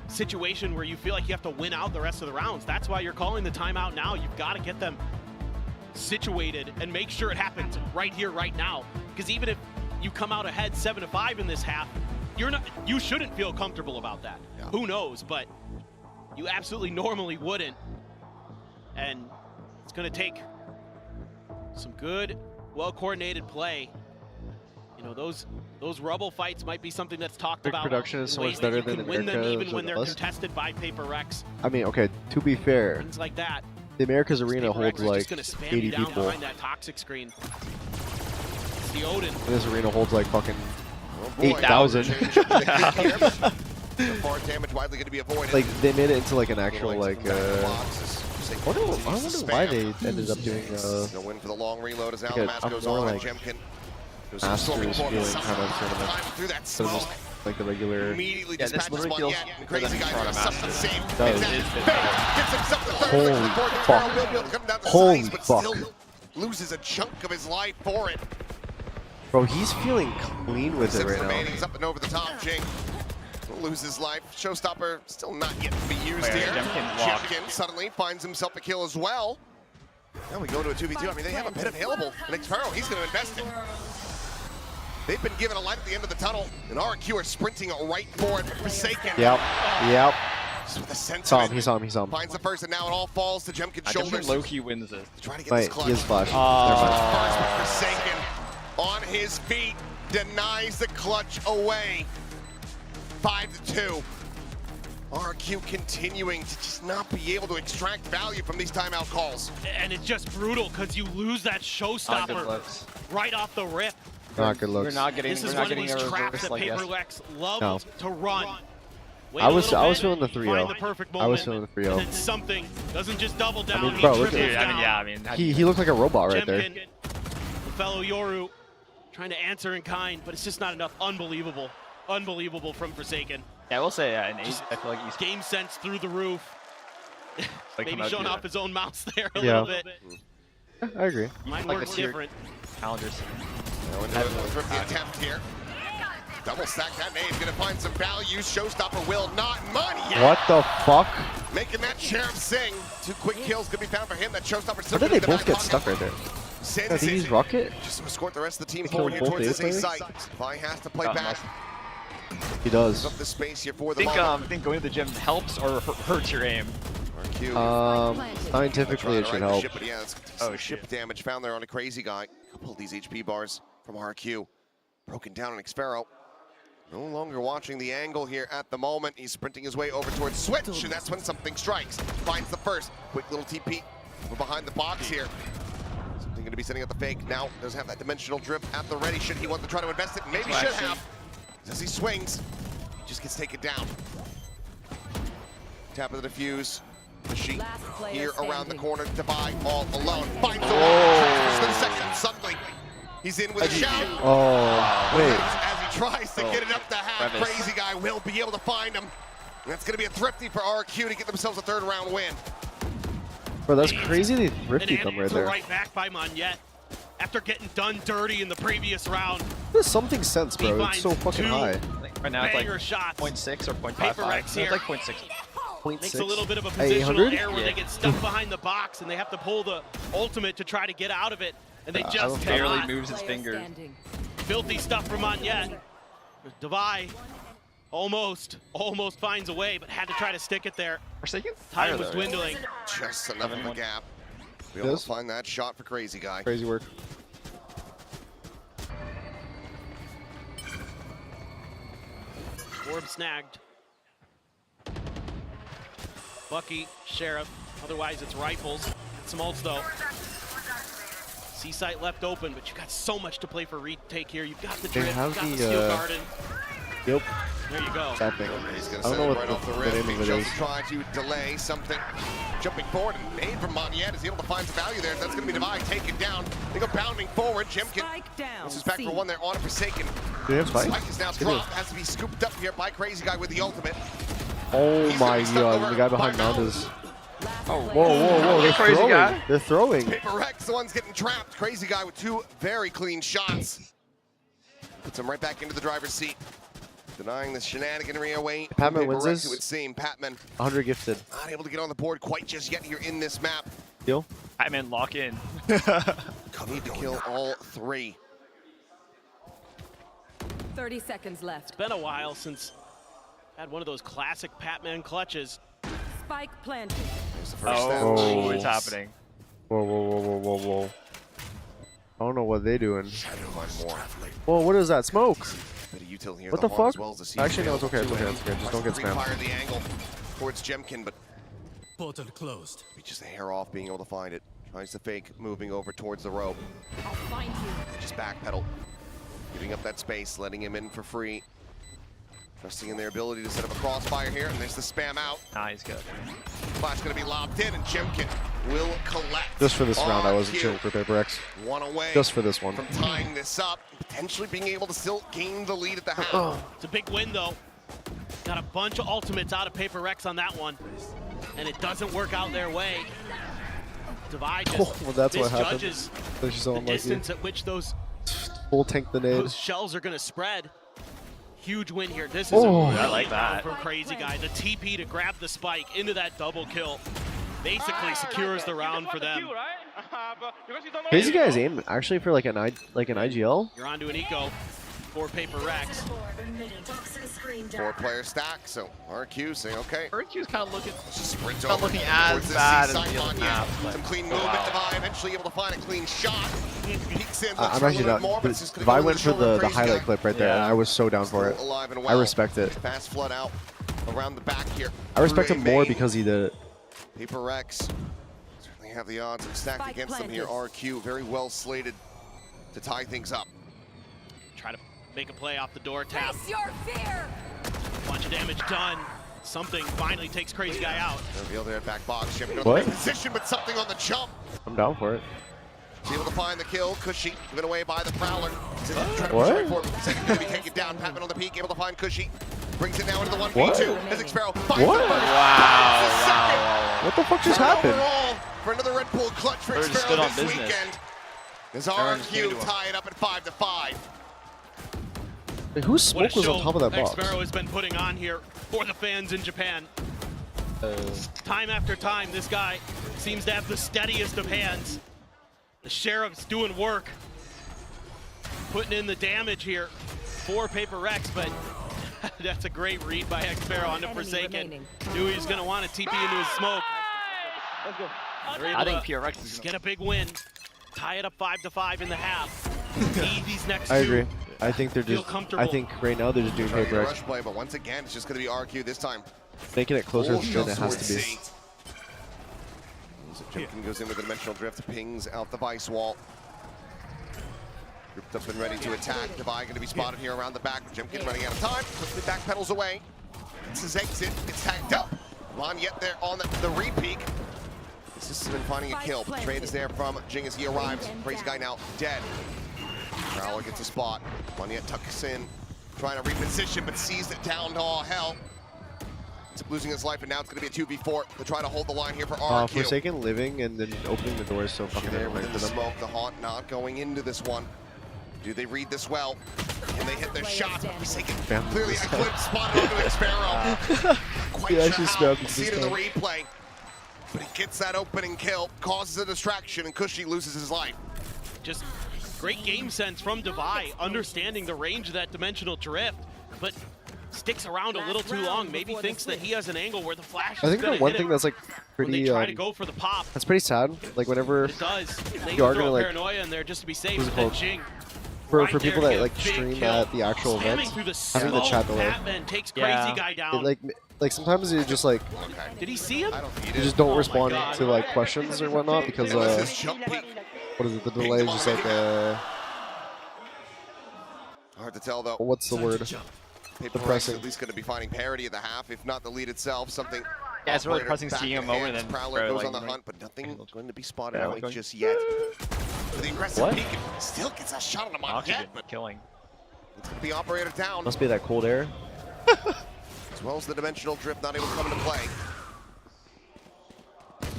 [SPEAKER 11] situation where you feel like you have to win out the rest of the rounds. That's why you're calling the timeout now. You've got to get them situated and make sure it happens right here, right now. Because even if you come out ahead 7-5 in this half, you shouldn't feel comfortable about that. Yeah. Who knows? But you absolutely normally wouldn't. And It's going to take some good, well-coordinated play. You know, those rubble fights might be something that's talked about.
[SPEAKER 4] Production is so much
[SPEAKER 11] ways that
[SPEAKER 4] better
[SPEAKER 11] you
[SPEAKER 4] than
[SPEAKER 11] can win them
[SPEAKER 4] America
[SPEAKER 11] even when they're
[SPEAKER 4] us.
[SPEAKER 11] contested by PRX.
[SPEAKER 4] I mean, okay, to be fair,
[SPEAKER 11] Things like that.
[SPEAKER 4] the America's Arena
[SPEAKER 11] PRX
[SPEAKER 4] holds
[SPEAKER 11] is
[SPEAKER 4] like
[SPEAKER 11] just gonna spam
[SPEAKER 4] 80
[SPEAKER 11] you down
[SPEAKER 4] people.
[SPEAKER 11] behind that toxic screen. It's the Odin.
[SPEAKER 4] And this arena holds like fucking
[SPEAKER 8] boy.
[SPEAKER 4] 8,000.
[SPEAKER 8] Far damage widely going to be avoided.
[SPEAKER 4] Like they made it into like an actual like.
[SPEAKER 8] I
[SPEAKER 4] wonder why they ended up doing.
[SPEAKER 8] No win for the long reload as
[SPEAKER 4] like
[SPEAKER 8] Alamask
[SPEAKER 4] a
[SPEAKER 8] goes
[SPEAKER 4] more
[SPEAKER 8] on
[SPEAKER 4] like
[SPEAKER 8] and Jemkin.
[SPEAKER 4] Masters feeling kind of tournament.
[SPEAKER 8] Through that
[SPEAKER 4] So
[SPEAKER 8] smoke.
[SPEAKER 4] just like the regular.
[SPEAKER 8] Immediately
[SPEAKER 18] Yeah, this
[SPEAKER 8] dispatches
[SPEAKER 18] literally
[SPEAKER 8] one
[SPEAKER 18] feels
[SPEAKER 8] yet. Crazy guy does something the same.
[SPEAKER 4] Does.
[SPEAKER 8] Gets himself the third.
[SPEAKER 4] Holy fuck.
[SPEAKER 8] Will be able to come down the
[SPEAKER 4] Holy
[SPEAKER 8] sides, but
[SPEAKER 4] fuck.
[SPEAKER 8] still loses a chunk of his life for it.
[SPEAKER 4] Bro, he's feeling clean with it
[SPEAKER 8] Six
[SPEAKER 4] right now.
[SPEAKER 8] remaining. He's up and over the top. Jing will lose his life. Showstopper still not yet to be used here. Jemkin suddenly finds himself a kill as well. Now we go to a 2v2. I mean, they have a pit available. And Xpero, he's going to invest it. They've been given a light at the end of the tunnel, and RRQ are sprinting right for it. Forsaken.
[SPEAKER 4] Yep. Yep.
[SPEAKER 8] Just with a sentiment.
[SPEAKER 4] Saw him. He saw him. He saw him.
[SPEAKER 8] Finds the first, and now it all falls to Jemkin's shoulders.
[SPEAKER 18] Low-key wins this.
[SPEAKER 8] Trying to get
[SPEAKER 4] Wait,
[SPEAKER 8] this clutch.
[SPEAKER 4] he is flash.
[SPEAKER 8] First, but Forsaken on his feet denies the clutch away. 5-2. RRQ continuing to just not be able to extract value from these timeout calls.
[SPEAKER 11] And it's just brutal because you lose that showstopper right off the rip.
[SPEAKER 4] Not good looks.
[SPEAKER 18] We're not getting.
[SPEAKER 11] This is
[SPEAKER 18] we're not
[SPEAKER 11] one of
[SPEAKER 18] getting
[SPEAKER 11] these
[SPEAKER 18] a
[SPEAKER 11] traps
[SPEAKER 18] reverse
[SPEAKER 11] that
[SPEAKER 18] like
[SPEAKER 11] PRX loves
[SPEAKER 4] No.
[SPEAKER 11] to run. Wait
[SPEAKER 4] I
[SPEAKER 11] a
[SPEAKER 4] was
[SPEAKER 11] little bit,
[SPEAKER 4] feeling the 3-0.
[SPEAKER 11] find the perfect
[SPEAKER 4] I was
[SPEAKER 11] moment,
[SPEAKER 4] feeling the 3-0.
[SPEAKER 11] and then something doesn't just double down.
[SPEAKER 4] mean,
[SPEAKER 11] he
[SPEAKER 4] bro, look
[SPEAKER 11] triples
[SPEAKER 4] at-
[SPEAKER 11] down.
[SPEAKER 18] I mean, yeah, I mean.
[SPEAKER 4] He looked like a robot right there.
[SPEAKER 11] Jemkin, the fellow Yoru, trying to answer in kind, but it's just not enough. Unbelievable. Unbelievable from Forsaken.
[SPEAKER 18] Yeah, I will say, in Ace, I feel like he's
[SPEAKER 11] Game sense through the roof.
[SPEAKER 18] like
[SPEAKER 11] Maybe showing off his own mouse there a
[SPEAKER 4] Yeah.
[SPEAKER 11] little bit.
[SPEAKER 4] I agree.
[SPEAKER 11] Mine
[SPEAKER 18] like
[SPEAKER 11] works
[SPEAKER 18] the tier
[SPEAKER 11] different.
[SPEAKER 18] challengers.
[SPEAKER 8] Now into a thrifty attempt here. Double stack that nade, gonna find some value. Showstopper will not money yet.
[SPEAKER 4] What the fuck?
[SPEAKER 8] Making that sheriff sing. 2 quick kills could be found for him. That Showstopper still
[SPEAKER 4] How did they
[SPEAKER 8] in the
[SPEAKER 4] both
[SPEAKER 8] back
[SPEAKER 4] get
[SPEAKER 8] pocket.
[SPEAKER 4] stuck right there?
[SPEAKER 8] TenZ
[SPEAKER 4] Did he use rocket?
[SPEAKER 8] just to escort the rest of the team
[SPEAKER 4] They
[SPEAKER 8] forward
[SPEAKER 4] killed
[SPEAKER 8] here
[SPEAKER 4] both
[SPEAKER 8] towards
[SPEAKER 4] the
[SPEAKER 8] this A
[SPEAKER 4] players?
[SPEAKER 8] site. Vi has to play back.
[SPEAKER 4] He does.
[SPEAKER 8] Up the space here for
[SPEAKER 18] I
[SPEAKER 8] the
[SPEAKER 18] think,
[SPEAKER 8] moment.
[SPEAKER 18] I think going to the gym helps or hurts your aim.
[SPEAKER 8] RRQ.
[SPEAKER 4] Scientifically it should help.
[SPEAKER 8] Ship, but yeah, it's ship damage found there on a crazy guy. A couple of these HP bars from RRQ. Broken down on Xpero. No longer watching the angle here at the moment. He's sprinting his way over towards Switch, and that's when something strikes. Finds the first. Quick little TP. We're behind the box here. Something going to be setting up the fake. Now does have that dimensional drip at the ready. Should he want to try to invest it? Maybe should have. As he swings, he just gets taken down. Tap of the defuse. Machine here around the corner. Divide all alone. Finds the wall. Transfers to the second. Suddenly, he's in with a shout.
[SPEAKER 4] Oh, wait.
[SPEAKER 8] As he tries to get it up the half, Crazy Guy will be able to find him. And that's going to be a thrifty for RRQ to get themselves a 3rd round win.
[SPEAKER 4] Bro, that's crazy they thrifted
[SPEAKER 11] And
[SPEAKER 4] them right
[SPEAKER 11] answer
[SPEAKER 4] there.
[SPEAKER 11] right back by Monyet after getting done dirty in the previous round.
[SPEAKER 4] There's something sense,
[SPEAKER 11] He
[SPEAKER 4] bro. It's so
[SPEAKER 11] finds
[SPEAKER 4] fucking
[SPEAKER 11] 2
[SPEAKER 4] high.
[SPEAKER 18] Right now it's like
[SPEAKER 11] banger shots.
[SPEAKER 18] 0.6 or 0.55.
[SPEAKER 11] PRX
[SPEAKER 18] It's
[SPEAKER 11] here.
[SPEAKER 18] like 0.6.
[SPEAKER 11] Makes a little bit of a
[SPEAKER 4] At 800?
[SPEAKER 11] positional error where they get stuck behind the box and they have to pull the ultimate to try to get out of it. And they just
[SPEAKER 18] barely
[SPEAKER 11] cannot.
[SPEAKER 18] moves his finger.
[SPEAKER 11] Filthy stuff from Monyet. Devi almost finds a way, but had to try to stick it there.
[SPEAKER 18] Forsaken?
[SPEAKER 11] Time was dwindling.
[SPEAKER 8] Just enough of a gap. Be able to find that shot for Crazy Guy.
[SPEAKER 4] Crazy work.
[SPEAKER 11] Orb snagged. Bucky, Sheriff, otherwise it's rifles. Some ults though. C-site left open, but you got so much to play for retake here. You've got the
[SPEAKER 4] They
[SPEAKER 11] drip,
[SPEAKER 4] have
[SPEAKER 11] you've got the
[SPEAKER 4] the,
[SPEAKER 11] steel garden.
[SPEAKER 4] Yep.
[SPEAKER 11] There you go.
[SPEAKER 4] That thing.
[SPEAKER 8] He's
[SPEAKER 4] I
[SPEAKER 8] going to
[SPEAKER 4] don't
[SPEAKER 8] send
[SPEAKER 4] know
[SPEAKER 8] it
[SPEAKER 4] what
[SPEAKER 8] right off the
[SPEAKER 4] the
[SPEAKER 8] rim.
[SPEAKER 4] name
[SPEAKER 8] He
[SPEAKER 4] of it
[SPEAKER 8] chose
[SPEAKER 4] is.
[SPEAKER 8] to try to delay something. Jumping forward and made from Monyet is able to find some value there. That's going to be Divide taken down. They go bounding forward. Jemkin. This is back for one there on Forsaken.
[SPEAKER 4] Do they have spike?
[SPEAKER 8] Spike is now dropped. Has to be scooped up here by Crazy Guy with the ultimate.
[SPEAKER 4] Oh
[SPEAKER 8] He's
[SPEAKER 4] my
[SPEAKER 8] gonna be stuck
[SPEAKER 4] god,
[SPEAKER 8] over
[SPEAKER 4] the guy behind
[SPEAKER 8] by
[SPEAKER 4] Mount
[SPEAKER 8] Mount.
[SPEAKER 4] is... Oh, whoa, they're
[SPEAKER 18] Crazy
[SPEAKER 4] throwing.
[SPEAKER 18] guy.
[SPEAKER 4] They're throwing.
[SPEAKER 8] PRX, the one's getting trapped. Crazy Guy with 2 very clean shots. Puts him right back into the driver's seat. Denying the shenaniganry away.
[SPEAKER 4] Patman wins
[SPEAKER 8] PRX,
[SPEAKER 4] this.
[SPEAKER 8] It would seem. Patman
[SPEAKER 4] 100 gifted.
[SPEAKER 8] not able to get on the board quite just yet here in this map.
[SPEAKER 4] Deal?
[SPEAKER 18] Patman, lock in.
[SPEAKER 8] Need to kill all 3.
[SPEAKER 12] 30 seconds left.
[SPEAKER 11] It's been a while since I had one of those classic Patman clutches.
[SPEAKER 12] Spike planted.
[SPEAKER 8] There's the first
[SPEAKER 18] Oh,
[SPEAKER 8] step.
[SPEAKER 18] it's happening.
[SPEAKER 4] Whoa, whoa, whoa, whoa, whoa, whoa. I don't know what they're doing. Whoa, what is that? Smoke! What the fuck? Actually, no, it's okay. It's okay. It's okay. Just don't get spammed.
[SPEAKER 8] Fire the angle towards Jemkin, but
[SPEAKER 16] Portal closed.
[SPEAKER 8] just a hair off being able to find it. Tries to fake, moving over towards the rope.
[SPEAKER 12] I'll find you.
[SPEAKER 8] Just backpedal. Giving up that space, letting him in for free. Trusting in their ability to set up a crossfire here, and there's the spam out.
[SPEAKER 5] Nah, he's good.
[SPEAKER 8] Flash gonna be lobbed in, and Jemkin will collect.
[SPEAKER 4] Just for this round, I
[SPEAKER 8] RRQ.
[SPEAKER 4] wasn't cheering for PRX.
[SPEAKER 8] One away.
[SPEAKER 4] Just for this one.
[SPEAKER 8] From tying this up, potentially being able to still gain the lead at the half.
[SPEAKER 11] It's a big win, though. Got a bunch of ultimates out of PRX on that one, and it doesn't work out their way. Divide just
[SPEAKER 4] well, that's what happened.
[SPEAKER 11] misjudges
[SPEAKER 4] That's just so
[SPEAKER 11] the
[SPEAKER 4] unlucky.
[SPEAKER 11] distance at which those
[SPEAKER 4] Full tank the nade.
[SPEAKER 11] shells are going to spread. Huge win here. This is
[SPEAKER 4] Oh.
[SPEAKER 11] a really
[SPEAKER 5] I like that.
[SPEAKER 11] from Crazy Guy. The TP to grab the spike into that double kill basically secures the round for them.
[SPEAKER 4] Crazy Guy's aim actually for like an IGL.
[SPEAKER 11] You're onto an eco for PRX.
[SPEAKER 8] 4-player stack, so RRQ saying, okay.
[SPEAKER 5] RRQ's kind of looking,
[SPEAKER 8] Just sprint
[SPEAKER 5] not
[SPEAKER 8] over
[SPEAKER 5] looking as
[SPEAKER 8] towards this
[SPEAKER 5] bad
[SPEAKER 8] C-side
[SPEAKER 5] as the other
[SPEAKER 8] line,
[SPEAKER 5] maps. But
[SPEAKER 8] Some clean movement, Divide eventually able to find a clean shot. Peeks in, looks
[SPEAKER 4] I'm
[SPEAKER 8] for a
[SPEAKER 4] actually
[SPEAKER 8] little bit
[SPEAKER 4] down.
[SPEAKER 8] more, but it's just gonna
[SPEAKER 4] If I
[SPEAKER 8] go
[SPEAKER 4] went
[SPEAKER 8] to
[SPEAKER 4] for
[SPEAKER 8] shoulder
[SPEAKER 4] the
[SPEAKER 8] Crazy
[SPEAKER 4] highlight
[SPEAKER 8] Guy.
[SPEAKER 4] clip right there, and I was so down for it.
[SPEAKER 8] Still alive and
[SPEAKER 4] I
[SPEAKER 8] well.
[SPEAKER 4] respect it.
[SPEAKER 8] Fast flood out around the back here.
[SPEAKER 4] I respect
[SPEAKER 8] Through
[SPEAKER 4] him
[SPEAKER 8] A
[SPEAKER 4] more
[SPEAKER 8] main.
[SPEAKER 4] because he did it.
[SPEAKER 8] PRX certainly have the odds stacked
[SPEAKER 12] Spike
[SPEAKER 8] against them here. RRQ very well slated to tie things up.
[SPEAKER 11] Try to make a play off the door tap.
[SPEAKER 12] Face your fear.
[SPEAKER 11] Bunch of damage done. Something finally takes Crazy Guy out.
[SPEAKER 8] Reveal there at back box. Jimmy in
[SPEAKER 4] What?
[SPEAKER 8] the position, but something on the jump.
[SPEAKER 4] I'm down for it.
[SPEAKER 8] He's able to find the kill. Cushy given away by the Prowler.
[SPEAKER 4] What?
[SPEAKER 8] Second going to be taken down. Patman on the peak, able to find Cushy. Brings it now into the 1v2.
[SPEAKER 4] What?
[SPEAKER 8] As Xparrow finds
[SPEAKER 4] What?
[SPEAKER 8] the first.
[SPEAKER 5] wow.
[SPEAKER 4] What the fuck just
[SPEAKER 8] Turn
[SPEAKER 4] happened?
[SPEAKER 8] overall for another Red Bull clutch for
[SPEAKER 5] They're just good
[SPEAKER 8] Xparrow
[SPEAKER 5] on
[SPEAKER 8] this
[SPEAKER 5] business.
[SPEAKER 8] weekend. As
[SPEAKER 5] Everyone's giving
[SPEAKER 8] RRQ
[SPEAKER 5] to him.
[SPEAKER 8] tie it up at 5-5.
[SPEAKER 4] Wait, whose
[SPEAKER 11] What a
[SPEAKER 4] smoke was
[SPEAKER 11] show
[SPEAKER 4] on top of that box?
[SPEAKER 11] Xparrow has been putting on here for the fans in Japan. Time after time, this guy seems to have the steadiest of hands. The Sheriff's doing work, putting in the damage here for PRX, but that's a great read by Xparrow onto Forsaken. Knew he was going to want to TP into his smoke.
[SPEAKER 5] I think PRX is
[SPEAKER 11] Get a big win, tie it up 5-5 in the half. Need these next
[SPEAKER 4] I
[SPEAKER 11] two.
[SPEAKER 4] agree. I think they're
[SPEAKER 11] Feel
[SPEAKER 4] just.
[SPEAKER 11] comfortable.
[SPEAKER 4] I think right now they're just doing
[SPEAKER 8] Trying to
[SPEAKER 4] PRX,
[SPEAKER 8] rush play, but once again, it's just going to be RRQ this time.
[SPEAKER 4] making it closer
[SPEAKER 8] Full
[SPEAKER 4] than
[SPEAKER 8] shove
[SPEAKER 4] it has
[SPEAKER 8] towards
[SPEAKER 4] to be.
[SPEAKER 8] C. So Jimkin goes in with a dimensional drift, pings out the vice wall. Grouped up and ready to attack. Divide going to be spotted here around the back. Jimkin running out of time. Quickly backpedals away. It's his exit. It's tagged up. Von yet there on the re-peak. This has been finding a kill. But the trade is there from Jing as he arrives. Crazy Guy now dead. Prowler gets a spot. Von yet tucks in. Trying to reposition, but sees it down to all hell. Ends up losing his life, and now it's going to be a 2v4 to try to hold the line here for RRQ.
[SPEAKER 4] Forsaken living and then opening the door is so fucking
[SPEAKER 8] There
[SPEAKER 4] annoying
[SPEAKER 8] within
[SPEAKER 4] for
[SPEAKER 8] the
[SPEAKER 4] them.
[SPEAKER 8] smoke, the Haunt not going into this one. Do they read this well? Can they hit their shot? Forsaken
[SPEAKER 4] Bam.
[SPEAKER 8] clearly a clip spotted onto Xparrow. Quite
[SPEAKER 4] He
[SPEAKER 8] sure
[SPEAKER 4] actually
[SPEAKER 8] how.
[SPEAKER 4] spammed
[SPEAKER 8] You
[SPEAKER 4] it
[SPEAKER 8] see
[SPEAKER 4] this
[SPEAKER 8] it in the
[SPEAKER 4] time.
[SPEAKER 8] replay. But he gets that opening kill, causes a distraction, and Cushy loses his life.
[SPEAKER 11] Just great game sense from Devi, understanding the range of that dimensional drift, but sticks around a little too long. Maybe thinks that he has an angle where the flash
[SPEAKER 4] I
[SPEAKER 11] is
[SPEAKER 4] think
[SPEAKER 11] gonna
[SPEAKER 4] the one
[SPEAKER 11] hit
[SPEAKER 4] thing
[SPEAKER 11] him
[SPEAKER 4] that's like
[SPEAKER 11] when they
[SPEAKER 4] pretty.
[SPEAKER 11] try to go for the pop.
[SPEAKER 4] That's pretty sad. Like whenever
[SPEAKER 11] It does. They
[SPEAKER 4] you are
[SPEAKER 11] throw
[SPEAKER 4] gonna like
[SPEAKER 11] paranoia in there just to be safe.
[SPEAKER 4] what's it
[SPEAKER 11] But then
[SPEAKER 4] called?
[SPEAKER 11] Jing,
[SPEAKER 4] for
[SPEAKER 11] right
[SPEAKER 4] people
[SPEAKER 11] there,
[SPEAKER 4] that
[SPEAKER 11] get a
[SPEAKER 4] like
[SPEAKER 11] big
[SPEAKER 4] stream
[SPEAKER 11] kill.
[SPEAKER 4] at the actual
[SPEAKER 11] Spamming
[SPEAKER 4] event,
[SPEAKER 11] through the
[SPEAKER 4] having the
[SPEAKER 11] smoke,
[SPEAKER 4] chat delay.
[SPEAKER 11] Batman takes Crazy Guy down.
[SPEAKER 4] It, like sometimes you just like
[SPEAKER 11] Did he see him?
[SPEAKER 4] you just don't respond to like questions or whatnot because
[SPEAKER 8] This is jump peak.
[SPEAKER 4] what is it? The delay is just like
[SPEAKER 8] Hard to tell though.
[SPEAKER 4] what's the word?
[SPEAKER 8] Depressing. At least going to be finding parity at the half, if not the lead itself. Something.
[SPEAKER 5] Yeah, it's really
[SPEAKER 8] operator
[SPEAKER 5] depressing
[SPEAKER 8] back
[SPEAKER 5] seeing
[SPEAKER 8] in
[SPEAKER 5] a moment
[SPEAKER 8] hands.
[SPEAKER 5] and then
[SPEAKER 8] Prowler goes
[SPEAKER 5] like,
[SPEAKER 8] on the hunt, but nothing going to be spotted
[SPEAKER 5] Yeah,
[SPEAKER 8] out
[SPEAKER 5] going-
[SPEAKER 8] just yet. For the aggressive
[SPEAKER 4] What?
[SPEAKER 8] peek, still gets a shot on him on
[SPEAKER 5] Oxygen
[SPEAKER 8] yet, but
[SPEAKER 5] killing.
[SPEAKER 8] it's going to be operator down.
[SPEAKER 4] Must be that cold air.
[SPEAKER 8] As well as the dimensional drift not able to come into play.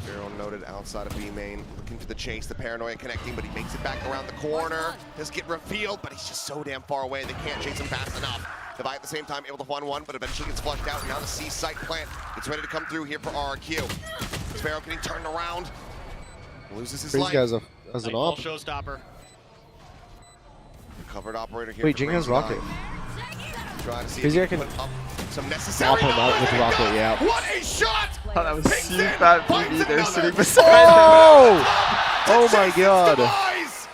[SPEAKER 8] Pharaoh noted outside of B main, looking for the chase, the paranoia connecting, but he makes it back around the corner. Does get revealed, but he's just so damn far away, they can't chase him fast enough. Devi at the same time able to 1-1, but eventually gets flushed out, and now the C site plant gets ready to come through here for RRQ. Pharaoh getting turned around, loses his
[SPEAKER 4] Crazy
[SPEAKER 8] life.
[SPEAKER 4] Guy's as an
[SPEAKER 11] Full
[SPEAKER 4] op.
[SPEAKER 11] showstopper.
[SPEAKER 8] Covered operator here.
[SPEAKER 4] Wait,
[SPEAKER 8] for
[SPEAKER 4] Jing has
[SPEAKER 8] Crazy Guy.
[SPEAKER 4] rocket.
[SPEAKER 8] Trying to see
[SPEAKER 4] Crazy
[SPEAKER 8] if
[SPEAKER 4] Guy
[SPEAKER 8] he
[SPEAKER 4] can
[SPEAKER 8] can put up some necessary.
[SPEAKER 4] Swap him out with rocket. Yeah.
[SPEAKER 8] What a shot!
[SPEAKER 5] Oh, that was
[SPEAKER 8] Pings
[SPEAKER 5] super
[SPEAKER 8] in,
[SPEAKER 5] bad
[SPEAKER 8] finds
[SPEAKER 5] PB there
[SPEAKER 8] another.
[SPEAKER 5] sitting beside him.
[SPEAKER 4] Oh! Oh my god.
[SPEAKER 8] Demise!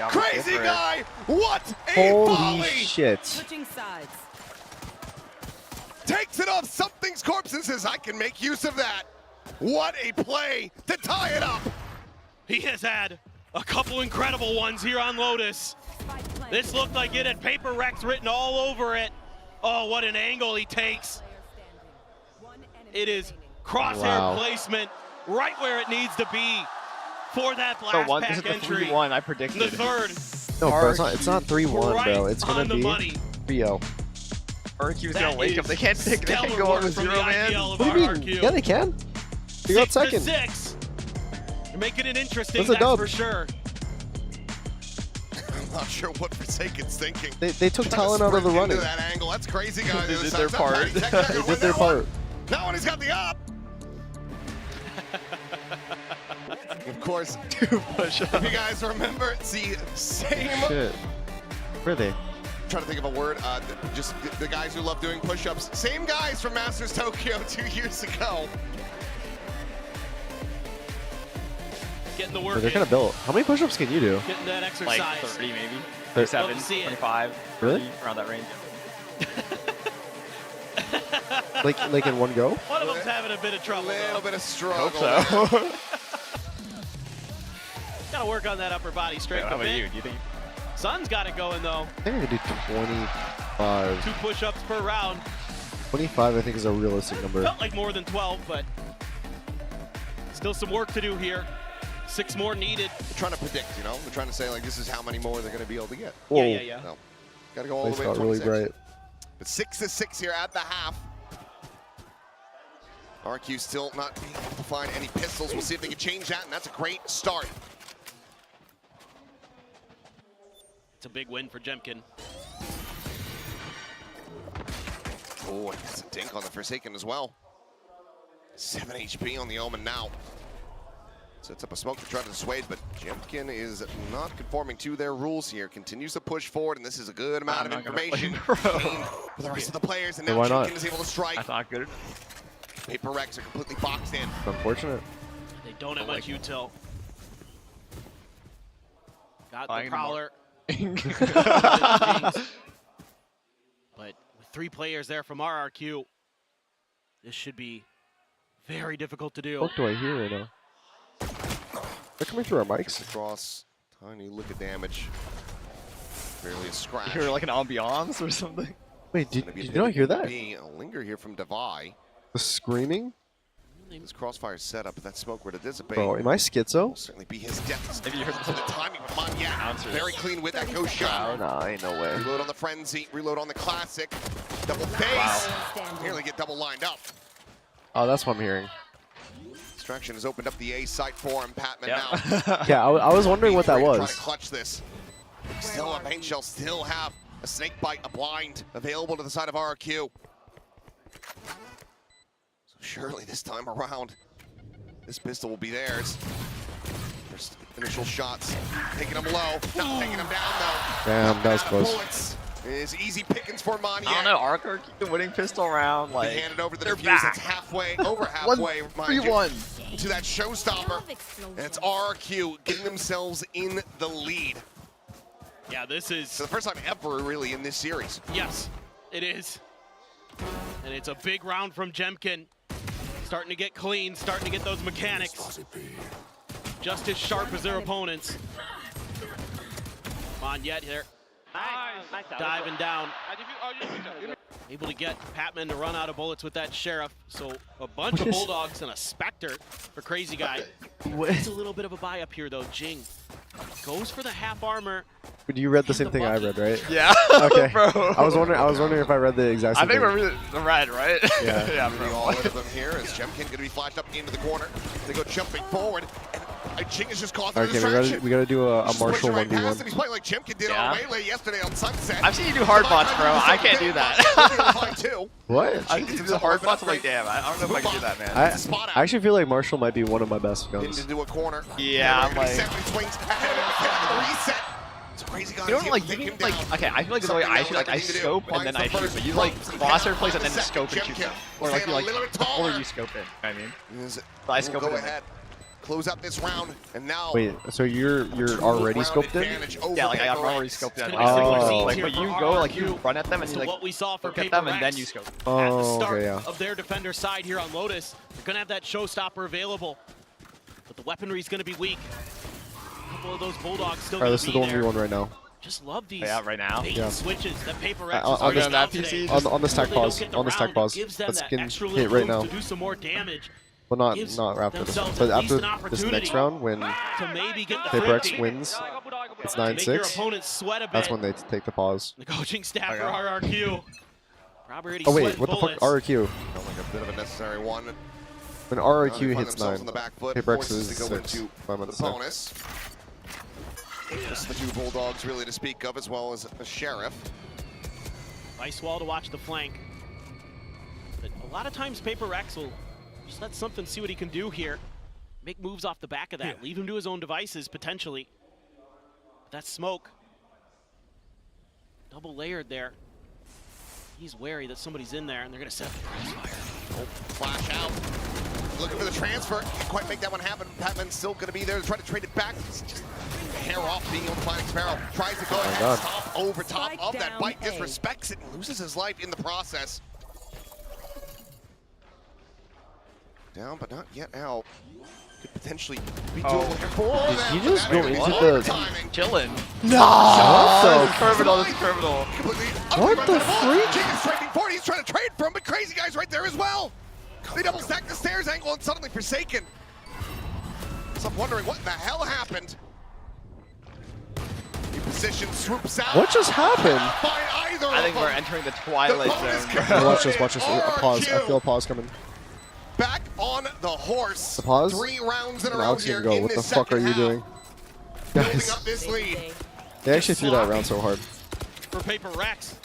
[SPEAKER 8] Crazy guy! What a
[SPEAKER 4] Holy
[SPEAKER 8] volley!
[SPEAKER 4] shit.
[SPEAKER 12] Switching sides.
[SPEAKER 8] Takes it off something's corpse and says, I can make use of that. What a play to tie it up.
[SPEAKER 11] He has had a couple incredible ones here on Lotus. This looked like it had PRX written all over it. Oh, what an angle he takes. It is crosshair placement right where it needs to be for that blast pack entry.
[SPEAKER 5] 3-1 I predicted.
[SPEAKER 11] The third.
[SPEAKER 4] No, bro, it's not 3-1, bro. It's gonna be 3-0.
[SPEAKER 5] RRQ's gonna wake up. They can't go on with 0, man.
[SPEAKER 4] What do you mean? Yeah, they can. They got second.
[SPEAKER 11] 6-6. You're making it interesting,
[SPEAKER 4] That's a dub.
[SPEAKER 11] for sure.
[SPEAKER 8] I'm not sure what Forsaken's thinking.
[SPEAKER 4] They took Talon out of the running.
[SPEAKER 8] That angle. That's crazy, guys.
[SPEAKER 4] They did their part. They did their part.
[SPEAKER 8] Now one, he's got the up. Of course, if you guys remember, it's the same.
[SPEAKER 4] Shit. Where are they?
[SPEAKER 8] Trying to think of a word. Just the guys who love doing push-ups. Same guys from Masters Tokyo 2 years ago.
[SPEAKER 11] Getting the work.
[SPEAKER 4] They're kind of built. How many push-ups can you do?
[SPEAKER 11] Getting that exercise.
[SPEAKER 5] Like 30 maybe.
[SPEAKER 11] 37,
[SPEAKER 5] 25.
[SPEAKER 4] Really?
[SPEAKER 5] Around that range.
[SPEAKER 4] like in one go?
[SPEAKER 11] One of them's having a bit of trouble.
[SPEAKER 8] A little bit of struggle.
[SPEAKER 5] Hope so.
[SPEAKER 11] Gotta work on that upper body strength.
[SPEAKER 5] How about you? Do you think?
[SPEAKER 11] Sun's got it going though.
[SPEAKER 4] I think I can do 25.
[SPEAKER 11] 2 push-ups per round.
[SPEAKER 4] 25, I think, is a realistic number.
[SPEAKER 11] Felt like more than 12, but still some work to do here. 6 more needed.
[SPEAKER 8] They're trying to predict, you know? They're trying to say, like, this is how many more they're going to be able to get.
[SPEAKER 4] Whoa.
[SPEAKER 11] Yeah.
[SPEAKER 8] No. Got to go all
[SPEAKER 4] Nice
[SPEAKER 8] the way to
[SPEAKER 4] got really
[SPEAKER 8] 26.
[SPEAKER 4] bright.
[SPEAKER 8] But 6-6 here at the half. RRQ still not being able to find any pistols. We'll see if they can change that, and that's a great start.
[SPEAKER 11] It's a big win for Jemkin.
[SPEAKER 8] Oh, and it's a dink on the Forsaken as well. 7 HP on the Omen now. Sets up a smoke to try to dissuade, but Jemkin is not conforming to their rules here. Continues to push forward, and this is a good amount of information for the rest of the players. And now
[SPEAKER 4] why
[SPEAKER 8] Jemkin
[SPEAKER 4] not?
[SPEAKER 8] is able to strike.
[SPEAKER 5] That's not good.
[SPEAKER 8] PRX are completely boxed in.
[SPEAKER 4] Unfortunate.
[SPEAKER 11] They don't have much util. Got
[SPEAKER 5] Buying
[SPEAKER 11] the
[SPEAKER 5] them
[SPEAKER 11] Prowler. But with 3 players there from RRQ, this should be very difficult to do.
[SPEAKER 4] What do I hear right now? They're coming through our mics.
[SPEAKER 8] Across, tiny lick of damage. Barely a scratch.
[SPEAKER 5] You hear like an ambiance or something?
[SPEAKER 4] Wait, did you not hear that?
[SPEAKER 8] A linger here from Devi.
[SPEAKER 4] The screaming?
[SPEAKER 8] This crossfire setup, if that smoke were to dissipate.
[SPEAKER 4] Bro, am I schizo?
[SPEAKER 8] Will certainly be his death.
[SPEAKER 5] Maybe you heard
[SPEAKER 8] the timing with Mon, yeah. Very clean with that ghost shot.
[SPEAKER 4] Nah, ain't no way.
[SPEAKER 8] Reload on the Frenzy, reload on the Classic. Double base. Nearly get double lined up.
[SPEAKER 4] Oh, that's what I'm hearing.
[SPEAKER 8] Distraction has opened up the A site for him, Patman now.
[SPEAKER 4] Yeah, I was wondering what that
[SPEAKER 8] Trying
[SPEAKER 4] was.
[SPEAKER 8] to clutch this. Still a paint shell, still have a snake bite, a blind available to the side of RRQ. So surely this time around, this pistol will be theirs. First initial shots, taking them low, not taking them down though.
[SPEAKER 4] Damn, that was close.
[SPEAKER 8] Bullets is easy pickings for Mon.
[SPEAKER 5] I don't know. RRQ winning pistol round. Like,
[SPEAKER 8] they handed over the
[SPEAKER 5] they're
[SPEAKER 8] defuse.
[SPEAKER 5] back.
[SPEAKER 8] That's halfway, over halfway, mind you,
[SPEAKER 5] 3-1
[SPEAKER 8] to that showstopper. And it's RRQ getting themselves in the lead.
[SPEAKER 11] Yeah, this is...
[SPEAKER 8] So the first time ever, really, in this series.
[SPEAKER 11] Yes, it is. And it's a big round from Jemkin. Starting to get clean, starting to get those mechanics. Just as sharp as their opponents. Come on, yet here. Diving down. Able to get Patman to run out of bullets with that Sheriff. So a bunch of Bulldogs and a Spectre for Crazy Guy. It's a little bit of a buy up here though. Jing goes for the half armor.
[SPEAKER 4] But you read the same thing I read, right?
[SPEAKER 5] Yeah.
[SPEAKER 4] Okay.
[SPEAKER 5] Bro.
[SPEAKER 4] I was wondering if I read the exact same
[SPEAKER 5] I think
[SPEAKER 4] thing.
[SPEAKER 5] we're the red, right?
[SPEAKER 4] Yeah.
[SPEAKER 5] Yeah,
[SPEAKER 8] Bro. All of them here as Jemkin going to be flashed up into the corner. They go jumping forward. And Jing is just caught through the
[SPEAKER 4] Okay,
[SPEAKER 8] distraction.
[SPEAKER 4] we gotta do a
[SPEAKER 8] Just
[SPEAKER 4] Marshall
[SPEAKER 8] pushing right past
[SPEAKER 4] 1v1.
[SPEAKER 8] him. He's playing like Jemkin did on Waylay yesterday on Sunset.
[SPEAKER 5] I've seen you do hard bots, bro. I can't do that.
[SPEAKER 4] What?
[SPEAKER 5] I do the hard bots. I'm like, damn, I don't know if I can do that, man.
[SPEAKER 4] I actually feel like Marshall might be one of my best guns.
[SPEAKER 8] Into a corner.
[SPEAKER 5] Yeah, I'm like...
[SPEAKER 8] Reset. It's a crazy guy.
[SPEAKER 5] You don't like, okay, I feel like the way I shoot, like I scope and then I shoot, but you like crosshair plays and then scope and shoot them. Or like you like, or you scope it, I mean. But I scope it.
[SPEAKER 8] close out this round, and now
[SPEAKER 4] Wait, so you're already scoped in?
[SPEAKER 5] Yeah, like I got already scoped in.
[SPEAKER 4] Oh.
[SPEAKER 5] Like when you go, like you run at them and you like
[SPEAKER 11] what we saw for
[SPEAKER 5] look at them and then you scope.
[SPEAKER 11] At the
[SPEAKER 4] Oh,
[SPEAKER 11] start
[SPEAKER 4] okay, yeah.
[SPEAKER 11] of their defender side here on Lotus, they're gonna have that showstopper available, but the weaponry's gonna be weak. A couple of those bulldogs still
[SPEAKER 4] Alright,
[SPEAKER 11] gonna
[SPEAKER 4] this is
[SPEAKER 11] be
[SPEAKER 4] the one
[SPEAKER 11] there.
[SPEAKER 4] we want right now.
[SPEAKER 11] Just love these
[SPEAKER 5] right now.
[SPEAKER 11] bait
[SPEAKER 4] Yeah.
[SPEAKER 11] switches that PRX
[SPEAKER 4] On
[SPEAKER 11] is
[SPEAKER 4] this
[SPEAKER 11] out today.
[SPEAKER 4] on this
[SPEAKER 11] So
[SPEAKER 4] tag
[SPEAKER 11] they don't
[SPEAKER 4] pause.
[SPEAKER 11] get the
[SPEAKER 4] On this tag
[SPEAKER 11] round.
[SPEAKER 4] pause.
[SPEAKER 11] It gives them
[SPEAKER 4] Let's
[SPEAKER 11] that
[SPEAKER 4] get
[SPEAKER 11] extra
[SPEAKER 4] hit
[SPEAKER 11] little
[SPEAKER 4] right
[SPEAKER 11] room
[SPEAKER 4] now.
[SPEAKER 11] to do some more damage.
[SPEAKER 4] Well,
[SPEAKER 11] Gives
[SPEAKER 4] not after this one,
[SPEAKER 11] themselves
[SPEAKER 4] but
[SPEAKER 11] at least
[SPEAKER 4] after
[SPEAKER 11] an
[SPEAKER 4] this next
[SPEAKER 11] opportunity
[SPEAKER 4] round, when
[SPEAKER 11] to maybe get the
[SPEAKER 4] PRX
[SPEAKER 11] 50.
[SPEAKER 4] wins, it's
[SPEAKER 11] To make your
[SPEAKER 4] 9-6.
[SPEAKER 11] opponent sweat a bit.
[SPEAKER 4] That's when they take the pause.
[SPEAKER 11] The coaching staff for RRQ. Probably
[SPEAKER 4] Oh wait,
[SPEAKER 11] sweating
[SPEAKER 4] what the fuck?
[SPEAKER 11] bullets.
[SPEAKER 4] RRQ.
[SPEAKER 8] felt like a bit of a necessary one.
[SPEAKER 4] When
[SPEAKER 8] Now
[SPEAKER 4] RRQ
[SPEAKER 8] they find
[SPEAKER 4] hits
[SPEAKER 8] themselves
[SPEAKER 4] 9,
[SPEAKER 8] on the back foot,
[SPEAKER 4] PRX
[SPEAKER 8] forces
[SPEAKER 4] is
[SPEAKER 8] to go
[SPEAKER 4] 6.
[SPEAKER 8] into
[SPEAKER 4] I'm
[SPEAKER 8] the
[SPEAKER 4] gonna say.
[SPEAKER 8] bonus. Just the two Bulldogs really to speak of, as well as the Sheriff.
[SPEAKER 11] Ice wall to watch the flank. But a lot of times PRX will just let something see what he can do here. Make moves off the back of that. Leave him to his own devices, potentially. But that's smoke. Double layered there. He's wary that somebody's in there, and they're going to set up the crossfire.
[SPEAKER 8] Oh, flash out. Looking for the transfer. Can't quite make that one happen. Patman's still going to be there to try to trade it back. It's just hair off being able to find Sparrow. Tries to go ahead, stop over top of that bite, disrespects it, and loses his life in the process. Down, but not yet out. Could potentially be doable here for them.
[SPEAKER 4] Did you just go into the...
[SPEAKER 5] Chillin'.
[SPEAKER 4] No!
[SPEAKER 5] This is criminal, this is criminal.
[SPEAKER 4] What the freak?
[SPEAKER 8] Chicken striking forward. He's trying to trade from, but Crazy Guy's right there as well. They double stack the stairs angle and suddenly Forsaken. So I'm wondering what in the hell happened. New position swoops out.
[SPEAKER 4] What just happened?
[SPEAKER 5] I think we're entering the twilight zone.
[SPEAKER 4] Hey, watch this, watch this. A pause. I feel a pause coming.
[SPEAKER 8] Back on the horse.
[SPEAKER 4] The pause?
[SPEAKER 8] 3 rounds in a
[SPEAKER 4] And
[SPEAKER 8] row
[SPEAKER 4] Alex
[SPEAKER 8] here
[SPEAKER 4] can go.
[SPEAKER 8] in
[SPEAKER 4] What the
[SPEAKER 8] this
[SPEAKER 4] fuck are
[SPEAKER 8] second
[SPEAKER 4] you
[SPEAKER 8] half.
[SPEAKER 4] doing?
[SPEAKER 8] Building
[SPEAKER 4] Guys,
[SPEAKER 8] up this lead.
[SPEAKER 4] they actually threw that round so hard.
[SPEAKER 11] For PRX.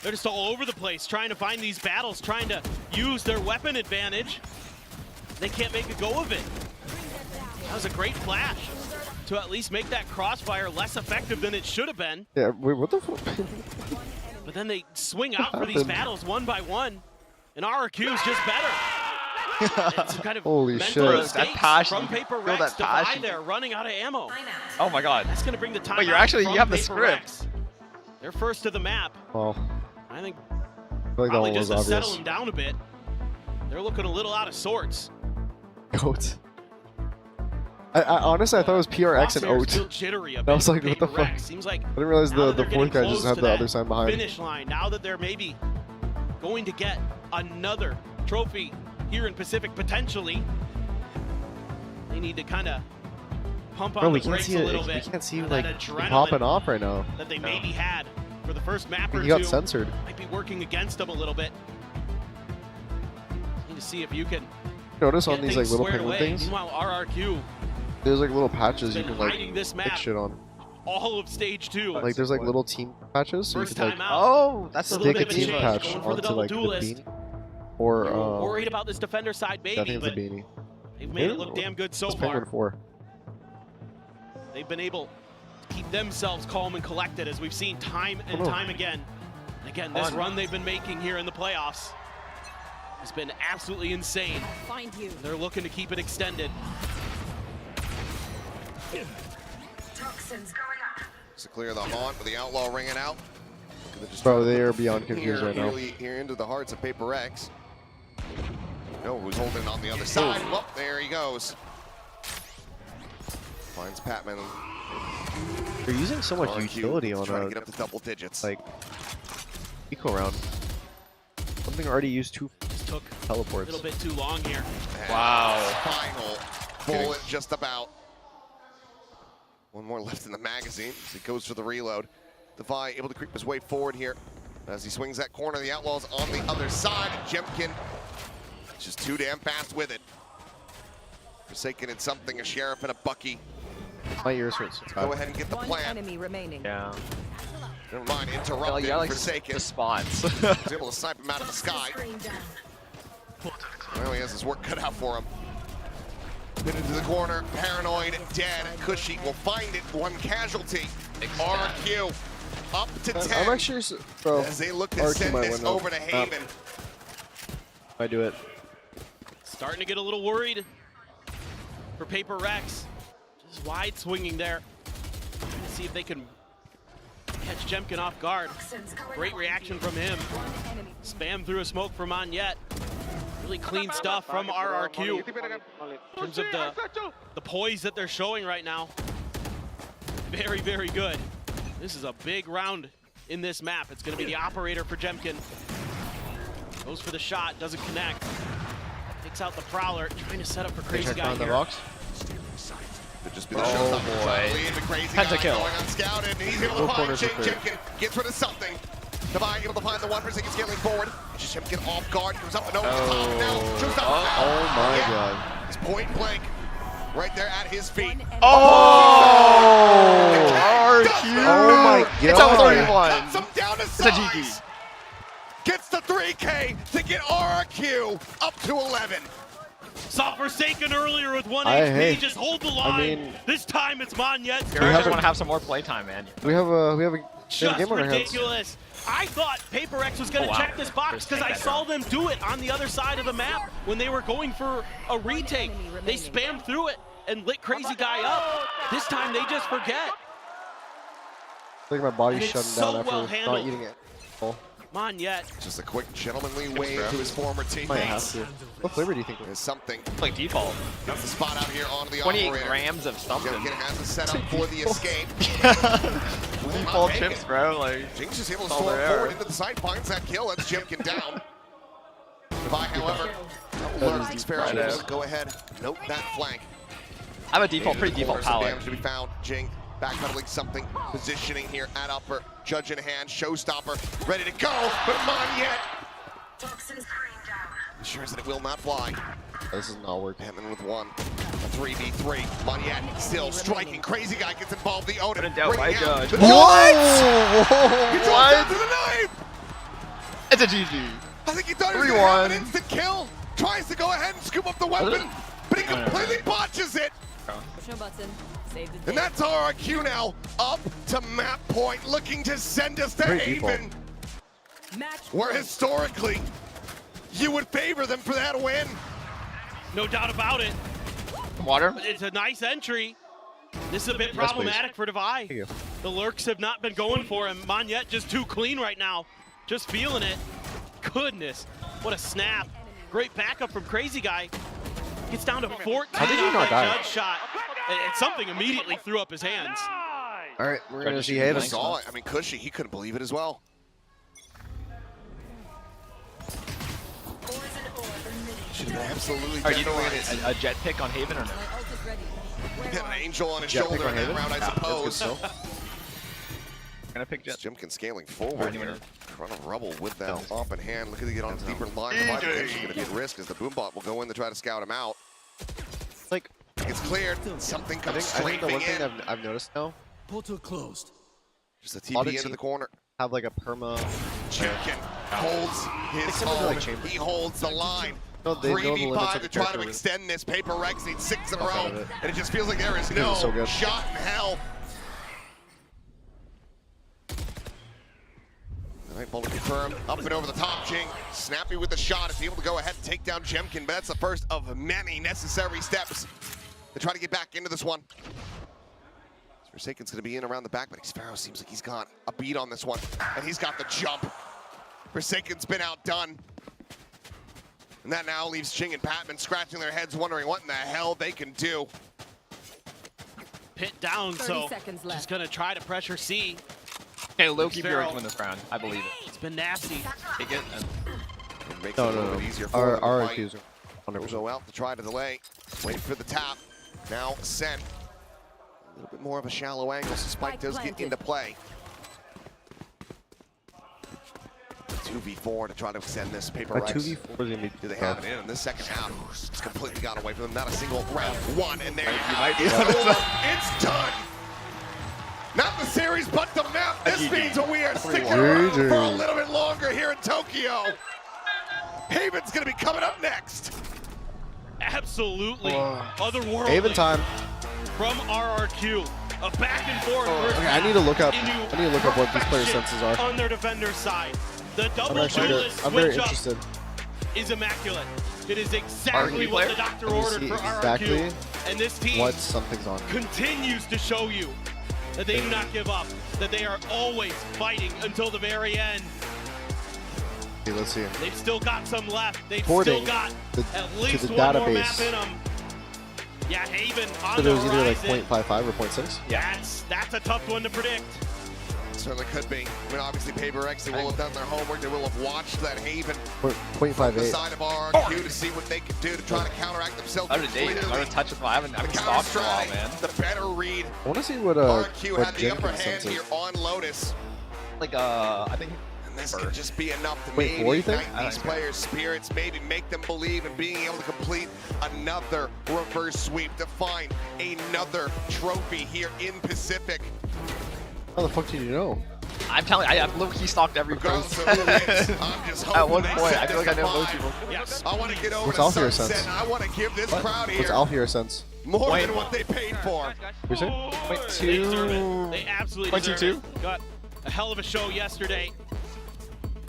[SPEAKER 11] They're just all over the place, trying to find these battles, trying to use their weapon advantage. They can't make a go of it. That was a great flash to at least make that crossfire less effective than it should have been.
[SPEAKER 4] Yeah, wait, what the fuck?
[SPEAKER 11] But then they swing out for these battles one by one, and RRQ is just better. It's kind of
[SPEAKER 4] Holy
[SPEAKER 11] mental
[SPEAKER 4] shit.
[SPEAKER 11] mistakes
[SPEAKER 5] That passion.
[SPEAKER 11] from
[SPEAKER 5] Feel
[SPEAKER 11] PRX
[SPEAKER 5] that
[SPEAKER 11] to Vi
[SPEAKER 5] passion.
[SPEAKER 11] there, running out of ammo.
[SPEAKER 5] Oh my god.
[SPEAKER 11] That's going to bring the time
[SPEAKER 5] Wait, you're
[SPEAKER 11] out
[SPEAKER 5] actually,
[SPEAKER 11] from
[SPEAKER 5] you have the
[SPEAKER 11] PRX.
[SPEAKER 5] script.
[SPEAKER 11] They're first to the map.
[SPEAKER 4] Well,
[SPEAKER 11] I think
[SPEAKER 4] I feel like that
[SPEAKER 11] probably
[SPEAKER 4] one was
[SPEAKER 11] just to settle
[SPEAKER 4] obvious.
[SPEAKER 11] them down a bit. They're looking a little out of sorts.
[SPEAKER 4] Goat. I honestly, I thought it was PRX and
[SPEAKER 11] Crosshair's
[SPEAKER 4] Oat.
[SPEAKER 11] still jittery a
[SPEAKER 4] I
[SPEAKER 11] bit
[SPEAKER 4] was like,
[SPEAKER 11] for
[SPEAKER 4] what the fuck?
[SPEAKER 11] PRX. Seems like
[SPEAKER 4] I didn't realize
[SPEAKER 11] now
[SPEAKER 4] the
[SPEAKER 11] that they're
[SPEAKER 4] fourth guy
[SPEAKER 11] getting
[SPEAKER 4] just
[SPEAKER 11] close
[SPEAKER 4] had
[SPEAKER 11] to
[SPEAKER 4] the
[SPEAKER 11] that
[SPEAKER 4] other side behind.
[SPEAKER 11] finish line, now that they're maybe going to get another trophy here in Pacific potentially, they need to kind of pump on
[SPEAKER 4] Bro, we
[SPEAKER 11] the
[SPEAKER 4] can't
[SPEAKER 11] brakes
[SPEAKER 4] see
[SPEAKER 11] a
[SPEAKER 4] it.
[SPEAKER 11] little
[SPEAKER 4] We
[SPEAKER 11] bit.
[SPEAKER 4] can't see
[SPEAKER 11] Now
[SPEAKER 4] like
[SPEAKER 11] that adrenaline
[SPEAKER 4] popping off right now.
[SPEAKER 11] that they maybe had for the first map or
[SPEAKER 4] He
[SPEAKER 11] two
[SPEAKER 4] got censored.
[SPEAKER 11] might be working against them a little bit. Need to see if you can
[SPEAKER 4] Notice on
[SPEAKER 11] get
[SPEAKER 4] these like
[SPEAKER 11] things
[SPEAKER 4] little
[SPEAKER 11] squared
[SPEAKER 4] penguin
[SPEAKER 11] away.
[SPEAKER 4] things,
[SPEAKER 11] Meanwhile, RRQ
[SPEAKER 4] there's like little patches you
[SPEAKER 11] been
[SPEAKER 4] can like
[SPEAKER 11] riding this
[SPEAKER 4] pick
[SPEAKER 11] map
[SPEAKER 4] shit on.
[SPEAKER 11] all of stage 2.
[SPEAKER 4] Like there's like little team patches, so you
[SPEAKER 11] First
[SPEAKER 4] can like
[SPEAKER 11] time out.
[SPEAKER 5] Oh, that's a little
[SPEAKER 4] stick a
[SPEAKER 5] bit of a
[SPEAKER 4] team
[SPEAKER 5] change.
[SPEAKER 4] patch
[SPEAKER 11] Going for the
[SPEAKER 4] onto
[SPEAKER 11] double
[SPEAKER 4] like the
[SPEAKER 11] duelist.
[SPEAKER 4] beanie. Or
[SPEAKER 11] Worried about this defender side
[SPEAKER 4] I
[SPEAKER 11] baby,
[SPEAKER 4] think it's a
[SPEAKER 11] but
[SPEAKER 4] beanie.
[SPEAKER 11] they've made it look damn good so
[SPEAKER 4] It's
[SPEAKER 11] far.
[SPEAKER 4] Penguin 4.
[SPEAKER 11] They've been able to keep themselves calm and collected, as we've seen time and time again. And again, this run they've been making here in the playoffs has been absolutely insane.
[SPEAKER 12] Find you.
[SPEAKER 11] They're looking to keep it extended.
[SPEAKER 12] Toxins going up.
[SPEAKER 8] To clear the haunt with the outlaw ringing out.
[SPEAKER 4] Bro, they are beyond confused right now.
[SPEAKER 8] Really here into the hearts of PRX. No, who's holding it on the other side? Well, there he goes. Finds Patman.
[SPEAKER 4] They're using so much
[SPEAKER 8] RRQ
[SPEAKER 4] utility on
[SPEAKER 8] trying
[SPEAKER 4] a
[SPEAKER 8] to get up to double digits.
[SPEAKER 4] like eco round. Something already used 2
[SPEAKER 11] Just took a
[SPEAKER 4] teleports.
[SPEAKER 11] little bit too long here.
[SPEAKER 5] Wow.
[SPEAKER 8] Final bullet just about. One more left in the magazine as he goes for the reload. Devi able to creep his way forward here. As he swings that corner, the Outlaws on the other side. Jemkin just too damn fast with it. Forsaken in something, a Sheriff and a Bucky.
[SPEAKER 4] My ears hurt.
[SPEAKER 8] Go ahead and get the
[SPEAKER 12] One
[SPEAKER 8] plan.
[SPEAKER 12] enemy remaining.
[SPEAKER 5] Yeah.
[SPEAKER 8] Never mind,
[SPEAKER 5] Well,
[SPEAKER 8] interrupted.
[SPEAKER 5] yeah, like
[SPEAKER 8] Forsaken.
[SPEAKER 5] the spots.
[SPEAKER 8] He's able to snipe him out of the sky. Well, he has his work cut out for him. Bit into the corner, paranoid, dead. Cushy will find it, 1 casualty. RRQ up to 10.
[SPEAKER 4] I'm actually, bro.
[SPEAKER 8] As they look to
[SPEAKER 4] RRQ
[SPEAKER 8] send
[SPEAKER 4] might
[SPEAKER 8] this
[SPEAKER 4] win
[SPEAKER 8] over to
[SPEAKER 4] though.
[SPEAKER 8] Haven.
[SPEAKER 4] I do it.
[SPEAKER 11] Starting to get a little worried. for PRX. Just wide swinging there. Trying to see if they can catch Jemkin off guard. Great reaction from him. Spam through a smoke from Monyet. Really clean stuff from RRQ. In terms of the poise that they're showing right now. Very, very good. This is a big round in this map. It's going to be the operator for Jemkin. Goes for the shot, doesn't connect. Takes out the Prowler, trying to set up for Crazy Guy here.
[SPEAKER 8] Could just be the boy.
[SPEAKER 5] TenZ kill.
[SPEAKER 8] Going unScouted, and he's able to find Jemkin. Gets rid of something. Divine able to find the one for Ziggy scaling forward. Just Jemkin off guard, comes up and over the top now. Shoots up.
[SPEAKER 4] Oh my god.
[SPEAKER 8] It's point blank. Right there at his feet.
[SPEAKER 5] Oh! RRQ!
[SPEAKER 4] Oh my god.
[SPEAKER 5] It's a 31.
[SPEAKER 8] Cuts him down to size.
[SPEAKER 5] It's a GG.
[SPEAKER 8] Gets the 3K to get RRQ up to 11.
[SPEAKER 11] Saw Forsaken earlier with 1
[SPEAKER 4] hey.
[SPEAKER 11] HP, just hold the line.
[SPEAKER 4] I mean,
[SPEAKER 11] this time it's Monyet.
[SPEAKER 5] I just want to have some more playtime, man.
[SPEAKER 4] We have a
[SPEAKER 11] Just
[SPEAKER 4] game on our hands.
[SPEAKER 11] ridiculous. I thought PRX was going to check this box because I saw them do it on the other side of the map when they were going for a retake. They spammed through it and lit Crazy Guy up. This time they just forget.
[SPEAKER 4] I think my body's shutting down after not eating it.
[SPEAKER 11] Monyet.
[SPEAKER 8] Just a quick gentlemanly wave to his former teammates.
[SPEAKER 4] What flavor do you think?
[SPEAKER 8] There's something.
[SPEAKER 5] Like default.
[SPEAKER 8] That's the spot out here on the
[SPEAKER 5] 28
[SPEAKER 8] operator.
[SPEAKER 5] grams of something.
[SPEAKER 8] Jemkin has the setup for the escape.
[SPEAKER 5] Default chips, bro. Like,
[SPEAKER 8] Jinx is able to storm forward into the side, finds that kill. That's Jemkin down. Divine, however, learns Sparrow. Go ahead, note that flank.
[SPEAKER 5] I have a default, pretty default palette.
[SPEAKER 8] Damage to be found. Jing backpedaling something, positioning here at upper. Judge in hand, showstopper, ready to go, but Monyet ensures that it will not fly.
[SPEAKER 4] This is not working.
[SPEAKER 8] Batman with one. A 3v3. Monyet still striking. Crazy Guy gets involved. The Odin.
[SPEAKER 5] Doubt my judge.
[SPEAKER 8] What? He drops down to the knife.
[SPEAKER 5] It's a GG.
[SPEAKER 8] I think he thought he was going to have an instant kill. Tries to go ahead and scoop up the weapon, but he completely botches it.
[SPEAKER 22] Push no button. Save the day.
[SPEAKER 8] And that's RRQ now up to map point, looking to send us to Haven, where historically you would favor them for that win.
[SPEAKER 11] No doubt about it.
[SPEAKER 5] Water.
[SPEAKER 11] It's a nice entry. This is a bit problematic for Divine. The lurks have not been going for him. Monyet just too clean right now. Just feeling it. Goodness, what a snap. Great backup from Crazy Guy. Gets down to 14
[SPEAKER 4] How did you
[SPEAKER 11] off
[SPEAKER 4] not
[SPEAKER 11] that
[SPEAKER 4] die?
[SPEAKER 11] judge shot. And something immediately threw up his hands.
[SPEAKER 4] All right, we're going to see Haven.
[SPEAKER 8] Saw it. I mean, Cushy, he couldn't believe it as well. Should have absolutely
[SPEAKER 5] Are you doing a jet pick on Haven or no?
[SPEAKER 8] Get an angel on his shoulder in that round, I suppose.
[SPEAKER 5] Gonna pick jet.
[SPEAKER 8] Jemkin scaling forward here. Trying to rubble with that op in hand. Looking to get on deeper line. Going to be at risk as the boombot will go in to try to scout him out.
[SPEAKER 4] Like,
[SPEAKER 8] it's cleared. Something comes
[SPEAKER 4] I think the one
[SPEAKER 8] strafing
[SPEAKER 4] thing
[SPEAKER 8] in.
[SPEAKER 4] I've noticed now,
[SPEAKER 16] Portal closed.
[SPEAKER 8] Just a TP into the corner.
[SPEAKER 4] have like a perma.
[SPEAKER 8] Jemkin holds his own. He holds the line.
[SPEAKER 4] No, they know the limits
[SPEAKER 8] 3v5
[SPEAKER 4] of
[SPEAKER 8] to
[SPEAKER 4] the
[SPEAKER 8] try to
[SPEAKER 4] character.
[SPEAKER 8] extend this. PRX needs 6 in a row,
[SPEAKER 4] it.
[SPEAKER 8] and it just feels like there is
[SPEAKER 4] This is so
[SPEAKER 8] no
[SPEAKER 4] good.
[SPEAKER 8] shot in hell. All right, bullet confirmed. Up and over the top, Jing. Snappy with the shot. Is able to go ahead and take down Jemkin, but that's the first of many necessary steps to try to get back into this one. Forsaken's going to be in around the back, but Sparrow seems like he's got a beat on this one, and he's got the jump. Forsaken's been outdone. And that now leaves Jing and Patman scratching their heads, wondering what in the hell they can do.
[SPEAKER 11] Pit down, so just gonna try to pressure C.
[SPEAKER 5] Okay, low-key PRX win this round. I believe it.
[SPEAKER 11] It's been nasty.
[SPEAKER 5] Take it. And
[SPEAKER 8] it makes it a little bit easier for them to
[SPEAKER 4] RRQs
[SPEAKER 8] fight.
[SPEAKER 4] are 100%.
[SPEAKER 8] Go out to try to delay. Wait for the tap. Now sent. A little bit more of a shallow angle, so Spike does get into play. 2v4 to try to extend this PRX.
[SPEAKER 4] 2v4 is gonna be.
[SPEAKER 8] Do they have it in the second half? It's completely got away from them. Not a single round one, and there you
[SPEAKER 5] might be
[SPEAKER 8] it's done. Not the series, but the map. This means that we are sticking around for a little bit longer here in Tokyo. Haven's gonna be coming up next.
[SPEAKER 11] Absolutely otherworldly.
[SPEAKER 4] Haven time.
[SPEAKER 11] From RRQ. A back and forth.
[SPEAKER 4] Okay, I need to look up. What these player senses are.
[SPEAKER 11] On their defender's side. The double
[SPEAKER 4] I'm very interested.
[SPEAKER 11] is immaculate. It is exactly what the doctor ordered for RRQ.
[SPEAKER 4] Exactly.
[SPEAKER 11] And this team
[SPEAKER 4] What? Something's on.
[SPEAKER 11] continues to show you that they do not give up, that they are always fighting until the very end.
[SPEAKER 4] Okay, let's see.
[SPEAKER 11] They've still got some left. They've
[SPEAKER 4] Porting
[SPEAKER 11] still got at least
[SPEAKER 4] to the
[SPEAKER 11] one more map
[SPEAKER 4] database.
[SPEAKER 11] in them. Yeah, Haven on
[SPEAKER 4] So
[SPEAKER 11] the
[SPEAKER 4] there was either like
[SPEAKER 11] horizon.
[SPEAKER 4] 0.55 or 0.6?
[SPEAKER 11] That's a tough one to predict.
[SPEAKER 8] Certainly could be. I mean, obviously, PRX, they will have done their homework. They will have watched that Haven from the
[SPEAKER 4] 0.58.
[SPEAKER 8] side of RRQ to see what they can do to try to counteract themselves.
[SPEAKER 5] I'm in touch with them. I haven't
[SPEAKER 8] The
[SPEAKER 5] stalked for a while,
[SPEAKER 8] counter-strike,
[SPEAKER 5] man.
[SPEAKER 8] the better read.
[SPEAKER 4] I want to see what
[SPEAKER 8] RRQ
[SPEAKER 4] what
[SPEAKER 8] had the upper
[SPEAKER 4] Jenkins'
[SPEAKER 8] hand
[SPEAKER 4] sense
[SPEAKER 8] here
[SPEAKER 4] is.
[SPEAKER 8] on Lotus.
[SPEAKER 5] Like, I think.
[SPEAKER 8] And this could just be enough to
[SPEAKER 4] Wait,
[SPEAKER 8] maybe
[SPEAKER 4] four, you think?
[SPEAKER 8] ignite these players' spirits, maybe make them believe in being able to complete another reverse sweep to find another trophy here in Pacific.
[SPEAKER 4] How the fuck did you know?
[SPEAKER 5] I'm telling you, I low-key stalked every
[SPEAKER 8] Regardless
[SPEAKER 5] person.
[SPEAKER 8] of who wins, I'm just hoping
[SPEAKER 5] At one
[SPEAKER 8] they
[SPEAKER 5] point,
[SPEAKER 8] set
[SPEAKER 5] I feel like I
[SPEAKER 8] this
[SPEAKER 5] know
[SPEAKER 8] to
[SPEAKER 5] most
[SPEAKER 8] five.
[SPEAKER 5] people.
[SPEAKER 8] Yes. I want to get over
[SPEAKER 4] What's
[SPEAKER 8] to
[SPEAKER 4] Alfheir
[SPEAKER 8] Sunset.
[SPEAKER 4] sense?
[SPEAKER 8] I want to give this crowd
[SPEAKER 4] What's
[SPEAKER 8] here
[SPEAKER 4] Alfheir sense?
[SPEAKER 8] more than what they paid for.
[SPEAKER 4] Who's it?
[SPEAKER 11] They deserve it. They absolutely deserve
[SPEAKER 5] 0.22?
[SPEAKER 11] it. Got a hell of a show yesterday.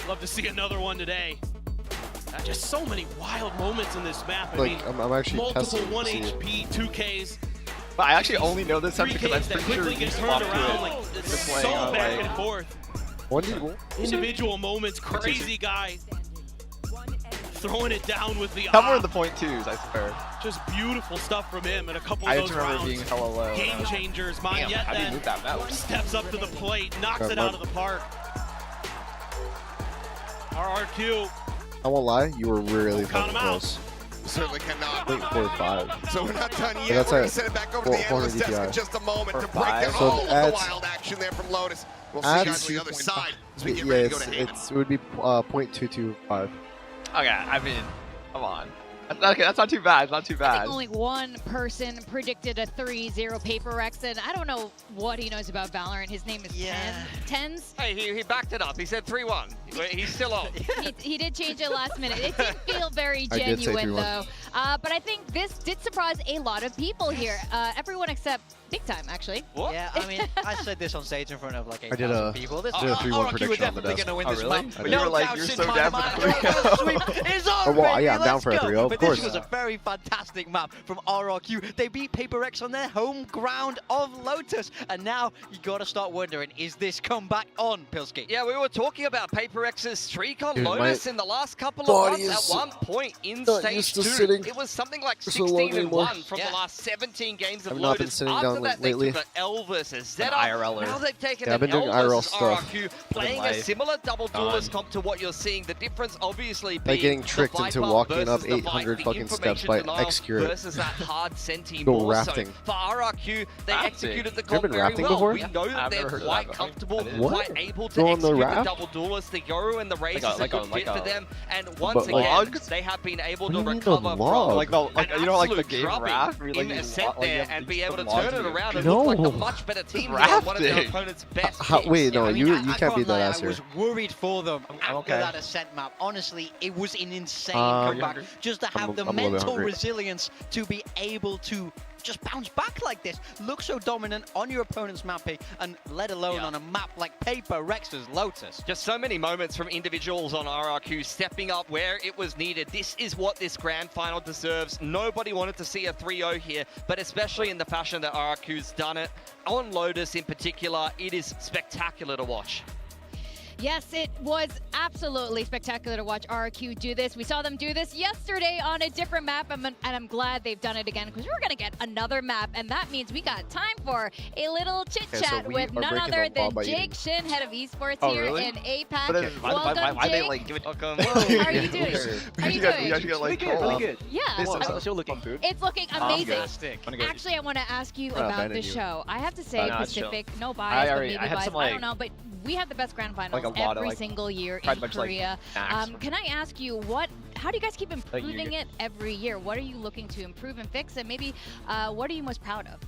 [SPEAKER 11] Love to see another one today. Just so many wild moments in this map. I mean,
[SPEAKER 4] I'm actually
[SPEAKER 11] multiple
[SPEAKER 4] testing
[SPEAKER 11] 1
[SPEAKER 4] to see it.
[SPEAKER 11] HP, 2Ks,
[SPEAKER 5] But I actually only know this sense because I'm
[SPEAKER 11] 3Ks that
[SPEAKER 5] pretty sure
[SPEAKER 11] quickly
[SPEAKER 5] you
[SPEAKER 11] get
[SPEAKER 5] swapped
[SPEAKER 11] turned
[SPEAKER 5] to
[SPEAKER 11] around.
[SPEAKER 5] it.
[SPEAKER 11] Like, it's
[SPEAKER 5] Just
[SPEAKER 11] so
[SPEAKER 5] playing on,
[SPEAKER 11] back
[SPEAKER 5] like-
[SPEAKER 11] and forth.
[SPEAKER 4] What?
[SPEAKER 11] Individual moments, crazy guy throwing it down with the
[SPEAKER 5] Couple
[SPEAKER 11] eye.
[SPEAKER 5] of the 0.2s, I swear.
[SPEAKER 11] Just beautiful stuff from him and a couple of
[SPEAKER 5] I
[SPEAKER 11] those
[SPEAKER 5] just remember
[SPEAKER 11] rounds.
[SPEAKER 5] being hella low.
[SPEAKER 11] Game changers.
[SPEAKER 5] Damn,
[SPEAKER 11] Yet
[SPEAKER 5] how do you
[SPEAKER 11] then
[SPEAKER 5] move that mouse?
[SPEAKER 11] steps up to the plate, knocks
[SPEAKER 4] Yeah,
[SPEAKER 11] it out of the park. RRQ.
[SPEAKER 4] I won't lie, you were really
[SPEAKER 11] Count
[SPEAKER 4] fucking
[SPEAKER 11] 'em out.
[SPEAKER 4] close.
[SPEAKER 8] Certainly cannot.
[SPEAKER 4] 0.45.
[SPEAKER 8] So we're not done
[SPEAKER 4] But
[SPEAKER 8] yet.
[SPEAKER 4] that's
[SPEAKER 8] We're going
[SPEAKER 4] at
[SPEAKER 8] to send it back over to the
[SPEAKER 4] 400
[SPEAKER 8] analyst desk in
[SPEAKER 4] DPI.
[SPEAKER 8] just a moment
[SPEAKER 5] For
[SPEAKER 8] to break down
[SPEAKER 5] five.
[SPEAKER 4] So
[SPEAKER 8] all of the
[SPEAKER 4] adds-
[SPEAKER 8] wild action there from Lotus. We'll see
[SPEAKER 4] adds-
[SPEAKER 8] you guys on the other side as we get
[SPEAKER 4] Yeah,
[SPEAKER 8] ready to go to Haven.
[SPEAKER 4] it would be 0.225.
[SPEAKER 5] Okay, I mean, come on. Okay, that's not too bad. It's not too
[SPEAKER 3] I
[SPEAKER 5] bad.
[SPEAKER 3] think only one person predicted a 3-0 PRX, and I don't know what he knows about Valorant. His name is TenZ.
[SPEAKER 1] Hey, he backed it up. He said 3-1. He's still on.
[SPEAKER 3] He did change it last minute. It didn't feel very
[SPEAKER 4] I did say
[SPEAKER 3] genuine,
[SPEAKER 4] 3-1.
[SPEAKER 3] though. But I think this did surprise a lot of people here. Everyone except Big Time, actually.
[SPEAKER 1] What?
[SPEAKER 2] Yeah, I mean, I said this on stage in front of like
[SPEAKER 4] I did
[SPEAKER 2] 8,000
[SPEAKER 4] a-
[SPEAKER 2] people. This
[SPEAKER 4] I did a 3-1
[SPEAKER 2] RRQ
[SPEAKER 4] prediction
[SPEAKER 2] are
[SPEAKER 4] on the
[SPEAKER 2] definitely
[SPEAKER 4] desk.
[SPEAKER 2] gonna win
[SPEAKER 5] Oh,
[SPEAKER 2] this
[SPEAKER 5] really?
[SPEAKER 2] match.
[SPEAKER 5] But you were like,
[SPEAKER 2] doubts
[SPEAKER 5] you're
[SPEAKER 2] in
[SPEAKER 5] so
[SPEAKER 2] my
[SPEAKER 5] down for
[SPEAKER 2] mind.
[SPEAKER 5] the 3-0.
[SPEAKER 2] Sweep is on,
[SPEAKER 4] Oh, well,
[SPEAKER 2] baby.
[SPEAKER 4] yeah, I'm down
[SPEAKER 2] Let's
[SPEAKER 4] for a
[SPEAKER 2] go.
[SPEAKER 4] 3-0, of
[SPEAKER 2] But
[SPEAKER 4] course.
[SPEAKER 2] this was a very fantastic map from RRQ. They beat PRX on their home ground of Lotus. And now you gotta start wondering, is this comeback on, Pilski?
[SPEAKER 1] Yeah, we were talking about PRX's streak on
[SPEAKER 4] Dude,
[SPEAKER 1] Lotus in the last couple of
[SPEAKER 4] body
[SPEAKER 1] months.
[SPEAKER 4] is
[SPEAKER 1] At one point in
[SPEAKER 4] not
[SPEAKER 1] stage
[SPEAKER 4] used to
[SPEAKER 1] 2,
[SPEAKER 4] sitting
[SPEAKER 1] it was something like
[SPEAKER 4] for so long
[SPEAKER 1] 16-1
[SPEAKER 4] anymore.
[SPEAKER 1] from the last 17 games of
[SPEAKER 4] I've not been
[SPEAKER 1] Lotus.
[SPEAKER 4] sitting
[SPEAKER 1] After
[SPEAKER 4] down
[SPEAKER 1] that,
[SPEAKER 4] lately.
[SPEAKER 1] they took the L versus Z
[SPEAKER 5] An
[SPEAKER 1] up.
[SPEAKER 5] IRLer.
[SPEAKER 1] Now they've taken
[SPEAKER 4] Yeah, I've
[SPEAKER 1] an
[SPEAKER 4] been doing
[SPEAKER 1] L
[SPEAKER 4] IRL
[SPEAKER 1] versus
[SPEAKER 4] stuff.
[SPEAKER 1] RRQ, playing a
[SPEAKER 5] life.
[SPEAKER 1] similar double duelist comp to what you're seeing. The difference obviously being
[SPEAKER 4] Like getting
[SPEAKER 1] the
[SPEAKER 4] tricked into
[SPEAKER 1] Viper
[SPEAKER 4] walking up
[SPEAKER 1] versus the
[SPEAKER 4] 800
[SPEAKER 1] Vipe, the
[SPEAKER 4] fucking steps by
[SPEAKER 1] information denial
[SPEAKER 4] Execute.
[SPEAKER 1] versus that hard Senti
[SPEAKER 4] Go
[SPEAKER 1] more
[SPEAKER 4] rafting.
[SPEAKER 1] so. For RRQ, they
[SPEAKER 5] Rafting?
[SPEAKER 1] executed the
[SPEAKER 4] You ever
[SPEAKER 1] comp
[SPEAKER 4] been
[SPEAKER 1] very
[SPEAKER 4] rafting
[SPEAKER 1] well.
[SPEAKER 4] before?
[SPEAKER 1] We know that
[SPEAKER 5] I've
[SPEAKER 1] they're
[SPEAKER 5] never heard of
[SPEAKER 1] quite
[SPEAKER 5] that, but
[SPEAKER 1] comfortable,
[SPEAKER 5] I didn't.
[SPEAKER 4] What?
[SPEAKER 1] quite able to
[SPEAKER 4] Go on the
[SPEAKER 1] execute the
[SPEAKER 4] raft?
[SPEAKER 1] double duelist. The Yoru and the Raze
[SPEAKER 5] Like
[SPEAKER 1] is a good
[SPEAKER 5] like
[SPEAKER 1] fit
[SPEAKER 5] a-
[SPEAKER 1] for them. And once
[SPEAKER 4] But, like,
[SPEAKER 1] again,
[SPEAKER 5] logs?
[SPEAKER 1] they have been able
[SPEAKER 4] What
[SPEAKER 1] to
[SPEAKER 4] do you mean
[SPEAKER 1] recover
[SPEAKER 4] a
[SPEAKER 1] from
[SPEAKER 4] log?
[SPEAKER 5] Like the, like,
[SPEAKER 1] an
[SPEAKER 5] you know, like the
[SPEAKER 1] absolute
[SPEAKER 5] game
[SPEAKER 1] drubbing
[SPEAKER 5] raft, where you, like,
[SPEAKER 1] in
[SPEAKER 5] you
[SPEAKER 1] a set
[SPEAKER 5] like, you
[SPEAKER 1] there
[SPEAKER 5] have
[SPEAKER 1] and
[SPEAKER 5] to
[SPEAKER 1] be
[SPEAKER 5] just
[SPEAKER 1] able to
[SPEAKER 5] put logs
[SPEAKER 1] turn it
[SPEAKER 5] in your-
[SPEAKER 1] around and look like
[SPEAKER 4] No.
[SPEAKER 1] a much better team than one of their
[SPEAKER 5] Rafting.
[SPEAKER 1] opponent's best picks.
[SPEAKER 4] Wait, no,
[SPEAKER 2] I mean,
[SPEAKER 4] you
[SPEAKER 2] I
[SPEAKER 4] can't
[SPEAKER 2] can't
[SPEAKER 4] beat that
[SPEAKER 2] lie,
[SPEAKER 4] ass
[SPEAKER 2] I
[SPEAKER 4] here.
[SPEAKER 2] was worried for them after
[SPEAKER 5] okay.
[SPEAKER 2] that ascent map. Honestly, it was an insane
[SPEAKER 4] Are you
[SPEAKER 2] comeback.
[SPEAKER 5] hungry?
[SPEAKER 2] Just to have the
[SPEAKER 4] I'm a little bit
[SPEAKER 2] mental
[SPEAKER 4] hungry.
[SPEAKER 2] resilience to be able to just bounce back like this, look so dominant on your opponent's map pick, and let alone on a map like PRX's Lotus.
[SPEAKER 1] Just so many moments from individuals on RRQ stepping up where it was needed. This is what this grand final deserves. Nobody wanted to see a 3-0 here, but especially in the fashion that RRQ's done it. On Lotus in particular, it is spectacular to watch.
[SPEAKER 3] Yes, it was absolutely spectacular to watch RRQ do this. We saw them do this yesterday on a different map, and I'm glad they've done it again because we're going to get another map, and that means we got time for a little chit-chat
[SPEAKER 4] we
[SPEAKER 3] with
[SPEAKER 4] are
[SPEAKER 3] none
[SPEAKER 4] breaking
[SPEAKER 3] other
[SPEAKER 4] the law
[SPEAKER 3] than
[SPEAKER 4] by
[SPEAKER 3] Jake Shin, head of esports
[SPEAKER 5] Oh,
[SPEAKER 3] here
[SPEAKER 5] really?
[SPEAKER 3] in APAC.
[SPEAKER 5] But
[SPEAKER 3] Welcome,
[SPEAKER 5] why they
[SPEAKER 3] Jake.
[SPEAKER 5] like give it?
[SPEAKER 1] Welcome.
[SPEAKER 3] How are you doing?
[SPEAKER 5] We
[SPEAKER 3] How are you
[SPEAKER 5] actually got
[SPEAKER 3] doing?
[SPEAKER 5] like
[SPEAKER 19] really good.
[SPEAKER 3] Yeah,
[SPEAKER 19] How's the show looking?
[SPEAKER 3] it's looking amazing.
[SPEAKER 2] Fantastic.
[SPEAKER 3] Actually, I want to ask you
[SPEAKER 4] I'm
[SPEAKER 3] about
[SPEAKER 4] abandoning
[SPEAKER 3] the
[SPEAKER 4] you.
[SPEAKER 3] show. I have to say,
[SPEAKER 5] No, it's chill.
[SPEAKER 3] Pacific, no
[SPEAKER 5] I
[SPEAKER 3] bias, but
[SPEAKER 5] already-
[SPEAKER 3] maybe
[SPEAKER 5] I had
[SPEAKER 3] bias.
[SPEAKER 5] some,
[SPEAKER 3] I
[SPEAKER 5] like-
[SPEAKER 3] don't know, but we have the best grand finals
[SPEAKER 5] Like a lot of,
[SPEAKER 3] every
[SPEAKER 5] like,
[SPEAKER 3] single year
[SPEAKER 5] tried
[SPEAKER 3] in
[SPEAKER 5] bunch of, like,
[SPEAKER 3] Korea.
[SPEAKER 5] snacks.
[SPEAKER 3] Can I ask you how do you guys keep improving
[SPEAKER 5] you-
[SPEAKER 3] it every year? What are you looking to improve and fix, and maybe what are you most proud of?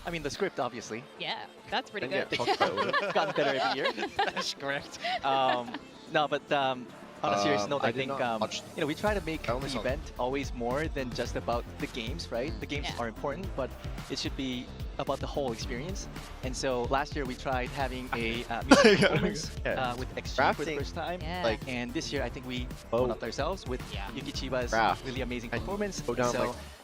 [SPEAKER 19] I mean, the script, obviously.
[SPEAKER 3] Yeah, that's pretty
[SPEAKER 19] Yeah,
[SPEAKER 3] good.
[SPEAKER 19] talked about it. It's gotten better every year.
[SPEAKER 2] That's correct.
[SPEAKER 19] No, but on a serious note, I
[SPEAKER 4] did
[SPEAKER 19] think
[SPEAKER 4] not watch-
[SPEAKER 19] you know, we try to make
[SPEAKER 4] I
[SPEAKER 19] the
[SPEAKER 4] only saw-
[SPEAKER 19] event always more than just about the games, right? The games
[SPEAKER 3] Yeah.
[SPEAKER 19] are important, but it should be about the whole experience. And so last year we tried having a music performance with Exchange for the
[SPEAKER 4] Rafting.
[SPEAKER 19] first time.
[SPEAKER 3] Yeah.
[SPEAKER 19] And this year I think we
[SPEAKER 4] Oh.
[SPEAKER 19] one up ourselves with
[SPEAKER 3] Yeah.
[SPEAKER 19] Yuki Chiba's
[SPEAKER 4] Raft.
[SPEAKER 19] really amazing
[SPEAKER 4] I
[SPEAKER 19] performance.
[SPEAKER 4] go down
[SPEAKER 19] so
[SPEAKER 4] like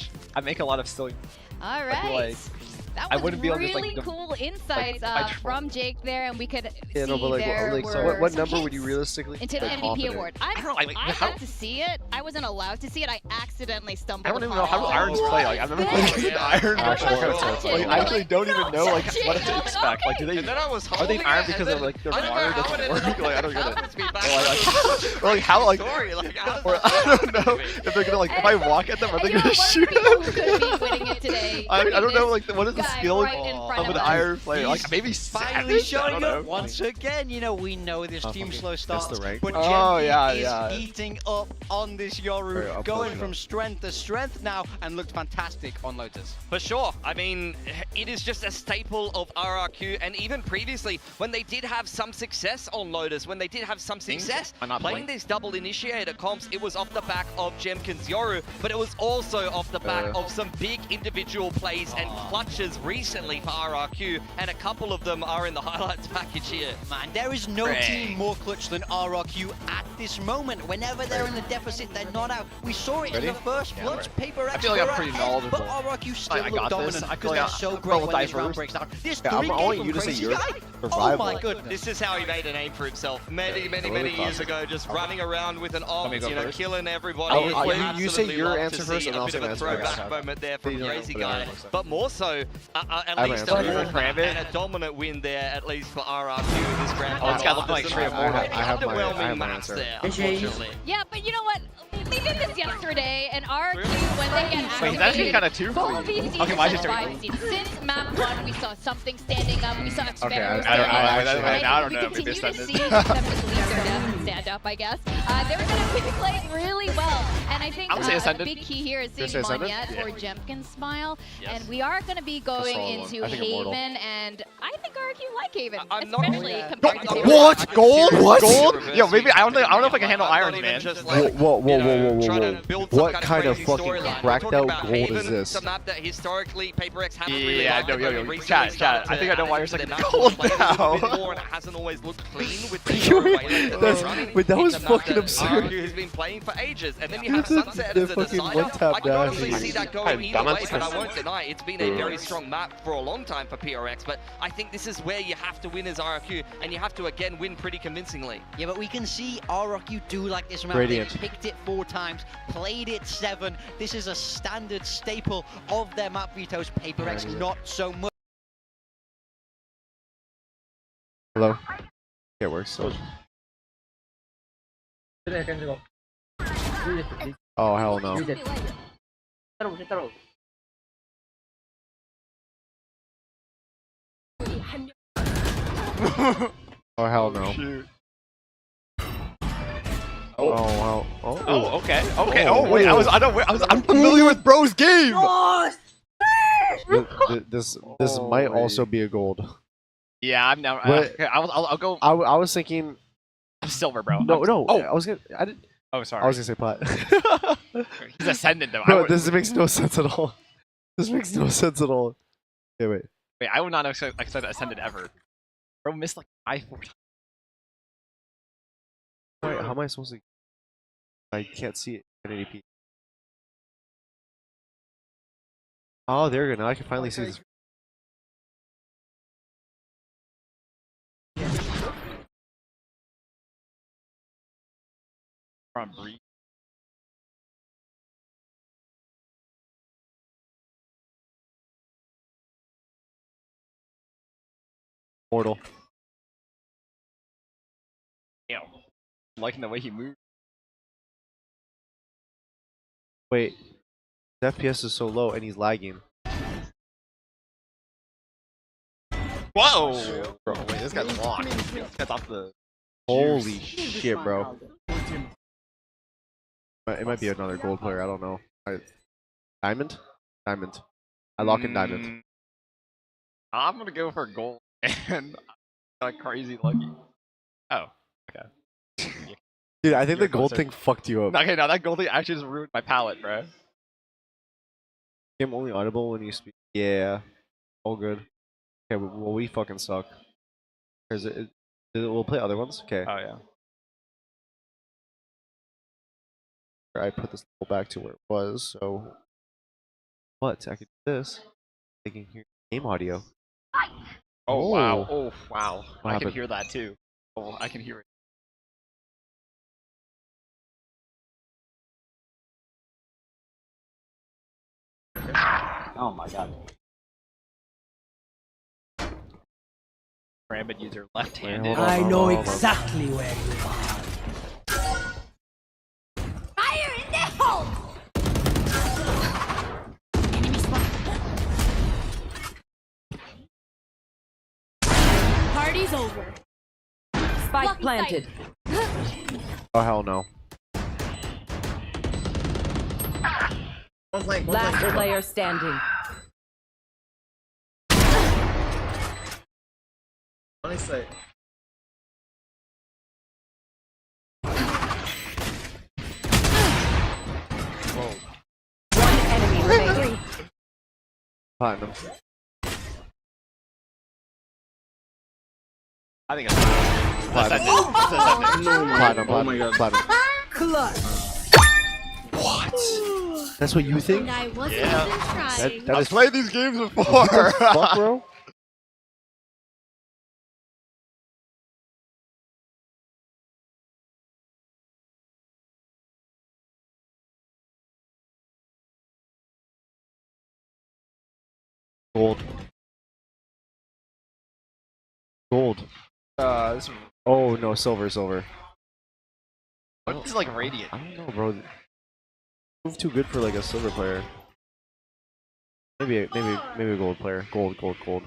[SPEAKER 5] much. I make a lot of silly.
[SPEAKER 3] All
[SPEAKER 5] I feel
[SPEAKER 3] right.
[SPEAKER 5] like
[SPEAKER 3] That
[SPEAKER 5] I
[SPEAKER 3] was
[SPEAKER 5] wouldn't be able to
[SPEAKER 3] really
[SPEAKER 5] just, like,
[SPEAKER 3] cool insights from Jake there, and we could
[SPEAKER 4] Yeah,
[SPEAKER 3] see
[SPEAKER 4] no, but like,
[SPEAKER 3] there
[SPEAKER 4] like
[SPEAKER 3] were
[SPEAKER 4] so what
[SPEAKER 3] some
[SPEAKER 4] number would you
[SPEAKER 3] hints
[SPEAKER 4] realistically?
[SPEAKER 3] into the
[SPEAKER 4] like,
[SPEAKER 3] MVP
[SPEAKER 4] confident?
[SPEAKER 3] award.
[SPEAKER 5] I don't know, like,
[SPEAKER 3] I
[SPEAKER 5] how-
[SPEAKER 3] got to see it. I wasn't allowed to see it. I accidentally stumbled.
[SPEAKER 5] I don't even know
[SPEAKER 3] upon
[SPEAKER 5] how
[SPEAKER 3] it.
[SPEAKER 5] Irons play. Like I've never played an Iron before. Like I actually don't even know like what to expect. Like do they
[SPEAKER 1] And then I was
[SPEAKER 5] are they
[SPEAKER 1] holding
[SPEAKER 5] Iron
[SPEAKER 1] it,
[SPEAKER 5] because
[SPEAKER 1] and
[SPEAKER 5] of like their
[SPEAKER 1] I don't know
[SPEAKER 5] water
[SPEAKER 1] how
[SPEAKER 5] doesn't
[SPEAKER 1] it
[SPEAKER 5] work?
[SPEAKER 1] ended up
[SPEAKER 5] Like I don't get
[SPEAKER 1] happens to be
[SPEAKER 5] it.
[SPEAKER 1] back
[SPEAKER 5] Or like how like
[SPEAKER 1] story, like, how does
[SPEAKER 5] or
[SPEAKER 1] that
[SPEAKER 5] I don't know if they're gonna like if I walk at them are they
[SPEAKER 3] And, you know,
[SPEAKER 5] gonna
[SPEAKER 3] one of
[SPEAKER 5] shoot
[SPEAKER 3] the people
[SPEAKER 5] them?
[SPEAKER 3] who could be winning it today.
[SPEAKER 7] I don't know, like, what is the
[SPEAKER 3] Guy
[SPEAKER 7] skill
[SPEAKER 3] right in front
[SPEAKER 7] of an
[SPEAKER 3] us.
[SPEAKER 7] Iron player? Like,
[SPEAKER 2] He's
[SPEAKER 7] maybe
[SPEAKER 2] finally
[SPEAKER 7] Savage? I
[SPEAKER 2] showing
[SPEAKER 7] don't
[SPEAKER 2] up
[SPEAKER 7] know.
[SPEAKER 2] once again. You know, we know this team slow starts,
[SPEAKER 4] the rank.
[SPEAKER 2] but
[SPEAKER 7] Oh,
[SPEAKER 2] Gen
[SPEAKER 7] yeah,
[SPEAKER 2] is eating up on this Yoru,
[SPEAKER 4] I'll
[SPEAKER 2] going
[SPEAKER 4] push it
[SPEAKER 2] from
[SPEAKER 4] up.
[SPEAKER 2] strength to strength now, and looked fantastic on Lotus.
[SPEAKER 1] For sure. I mean, it is just a staple of RRQ, and even previously, when they did have some success on Lotus, when they did have some success playing these double initiator comps, it was off the back of Jemkin's Yoru, but it was also off the back of some big individual plays and clutches recently for RRQ, and a couple of them are in the highlights package here.
[SPEAKER 2] Man, there is no team more clutch than RRQ at this moment. Whenever they're in the deficit, they're not out. We saw it in the first clutch. PRX
[SPEAKER 7] I feel like I'm
[SPEAKER 2] were
[SPEAKER 7] pretty
[SPEAKER 2] ahead,
[SPEAKER 7] knowledgeable.
[SPEAKER 2] but RRQ still
[SPEAKER 7] I
[SPEAKER 2] look
[SPEAKER 7] got
[SPEAKER 2] dominant
[SPEAKER 7] this. I
[SPEAKER 2] because
[SPEAKER 7] feel
[SPEAKER 2] they're
[SPEAKER 7] like
[SPEAKER 2] so
[SPEAKER 7] I'll
[SPEAKER 2] great
[SPEAKER 7] roll
[SPEAKER 2] when this
[SPEAKER 7] dice
[SPEAKER 2] round
[SPEAKER 7] first.
[SPEAKER 2] breaks down. This
[SPEAKER 4] Yeah, I
[SPEAKER 2] 3K
[SPEAKER 4] want
[SPEAKER 2] from
[SPEAKER 4] you to say
[SPEAKER 2] Crazy
[SPEAKER 4] your
[SPEAKER 2] Guy. Oh
[SPEAKER 4] survival.
[SPEAKER 2] my goodness.
[SPEAKER 1] This is how he made a name for himself many
[SPEAKER 4] really
[SPEAKER 1] years ago, just running around with an op,
[SPEAKER 7] me go
[SPEAKER 1] you know,
[SPEAKER 7] first?
[SPEAKER 1] killing everybody.
[SPEAKER 4] You say
[SPEAKER 1] Absolutely
[SPEAKER 4] your
[SPEAKER 1] love
[SPEAKER 4] answer
[SPEAKER 1] to
[SPEAKER 4] first,
[SPEAKER 1] see
[SPEAKER 4] and
[SPEAKER 1] a
[SPEAKER 4] I'll
[SPEAKER 1] bit
[SPEAKER 4] say
[SPEAKER 1] of
[SPEAKER 4] my
[SPEAKER 1] a
[SPEAKER 4] answer.
[SPEAKER 1] throwback moment there from
[SPEAKER 4] Yeah,
[SPEAKER 1] Crazy
[SPEAKER 4] but
[SPEAKER 1] Guy,
[SPEAKER 4] yeah.
[SPEAKER 1] but more so, at
[SPEAKER 4] have
[SPEAKER 1] least
[SPEAKER 4] my
[SPEAKER 1] a
[SPEAKER 4] answer.
[SPEAKER 1] win
[SPEAKER 7] Grab it.
[SPEAKER 1] and a dominant win there, at least for RRQ in this grand
[SPEAKER 7] Oh, it's got
[SPEAKER 1] final.
[SPEAKER 7] looking like
[SPEAKER 1] It's
[SPEAKER 7] straight
[SPEAKER 1] an
[SPEAKER 7] up
[SPEAKER 1] already
[SPEAKER 4] I have my
[SPEAKER 1] underwhelming match
[SPEAKER 4] answer.
[SPEAKER 1] there, unfortunately.
[SPEAKER 3] Yeah, but you know what? They did this yesterday, and RRQ, when they get
[SPEAKER 7] Wait, that's actually
[SPEAKER 3] activated,
[SPEAKER 7] kind of too
[SPEAKER 3] full
[SPEAKER 7] clean.
[SPEAKER 3] VCT
[SPEAKER 7] Okay, why is it
[SPEAKER 3] survive scene. Since map 1, we saw something standing up, we saw
[SPEAKER 4] Okay,
[SPEAKER 3] Xperimers
[SPEAKER 7] I don't
[SPEAKER 3] we
[SPEAKER 7] know.
[SPEAKER 3] continue
[SPEAKER 7] Maybe
[SPEAKER 3] to
[SPEAKER 7] it's
[SPEAKER 3] see them just leave their death and stand up, I guess. They're going to be playing really well, and I think
[SPEAKER 7] I would say
[SPEAKER 3] the
[SPEAKER 7] Ascendant.
[SPEAKER 3] big key here is
[SPEAKER 4] You're
[SPEAKER 3] seeing
[SPEAKER 4] gonna say Ascendant?
[SPEAKER 3] Monyet or Jemkin's smile,
[SPEAKER 1] Yes.
[SPEAKER 3] and we are going to be going
[SPEAKER 4] solid one.
[SPEAKER 3] into
[SPEAKER 4] I think Immortal.
[SPEAKER 3] Haven, and I think RRQ like Haven,
[SPEAKER 1] I'm not-
[SPEAKER 3] especially
[SPEAKER 1] Oh,
[SPEAKER 3] compared to
[SPEAKER 7] What? Gold?
[SPEAKER 1] What?
[SPEAKER 7] Gold? Yo, maybe I don't know if I can handle
[SPEAKER 1] I'm not
[SPEAKER 7] Irons,
[SPEAKER 1] even
[SPEAKER 7] man.
[SPEAKER 1] just like,
[SPEAKER 4] Whoa,
[SPEAKER 1] you know, trying to build some
[SPEAKER 4] what kind of
[SPEAKER 1] crazy
[SPEAKER 4] fucking
[SPEAKER 1] storyline.
[SPEAKER 4] cracked
[SPEAKER 1] We're talking
[SPEAKER 4] out
[SPEAKER 1] about
[SPEAKER 4] gold
[SPEAKER 1] Haven,
[SPEAKER 4] is this?
[SPEAKER 1] It's a map that historically PRX haven't really
[SPEAKER 7] Yeah,
[SPEAKER 1] liked,
[SPEAKER 7] no,
[SPEAKER 1] but
[SPEAKER 7] yo,
[SPEAKER 1] only
[SPEAKER 7] yo,
[SPEAKER 1] recently
[SPEAKER 7] chat.
[SPEAKER 1] started
[SPEAKER 7] I think I know why you're
[SPEAKER 1] to
[SPEAKER 7] saying
[SPEAKER 1] add it to
[SPEAKER 7] gold
[SPEAKER 1] their map a little bit
[SPEAKER 7] now.
[SPEAKER 1] more, and it hasn't always looked clean with the way that they're running.
[SPEAKER 4] Wait, that was
[SPEAKER 1] It's a map
[SPEAKER 4] fucking
[SPEAKER 1] that
[SPEAKER 4] absurd.
[SPEAKER 1] RRQ has been playing for ages, and then you have
[SPEAKER 4] The
[SPEAKER 1] Sunset as a
[SPEAKER 4] fucking
[SPEAKER 1] decider.
[SPEAKER 4] one-tap
[SPEAKER 1] I can
[SPEAKER 4] dash.
[SPEAKER 1] honestly see that going either way, but I won't
[SPEAKER 18] Dumbass.
[SPEAKER 1] deny it's been a very strong map for a long time for PRX, but I think this is where you have to win as RRQ, and you have to again win pretty convincingly.
[SPEAKER 2] Yeah, but we can see RRQ do like this map.
[SPEAKER 4] Radiant.
[SPEAKER 2] They picked it 4 times, played it 7. This is a standard staple of their map vetoes. PRX not so much.
[SPEAKER 4] Hello? Yeah, it works. So. Oh, hell no. Oh, hell no. Oh, wow.
[SPEAKER 7] Oh, okay. Oh, wait. I'm familiar with bro's game.
[SPEAKER 4] This might also be a gold.
[SPEAKER 7] Yeah, I'm now.
[SPEAKER 4] What?
[SPEAKER 7] Okay, I'll go.
[SPEAKER 4] I was thinking.
[SPEAKER 7] I'm silver, bro.
[SPEAKER 4] No.
[SPEAKER 7] Oh,
[SPEAKER 4] I was gonna. I didn't.
[SPEAKER 7] oh, sorry.
[SPEAKER 4] I was gonna say plat.
[SPEAKER 7] He's ascendant though.
[SPEAKER 4] Bro, this makes no sense at all. This makes no sense at all. Okay, wait.
[SPEAKER 7] Wait, I would not have said ascendant ever. Bro missed like 4 times.
[SPEAKER 4] Wait, how am I supposed to? I can't see it. 1080p. Oh, there you go. Now I can finally see this.
[SPEAKER 7] From Bree.
[SPEAKER 4] Mortal.
[SPEAKER 7] Damn. I'm liking the way he moved.
[SPEAKER 4] Wait. His FPS is so low and he's lagging.
[SPEAKER 7] Whoa! Bro, wait, this guy's locked. This guy's off the.
[SPEAKER 4] Holy shit, bro. It might be another gold player. I don't know. Diamond? Diamond. I lock in diamond.
[SPEAKER 7] I'm gonna go for gold and like crazy lucky. Oh, okay.
[SPEAKER 4] Dude, I think the gold thing fucked you up.
[SPEAKER 7] Okay, now that gold thing actually just ruined my palette, bro.
[SPEAKER 4] Game only audible when you speak. Yeah. All good. Okay, well, we fucking suck. We'll play other ones? Okay.
[SPEAKER 7] Oh, yeah.
[SPEAKER 4] I put this level back to where it was, so. What? I could do this. I can hear game audio.
[SPEAKER 7] Oh, wow. Oh, wow.
[SPEAKER 4] What
[SPEAKER 7] I can
[SPEAKER 4] happened?
[SPEAKER 7] hear that too. Oh, I can hear it.
[SPEAKER 9] Oh my god.
[SPEAKER 7] Rabbit user left-handed.
[SPEAKER 9] I know exactly where you are.
[SPEAKER 12] Fire in the hole!
[SPEAKER 13] Party's over. Spike planted.
[SPEAKER 4] Oh hell no.
[SPEAKER 13] Last player standing.
[SPEAKER 20] Honestly.
[SPEAKER 13] One enemy remaining.
[SPEAKER 4] Platinum.
[SPEAKER 7] I think it's
[SPEAKER 4] Platinum. Platinum. Oh my god. Platinum.
[SPEAKER 13] Clutch.
[SPEAKER 4] What? That's what you think?
[SPEAKER 13] I wasn't
[SPEAKER 7] Yeah.
[SPEAKER 13] even trying.
[SPEAKER 7] I've played these games before.
[SPEAKER 4] What the fuck, bro? Gold. Gold.
[SPEAKER 7] This
[SPEAKER 4] Oh no, silver, silver.
[SPEAKER 7] is like radiant.
[SPEAKER 4] I don't know, bro. Move too good for like a silver player. Maybe a gold player. Gold. Gold.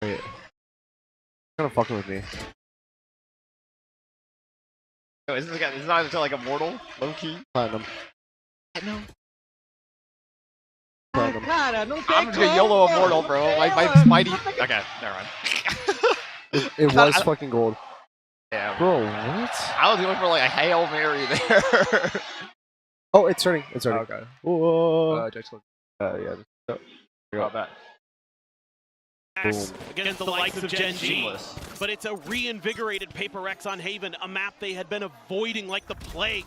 [SPEAKER 4] Wait. Kind of fucking with me.
[SPEAKER 7] Oh, is this not until like immortal? Low key?
[SPEAKER 4] Platinum.
[SPEAKER 7] No.
[SPEAKER 4] Platinum.
[SPEAKER 7] I'm just gonna YOLO immortal, bro. My mighty. Okay, never mind.
[SPEAKER 4] It was fucking gold.
[SPEAKER 7] Yeah.
[SPEAKER 4] Bro, what?
[SPEAKER 7] I was going for like a Hail Mary there.
[SPEAKER 4] Oh, it's starting. It's starting.
[SPEAKER 7] Okay.
[SPEAKER 4] Whoa.
[SPEAKER 7] Yeah. Got that.
[SPEAKER 11] Against the likes of TenZ, but it's a reinvigorated PRX on Haven, a map they had been avoiding like the plague.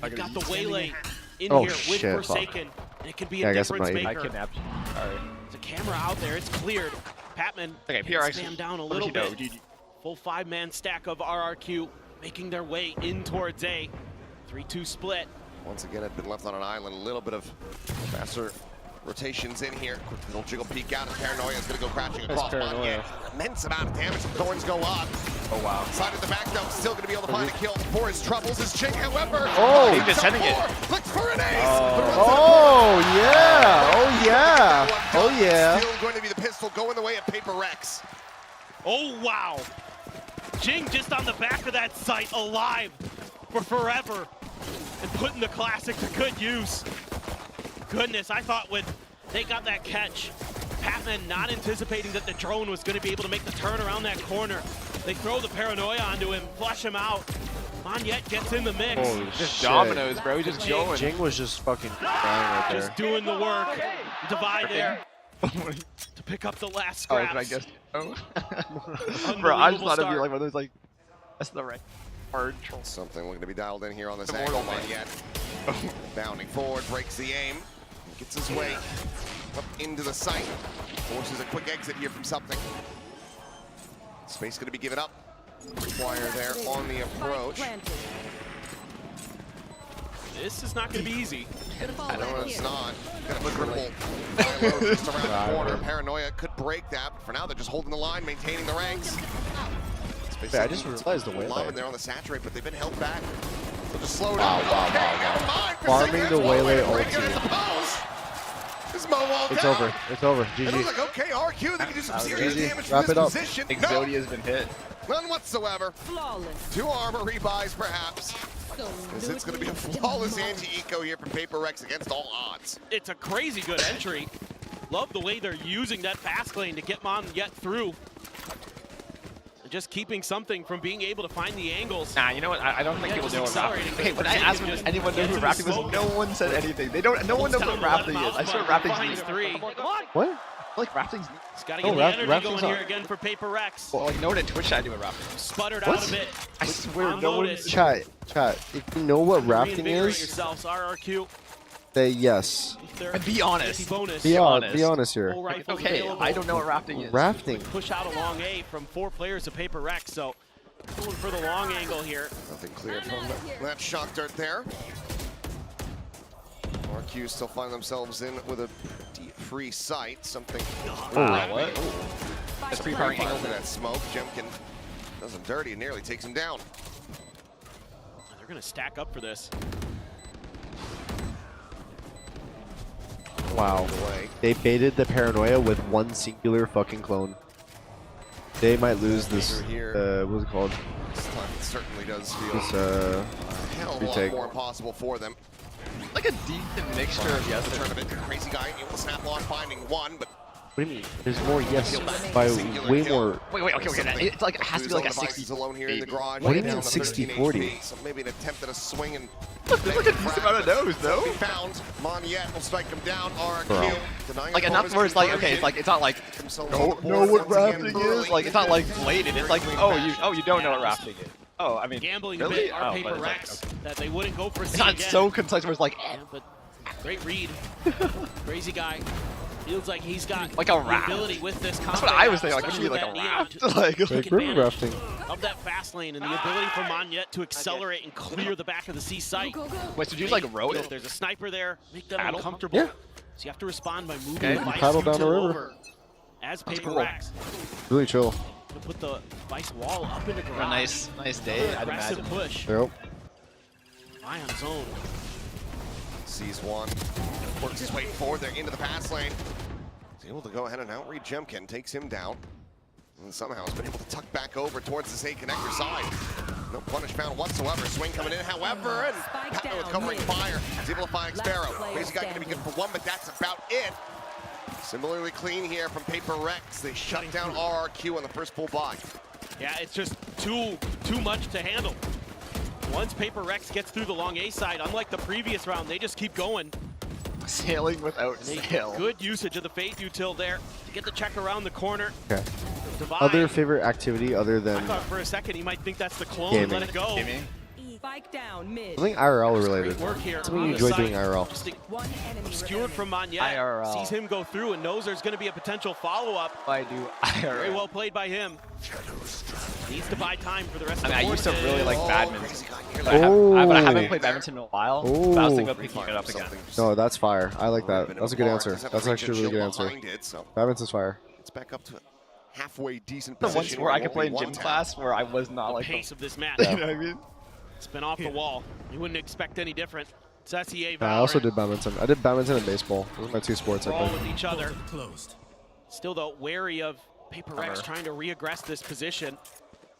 [SPEAKER 11] They've got the Waylay in here with Forsaken, and it could be a difference maker.
[SPEAKER 7] I kidnapped you. Alright.
[SPEAKER 11] There's a camera out there, it's cleared. Patman
[SPEAKER 7] PRX.
[SPEAKER 11] spam down a little bit. Full 5-man stack of RRQ making their way in towards A. 3-2 split.
[SPEAKER 8] Once again, I've been left on an island. A little bit of faster rotations in here. Quick little jiggle peek out, and Paranoia is going to go crashing across one. Yeah, immense amount of damage. The thorns go up.
[SPEAKER 7] Oh wow.
[SPEAKER 8] Side at the back though, still going to be able to find a kill for his troubles. Is Ching, however.
[SPEAKER 4] Oh,
[SPEAKER 7] he's just sending it.
[SPEAKER 8] Looks for an ace.
[SPEAKER 4] Oh yeah. Oh yeah. Oh yeah.
[SPEAKER 8] Still going to be the pistol going the way of PRX.
[SPEAKER 11] Oh wow. Jing just on the back of that site, alive for forever, and putting the classic to good use. Goodness, I thought when they got that catch, Patman not anticipating that the drone was going to be able to make the turn around that corner. They throw the Paranoia onto him, flush him out. Monyet gets in the mix.
[SPEAKER 4] Holy
[SPEAKER 7] Just
[SPEAKER 4] shit.
[SPEAKER 7] dominoes, bro. He's just going.
[SPEAKER 4] Jing was just fucking crying right there.
[SPEAKER 11] Just doing the work. Divide there to pick up the last
[SPEAKER 7] Oh,
[SPEAKER 11] scraps.
[SPEAKER 7] can I guess? Oh. Bro, I just thought it'd be like one of those like, that's the right hard troll.
[SPEAKER 8] Something looking to be dialed in here on this angle. Monyet bounding forward, breaks the aim. Gets his way up into the site. Forces a quick exit here from something. Space going to be given up. Fire there on the approach.
[SPEAKER 11] This is not going to be easy.
[SPEAKER 8] I know it's not. Got a critical just around the corner. Paranoia could break that, but for now they're just holding the line, maintaining the ranks.
[SPEAKER 4] I just realized the Waylay.
[SPEAKER 8] They're on the saturate, but they've been held back. So just slow down. Wow.
[SPEAKER 4] Farming the Waylay ulti. It's over. It's over.
[SPEAKER 8] It was
[SPEAKER 4] GG.
[SPEAKER 8] like, okay, RQ, they can do some serious
[SPEAKER 4] GG.
[SPEAKER 8] damage
[SPEAKER 4] Wrap
[SPEAKER 8] from
[SPEAKER 4] it
[SPEAKER 8] this
[SPEAKER 4] up.
[SPEAKER 8] position.
[SPEAKER 7] Exodia's been hit.
[SPEAKER 8] None whatsoever.
[SPEAKER 13] Flawless.
[SPEAKER 8] 2 armor rebuys, perhaps. Because it's going to be a flawless anti-eco here from PRX against all odds.
[SPEAKER 11] It's a crazy good entry. Love the way they're using that fast lane to get Monyet through. Just keeping something from being able to find the angles.
[SPEAKER 7] Nah, you know what? I don't think people know what rafting is.
[SPEAKER 11] Okay,
[SPEAKER 7] When I asked if anyone knows what rafting was, no one said anything. They don't. No one knows what rafting is. I swear rafting's new.
[SPEAKER 4] What?
[SPEAKER 7] Like rafting's new.
[SPEAKER 11] He's got to get the energy going here again for PRX.
[SPEAKER 7] Well, like no one at Twitch I do with rafting.
[SPEAKER 11] Sputtered out a bit.
[SPEAKER 7] I swear no one.
[SPEAKER 4] Chat. If you know what rafting is,
[SPEAKER 11] Yourselves, RRQ.
[SPEAKER 4] say yes.
[SPEAKER 7] And be honest.
[SPEAKER 4] Be honest here.
[SPEAKER 7] Okay, I don't know what rafting is.
[SPEAKER 4] Rafting.
[SPEAKER 11] Push out a long A from 4 players of PRX, so going for the long angle here.
[SPEAKER 8] Nothing clear from that shock dart there. RQ still find themselves in with a deep free sight. Something.
[SPEAKER 7] What? That's pre-firing angle.
[SPEAKER 8] That smoke. Jem can Does him dirty and nearly takes him down.
[SPEAKER 11] They're going to stack up for this.
[SPEAKER 4] Wow. They baited the paranoia with one singular fucking clone. They might lose this, what's it called?
[SPEAKER 8] This time it certainly does feel
[SPEAKER 4] This,
[SPEAKER 8] a hell of a lot
[SPEAKER 4] retake.
[SPEAKER 8] more impossible for them.
[SPEAKER 7] Like a decent mixture of
[SPEAKER 8] yes. The tournament, crazy guy able to snap on, finding one, but
[SPEAKER 4] What do you mean? There's more yes by way more.
[SPEAKER 7] Wait, okay. It's like, it has to be like a 60.
[SPEAKER 8] Alone here in the garage.
[SPEAKER 4] What do you
[SPEAKER 8] Down
[SPEAKER 4] mean
[SPEAKER 8] to
[SPEAKER 4] 60-40?
[SPEAKER 8] So maybe an attempt at a swing and
[SPEAKER 7] Look at this amount of nose, though.
[SPEAKER 8] He found Monyet will strike him down. RRQ
[SPEAKER 4] Bro.
[SPEAKER 8] denying
[SPEAKER 7] Like enough where it's like, okay, it's not like know what rafting is. Like it's not like blatant. It's like, oh you don't know what rafting is. Oh, I mean,
[SPEAKER 11] Gambling
[SPEAKER 7] really?
[SPEAKER 11] a bit, our
[SPEAKER 7] Oh,
[SPEAKER 11] paper
[SPEAKER 7] but it's
[SPEAKER 11] Rex,
[SPEAKER 7] like,
[SPEAKER 11] that they wouldn't go for
[SPEAKER 7] it's
[SPEAKER 11] C
[SPEAKER 7] not
[SPEAKER 11] again.
[SPEAKER 7] so concise where it's like,
[SPEAKER 11] Yeah, but great read. Crazy guy. Feels like he's got
[SPEAKER 7] like a
[SPEAKER 11] the
[SPEAKER 7] raft.
[SPEAKER 11] ability with this
[SPEAKER 7] That's what I was thinking. Like, what do you mean, like a raft? Like,
[SPEAKER 4] Like river rafting.
[SPEAKER 11] of that fast lane and the ability for Monyet to accelerate and clear the back of the C site.
[SPEAKER 7] Wait, so you just like row
[SPEAKER 11] If
[SPEAKER 7] it?
[SPEAKER 11] there's a sniper there, make them
[SPEAKER 7] Paddle?
[SPEAKER 11] uncomfortable.
[SPEAKER 4] Yeah.
[SPEAKER 11] So you have to respond by moving
[SPEAKER 7] Okay.
[SPEAKER 11] the
[SPEAKER 4] You
[SPEAKER 11] Vice
[SPEAKER 4] paddle down the
[SPEAKER 11] util
[SPEAKER 4] river.
[SPEAKER 11] over as
[SPEAKER 7] That's
[SPEAKER 11] paper
[SPEAKER 7] cool.
[SPEAKER 11] Rex.
[SPEAKER 4] Really chill.
[SPEAKER 11] To put the Vice wall up into garage.
[SPEAKER 7] A nice day, I'd
[SPEAKER 11] Aggressive
[SPEAKER 7] imagine.
[SPEAKER 11] push.
[SPEAKER 4] Yep.
[SPEAKER 11] Ion zone.
[SPEAKER 8] sees one, works his way forward there into the pass lane. He's able to go ahead and outread Jemkin, takes him down. And somehow has been able to tuck back over towards this A connector side. No punish found whatsoever. Swing coming in, however, and Patton with covering fire. He's able to find Sparrow. Crazy guy going to be good for one, but that's about it. Similarly clean here from Paper Rex. They shut down RRQ on the first full buy.
[SPEAKER 11] Yeah, it's just too much to handle. Once Paper Rex gets through the long A side, unlike the previous round, they just keep going.
[SPEAKER 7] Sailing without sail.
[SPEAKER 11] Good usage of the Fate util there to get the check around the corner.
[SPEAKER 4] Okay.
[SPEAKER 11] Divide.
[SPEAKER 4] Other favorite activity other
[SPEAKER 11] I
[SPEAKER 4] than
[SPEAKER 11] thought for a second he might think that's the clone
[SPEAKER 4] Gaming.
[SPEAKER 11] and let it go.
[SPEAKER 7] Gaming.
[SPEAKER 13] Spike down mid.
[SPEAKER 4] something IRL related.
[SPEAKER 11] Great work here.
[SPEAKER 4] Something
[SPEAKER 11] on
[SPEAKER 4] you
[SPEAKER 11] the
[SPEAKER 4] enjoy
[SPEAKER 11] side.
[SPEAKER 4] doing IRL.
[SPEAKER 11] Just
[SPEAKER 13] One enemy
[SPEAKER 11] obscured from Monyet.
[SPEAKER 7] IRL.
[SPEAKER 11] Sees him go through and knows there's going to be a potential follow-up.
[SPEAKER 7] I do IRL.
[SPEAKER 11] Very well played by him. Needs to buy time for the rest of the
[SPEAKER 7] I used to
[SPEAKER 11] forces.
[SPEAKER 7] really like badminton.
[SPEAKER 8] Crazy guy
[SPEAKER 7] But
[SPEAKER 8] nearly.
[SPEAKER 7] I haven't played badminton in a while. But I was thinking of
[SPEAKER 4] Ooh.
[SPEAKER 7] picking it up again.
[SPEAKER 4] No, that's fire. I like that.
[SPEAKER 8] Been
[SPEAKER 4] That's a good
[SPEAKER 8] bar,
[SPEAKER 4] answer.
[SPEAKER 8] does have
[SPEAKER 4] That's
[SPEAKER 8] a
[SPEAKER 4] actually a really good answer.
[SPEAKER 8] behind it, so
[SPEAKER 4] Badminton's fire.
[SPEAKER 8] it's back up to a halfway decent
[SPEAKER 7] The
[SPEAKER 8] position.
[SPEAKER 7] ones where I could
[SPEAKER 8] Won't
[SPEAKER 7] play
[SPEAKER 8] be
[SPEAKER 7] in gym
[SPEAKER 8] one tap.
[SPEAKER 7] class where I was not
[SPEAKER 11] The
[SPEAKER 7] like
[SPEAKER 11] pace of this match.
[SPEAKER 7] you know what I mean?
[SPEAKER 11] It's been off the wall. You wouldn't expect any different. It's SEA
[SPEAKER 4] I also
[SPEAKER 11] Valorant.
[SPEAKER 4] did badminton. I did badminton and baseball. Those are my two sports I
[SPEAKER 11] Brawl
[SPEAKER 4] played.
[SPEAKER 11] with each other.
[SPEAKER 16] Closed.
[SPEAKER 11] Still though, wary of Paper Rex trying to re-aggress this position.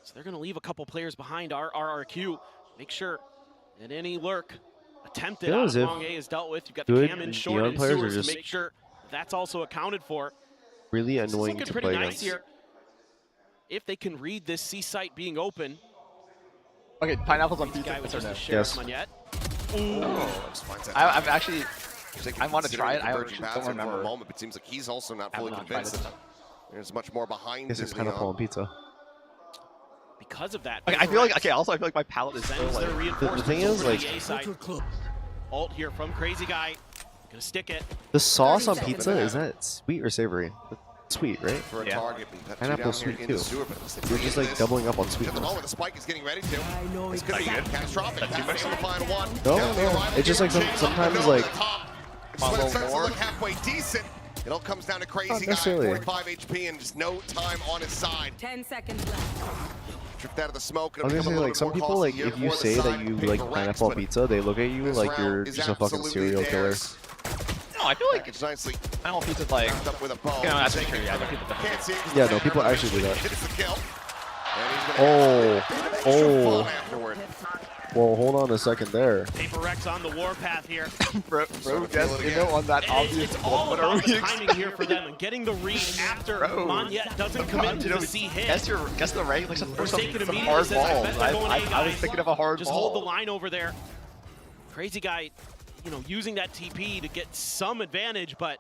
[SPEAKER 11] So they're going to leave a couple players behind our RRQ. Make sure that any lurk attempted
[SPEAKER 4] Feel
[SPEAKER 11] out
[SPEAKER 4] as
[SPEAKER 11] of
[SPEAKER 4] if
[SPEAKER 11] long A is dealt with. You've got the
[SPEAKER 4] good
[SPEAKER 11] cam in short
[SPEAKER 4] Neon
[SPEAKER 11] and
[SPEAKER 4] players are
[SPEAKER 11] sewers to
[SPEAKER 4] just
[SPEAKER 11] make sure that's also accounted for.
[SPEAKER 4] Really
[SPEAKER 11] This is
[SPEAKER 4] annoying
[SPEAKER 11] looking
[SPEAKER 4] to
[SPEAKER 11] pretty
[SPEAKER 4] play
[SPEAKER 11] nice
[SPEAKER 4] against.
[SPEAKER 11] here. If they can read this C site being open.
[SPEAKER 7] Okay, pineapples on
[SPEAKER 11] This
[SPEAKER 7] pizza.
[SPEAKER 11] guy with
[SPEAKER 7] Yes or
[SPEAKER 11] just
[SPEAKER 7] no?
[SPEAKER 11] a sheriff
[SPEAKER 4] Yes.
[SPEAKER 11] Monyet.
[SPEAKER 8] Oh, just finds that
[SPEAKER 7] I've
[SPEAKER 8] time.
[SPEAKER 7] actually. I want to try it. I
[SPEAKER 8] Converging
[SPEAKER 7] actually
[SPEAKER 8] paths
[SPEAKER 7] don't
[SPEAKER 8] for a
[SPEAKER 7] remember.
[SPEAKER 8] moment, but it seems like he's also not
[SPEAKER 7] I have
[SPEAKER 8] fully
[SPEAKER 7] not tried
[SPEAKER 8] convinced
[SPEAKER 7] it.
[SPEAKER 8] that there's much more behind
[SPEAKER 4] This is
[SPEAKER 8] his
[SPEAKER 4] pineapple on pizza.
[SPEAKER 11] Because of that.
[SPEAKER 7] Okay, I
[SPEAKER 11] Paper
[SPEAKER 7] feel like
[SPEAKER 11] Rex
[SPEAKER 7] also I feel like my palate is so
[SPEAKER 11] sends their
[SPEAKER 7] like.
[SPEAKER 11] reinforcements
[SPEAKER 4] thing is,
[SPEAKER 11] over to
[SPEAKER 4] like-
[SPEAKER 11] the A site. Ult here from Crazy Guy. Gonna stick it.
[SPEAKER 4] The sauce on
[SPEAKER 13] 30
[SPEAKER 4] pizza,
[SPEAKER 13] seconds
[SPEAKER 4] is that sweet or savory? Sweet, right?
[SPEAKER 8] for a
[SPEAKER 7] Yeah.
[SPEAKER 8] target. And that's
[SPEAKER 4] Pineapple
[SPEAKER 8] down
[SPEAKER 4] sweet
[SPEAKER 8] here in the
[SPEAKER 4] too.
[SPEAKER 8] sewer, but let's
[SPEAKER 4] You're just like doubling up on
[SPEAKER 8] At the
[SPEAKER 4] sweetness.
[SPEAKER 8] moment, the spike is getting ready to.
[SPEAKER 13] I know
[SPEAKER 8] This could be
[SPEAKER 13] exactly.
[SPEAKER 8] catastrophic. That's able to find one.
[SPEAKER 4] No,
[SPEAKER 8] Down the
[SPEAKER 4] no.
[SPEAKER 8] arrival
[SPEAKER 4] It's just
[SPEAKER 8] here,
[SPEAKER 4] like
[SPEAKER 8] James
[SPEAKER 4] sometimes
[SPEAKER 8] over
[SPEAKER 4] like
[SPEAKER 8] the top. Just
[SPEAKER 7] a
[SPEAKER 8] when it
[SPEAKER 7] little
[SPEAKER 8] starts to
[SPEAKER 7] more.
[SPEAKER 8] look halfway decent, it all comes down to Crazy
[SPEAKER 4] Not
[SPEAKER 8] Guy.
[SPEAKER 4] necessarily.
[SPEAKER 8] 45 HP and just no time on his side.
[SPEAKER 13] 10 seconds left.
[SPEAKER 8] Drift out of the smoke.
[SPEAKER 4] I was gonna say, like, some people, like, if you say that you like pineapple on pizza, they look at you like you're just a fucking serial killer.
[SPEAKER 7] No, I feel like
[SPEAKER 8] Packaged nicely.
[SPEAKER 7] pineapple pizza's like.
[SPEAKER 8] Wrapped up with a bow.
[SPEAKER 7] You know, that's true. Yeah, people
[SPEAKER 8] Can't see it 'cause
[SPEAKER 4] Yeah,
[SPEAKER 8] the
[SPEAKER 4] no, people
[SPEAKER 8] camera
[SPEAKER 4] actually do that.
[SPEAKER 8] hits the kill. And he's gonna have
[SPEAKER 4] Oh,
[SPEAKER 8] extra
[SPEAKER 4] oh.
[SPEAKER 8] fun afterward.
[SPEAKER 4] Well, hold on a second there.
[SPEAKER 11] Paper Rex on the warpath here.
[SPEAKER 7] Bro, guess you know on that
[SPEAKER 11] And
[SPEAKER 7] obvious
[SPEAKER 11] it's all
[SPEAKER 7] what are
[SPEAKER 11] about
[SPEAKER 7] we
[SPEAKER 11] the timing here for them and getting the read after
[SPEAKER 7] Bro.
[SPEAKER 11] Monyet doesn't commit to the C hit.
[SPEAKER 7] Guess the rank like some
[SPEAKER 11] Forsaken
[SPEAKER 7] hard
[SPEAKER 11] immediately says, I
[SPEAKER 7] balls.
[SPEAKER 11] bet they're going A,
[SPEAKER 7] I was
[SPEAKER 11] guys.
[SPEAKER 7] thinking of a hard
[SPEAKER 11] Just
[SPEAKER 7] ball.
[SPEAKER 11] hold the line over there. Crazy Guy, you know, using that TP to get some advantage, but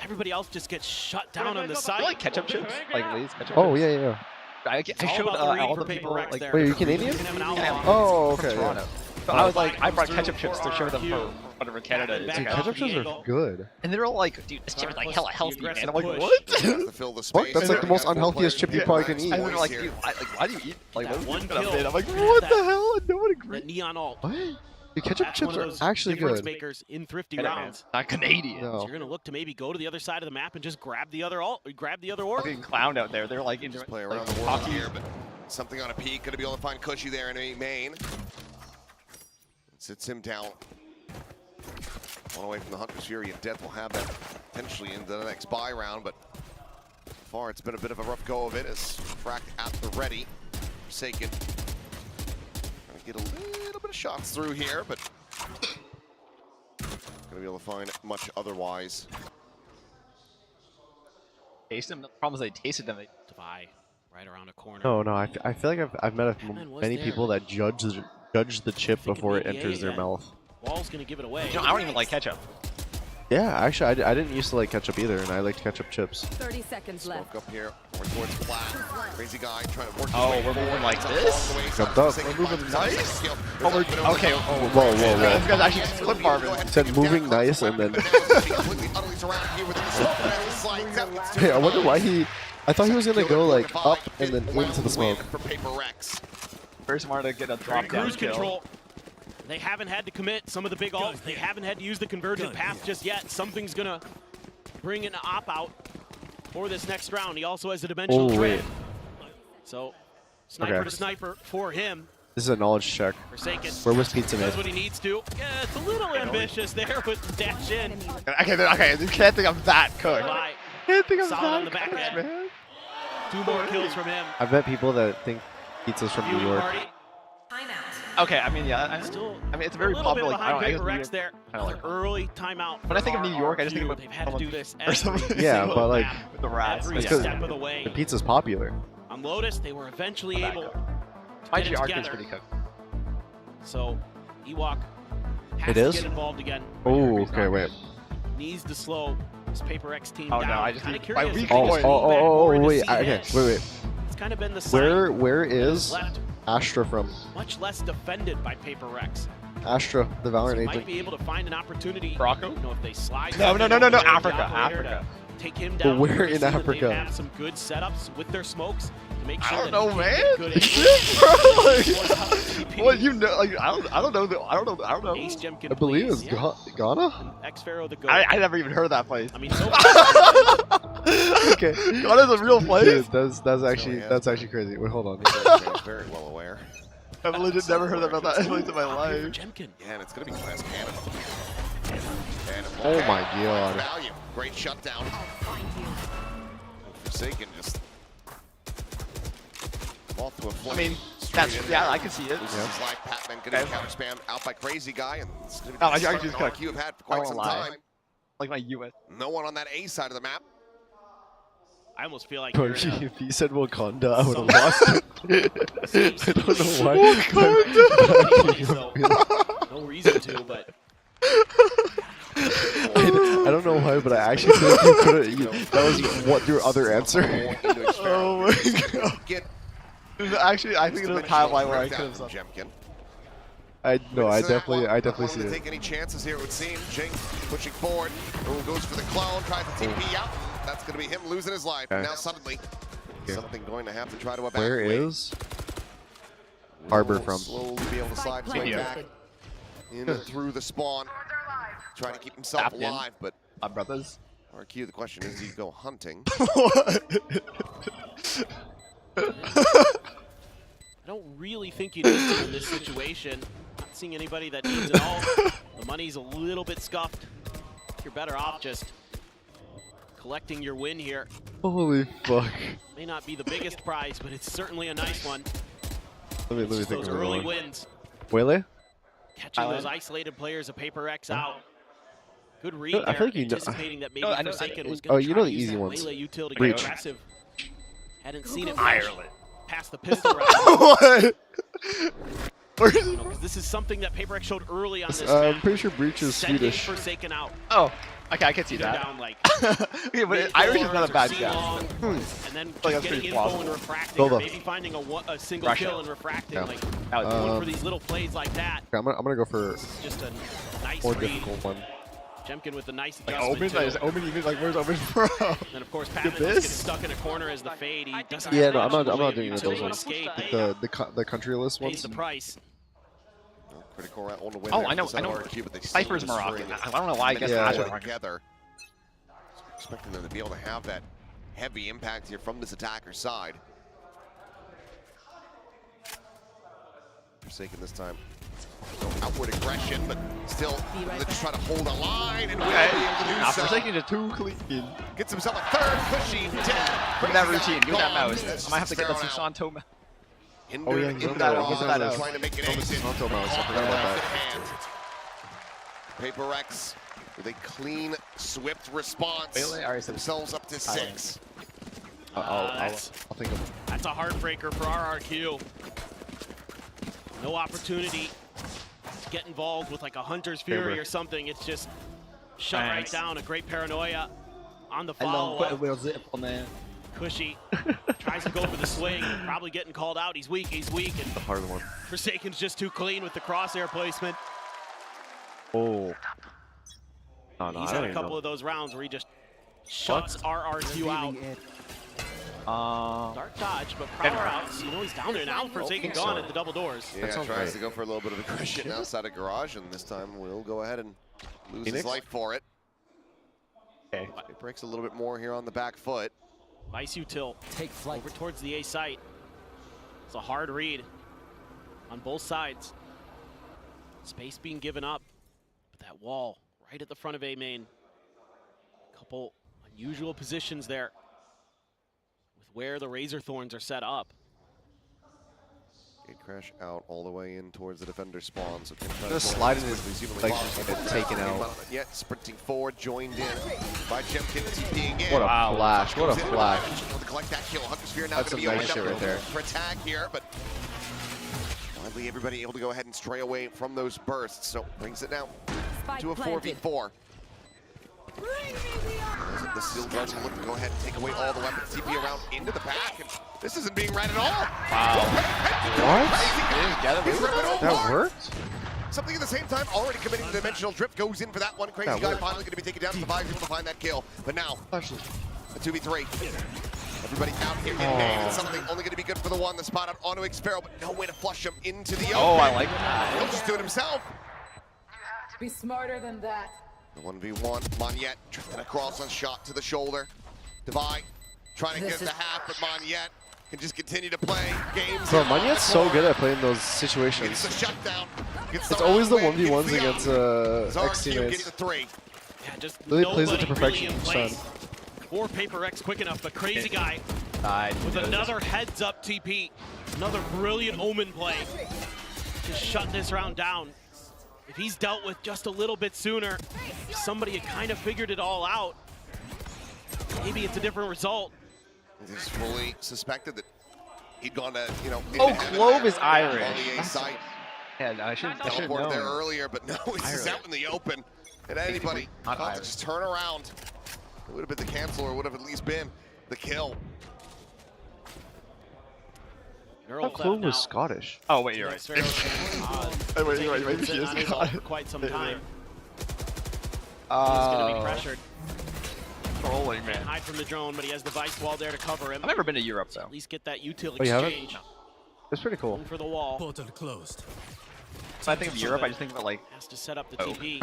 [SPEAKER 11] everybody else just gets shut down on the
[SPEAKER 7] You
[SPEAKER 11] side.
[SPEAKER 7] like ketchup chips? Like Lay's ketchup
[SPEAKER 4] Oh,
[SPEAKER 7] chips?
[SPEAKER 4] yeah, yeah.
[SPEAKER 7] I
[SPEAKER 11] all
[SPEAKER 7] showed
[SPEAKER 11] about the read
[SPEAKER 7] all
[SPEAKER 11] for
[SPEAKER 7] the
[SPEAKER 11] Paper
[SPEAKER 7] people
[SPEAKER 11] Rex
[SPEAKER 7] like
[SPEAKER 11] there.
[SPEAKER 4] Wait, are you Canadian?
[SPEAKER 11] You can have an
[SPEAKER 7] Yeah.
[SPEAKER 11] outlaw.
[SPEAKER 4] Oh,
[SPEAKER 7] from
[SPEAKER 4] okay.
[SPEAKER 7] Toronto.
[SPEAKER 4] Yeah.
[SPEAKER 7] So I was like, I brought
[SPEAKER 11] Through
[SPEAKER 7] ketchup chips to show them
[SPEAKER 11] RRQ.
[SPEAKER 7] for whatever Canada is.
[SPEAKER 11] Back
[SPEAKER 4] Dude,
[SPEAKER 11] off
[SPEAKER 4] ketchup
[SPEAKER 11] the
[SPEAKER 4] chips are
[SPEAKER 11] angle.
[SPEAKER 4] good.
[SPEAKER 7] And they're all like, dude, this chip is like hella healthy, man. I'm like,
[SPEAKER 11] Aggressive
[SPEAKER 7] what?
[SPEAKER 11] push.
[SPEAKER 8] Has to fill the
[SPEAKER 4] Fuck,
[SPEAKER 8] space.
[SPEAKER 4] that's like the most unhealthiest chip you probably can eat.
[SPEAKER 7] And they're like,
[SPEAKER 8] Here.
[SPEAKER 7] dude, why do you eat? Like,
[SPEAKER 11] That
[SPEAKER 7] what
[SPEAKER 11] one
[SPEAKER 7] is that?
[SPEAKER 11] kill.
[SPEAKER 7] I'm like,
[SPEAKER 11] Grab
[SPEAKER 7] what
[SPEAKER 11] that.
[SPEAKER 7] the hell? No one agrees.
[SPEAKER 11] That neon ult.
[SPEAKER 4] What? Dude, ketchup
[SPEAKER 11] That's
[SPEAKER 4] chips
[SPEAKER 11] one of
[SPEAKER 4] are
[SPEAKER 11] those
[SPEAKER 4] actually
[SPEAKER 11] difference
[SPEAKER 4] good.
[SPEAKER 11] makers in thrifty
[SPEAKER 7] Get it, man.
[SPEAKER 11] rounds.
[SPEAKER 7] Not Canadian.
[SPEAKER 4] No.
[SPEAKER 11] So you're gonna look to maybe go to the other side of the map and just grab the other ult, grab the other orb.
[SPEAKER 7] Fucking clown out there. They're like,
[SPEAKER 8] Just play
[SPEAKER 7] like
[SPEAKER 8] around the world
[SPEAKER 7] hockey.
[SPEAKER 8] here, but Something on a peak, gonna be able to find Cushy there in main. Sits him down. One away from the Hunter's Fury, and Death will have that potentially into the next buy round, but so far it's been a bit of a rough go of it as Frack at the ready. Forsaken. Trying to get a little bit of shots through here, but gonna be able to find much otherwise.
[SPEAKER 7] Taste them. The problem is they tasted them.
[SPEAKER 11] Devi right around a corner.
[SPEAKER 4] No, I feel like I've met many people that judge the chip before it enters their mouth.
[SPEAKER 11] Wall's gonna give it away.
[SPEAKER 7] You know, I don't even like ketchup.
[SPEAKER 4] Yeah, actually, I didn't used to like ketchup either, and I liked ketchup chips.
[SPEAKER 13] 30 seconds left.
[SPEAKER 8] Smoke up here, more towards flat. Crazy guy trying to work his
[SPEAKER 7] Oh,
[SPEAKER 8] way
[SPEAKER 7] we're moving
[SPEAKER 8] forward.
[SPEAKER 7] like this?
[SPEAKER 4] Jumped up.
[SPEAKER 7] We're moving nice?
[SPEAKER 8] Oh,
[SPEAKER 7] Okay.
[SPEAKER 4] Whoa, whoa, whoa.
[SPEAKER 7] This guy's actually clip farming.
[SPEAKER 4] It said moving nice, and then. Hey, I wonder why he. I thought he was gonna go like up and then into the smoke.
[SPEAKER 8] For PRX.
[SPEAKER 7] Very smart to get a drop down
[SPEAKER 11] Cruise
[SPEAKER 7] kill.
[SPEAKER 11] control. They haven't had to commit some of the big ults. They haven't had to use the convergent path just yet. Something's gonna bring an op out for this next round. He also has a dimensional trade. So sniper to sniper for him.
[SPEAKER 4] This is a knowledge check.
[SPEAKER 11] Forsaken.
[SPEAKER 4] Where was Pizza
[SPEAKER 11] Does
[SPEAKER 4] made?
[SPEAKER 11] what he needs to. Yeah, it's a little ambitious there with the dash in.
[SPEAKER 7] Okay, you can't think I'm that cooked.
[SPEAKER 11] Bye.
[SPEAKER 7] Can't think I'm
[SPEAKER 11] Solid
[SPEAKER 7] that
[SPEAKER 11] on the back
[SPEAKER 7] cooked,
[SPEAKER 11] end.
[SPEAKER 7] man.
[SPEAKER 11] 2 more kills from him.
[SPEAKER 4] I've met people that think pizza's from New York.
[SPEAKER 7] Okay, I mean, yeah. I mean, it's very
[SPEAKER 11] A little bit
[SPEAKER 7] popular.
[SPEAKER 11] behind
[SPEAKER 7] I guess
[SPEAKER 11] PRX there.
[SPEAKER 7] I like
[SPEAKER 11] Early timeout.
[SPEAKER 7] When I think of New York, I just think about
[SPEAKER 11] they've had to do this
[SPEAKER 7] or something.
[SPEAKER 4] Yeah, but like
[SPEAKER 7] with the rats.
[SPEAKER 11] every
[SPEAKER 4] it's 'cause
[SPEAKER 11] step of the way.
[SPEAKER 4] the pizza's popular.
[SPEAKER 11] On Lotus, they were eventually able to
[SPEAKER 7] My
[SPEAKER 11] get it
[SPEAKER 7] GRQ is
[SPEAKER 11] together.
[SPEAKER 7] pretty cooked.
[SPEAKER 11] So Ewok has
[SPEAKER 4] It
[SPEAKER 11] to
[SPEAKER 4] is?
[SPEAKER 11] get involved again.
[SPEAKER 4] Oh, okay, wait.
[SPEAKER 11] Needs to slow this PRX team
[SPEAKER 7] Oh,
[SPEAKER 11] down.
[SPEAKER 7] no, I just
[SPEAKER 11] Kinda
[SPEAKER 7] need-
[SPEAKER 11] curious.
[SPEAKER 7] by weak
[SPEAKER 11] if they
[SPEAKER 7] point.
[SPEAKER 11] just lean back forward to
[SPEAKER 4] wait,
[SPEAKER 11] see
[SPEAKER 4] okay,
[SPEAKER 11] ahead.
[SPEAKER 4] wait.
[SPEAKER 11] It's kind of been the sign
[SPEAKER 4] Where is
[SPEAKER 11] left
[SPEAKER 4] Astra from?
[SPEAKER 11] much less defended by PRX.
[SPEAKER 4] Astra, the Valorant
[SPEAKER 11] So might
[SPEAKER 4] agent.
[SPEAKER 11] be able to find an opportunity.
[SPEAKER 7] Morocco?
[SPEAKER 11] You know, if they slide.
[SPEAKER 7] No,
[SPEAKER 11] something
[SPEAKER 7] no,
[SPEAKER 11] over there,
[SPEAKER 7] Africa,
[SPEAKER 11] the operator
[SPEAKER 7] Africa.
[SPEAKER 11] to Take him
[SPEAKER 4] But
[SPEAKER 11] down.
[SPEAKER 4] where
[SPEAKER 11] We're
[SPEAKER 4] in
[SPEAKER 11] seeing that
[SPEAKER 4] Africa?
[SPEAKER 11] They've had some good setups with their smokes to make sure
[SPEAKER 7] I don't
[SPEAKER 11] that
[SPEAKER 7] know,
[SPEAKER 11] he
[SPEAKER 7] man.
[SPEAKER 11] can't get good
[SPEAKER 7] Bro, what you know? Like, I don't know. I don't know.
[SPEAKER 11] Ace Gem can
[SPEAKER 4] I believe
[SPEAKER 11] please,
[SPEAKER 4] it's
[SPEAKER 11] yeah.
[SPEAKER 4] Ghana.
[SPEAKER 11] X-Pharaoh the goat.
[SPEAKER 7] I never even heard of that place.
[SPEAKER 11] I mean, so
[SPEAKER 4] Okay,
[SPEAKER 7] Ghana's a real place.
[SPEAKER 4] dude, that's actually crazy. Wait, hold on.
[SPEAKER 8] Very well aware.
[SPEAKER 7] I've legit never heard about that place in my life.
[SPEAKER 11] Jemkin.
[SPEAKER 8] Yeah, and it's going to be Class Canada. And
[SPEAKER 4] Oh my god.
[SPEAKER 8] value. Great shutdown. Forsaken just off to a flame.
[SPEAKER 7] I mean,
[SPEAKER 8] Straight
[SPEAKER 7] that's
[SPEAKER 8] in
[SPEAKER 7] yeah,
[SPEAKER 8] there.
[SPEAKER 7] I can see it.
[SPEAKER 8] Loses his life. Patman going to be counter spam out by Crazy Guy, and it's going to be
[SPEAKER 7] No, I
[SPEAKER 8] the start
[SPEAKER 7] just
[SPEAKER 8] an
[SPEAKER 7] kinda-
[SPEAKER 8] RRQ have had for
[SPEAKER 7] I
[SPEAKER 8] quite
[SPEAKER 7] won't
[SPEAKER 8] some
[SPEAKER 7] lie.
[SPEAKER 8] time.
[SPEAKER 7] Like my US.
[SPEAKER 8] No one on that A side of the map.
[SPEAKER 11] I almost feel like
[SPEAKER 4] Bro,
[SPEAKER 11] you're in a-
[SPEAKER 4] if you said Wakanda, I would have lost it. I don't know why.
[SPEAKER 11] so no reason to, but
[SPEAKER 4] I don't know why, but I actually feel like you could have. That was what your other answer.
[SPEAKER 7] Oh my god.
[SPEAKER 8] Get
[SPEAKER 7] Actually, I think there's a timeline where I could have
[SPEAKER 8] from
[SPEAKER 7] said.
[SPEAKER 8] Jemkin.
[SPEAKER 4] I
[SPEAKER 8] So that one,
[SPEAKER 4] definitely
[SPEAKER 8] not
[SPEAKER 4] see
[SPEAKER 8] wanting to
[SPEAKER 4] it.
[SPEAKER 8] take any chances here, it would seem. Jink pushing forward. Ooh, goes for the clone, tries to TP out. That's going to be him losing his life.
[SPEAKER 4] Okay.
[SPEAKER 8] Now suddenly, something going to have to try to evacuate.
[SPEAKER 4] Where is Harbor from?
[SPEAKER 8] Slowly be able to slide his way back in and through the spawn. Trying to keep himself
[SPEAKER 7] Tapped in.
[SPEAKER 8] alive, but
[SPEAKER 7] My brothers.
[SPEAKER 8] RQ, the question is, do you go hunting?
[SPEAKER 11] I don't really think you need to in this situation. Not seeing anybody that needs it all. The money's a little bit scuffed. You're better off just collecting your win here.
[SPEAKER 4] Holy fuck.
[SPEAKER 11] May not be the biggest prize, but it's certainly a nice one.
[SPEAKER 4] Let me
[SPEAKER 11] It's just
[SPEAKER 4] think
[SPEAKER 11] those
[SPEAKER 4] of
[SPEAKER 11] early
[SPEAKER 4] one.
[SPEAKER 11] wins.
[SPEAKER 4] Wele?
[SPEAKER 11] Catching those isolated players of PRX out. Good read
[SPEAKER 4] I
[SPEAKER 11] there,
[SPEAKER 4] feel like you know-
[SPEAKER 11] anticipating that maybe
[SPEAKER 7] No, I know-
[SPEAKER 11] Forsaken was
[SPEAKER 4] Oh,
[SPEAKER 11] going to
[SPEAKER 4] you
[SPEAKER 11] try
[SPEAKER 4] know
[SPEAKER 11] to
[SPEAKER 4] the
[SPEAKER 11] use
[SPEAKER 4] easy
[SPEAKER 11] that
[SPEAKER 4] ones.
[SPEAKER 11] Melee util to get
[SPEAKER 4] Breach.
[SPEAKER 11] aggressive. Hadn't seen it much
[SPEAKER 7] Ireland.
[SPEAKER 11] past the pistol round.
[SPEAKER 7] What? Where is
[SPEAKER 11] You know, 'cause this is something that PRX showed early on this
[SPEAKER 4] I'm
[SPEAKER 11] map.
[SPEAKER 4] pretty sure Breach is
[SPEAKER 11] Sending
[SPEAKER 4] Swedish.
[SPEAKER 11] Forsaken out.
[SPEAKER 7] Oh, okay, I can see
[SPEAKER 11] Either
[SPEAKER 7] that.
[SPEAKER 11] down like
[SPEAKER 7] Okay, but Irish is not a bad guess.
[SPEAKER 11] C-long, and then
[SPEAKER 7] Like,
[SPEAKER 11] just
[SPEAKER 7] that's
[SPEAKER 11] getting
[SPEAKER 7] pretty
[SPEAKER 11] info and
[SPEAKER 7] plausible.
[SPEAKER 11] refracting,
[SPEAKER 4] Hold
[SPEAKER 11] or
[SPEAKER 4] on.
[SPEAKER 11] maybe finding a single
[SPEAKER 7] Russia.
[SPEAKER 11] kill and refracting.
[SPEAKER 4] Yeah.
[SPEAKER 11] Like
[SPEAKER 7] That would
[SPEAKER 11] going for these little plays like that.
[SPEAKER 4] I'm gonna go for
[SPEAKER 11] Just a nice
[SPEAKER 4] more
[SPEAKER 11] read.
[SPEAKER 4] difficult one.
[SPEAKER 11] Jemkin with a nice
[SPEAKER 7] Like
[SPEAKER 11] adjustment
[SPEAKER 7] Omen?
[SPEAKER 11] too.
[SPEAKER 7] Is Omen even like where's Omen from?
[SPEAKER 11] And of course,
[SPEAKER 7] Look
[SPEAKER 11] Patman
[SPEAKER 7] at
[SPEAKER 11] just
[SPEAKER 7] this.
[SPEAKER 11] gets stuck in a corner as the fade. He doesn't
[SPEAKER 4] Yeah,
[SPEAKER 11] have
[SPEAKER 4] no, I'm
[SPEAKER 11] much
[SPEAKER 4] not
[SPEAKER 11] way of
[SPEAKER 4] doing those
[SPEAKER 11] utility to
[SPEAKER 4] ones.
[SPEAKER 11] escape.
[SPEAKER 4] The countryless
[SPEAKER 11] Pays
[SPEAKER 4] ones.
[SPEAKER 11] the price.
[SPEAKER 8] Critical round on the win
[SPEAKER 7] Oh,
[SPEAKER 8] there
[SPEAKER 7] I know,
[SPEAKER 8] for
[SPEAKER 7] I know.
[SPEAKER 8] RRQ, but they still
[SPEAKER 7] Cypher's
[SPEAKER 8] destroy
[SPEAKER 7] Moroccan.
[SPEAKER 8] it.
[SPEAKER 7] I don't know why I guess
[SPEAKER 4] Yeah.
[SPEAKER 7] Asher
[SPEAKER 8] Put
[SPEAKER 7] Moroccan.
[SPEAKER 8] together. Expecting them to be able to have that heavy impact here from this attacker side. Forsaken this time. No outward aggression, but still, they're just trying to hold a line and
[SPEAKER 7] Forsaken is too clean.
[SPEAKER 8] Gets himself a third, pushy, dead.
[SPEAKER 7] Look at that routine, give me that mouse. I might have to get that Susanto mouse.
[SPEAKER 8] Oh yeah, he's that out. Trying to make an exit.
[SPEAKER 4] Susanto mouse, I forgot about that.
[SPEAKER 8] PRX with a clean, swift response. Themselves up to 6.
[SPEAKER 4] I'll think of
[SPEAKER 11] That's a heartbreaker for RRQ. No opportunity to get involved with like a Hunter's Fury or something. It's just shut right down. A great paranoia on the follow-up. Cushy tries to go for the swing, probably getting called out. He's weak, and
[SPEAKER 4] the hard one.
[SPEAKER 11] Forsaken's just too clean with the crosshair placement.
[SPEAKER 4] Oh. No,
[SPEAKER 11] He's had a couple of those rounds where he just shuts RRQ out. Dark dodge, but Prowler out. You know he's down there now. Forsaken gone at the double doors.
[SPEAKER 8] Yeah, tries to go for a little bit of aggression outside of garage, and this time will go ahead and lose his life for it. Okay. It breaks a little bit more here on the back foot.
[SPEAKER 11] Vice util. Take flight over towards the A site. It's a hard read on both sides. Space being given up, but that wall right at the front of A main. Couple unusual positions there with where the Razor Thorns are set up.
[SPEAKER 8] Gate crash out all the way in towards the defender spawn. So
[SPEAKER 4] just sliding his like just get taken out.
[SPEAKER 8] Yet sprinting forward, joined in by Jemkin TPing in.
[SPEAKER 4] What a flash! What a flash!
[SPEAKER 8] To collect that kill, Hunter's Sphere now
[SPEAKER 4] That's
[SPEAKER 8] going
[SPEAKER 4] some
[SPEAKER 8] to be
[SPEAKER 4] nice shit right there.
[SPEAKER 8] For attack here, but finally everybody able to go ahead and stray away from those bursts. So brings it now to a 4v4. The Steel Guards will look to go ahead and take away all the weapons. TP around into the back, and this isn't being read at all.
[SPEAKER 4] Wow. What? That worked?
[SPEAKER 8] Something at the same time, already committing the dimensional drift, goes in for that one. Crazy guy finally going to be taken down to the 5, able to find that kill. But now, a 2v3. Everybody out here in main, and something only going to be good for the one. The spot out onto Xpharaoh, but no way to flush him into the open.
[SPEAKER 7] Oh, I like that.
[SPEAKER 8] He'll just do it himself.
[SPEAKER 22] Be smarter than that.
[SPEAKER 8] The 1v1, Monyet drifting across on shot to the shoulder. Divide trying to get the half, but Monyet can just continue to play games.
[SPEAKER 4] Bro, Monyet's so good at playing those situations.
[SPEAKER 8] Gets the shutdown.
[SPEAKER 4] It's always the 1v1s against X teammates.
[SPEAKER 11] Yeah, just
[SPEAKER 4] really plays it to perfection each time.
[SPEAKER 11] Or PRX quick enough, but Crazy Guy with another heads-up TP. Another brilliant Omen play to shut this round down. If he's dealt with just a little bit sooner, somebody had kind of figured it all out. Maybe it's a different result.
[SPEAKER 8] It is fully suspected that he'd gone to, you know,
[SPEAKER 7] oh, Clove is Irish.
[SPEAKER 8] On the A site.
[SPEAKER 7] Yeah, I should have
[SPEAKER 8] Teleported
[SPEAKER 7] known.
[SPEAKER 8] there earlier, but no, it's just out in the open. And anybody thought to just turn around. It would have been the cancel, or would have at least been the kill.
[SPEAKER 4] That Clove was Scottish.
[SPEAKER 7] Oh wait, you're right.
[SPEAKER 11] Wait, you're right. Maybe she is Scottish. For quite some time. He's going to be pressured.
[SPEAKER 7] Trolling, man.
[SPEAKER 11] Hide from the drone, but he has the Vice wall there to cover him.
[SPEAKER 7] I've never been to Europe, though.
[SPEAKER 11] At least get that util
[SPEAKER 4] Oh, you haven't?
[SPEAKER 11] exchange.
[SPEAKER 4] No. That's pretty cool.
[SPEAKER 11] For the wall.
[SPEAKER 16] Portal closed.
[SPEAKER 7] So I think of Europe, I just think about like.
[SPEAKER 11] Has to set up the TP.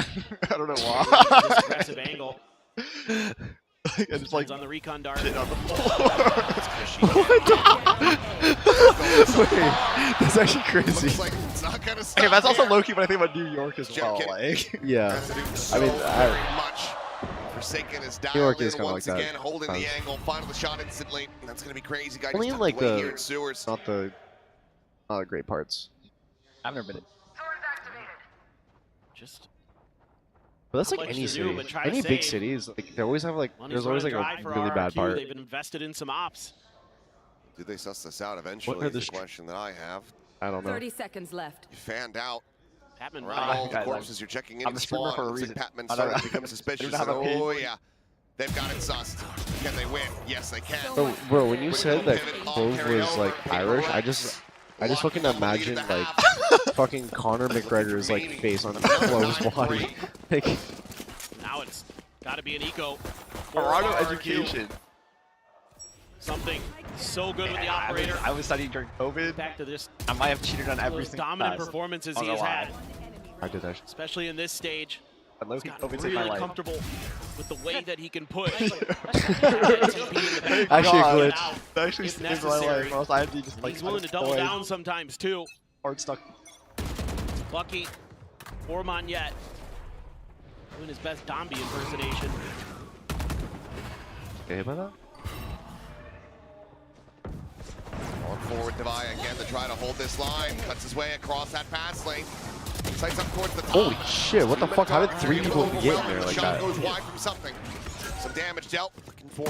[SPEAKER 7] I don't know why.
[SPEAKER 11] This aggressive angle.
[SPEAKER 7] I just like
[SPEAKER 11] on the recon dart.
[SPEAKER 7] Shit on the floor.
[SPEAKER 4] Wait, that's actually crazy.
[SPEAKER 8] Looks like it's not gonna stop
[SPEAKER 7] Okay, that's also
[SPEAKER 8] here.
[SPEAKER 7] low-key when I think about New York as well. Like.
[SPEAKER 4] Yeah.
[SPEAKER 8] So
[SPEAKER 4] I mean,
[SPEAKER 8] very much. Forsaken is
[SPEAKER 4] New York
[SPEAKER 8] dialed
[SPEAKER 4] is
[SPEAKER 8] in
[SPEAKER 4] kinda
[SPEAKER 8] once
[SPEAKER 4] like that.
[SPEAKER 8] again, holding the angle, final the shot instantly. And that's gonna be Crazy Guy.
[SPEAKER 4] Only
[SPEAKER 8] just
[SPEAKER 4] in like
[SPEAKER 8] tucked away here
[SPEAKER 4] the
[SPEAKER 8] in sewers.
[SPEAKER 4] not the great parts.
[SPEAKER 7] I've never been.
[SPEAKER 11] Just.
[SPEAKER 4] But that's
[SPEAKER 11] Not
[SPEAKER 4] like
[SPEAKER 11] much
[SPEAKER 4] any
[SPEAKER 11] to do,
[SPEAKER 4] city.
[SPEAKER 11] but try to
[SPEAKER 4] Any big
[SPEAKER 11] save.
[SPEAKER 4] cities, like they always have like
[SPEAKER 11] Money's
[SPEAKER 4] there's always like
[SPEAKER 11] running
[SPEAKER 4] a
[SPEAKER 11] dry for
[SPEAKER 4] really bad
[SPEAKER 11] RRQ.
[SPEAKER 4] part.
[SPEAKER 11] They've been invested in some ops.
[SPEAKER 8] Do they suss this out eventually?
[SPEAKER 4] are
[SPEAKER 8] Is
[SPEAKER 4] the
[SPEAKER 8] the question that I have.
[SPEAKER 4] I don't know.
[SPEAKER 13] 30 seconds left.
[SPEAKER 8] You fanned out.
[SPEAKER 11] Patman
[SPEAKER 8] Around all the
[SPEAKER 7] guys,
[SPEAKER 8] corpses you're checking in
[SPEAKER 7] I'm a
[SPEAKER 8] spawn.
[SPEAKER 7] streamer for a
[SPEAKER 8] Looks like
[SPEAKER 7] reason.
[SPEAKER 8] Patman
[SPEAKER 7] I don't-
[SPEAKER 8] starting to become suspicious.
[SPEAKER 7] I don't have a ping.
[SPEAKER 8] Oh yeah, they've got it sussed. Can they win? Yes, they can.
[SPEAKER 4] Bro, when you
[SPEAKER 8] Quick
[SPEAKER 4] said that
[SPEAKER 8] pivot,
[SPEAKER 4] Clove
[SPEAKER 8] carry
[SPEAKER 4] was
[SPEAKER 8] over.
[SPEAKER 4] like Irish, I just fucking imagine like fucking Conor McGregor's like face on Clove's body. Like,
[SPEAKER 11] Now it's got to be an eco.
[SPEAKER 7] Toronto
[SPEAKER 11] RRQ.
[SPEAKER 7] education.
[SPEAKER 11] Something so good with the operator.
[SPEAKER 7] I was studying during COVID.
[SPEAKER 11] Back to this.
[SPEAKER 7] I might have cheated on every
[SPEAKER 11] Those
[SPEAKER 7] single
[SPEAKER 11] dominant
[SPEAKER 7] class.
[SPEAKER 11] performances
[SPEAKER 7] On
[SPEAKER 11] he
[SPEAKER 7] the
[SPEAKER 11] has
[SPEAKER 7] line.
[SPEAKER 11] had,
[SPEAKER 4] I did that.
[SPEAKER 11] especially in this stage.
[SPEAKER 7] But low-key,
[SPEAKER 11] Got
[SPEAKER 7] COVID saved my
[SPEAKER 11] really
[SPEAKER 7] life.
[SPEAKER 11] comfortable with the way that he can push.
[SPEAKER 4] Actually, a glitch.
[SPEAKER 7] That actually
[SPEAKER 11] If
[SPEAKER 7] saved my
[SPEAKER 11] necessary.
[SPEAKER 7] life. Or else I'd be just like.
[SPEAKER 11] He's willing to double down sometimes too.
[SPEAKER 7] Hard stuck.
[SPEAKER 11] Lucky or Monyet doing his best Dombey impersonation.
[SPEAKER 4] Okay, by that?
[SPEAKER 8] Going forward, Devi again to try to hold this line. Cuts his way across that pass lane. Sights up towards the top.
[SPEAKER 4] Holy shit, what the fuck? How did 3 people get in there like that?
[SPEAKER 8] Goes wide from something. Some damage dealt. Looking for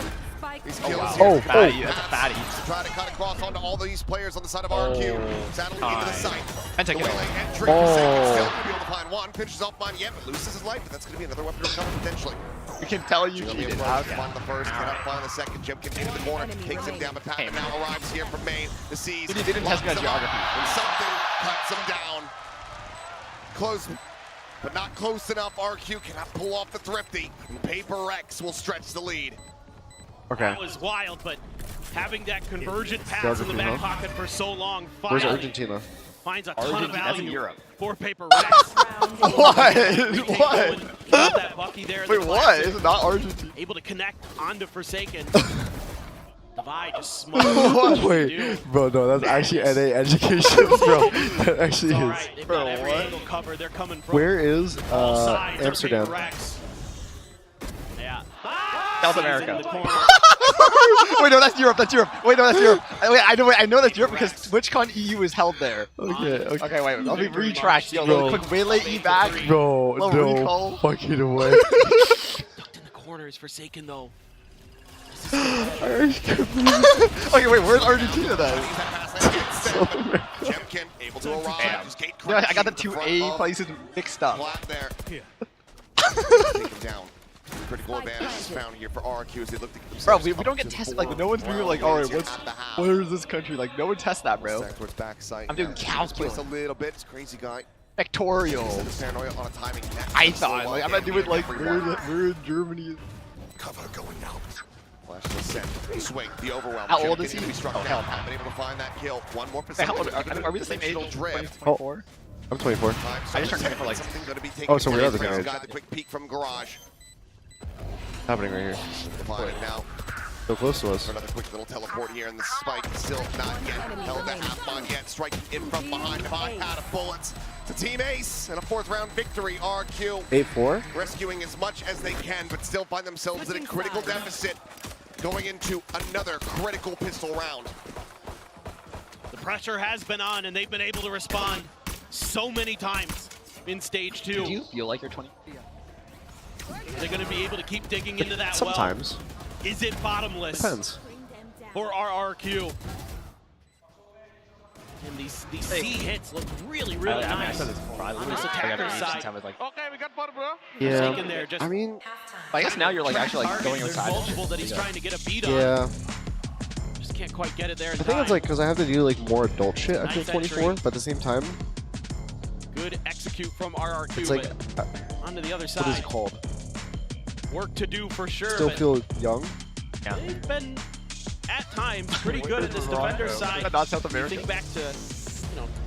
[SPEAKER 8] these kills
[SPEAKER 7] wow.
[SPEAKER 8] here.
[SPEAKER 7] Fatty, that's a fatty.
[SPEAKER 8] Try to cut across onto all these players on the side of RRQ. Saddling into the site.
[SPEAKER 7] And take it away.
[SPEAKER 8] Entry for second. Still gonna be able to find one. Finishes off Monyet, but loses his life. But that's gonna be another weapon to recover potentially.
[SPEAKER 7] You can tell you cheated.
[SPEAKER 8] Find the first, cannot find the second. Jemkin into the corner, takes him down, but Pat now arrives here from main. The seas.
[SPEAKER 7] He didn't test me on geography.
[SPEAKER 8] And something cuts him down. Close, but not close enough. RQ cannot pull off the thrifty, and PRX will stretch the lead.
[SPEAKER 4] Okay.
[SPEAKER 11] That was wild, but having that convergent pass in the back pocket for so long,
[SPEAKER 4] Where's
[SPEAKER 11] finally
[SPEAKER 4] Argentina?
[SPEAKER 11] finds a ton of
[SPEAKER 7] That's in
[SPEAKER 11] value
[SPEAKER 7] Europe.
[SPEAKER 11] for PRX.
[SPEAKER 7] What? What?
[SPEAKER 11] That Bucky there in
[SPEAKER 7] Wait,
[SPEAKER 11] the
[SPEAKER 7] what?
[SPEAKER 11] classic.
[SPEAKER 7] It's not Argentina.
[SPEAKER 11] Able to connect onto Forsaken. Devi just smoked.
[SPEAKER 4] Wait, bro, no, that's actually NA education, bro. That actually
[SPEAKER 11] All
[SPEAKER 4] is.
[SPEAKER 11] right, they've got every angle covered. They're coming from
[SPEAKER 4] Where is
[SPEAKER 11] all sides of
[SPEAKER 4] Amsterdam?
[SPEAKER 11] PRX. Yeah.
[SPEAKER 7] South
[SPEAKER 11] He's in
[SPEAKER 7] America.
[SPEAKER 11] the corner.
[SPEAKER 7] Wait, no, that's Europe. That's Europe. Wait, no, that's Europe. Wait, I know that's Europe because TwitchCon EU is held there.
[SPEAKER 4] Okay,
[SPEAKER 7] wait. Let me retract. Yo,
[SPEAKER 4] Bro.
[SPEAKER 7] quick waylay E back.
[SPEAKER 4] Bro,
[SPEAKER 7] Little
[SPEAKER 4] no
[SPEAKER 7] recall.
[SPEAKER 4] fucking way.
[SPEAKER 11] Tucked in the corner is Forsaken though.
[SPEAKER 7] Okay, wait, where's Argentina then?
[SPEAKER 8] Jemkin able to arrive. His gate
[SPEAKER 7] Yeah, I got the
[SPEAKER 8] crunching
[SPEAKER 7] two
[SPEAKER 8] with
[SPEAKER 7] A
[SPEAKER 8] front of
[SPEAKER 7] places mixed up.
[SPEAKER 8] Flat there. Take him down. Critical advantage is found here for RRQ as they look to get
[SPEAKER 7] Bro,
[SPEAKER 8] themselves
[SPEAKER 7] we
[SPEAKER 8] up
[SPEAKER 7] don't get
[SPEAKER 8] to
[SPEAKER 7] tested.
[SPEAKER 8] 4
[SPEAKER 7] Like, no one's really like,
[SPEAKER 8] round
[SPEAKER 7] alright,
[SPEAKER 8] wins at the half.
[SPEAKER 7] where is this country? Like, no one tests that, bro.
[SPEAKER 8] Stack towards backside.
[SPEAKER 7] I'm doing
[SPEAKER 8] Now,
[SPEAKER 7] calculus.
[SPEAKER 8] just a little bit. It's crazy guy.
[SPEAKER 7] Factorials.
[SPEAKER 8] Paranoia on a timing net.
[SPEAKER 7] Python. Like, I'm not doing like, we're in Germany.
[SPEAKER 8] Cover going out. Flash the set. Swing. The overwhelm.
[SPEAKER 7] How old is
[SPEAKER 8] Jemkin
[SPEAKER 7] he?
[SPEAKER 8] to be struck
[SPEAKER 7] Oh,
[SPEAKER 8] down.
[SPEAKER 7] hell no.
[SPEAKER 8] Been able to find that kill. One more
[SPEAKER 7] Wait, how old
[SPEAKER 8] percent.
[SPEAKER 7] are we the same age?
[SPEAKER 8] Drift.
[SPEAKER 7] 24?
[SPEAKER 4] I'm 24.
[SPEAKER 7] I just turned 24 like.
[SPEAKER 8] Something gonna be taken
[SPEAKER 4] Oh, so we are the
[SPEAKER 8] place.
[SPEAKER 4] same age.
[SPEAKER 8] Got the quick peek from garage.
[SPEAKER 4] Happening right here.
[SPEAKER 8] Finding now
[SPEAKER 4] So close to us.
[SPEAKER 8] for another quick little teleport here, and the spike still not yet held. The half on yet striking in from behind. 5 out of bullets to Team Ace and a 4th round victory. RQ
[SPEAKER 4] 8-4.
[SPEAKER 8] rescuing as much as they can, but still find themselves at a critical deficit going into another critical pistol round.
[SPEAKER 11] The pressure has been on, and they've been able to respond so many times in stage 2.
[SPEAKER 7] Do you feel like you're 20?
[SPEAKER 11] They're going to be able to keep digging into that
[SPEAKER 4] Sometimes.
[SPEAKER 11] well. Is it bottomless?
[SPEAKER 4] Depends.
[SPEAKER 11] For RRQ. And these C hits look really, really
[SPEAKER 7] I
[SPEAKER 11] nice.
[SPEAKER 7] said this before. I
[SPEAKER 11] On
[SPEAKER 7] literally
[SPEAKER 11] this attacker side.
[SPEAKER 7] I was like,
[SPEAKER 11] Okay, we got bottom, bro.
[SPEAKER 4] Yeah.
[SPEAKER 11] There, just
[SPEAKER 4] I mean,
[SPEAKER 7] I guess now you're like actually like going
[SPEAKER 11] there's
[SPEAKER 7] outside.
[SPEAKER 11] multiple that he's trying to get a beat on.
[SPEAKER 4] yeah.
[SPEAKER 11] Just can't quite get it there in
[SPEAKER 4] I think it's
[SPEAKER 11] time.
[SPEAKER 4] like because I have to do like more adult shit after
[SPEAKER 11] Nice
[SPEAKER 4] 24,
[SPEAKER 11] entry.
[SPEAKER 4] but at the same time,
[SPEAKER 11] Good execute from RRQ,
[SPEAKER 4] it's like,
[SPEAKER 11] but onto the other
[SPEAKER 4] what is
[SPEAKER 11] side.
[SPEAKER 4] it called?
[SPEAKER 11] Work to do for sure.
[SPEAKER 4] Still
[SPEAKER 11] but
[SPEAKER 4] feel young.
[SPEAKER 11] they've been at times pretty good at this defender side.
[SPEAKER 7] Not South America.
[SPEAKER 11] Think back to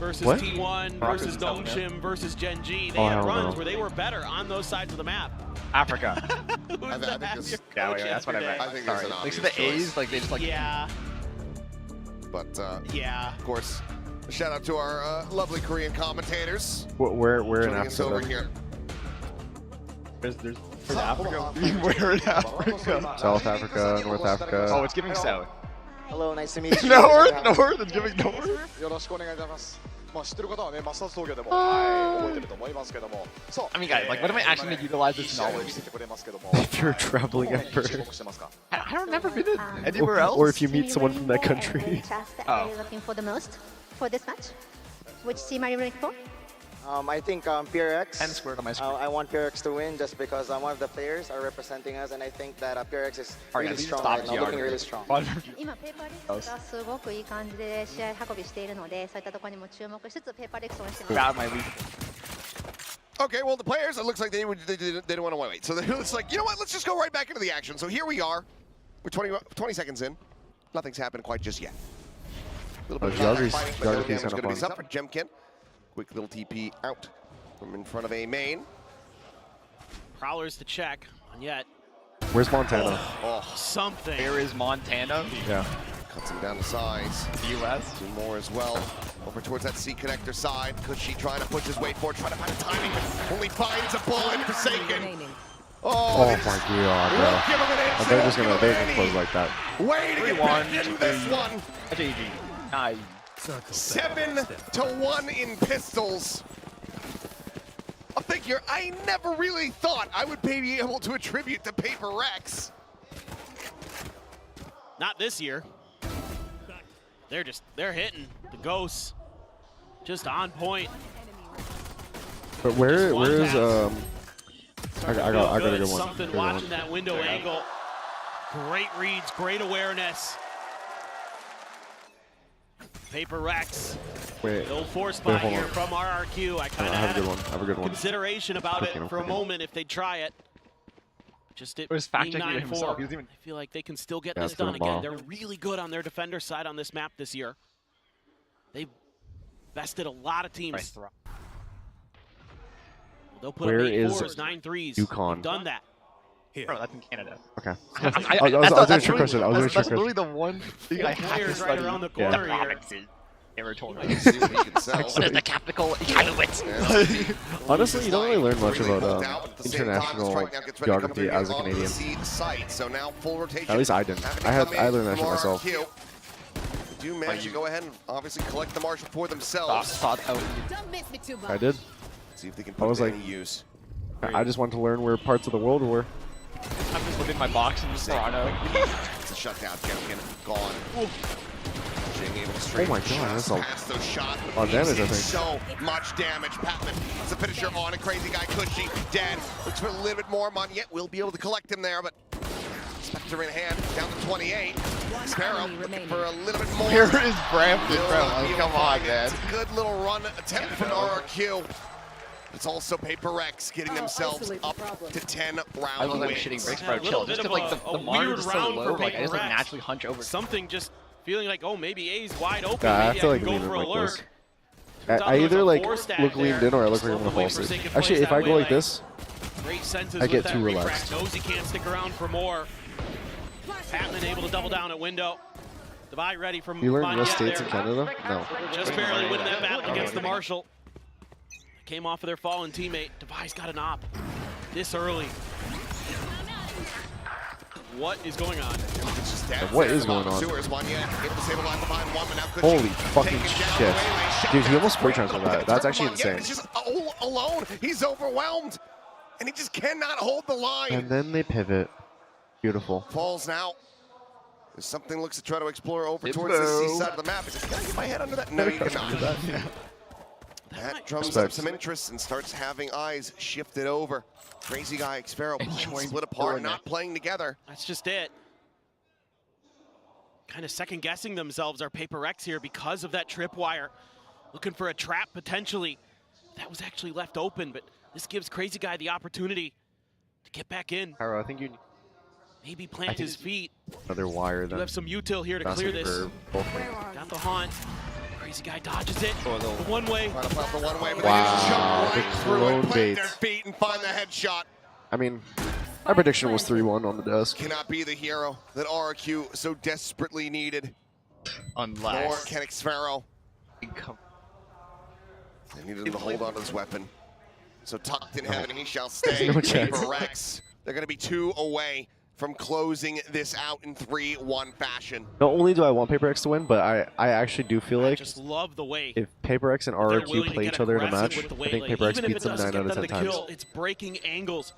[SPEAKER 11] versus
[SPEAKER 4] What?
[SPEAKER 11] T1, versus Dongshim, versus Gen G. They
[SPEAKER 4] Oh,
[SPEAKER 11] had
[SPEAKER 4] hell
[SPEAKER 11] runs
[SPEAKER 4] no.
[SPEAKER 11] where they were better on those sides of the map.
[SPEAKER 7] Africa.
[SPEAKER 11] Who's
[SPEAKER 8] I
[SPEAKER 11] the
[SPEAKER 8] think
[SPEAKER 11] happier
[SPEAKER 8] this-
[SPEAKER 7] Yeah,
[SPEAKER 11] coach
[SPEAKER 7] that's what I meant.
[SPEAKER 8] I think
[SPEAKER 7] Sorry.
[SPEAKER 8] it's an
[SPEAKER 7] Like, so
[SPEAKER 8] obvious
[SPEAKER 7] the A's,
[SPEAKER 8] choice.
[SPEAKER 7] like they just like.
[SPEAKER 11] Yeah,
[SPEAKER 8] But
[SPEAKER 11] yeah.
[SPEAKER 8] of course, a shout out to our lovely Korean commentators.
[SPEAKER 4] Where in
[SPEAKER 8] Joining us over
[SPEAKER 4] Africa?
[SPEAKER 8] here.
[SPEAKER 7] There's Africa. Where in Africa?
[SPEAKER 4] South Africa, North Africa.
[SPEAKER 7] Oh, it's giving south.
[SPEAKER 19] Hello, nice to meet you.
[SPEAKER 7] North, it's giving north.
[SPEAKER 10] よろしくお願いいたします。まあ知ってる方はね、マスターズ東京でも覚えてると思いますけども。そう。
[SPEAKER 7] I mean, guys, like, what am I actually gonna utilize this knowledge?
[SPEAKER 10] 見せてくれますけども。
[SPEAKER 4] If you're traveling ever.
[SPEAKER 10] 注目してますか。
[SPEAKER 7] I don't never been anywhere else.
[SPEAKER 4] Or if you meet someone from that country.
[SPEAKER 7] Oh.
[SPEAKER 12] Are you looking for the most for this match? Which team are you rooting for?
[SPEAKER 19] I think PRX.
[SPEAKER 7] 10 squared on my screen.
[SPEAKER 19] I want PRX to win just because one of the players are representing us, and I think that PRX is
[SPEAKER 7] Alright,
[SPEAKER 19] really
[SPEAKER 7] guys,
[SPEAKER 19] strong
[SPEAKER 7] stop
[SPEAKER 19] right now, looking really strong.
[SPEAKER 12] 今ペーパーレックスがすごくいい感じで試合運びしているので、そういったところにも注目しつつペーパーレックスを応援してます。
[SPEAKER 7] Bad my lead.
[SPEAKER 8] Okay, well, the players, it looks like they didn't want to wait. So it's like, you know what, let's just go right back into the action. So here we are. We're 20 seconds in. Nothing's happened quite just yet. A little bit of
[SPEAKER 4] Geography's
[SPEAKER 8] fighting, but no
[SPEAKER 4] kinda
[SPEAKER 8] damage going to be
[SPEAKER 4] fun.
[SPEAKER 8] suffered. Jemkin, quick little TP out from in front of a main.
[SPEAKER 11] Prowlers to check, and yet
[SPEAKER 4] Where's Montana?
[SPEAKER 8] Oh,
[SPEAKER 11] something.
[SPEAKER 7] Where is Montana?
[SPEAKER 4] Yeah.
[SPEAKER 8] Cuts him down to size.
[SPEAKER 7] US.
[SPEAKER 8] 2 more as well. Over towards that C connector side. Cushy trying to push his way forward, trying to find a timing, but only finds a bullet. Forsaken.
[SPEAKER 4] Oh my god, bro. They're just gonna close like that.
[SPEAKER 8] Way to get back in this one.
[SPEAKER 7] GG. Nice.
[SPEAKER 8] 7-1 in pistols. A figure I never really thought I would be able to attribute to PRX.
[SPEAKER 11] Not this year. They're hitting the ghosts just on point.
[SPEAKER 4] But where is I got a good one.
[SPEAKER 11] Something watching that window angle. Great reads, great awareness. PRX. No force buy here from RRQ. I kind of had
[SPEAKER 4] a good one.
[SPEAKER 11] Consideration about it for a moment if they try it. Just it
[SPEAKER 7] was fact
[SPEAKER 11] being
[SPEAKER 7] checking himself.
[SPEAKER 11] 9-4. I feel like they can still get this done again. They're really good on their defender side on this map this year. They've bested a lot of teams. They'll put
[SPEAKER 4] Where
[SPEAKER 11] up 8
[SPEAKER 4] is
[SPEAKER 11] 4s, 9 3s.
[SPEAKER 4] Yukon?
[SPEAKER 11] They've done that.
[SPEAKER 7] Bro, that's in Canada.
[SPEAKER 4] Okay. I was doing a trick question.
[SPEAKER 7] That's literally the one thing I had to study.
[SPEAKER 11] Right around the corner here.
[SPEAKER 7] What
[SPEAKER 8] is
[SPEAKER 7] the capital Iqaluit?
[SPEAKER 4] Honestly, you don't really learn much about international geography as a Canadian.
[SPEAKER 8] So now full rotation.
[SPEAKER 4] At least I didn't. I learned that shit myself.
[SPEAKER 8] Do manage to go ahead and obviously collect the marshal for themselves.
[SPEAKER 4] I did.
[SPEAKER 8] See if they can put any use.
[SPEAKER 4] I just want to learn where parts of the world were.
[SPEAKER 7] I'm just within my box in Toronto.
[SPEAKER 8] It's a shutdown champion. Gone.
[SPEAKER 4] Oh my god, that's a lot of damage, I think.
[SPEAKER 8] So much damage. Patman, it's a finisher on a crazy guy. Cushy, dead. Looks for a little bit more. Mon yet will be able to collect him there, but Spectre in hand, down to 28. Sparrow looking for a little bit more.
[SPEAKER 7] Where is Brampton, bro? Come on, man.
[SPEAKER 8] It's a good little run attempt from RRQ. It's also PRX getting themselves up to 10 round
[SPEAKER 7] I love them
[SPEAKER 8] wins.
[SPEAKER 7] shitting breaks, bro. Chill. Just because like the monitor is so low, like I just like naturally hunch over.
[SPEAKER 11] Something just feeling like, oh, maybe A's wide open.
[SPEAKER 4] Yeah,
[SPEAKER 11] maybe
[SPEAKER 4] I feel like
[SPEAKER 11] can go
[SPEAKER 4] leaning
[SPEAKER 11] for a
[SPEAKER 4] like
[SPEAKER 11] lurk.
[SPEAKER 4] this. I either like look leaned in or I look like I'm gonna fall asleep. Actually, if I go like this, I get too relaxed.
[SPEAKER 11] Knows he can't stick around for more. Patman able to double down at window. Devi ready from
[SPEAKER 4] you learn US states in Canada? No.
[SPEAKER 11] Just barely winning that battle against the Marshal. Came off of their fallen teammate. Devi's got an op this early. What is going on?
[SPEAKER 4] What is going on? Holy fucking shit. Dude, he almost spray transferred that. That's actually insane.
[SPEAKER 8] He's just all alone. He's overwhelmed. And he just cannot hold the line.
[SPEAKER 4] And then they pivot. Beautiful.
[SPEAKER 8] Falls now. There's something looks to try to explore over towards the C side of the map. He's like, can I get my head under that? No, you cannot. That drums up some interest and starts having eyes shifted over. Crazy guy, Xpharaoh, split apart, not playing together.
[SPEAKER 11] That's just it. Kind of second guessing themselves, our PRX here because of that tripwire. Looking for a trap potentially. That was actually left open, but this gives Crazy Guy the opportunity to get back in.
[SPEAKER 4] Pyro, I think you
[SPEAKER 11] maybe plant his feet.
[SPEAKER 4] Another wire then.
[SPEAKER 11] You have some util here to clear this. Got the haunt. Crazy Guy dodges it. The one way.
[SPEAKER 4] Wow, the clone bait.
[SPEAKER 8] Their feet and find the headshot.
[SPEAKER 4] I mean, my prediction was 3-1 on the desk.
[SPEAKER 8] Cannot be the hero that RRQ so desperately needed.
[SPEAKER 7] Unless.
[SPEAKER 8] Nor can Xpharaoh. They needed him to hold on to this weapon. So tucked in heaven, he shall stay.
[SPEAKER 4] No chance.
[SPEAKER 8] PRX. They're going to be 2 away from closing this out in 3-1 fashion.
[SPEAKER 4] Not only do I want PRX to win, but I actually do feel like
[SPEAKER 11] just love the way
[SPEAKER 4] if PRX and RRQ play each other in a match, I think PRX beats them 9 out of 10 times.
[SPEAKER 11] It's breaking angles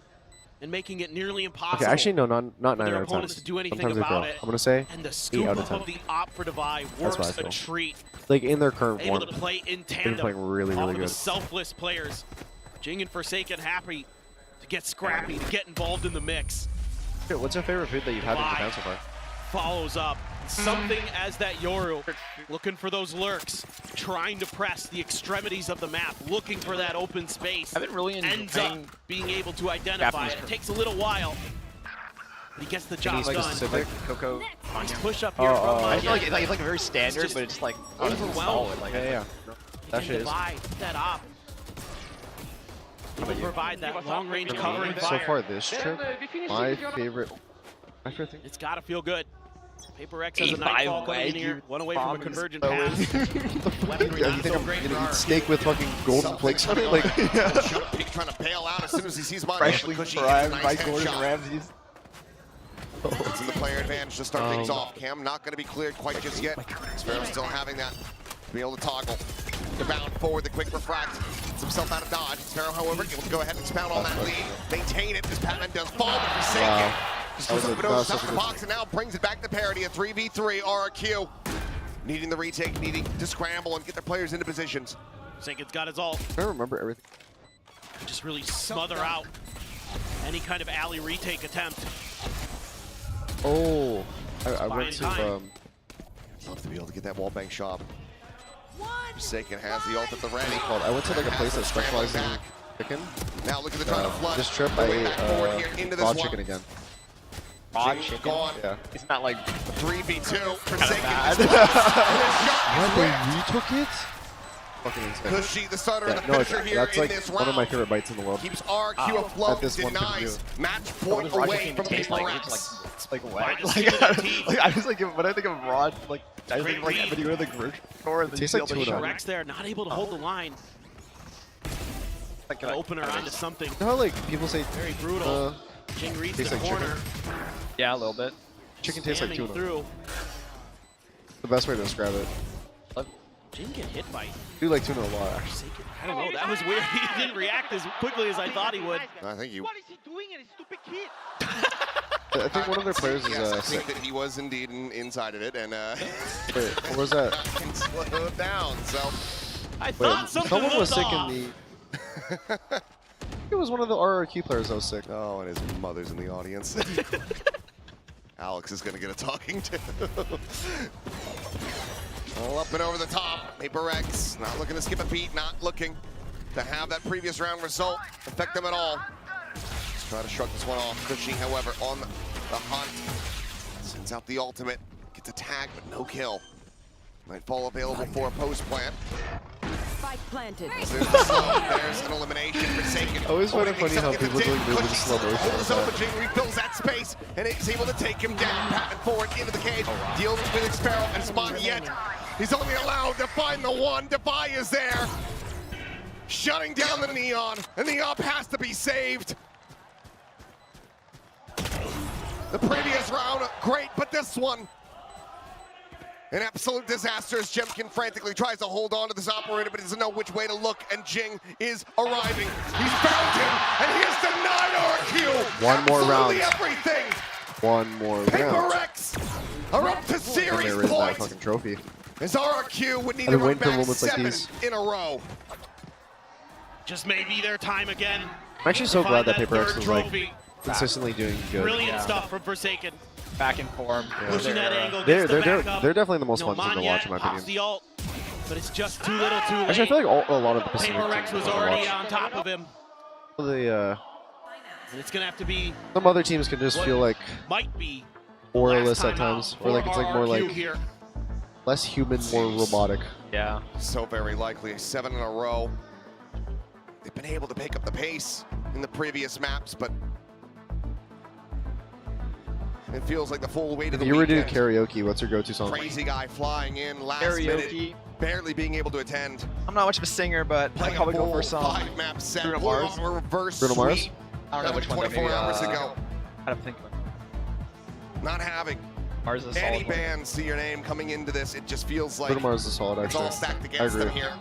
[SPEAKER 11] and making it nearly impossible.
[SPEAKER 4] Okay, actually no, not 9 out of 10.
[SPEAKER 11] To do anything
[SPEAKER 4] Sometimes they
[SPEAKER 11] about
[SPEAKER 4] fail.
[SPEAKER 11] it.
[SPEAKER 4] I'm gonna say
[SPEAKER 11] and the
[SPEAKER 4] 8
[SPEAKER 11] scoop
[SPEAKER 4] out of 10.
[SPEAKER 11] Of the op for Devi works a treat.
[SPEAKER 4] Like in their current
[SPEAKER 11] Able
[SPEAKER 4] form,
[SPEAKER 11] to play in
[SPEAKER 4] they've
[SPEAKER 11] tandem.
[SPEAKER 4] been playing really,
[SPEAKER 11] All
[SPEAKER 4] really
[SPEAKER 11] of
[SPEAKER 4] good.
[SPEAKER 11] the selfless players. Jing and Forsaken happy to get scrappy, to get involved in the mix.
[SPEAKER 4] What's your favorite food that you've had in Japan so far?
[SPEAKER 11] Follows up. Something as that Yoru, looking for those lurks, trying to press the extremities of the map, looking for that open space.
[SPEAKER 7] I've been really
[SPEAKER 11] ends up being able to identify it. It takes a little while, but he gets the job done.
[SPEAKER 7] Coco.
[SPEAKER 11] Nice push up here from
[SPEAKER 7] I feel like it's like very standard, but it's like
[SPEAKER 11] overwhelmed.
[SPEAKER 7] Like,
[SPEAKER 4] yeah.
[SPEAKER 11] That shit is. That op. Provide that long-range cover and fire.
[SPEAKER 4] So far this trip, my favorite thing.
[SPEAKER 11] It's got to feel good. PRX has a nightfall coming in here. One away from a convergent pass. Weaponry
[SPEAKER 4] Yeah,
[SPEAKER 11] not
[SPEAKER 4] you think
[SPEAKER 11] so
[SPEAKER 4] I'm
[SPEAKER 11] great for
[SPEAKER 4] gonna eat
[SPEAKER 11] RRQ.
[SPEAKER 4] steak with fucking golden flakes on it? Like,
[SPEAKER 8] Jump peek trying to bail out as soon as he sees Monty.
[SPEAKER 7] Freshly fried by Gordon Ramsay's.
[SPEAKER 8] It's in the player advantage to start things off. Cam not going to be cleared quite just yet. Sparrow still having that to be able to toggle. To bound forward, the quick refract. Gets himself out of dodge. Sparrow, however, able to go ahead and expound on that lead. Maintain it as Patman does fall, but Forsaken. Just goes up and over the top of the box and now brings it back to parity. A 3v3 RRQ. Needing the retake, needing to scramble and get their players into positions.
[SPEAKER 11] Forsaken's got his ult.
[SPEAKER 4] I remember everything.
[SPEAKER 11] Just really smother out any kind of alley retake attempt.
[SPEAKER 4] Oh, I went
[SPEAKER 11] Buying
[SPEAKER 4] to
[SPEAKER 11] time.
[SPEAKER 8] Love to be able to get that wallbang shot. Forsaken has the ult at the ready.
[SPEAKER 4] I went to like a place that specializes in chicken.
[SPEAKER 8] Now look at the try to flood.
[SPEAKER 4] This trip I ate raw chicken again.
[SPEAKER 7] Raw chicken?
[SPEAKER 8] Gone.
[SPEAKER 4] Yeah.
[SPEAKER 7] It's not like
[SPEAKER 8] 3v2. Forsaken.
[SPEAKER 4] What? They retook it? Fucking insane.
[SPEAKER 8] Cushy, the starter and the
[SPEAKER 4] no,
[SPEAKER 8] finisher here
[SPEAKER 4] that's
[SPEAKER 8] in
[SPEAKER 4] like
[SPEAKER 8] this
[SPEAKER 4] one of
[SPEAKER 8] round.
[SPEAKER 4] my favorite bites in the world.
[SPEAKER 8] Keeps RRQ afloat,
[SPEAKER 4] At this one
[SPEAKER 8] denies
[SPEAKER 4] pay-per-view.
[SPEAKER 8] match point away from PRX.
[SPEAKER 7] It's like what? Like I was like, when I think of raw, like I think like when you go to the grocery store and
[SPEAKER 4] Tastes
[SPEAKER 7] you
[SPEAKER 4] like
[SPEAKER 7] see all the
[SPEAKER 4] tuna.
[SPEAKER 7] sugar.
[SPEAKER 11] PRX there, not able to hold the line.
[SPEAKER 7] Like,
[SPEAKER 11] Open her onto something.
[SPEAKER 4] You know how like people say
[SPEAKER 11] Very brutal. Jing reads the
[SPEAKER 4] tastes like
[SPEAKER 11] corner.
[SPEAKER 7] Yeah, a little bit.
[SPEAKER 4] chicken tastes like
[SPEAKER 11] Spamming
[SPEAKER 4] tuna.
[SPEAKER 11] through.
[SPEAKER 4] The best way to describe it.
[SPEAKER 11] Jing get hit by
[SPEAKER 4] I do like tuna a lot, actually.
[SPEAKER 11] Forsaken. I don't know, that was weird. He didn't react as quickly as I thought he would.
[SPEAKER 8] I think you.
[SPEAKER 13] What is he doing, you stupid kid?
[SPEAKER 4] I think one of their players
[SPEAKER 8] yes,
[SPEAKER 4] is
[SPEAKER 8] I think
[SPEAKER 4] sick.
[SPEAKER 8] that he was indeed inside of it, and
[SPEAKER 4] Wait, what was that?
[SPEAKER 8] slowed down. So
[SPEAKER 11] I thought something
[SPEAKER 4] someone was
[SPEAKER 11] looked
[SPEAKER 4] sick
[SPEAKER 11] off.
[SPEAKER 4] in the. It was one of the RRQ players that was sick.
[SPEAKER 8] oh, and his mother's in the audience. Alex is going to get a talking to. All up and over the top. PRX not looking to skip a beat, not looking to have that previous round result affect them at all. Let's try to shrug this one off. Cushy, however, on the hunt. Sends out the ultimate. Gets a tag, but no kill. Nightfall available for a post plant.
[SPEAKER 13] Spike planted.
[SPEAKER 8] There's the slow. There's an elimination. Forsaken.
[SPEAKER 4] Always find it
[SPEAKER 8] Holding
[SPEAKER 4] funny how
[SPEAKER 8] himself
[SPEAKER 4] people
[SPEAKER 8] in the
[SPEAKER 4] doing
[SPEAKER 8] dig.
[SPEAKER 4] moves in
[SPEAKER 8] Cushy
[SPEAKER 4] slow motion
[SPEAKER 8] holds
[SPEAKER 4] like
[SPEAKER 8] open.
[SPEAKER 4] that.
[SPEAKER 8] Jing refills that space, and is able to take him down. Patting forward into the cage. Deals with Sparrow and Spawn yet. He's only allowed to find the one. Defy is there. Shutting down the Neon, and the up has to be saved. The previous round, great, but this one, an absolute disaster as Jemkin frantically tries to hold on to this operator, but he doesn't know which way to look, and Jing is arriving. He's found him, and he has denied RRQ.
[SPEAKER 4] One more
[SPEAKER 8] Absolutely
[SPEAKER 4] round.
[SPEAKER 8] everything.
[SPEAKER 4] One more round.
[SPEAKER 8] PRX are up to
[SPEAKER 4] And
[SPEAKER 8] series
[SPEAKER 4] there is that
[SPEAKER 8] points.
[SPEAKER 4] fucking trophy.
[SPEAKER 8] As RRQ would need
[SPEAKER 4] I've
[SPEAKER 8] to
[SPEAKER 4] been
[SPEAKER 8] run
[SPEAKER 4] waiting for
[SPEAKER 8] back
[SPEAKER 4] moments like
[SPEAKER 8] 7
[SPEAKER 4] these.
[SPEAKER 8] in a row.
[SPEAKER 11] Just may be their time again.
[SPEAKER 4] I'm actually so glad that
[SPEAKER 11] Find
[SPEAKER 4] PRX
[SPEAKER 11] third
[SPEAKER 4] was like
[SPEAKER 11] trophy.
[SPEAKER 4] consistently doing good.
[SPEAKER 11] Brilliant stuff from Forsaken.
[SPEAKER 7] Back in form.
[SPEAKER 11] Pushing that angle,
[SPEAKER 4] They're
[SPEAKER 11] gets the backup.
[SPEAKER 4] definitely the most
[SPEAKER 11] You know,
[SPEAKER 4] fun team to watch in my
[SPEAKER 11] pops
[SPEAKER 4] opinion.
[SPEAKER 11] the ult, but it's just too little too late.
[SPEAKER 4] Actually, I feel like a lot of the Pacific
[SPEAKER 11] PRX
[SPEAKER 4] teams
[SPEAKER 11] was
[SPEAKER 4] I
[SPEAKER 11] already
[SPEAKER 4] watch.
[SPEAKER 11] on top of him.
[SPEAKER 4] The
[SPEAKER 11] And it's gonna have to be
[SPEAKER 4] some other teams can just feel like
[SPEAKER 11] might be
[SPEAKER 4] auraless
[SPEAKER 11] time
[SPEAKER 4] at times,
[SPEAKER 11] out
[SPEAKER 4] or like
[SPEAKER 11] for
[SPEAKER 4] it's like more
[SPEAKER 11] RRQ
[SPEAKER 4] like
[SPEAKER 11] here.
[SPEAKER 4] less human, more robotic.
[SPEAKER 7] Yeah.
[SPEAKER 8] So very likely 7 in a row. They've been able to pick up the pace in the previous maps, but it feels like the full weight of
[SPEAKER 4] If
[SPEAKER 8] the
[SPEAKER 4] you were to do
[SPEAKER 8] weekend.
[SPEAKER 4] karaoke, what's your go-to song?
[SPEAKER 8] Crazy guy flying in last
[SPEAKER 7] Karaoke.
[SPEAKER 8] minute, barely being able to attend.
[SPEAKER 7] I'm not much of a singer, but I'd
[SPEAKER 8] Playing
[SPEAKER 7] probably
[SPEAKER 8] a
[SPEAKER 7] go
[SPEAKER 8] full
[SPEAKER 7] for a song.
[SPEAKER 8] 5-map set.
[SPEAKER 7] Bruno
[SPEAKER 8] We're
[SPEAKER 7] Mars.
[SPEAKER 8] on a reverse
[SPEAKER 4] Bruno Mars?
[SPEAKER 8] sweep.
[SPEAKER 7] I don't know which one.
[SPEAKER 8] 24
[SPEAKER 7] maybe,
[SPEAKER 8] hours ago.
[SPEAKER 7] I don't think
[SPEAKER 8] Not having
[SPEAKER 7] Mars is a
[SPEAKER 8] any
[SPEAKER 7] solid one.
[SPEAKER 8] bands see your name coming into this, it just feels like
[SPEAKER 4] Bruno Mars is solid,
[SPEAKER 8] it's
[SPEAKER 4] actually.
[SPEAKER 8] all stacked
[SPEAKER 4] I
[SPEAKER 8] against them
[SPEAKER 4] agree.
[SPEAKER 8] here.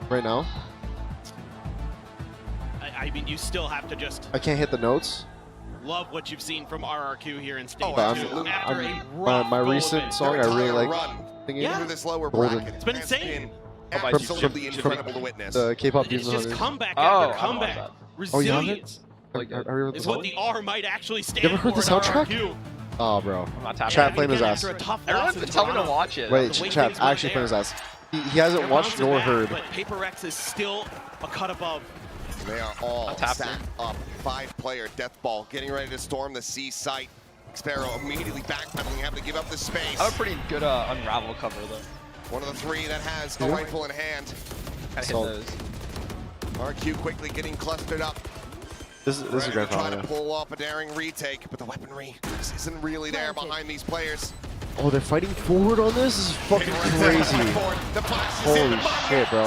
[SPEAKER 4] Right now,
[SPEAKER 11] I mean, you still have to just
[SPEAKER 4] I can't hit the notes.
[SPEAKER 11] love what you've seen from RRQ here in stage
[SPEAKER 8] Oh,
[SPEAKER 4] But
[SPEAKER 11] 2.
[SPEAKER 8] absolutely.
[SPEAKER 11] After
[SPEAKER 4] I'm,
[SPEAKER 11] a rough
[SPEAKER 4] my
[SPEAKER 11] go of
[SPEAKER 4] recent
[SPEAKER 11] it.
[SPEAKER 4] song I
[SPEAKER 8] Their
[SPEAKER 4] really
[SPEAKER 8] entire
[SPEAKER 4] like
[SPEAKER 8] run
[SPEAKER 4] singing.
[SPEAKER 11] Yeah.
[SPEAKER 8] through this lower
[SPEAKER 4] Golden.
[SPEAKER 8] bracket
[SPEAKER 11] It's been
[SPEAKER 8] has
[SPEAKER 11] insane.
[SPEAKER 8] been
[SPEAKER 7] From-
[SPEAKER 8] absolutely
[SPEAKER 7] from-
[SPEAKER 8] incredible to witness.
[SPEAKER 4] The K-pop
[SPEAKER 11] It's
[SPEAKER 4] Demon
[SPEAKER 11] just
[SPEAKER 4] Hunters.
[SPEAKER 11] comeback
[SPEAKER 7] Oh,
[SPEAKER 11] after
[SPEAKER 7] I don't know
[SPEAKER 11] comeback.
[SPEAKER 7] about
[SPEAKER 4] Oh, you haven't?
[SPEAKER 11] Resilience
[SPEAKER 4] Like, have you heard the
[SPEAKER 11] is what
[SPEAKER 4] song?
[SPEAKER 11] the R might actually stand
[SPEAKER 4] You ever heard
[SPEAKER 11] for
[SPEAKER 4] the
[SPEAKER 11] in
[SPEAKER 4] soundtrack?
[SPEAKER 11] RRQ.
[SPEAKER 4] Oh, bro.
[SPEAKER 7] I'm not tapping.
[SPEAKER 4] Chat
[SPEAKER 11] Yeah,
[SPEAKER 4] flame his
[SPEAKER 11] again,
[SPEAKER 4] ass.
[SPEAKER 11] after a tough
[SPEAKER 7] Everyone's
[SPEAKER 11] loss
[SPEAKER 7] been
[SPEAKER 11] in
[SPEAKER 7] telling me to
[SPEAKER 11] Toronto.
[SPEAKER 7] watch it.
[SPEAKER 4] Wait,
[SPEAKER 11] The way
[SPEAKER 4] chat
[SPEAKER 11] things went
[SPEAKER 4] actually flame his
[SPEAKER 11] there.
[SPEAKER 4] ass. He hasn't
[SPEAKER 11] They're
[SPEAKER 4] watched
[SPEAKER 11] bouncing
[SPEAKER 4] nor
[SPEAKER 11] back,
[SPEAKER 4] heard.
[SPEAKER 11] But PRX is still a cut above.
[SPEAKER 8] They are all
[SPEAKER 7] tapped
[SPEAKER 8] stacked up. 5-player death ball, getting ready to storm the C site. Sparrow immediately backpedaling, having to give up the space.
[SPEAKER 7] I have a pretty good unravel cover though.
[SPEAKER 8] One of the 3 that has a
[SPEAKER 4] Yeah.
[SPEAKER 8] rifle in hand.
[SPEAKER 7] Kind of hit
[SPEAKER 4] Solid.
[SPEAKER 7] those.
[SPEAKER 8] RQ quickly getting clustered up.
[SPEAKER 4] This is a
[SPEAKER 8] Ready
[SPEAKER 4] grand
[SPEAKER 8] to try
[SPEAKER 4] final.
[SPEAKER 8] to pull off a daring retake, but the weaponry just isn't really there behind these players.
[SPEAKER 4] Oh, they're fighting forward on this? This is fucking crazy. Holy shit, bro.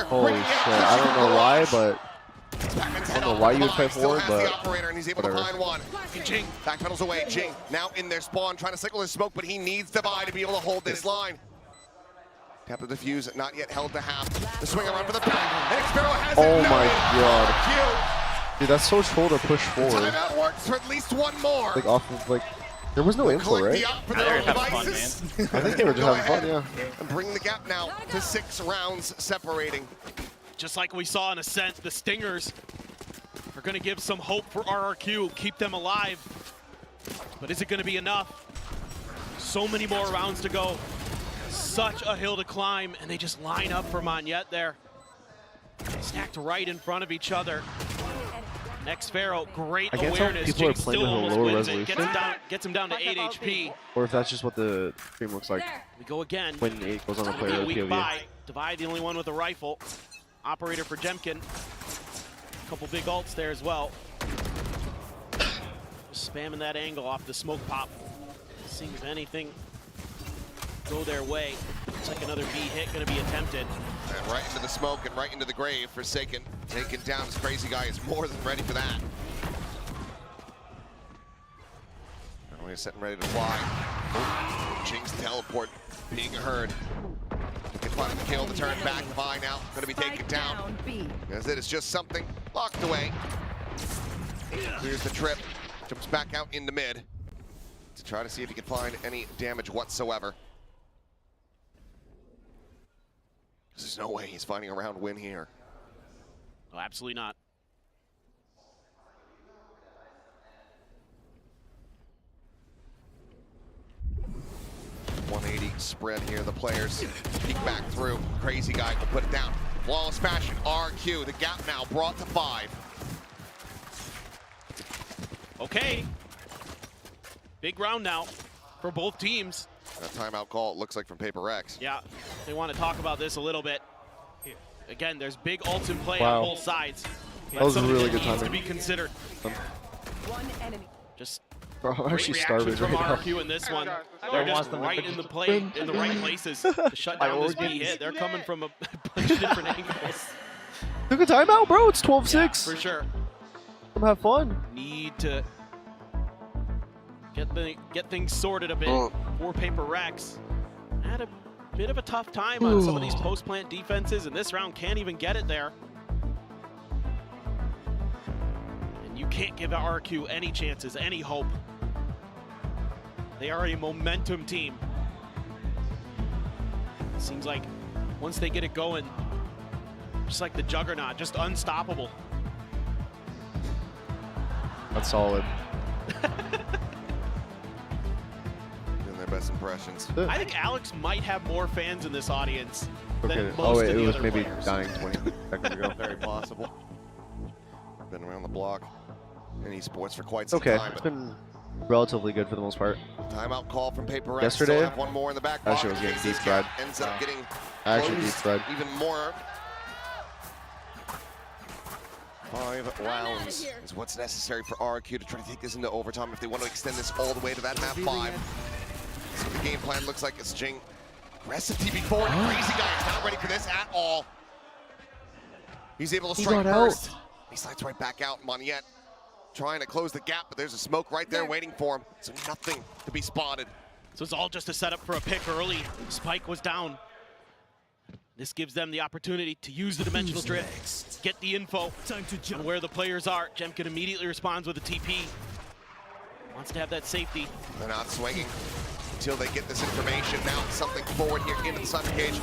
[SPEAKER 4] Holy shit. I don't know why, but... I don't know why you would fight forward, but...
[SPEAKER 8] And he's able to find one. Jing backpedals away. Jing now in their spawn, trying to cycle his smoke, but he needs Divide to be able to hold this line. Tap the defuse, not yet held to half. The swing around for the back. And Xpero has
[SPEAKER 4] oh my god. Dude, that's so troll to push forward.
[SPEAKER 8] Timeout works for at least one more.
[SPEAKER 4] Like off of like, there was no info, right?
[SPEAKER 7] They're having fun, man.
[SPEAKER 4] I think they were just having fun, yeah.
[SPEAKER 8] And bring the gap now to 6 rounds separating.
[SPEAKER 11] Just like we saw in Ascent, the Stingers are going to give some hope for RRQ, keep them alive. But is it going to be enough? So many more rounds to go. Such a hill to climb, and they just line up for Monyet there. Stacked right in front of each other. Next Pharaoh, great awareness.
[SPEAKER 4] People are
[SPEAKER 11] Jing
[SPEAKER 4] playing
[SPEAKER 11] still
[SPEAKER 4] with a
[SPEAKER 11] almost
[SPEAKER 4] lower
[SPEAKER 11] wins it.
[SPEAKER 4] resolution.
[SPEAKER 11] Gets him down to 8 HP.
[SPEAKER 4] Or if that's just what the stream looks like.
[SPEAKER 11] We go again.
[SPEAKER 4] When it goes on the
[SPEAKER 11] It's gonna
[SPEAKER 4] player
[SPEAKER 11] be a weak
[SPEAKER 4] POV.
[SPEAKER 11] buy. Divide, the only one with a rifle. Operator for Jemkin. Couple big ults there as well. Just spamming that angle off the smoke pop. Seeing if anything go their way. Looks like another B hit gonna be attempted.
[SPEAKER 8] And right into the smoke and right into the grave. Forsaken taken down. This crazy guy is more than ready for that. And we're setting ready to fly. Oh, Jing's teleport being heard. Can find the kill, the turn back. Fly now, gonna be taken down. As it is just something locked away. Clears the trip, jumps back out into mid to try to see if he can find any damage whatsoever. There's no way he's finding a round win here.
[SPEAKER 11] Oh, absolutely not.
[SPEAKER 8] .180 spread here. The players peek back through. Crazy guy will put it down. Flawless fashion. RRQ. The gap now brought to 5.
[SPEAKER 11] Okay. Big round now for both teams.
[SPEAKER 8] A timeout call, it looks like, from PRX.
[SPEAKER 11] Yeah, they want to talk about this a little bit. Again, there's big ults in play
[SPEAKER 4] Wow.
[SPEAKER 11] on both sides.
[SPEAKER 4] That was
[SPEAKER 11] something
[SPEAKER 4] really
[SPEAKER 11] that
[SPEAKER 4] good
[SPEAKER 11] needs to
[SPEAKER 4] timing.
[SPEAKER 11] be considered.
[SPEAKER 13] One enemy.
[SPEAKER 11] Just
[SPEAKER 4] Bro, I'm
[SPEAKER 11] great
[SPEAKER 4] actually
[SPEAKER 11] reactions
[SPEAKER 4] starving
[SPEAKER 11] from
[SPEAKER 4] right now.
[SPEAKER 11] RRQ in this one. They're just right in the play, in the right places to shut down this B hit. They're coming from a bunch of different angles.
[SPEAKER 4] Took a timeout, bro. It's 12-6.
[SPEAKER 11] Yeah, for sure.
[SPEAKER 4] Come have fun.
[SPEAKER 11] Need to get things sorted a bit for PRX. Had a bit of a tough time on some of these post-plant defenses, and this round can't even get it there. And you can't give RRQ any chances, any hope. They are a momentum team. Seems like once they get it going, just like the Juggernaut, just unstoppable.
[SPEAKER 4] That's solid.
[SPEAKER 8] Doing their best impressions.
[SPEAKER 11] I think Alex might have more fans in this audience than most
[SPEAKER 4] Oh wait,
[SPEAKER 11] of
[SPEAKER 4] it
[SPEAKER 11] the
[SPEAKER 4] was
[SPEAKER 11] other
[SPEAKER 4] maybe
[SPEAKER 11] players.
[SPEAKER 4] dying 20 seconds ago.
[SPEAKER 8] Very possible. Been around the block in esports for quite some
[SPEAKER 4] Okay,
[SPEAKER 8] time.
[SPEAKER 4] it's been relatively good for the most part.
[SPEAKER 8] Timeout call from PRX.
[SPEAKER 4] Yesterday,
[SPEAKER 8] Still have one more in the back.
[SPEAKER 4] actually was getting deep fried.
[SPEAKER 8] Ends up getting
[SPEAKER 4] Actually deep
[SPEAKER 8] closed
[SPEAKER 4] fried.
[SPEAKER 8] even more. 5 rounds is what's necessary for RRQ to try to take this into overtime if they want to extend this all the way to that map 5. So the game plan looks like it's Jing. Aggressive TB4. Crazy guy is not ready for this at all. He's able to
[SPEAKER 4] He
[SPEAKER 8] strike
[SPEAKER 4] got out.
[SPEAKER 8] first. He slides right back out. Monyet trying to close the gap, but there's a smoke right there waiting for him. So nothing to be spotted.
[SPEAKER 11] So it's all just a setup for a pick early. Spike was down. This gives them the opportunity to use the dimensional drift, get the info on where the players are. Jemkin immediately responds with a TP. Wants to have that safety.
[SPEAKER 8] They're not swinging until they get this information. Now something forward here into the sun cage.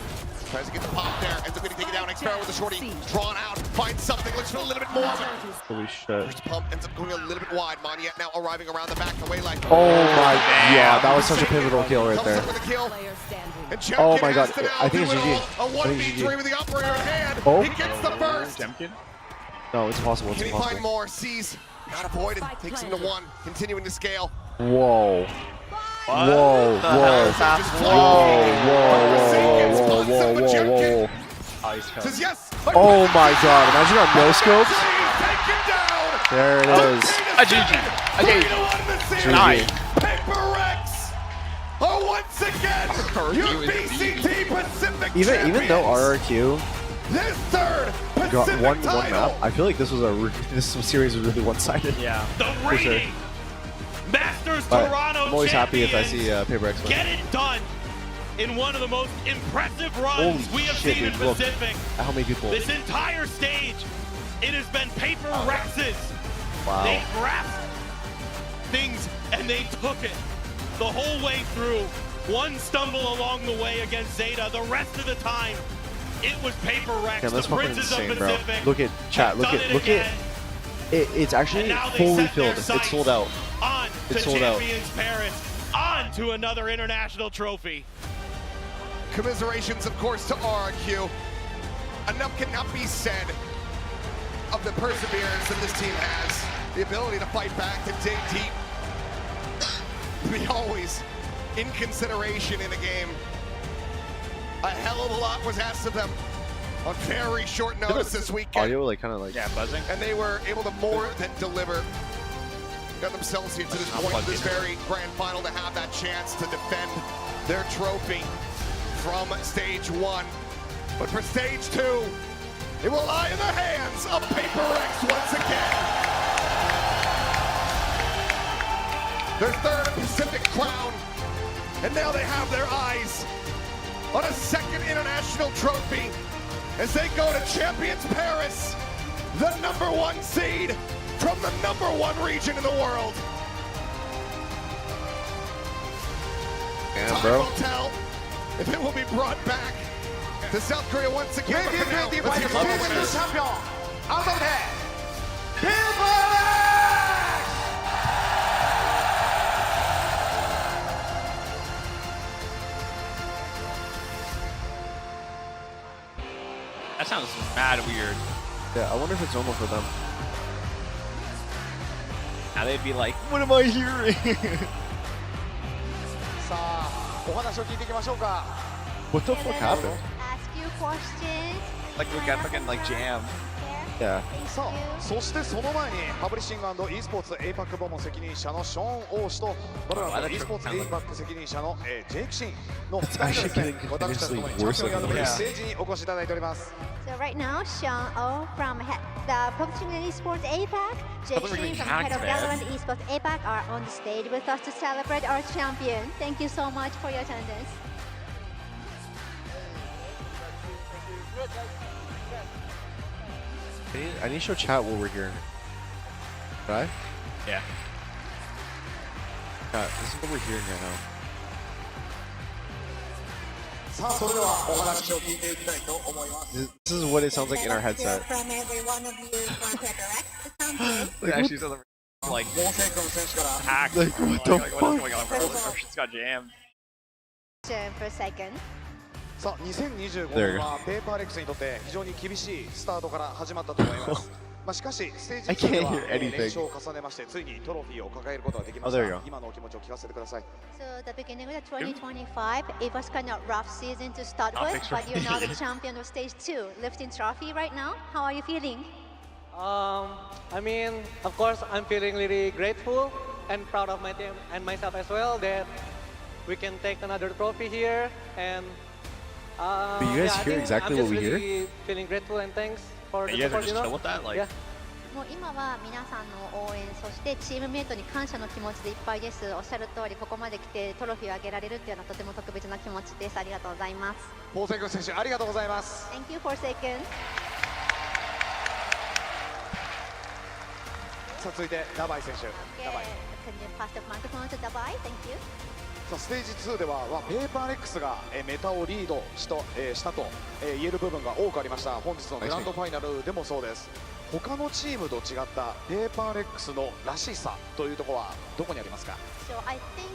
[SPEAKER 8] Tries to get the pop there. Ends up getting taken down. Xpero with the shorty. Drawn out. Finds something. Looks for a little bit more.
[SPEAKER 4] Holy shit.
[SPEAKER 8] First pump ends up going a little bit wide. Monyet now arriving around the back. The way like.
[SPEAKER 4] Oh my god, that was such a pivotal kill right there.
[SPEAKER 8] With a kill. And
[SPEAKER 4] Oh
[SPEAKER 8] Jemkin
[SPEAKER 4] my god,
[SPEAKER 8] has to now
[SPEAKER 4] I think it's
[SPEAKER 8] do it
[SPEAKER 4] GG.
[SPEAKER 8] all. A
[SPEAKER 4] I think it's
[SPEAKER 8] 1v3
[SPEAKER 4] GG.
[SPEAKER 8] with the operator in hand.
[SPEAKER 4] Oh.
[SPEAKER 8] He gets the first.
[SPEAKER 4] No, it's impossible. It's
[SPEAKER 8] Can he find
[SPEAKER 4] impossible.
[SPEAKER 8] more? Sees. Not avoided. Takes him to 1. Continuing to scale.
[SPEAKER 4] Whoa. Whoa, whoa. Whoa, whoa, whoa, whoa, whoa, whoa, whoa.
[SPEAKER 8] Says yes.
[SPEAKER 4] Oh my god, imagine our no scopes. There it is.
[SPEAKER 7] A GG. Okay.
[SPEAKER 4] GG.
[SPEAKER 8] once again, your VCT Pacific
[SPEAKER 4] Even though RRQ
[SPEAKER 8] this third
[SPEAKER 4] got
[SPEAKER 8] Pacific
[SPEAKER 4] one
[SPEAKER 8] title.
[SPEAKER 4] map, I feel like this series was really one-sided.
[SPEAKER 11] Yeah. The
[SPEAKER 4] For sure.
[SPEAKER 11] reigning Masters
[SPEAKER 4] But
[SPEAKER 11] Toronto
[SPEAKER 4] I'm always happy if I
[SPEAKER 11] champions
[SPEAKER 4] see PRX win.
[SPEAKER 11] get it done in one of the most impressive runs
[SPEAKER 4] Holy
[SPEAKER 11] we have
[SPEAKER 4] shit,
[SPEAKER 11] seen in
[SPEAKER 4] dude, look
[SPEAKER 11] Pacific.
[SPEAKER 4] at how many people.
[SPEAKER 11] This entire stage, it has been paper Rexes.
[SPEAKER 4] Wow.
[SPEAKER 11] They grasped things and they took it the whole way through. One stumble along the way against Zeta. The rest of the time, it was paper Rex.
[SPEAKER 4] Damn, that's
[SPEAKER 11] the
[SPEAKER 4] fucking
[SPEAKER 11] Princes
[SPEAKER 4] insane,
[SPEAKER 11] of
[SPEAKER 4] bro.
[SPEAKER 11] Pacific.
[SPEAKER 4] Look at chat. Look at it. It's actually fully filled. It's sold out.
[SPEAKER 11] On
[SPEAKER 4] It's
[SPEAKER 11] to
[SPEAKER 4] sold out.
[SPEAKER 11] Champions Paris. On to another international trophy.
[SPEAKER 8] Commiserations, of course, to RRQ. Enough cannot be said of the perseverance that this team has. The ability to fight back, to dig deep, to be always in consideration in a game. A hell of a lot was asked of them on very short notice this weekend.
[SPEAKER 4] Audio like kind of like
[SPEAKER 7] buzzing.
[SPEAKER 8] And they were able to more than deliver. Got themselves here to this point of this very grand final to have that chance to defend their trophy from stage 1. But for stage 2, it will lie in the hands of PRX once again. Their third Pacific crown, and now they have their eyes on a second international trophy as they go to Champions Paris, the #1 seed from the #1 region in the world.
[SPEAKER 4] Damn,
[SPEAKER 8] Time
[SPEAKER 4] bro.
[SPEAKER 8] will tell if it will be brought back to South Korea once again. But for now, let's hear from the winners.
[SPEAKER 10] Out of there.
[SPEAKER 7] That sounds mad weird.
[SPEAKER 4] Yeah, I wonder if it's normal for them.
[SPEAKER 7] Now they'd be like, what am I hearing?
[SPEAKER 10] さあ、お話を聞いていきましょうか。
[SPEAKER 4] What the fuck happened?
[SPEAKER 12] Ask you questions.
[SPEAKER 7] Like we got fucking like jammed.
[SPEAKER 4] Yeah.
[SPEAKER 10] さあ、そしてその前にパブリッシング&eスポーツ APAC 部門責任者のショーン・オー氏とバロラント e スポーツ APAC 責任者のジェイク・シンの2人がですね、私たちと共にチャンピオンにアドバイスステージにお越しいただいております。
[SPEAKER 12] So right now, Sean O from the Publishing Esports APAC, Jake Shin from Head of Valorant Esports APAC are on the stage with us to celebrate our champion. Thank you so much for your attendance.
[SPEAKER 4] I need to show chat what we're hearing. Right?
[SPEAKER 7] Yeah.
[SPEAKER 4] Chat, this is what we're hearing right now.
[SPEAKER 10] さあ、それではお話を聞いていきたいと思います。
[SPEAKER 4] This is what it sounds like in our headset.
[SPEAKER 7] It actually sounds like
[SPEAKER 10] モンセン君選手から
[SPEAKER 7] hacked.
[SPEAKER 4] Like, what the
[SPEAKER 7] What's going on, bro? It's got jammed.
[SPEAKER 12] For a second.
[SPEAKER 10] さあ、2025
[SPEAKER 4] There
[SPEAKER 10] 年はペーパーレックスにとって非常に厳しいスタートから始まったと思います。まあしかし、ステージ
[SPEAKER 4] I
[SPEAKER 10] 2
[SPEAKER 4] can't
[SPEAKER 10] では
[SPEAKER 4] hear anything.
[SPEAKER 10] 連勝を重ねまして、ついにトロフィーを抱えることができまし
[SPEAKER 4] Oh, there
[SPEAKER 10] た
[SPEAKER 4] you go.
[SPEAKER 10] 今のお気持ちを聞かせてください。
[SPEAKER 12] So the beginning of the 2025, it was kind of rough season to start with, but you're now the champion of stage 2, lifting trophy right now. How are you feeling?
[SPEAKER 14] I mean, of course, I'm feeling really grateful and proud of my team and myself as well that we can take another trophy here. And
[SPEAKER 4] But you guys
[SPEAKER 14] yeah, I
[SPEAKER 4] hear
[SPEAKER 14] think
[SPEAKER 4] exactly
[SPEAKER 14] I'm
[SPEAKER 4] what we
[SPEAKER 14] just
[SPEAKER 4] hear?
[SPEAKER 14] really feeling grateful and thanks for the
[SPEAKER 7] You guys are
[SPEAKER 14] support,
[SPEAKER 7] just
[SPEAKER 14] you know?
[SPEAKER 7] chill with that? Like,
[SPEAKER 14] Yeah.
[SPEAKER 12] もう今は皆さんの応援、そしてチームメイトに感謝の気持ちでいっぱいです。おっしゃる通り、ここまで来てトロフィーをあげられるっていうのはとても特別な気持ちです。ありがとうございます。
[SPEAKER 10] モンセン君選手、ありがとうございます。
[SPEAKER 12] Thank you for second.
[SPEAKER 10] さあ、続いてダバイ選手。
[SPEAKER 12] Okay,
[SPEAKER 10] ダバイ。
[SPEAKER 12] can you pass the microphone to Dabai? Thank you.
[SPEAKER 10] さあ、ステージ2ではペーパーレックスがメタをリードしたと言える部分が多くありました。本日のグランドファイナルでもそうです。他のチームと違ったペーパーレックスのらしさというところはどこにありますか？
[SPEAKER 12] So I think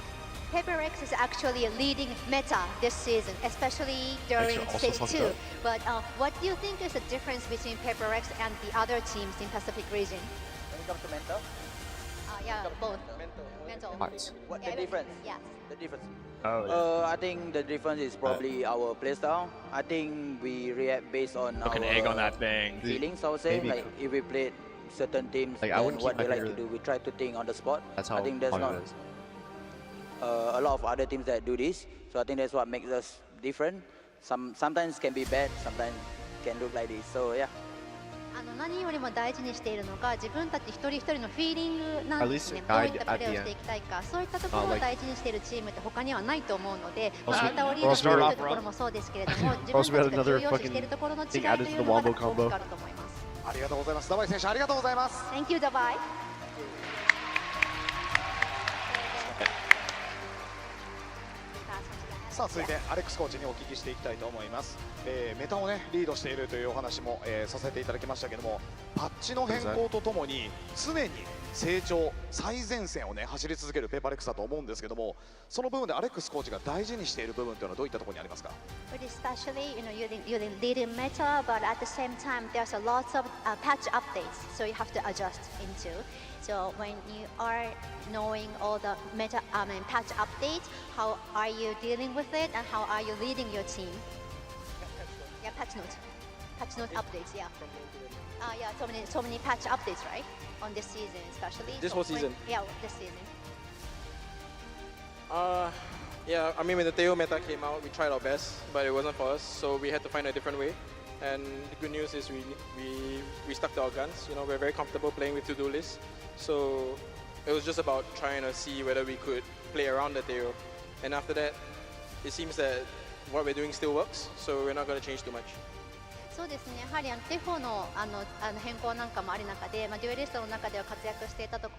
[SPEAKER 12] PRX is actually leading meta this season, especially during
[SPEAKER 4] Actually,
[SPEAKER 12] stage
[SPEAKER 4] also
[SPEAKER 12] 2. But what do you think is the difference between PRX and the other teams in Pacific region?
[SPEAKER 19] When it comes to mental,
[SPEAKER 12] Yeah, both.
[SPEAKER 19] mental.
[SPEAKER 4] Hearts.
[SPEAKER 19] What the difference?
[SPEAKER 12] Yes.
[SPEAKER 19] The difference.
[SPEAKER 18] Oh,
[SPEAKER 19] I think the difference is probably our playstyle. I think we react based on
[SPEAKER 7] Look
[SPEAKER 19] our
[SPEAKER 7] an egg on that thing.
[SPEAKER 19] feelings. I would say,
[SPEAKER 4] Maybe.
[SPEAKER 19] like if we played certain teams,
[SPEAKER 4] Like, I
[SPEAKER 19] then
[SPEAKER 4] wouldn't
[SPEAKER 19] what
[SPEAKER 4] keep
[SPEAKER 19] they
[SPEAKER 4] my
[SPEAKER 19] like to
[SPEAKER 4] finger-
[SPEAKER 19] do, we try to think on the spot.
[SPEAKER 4] That's
[SPEAKER 19] I
[SPEAKER 4] how
[SPEAKER 19] think that's
[SPEAKER 4] hard
[SPEAKER 19] not
[SPEAKER 4] it is.
[SPEAKER 15] a lot of other teams that do this. So I think that's what makes us different. Sometimes can be bad, sometimes can look like this. So yeah.
[SPEAKER 12] 何よりも大事にしているのが自分たち一人一人のフィーリングなんですね。どういったプレーをしていきたいか、そういったところを大事にしているチームって他にはないと思うので、メタをリードするというところもそうですけれども、自分たちが重要視しているところの違いというのが大きくあると思います。
[SPEAKER 10] ありがとうございます。ダバイ選手ありがとうございます。
[SPEAKER 12] Thank you, ダバイ。
[SPEAKER 10] さあ続いてアレックスコーチにお聞きしていきたいと思います。メタをねリードしているというお話も、させていただきましたけども、パッチの変更とともに常に成長最前線をね走り続けるペーパーレックスだと思うんですけども、その部分でアレックスコーチが大事にしている部分というのはどういったところにありますか？
[SPEAKER 12] Especially, you're leading meta, but at the same time, there's a lot of patch updates, so you have to adjust into. So when you are knowing all the meta, patch updates, how are you dealing with it, and how are you leading your team? Yeah, patch note updates. Yeah. Yeah, so many patch updates, right? On this season, especially.
[SPEAKER 17] This whole season.
[SPEAKER 12] Yeah, this season.
[SPEAKER 17] Yeah, I mean when the Teo meta came out, we tried our best, but it wasn't for us, so we had to find a different way. And the good news is we stuck to our guns. You know, we're very comfortable playing with to-do lists, so it was just about trying to see whether we could play around the Teo. And after that, it seems that what we're doing still works, so we're not going to change too much.
[SPEAKER 12] そうですね、やはりテフォの変更なんかもある中で、デュエリストの中では活躍していたという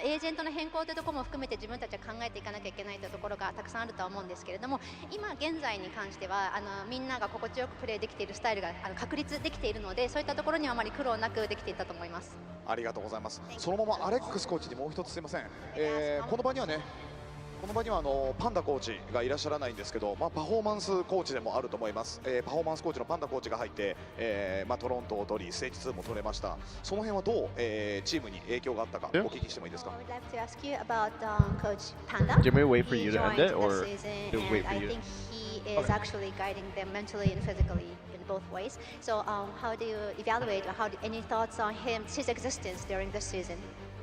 [SPEAKER 12] エージェントの変更というところも含めて自分たちは考えていかなきゃいけないというところがたくさんあるとは思うんですけれども、今現在に関してはみんなが心地よくプレーできているスタイルが確立できているので、そういったところにはあまり苦労なくできていたと思います。
[SPEAKER 10] ありがとうございます。そのままアレックスコーチにもう一つすいません。この場にはパンダコーチがいらっしゃらないんですけど、パフォーマンスコーチでもあると思います。パフォーマンスコーチのパンダコーチが入って、トロントを取り、ステージ2も取れました。その辺はどう、チームに影響があったかお聞きしてもいいですか？
[SPEAKER 12] I'd like to ask you about Coach Panda.
[SPEAKER 4] Do we wait for you to end it, or
[SPEAKER 12] do we wait for you? I think he is actually guiding them mentally and physically in both ways. So how do you evaluate, or any thoughts on his existence during this season?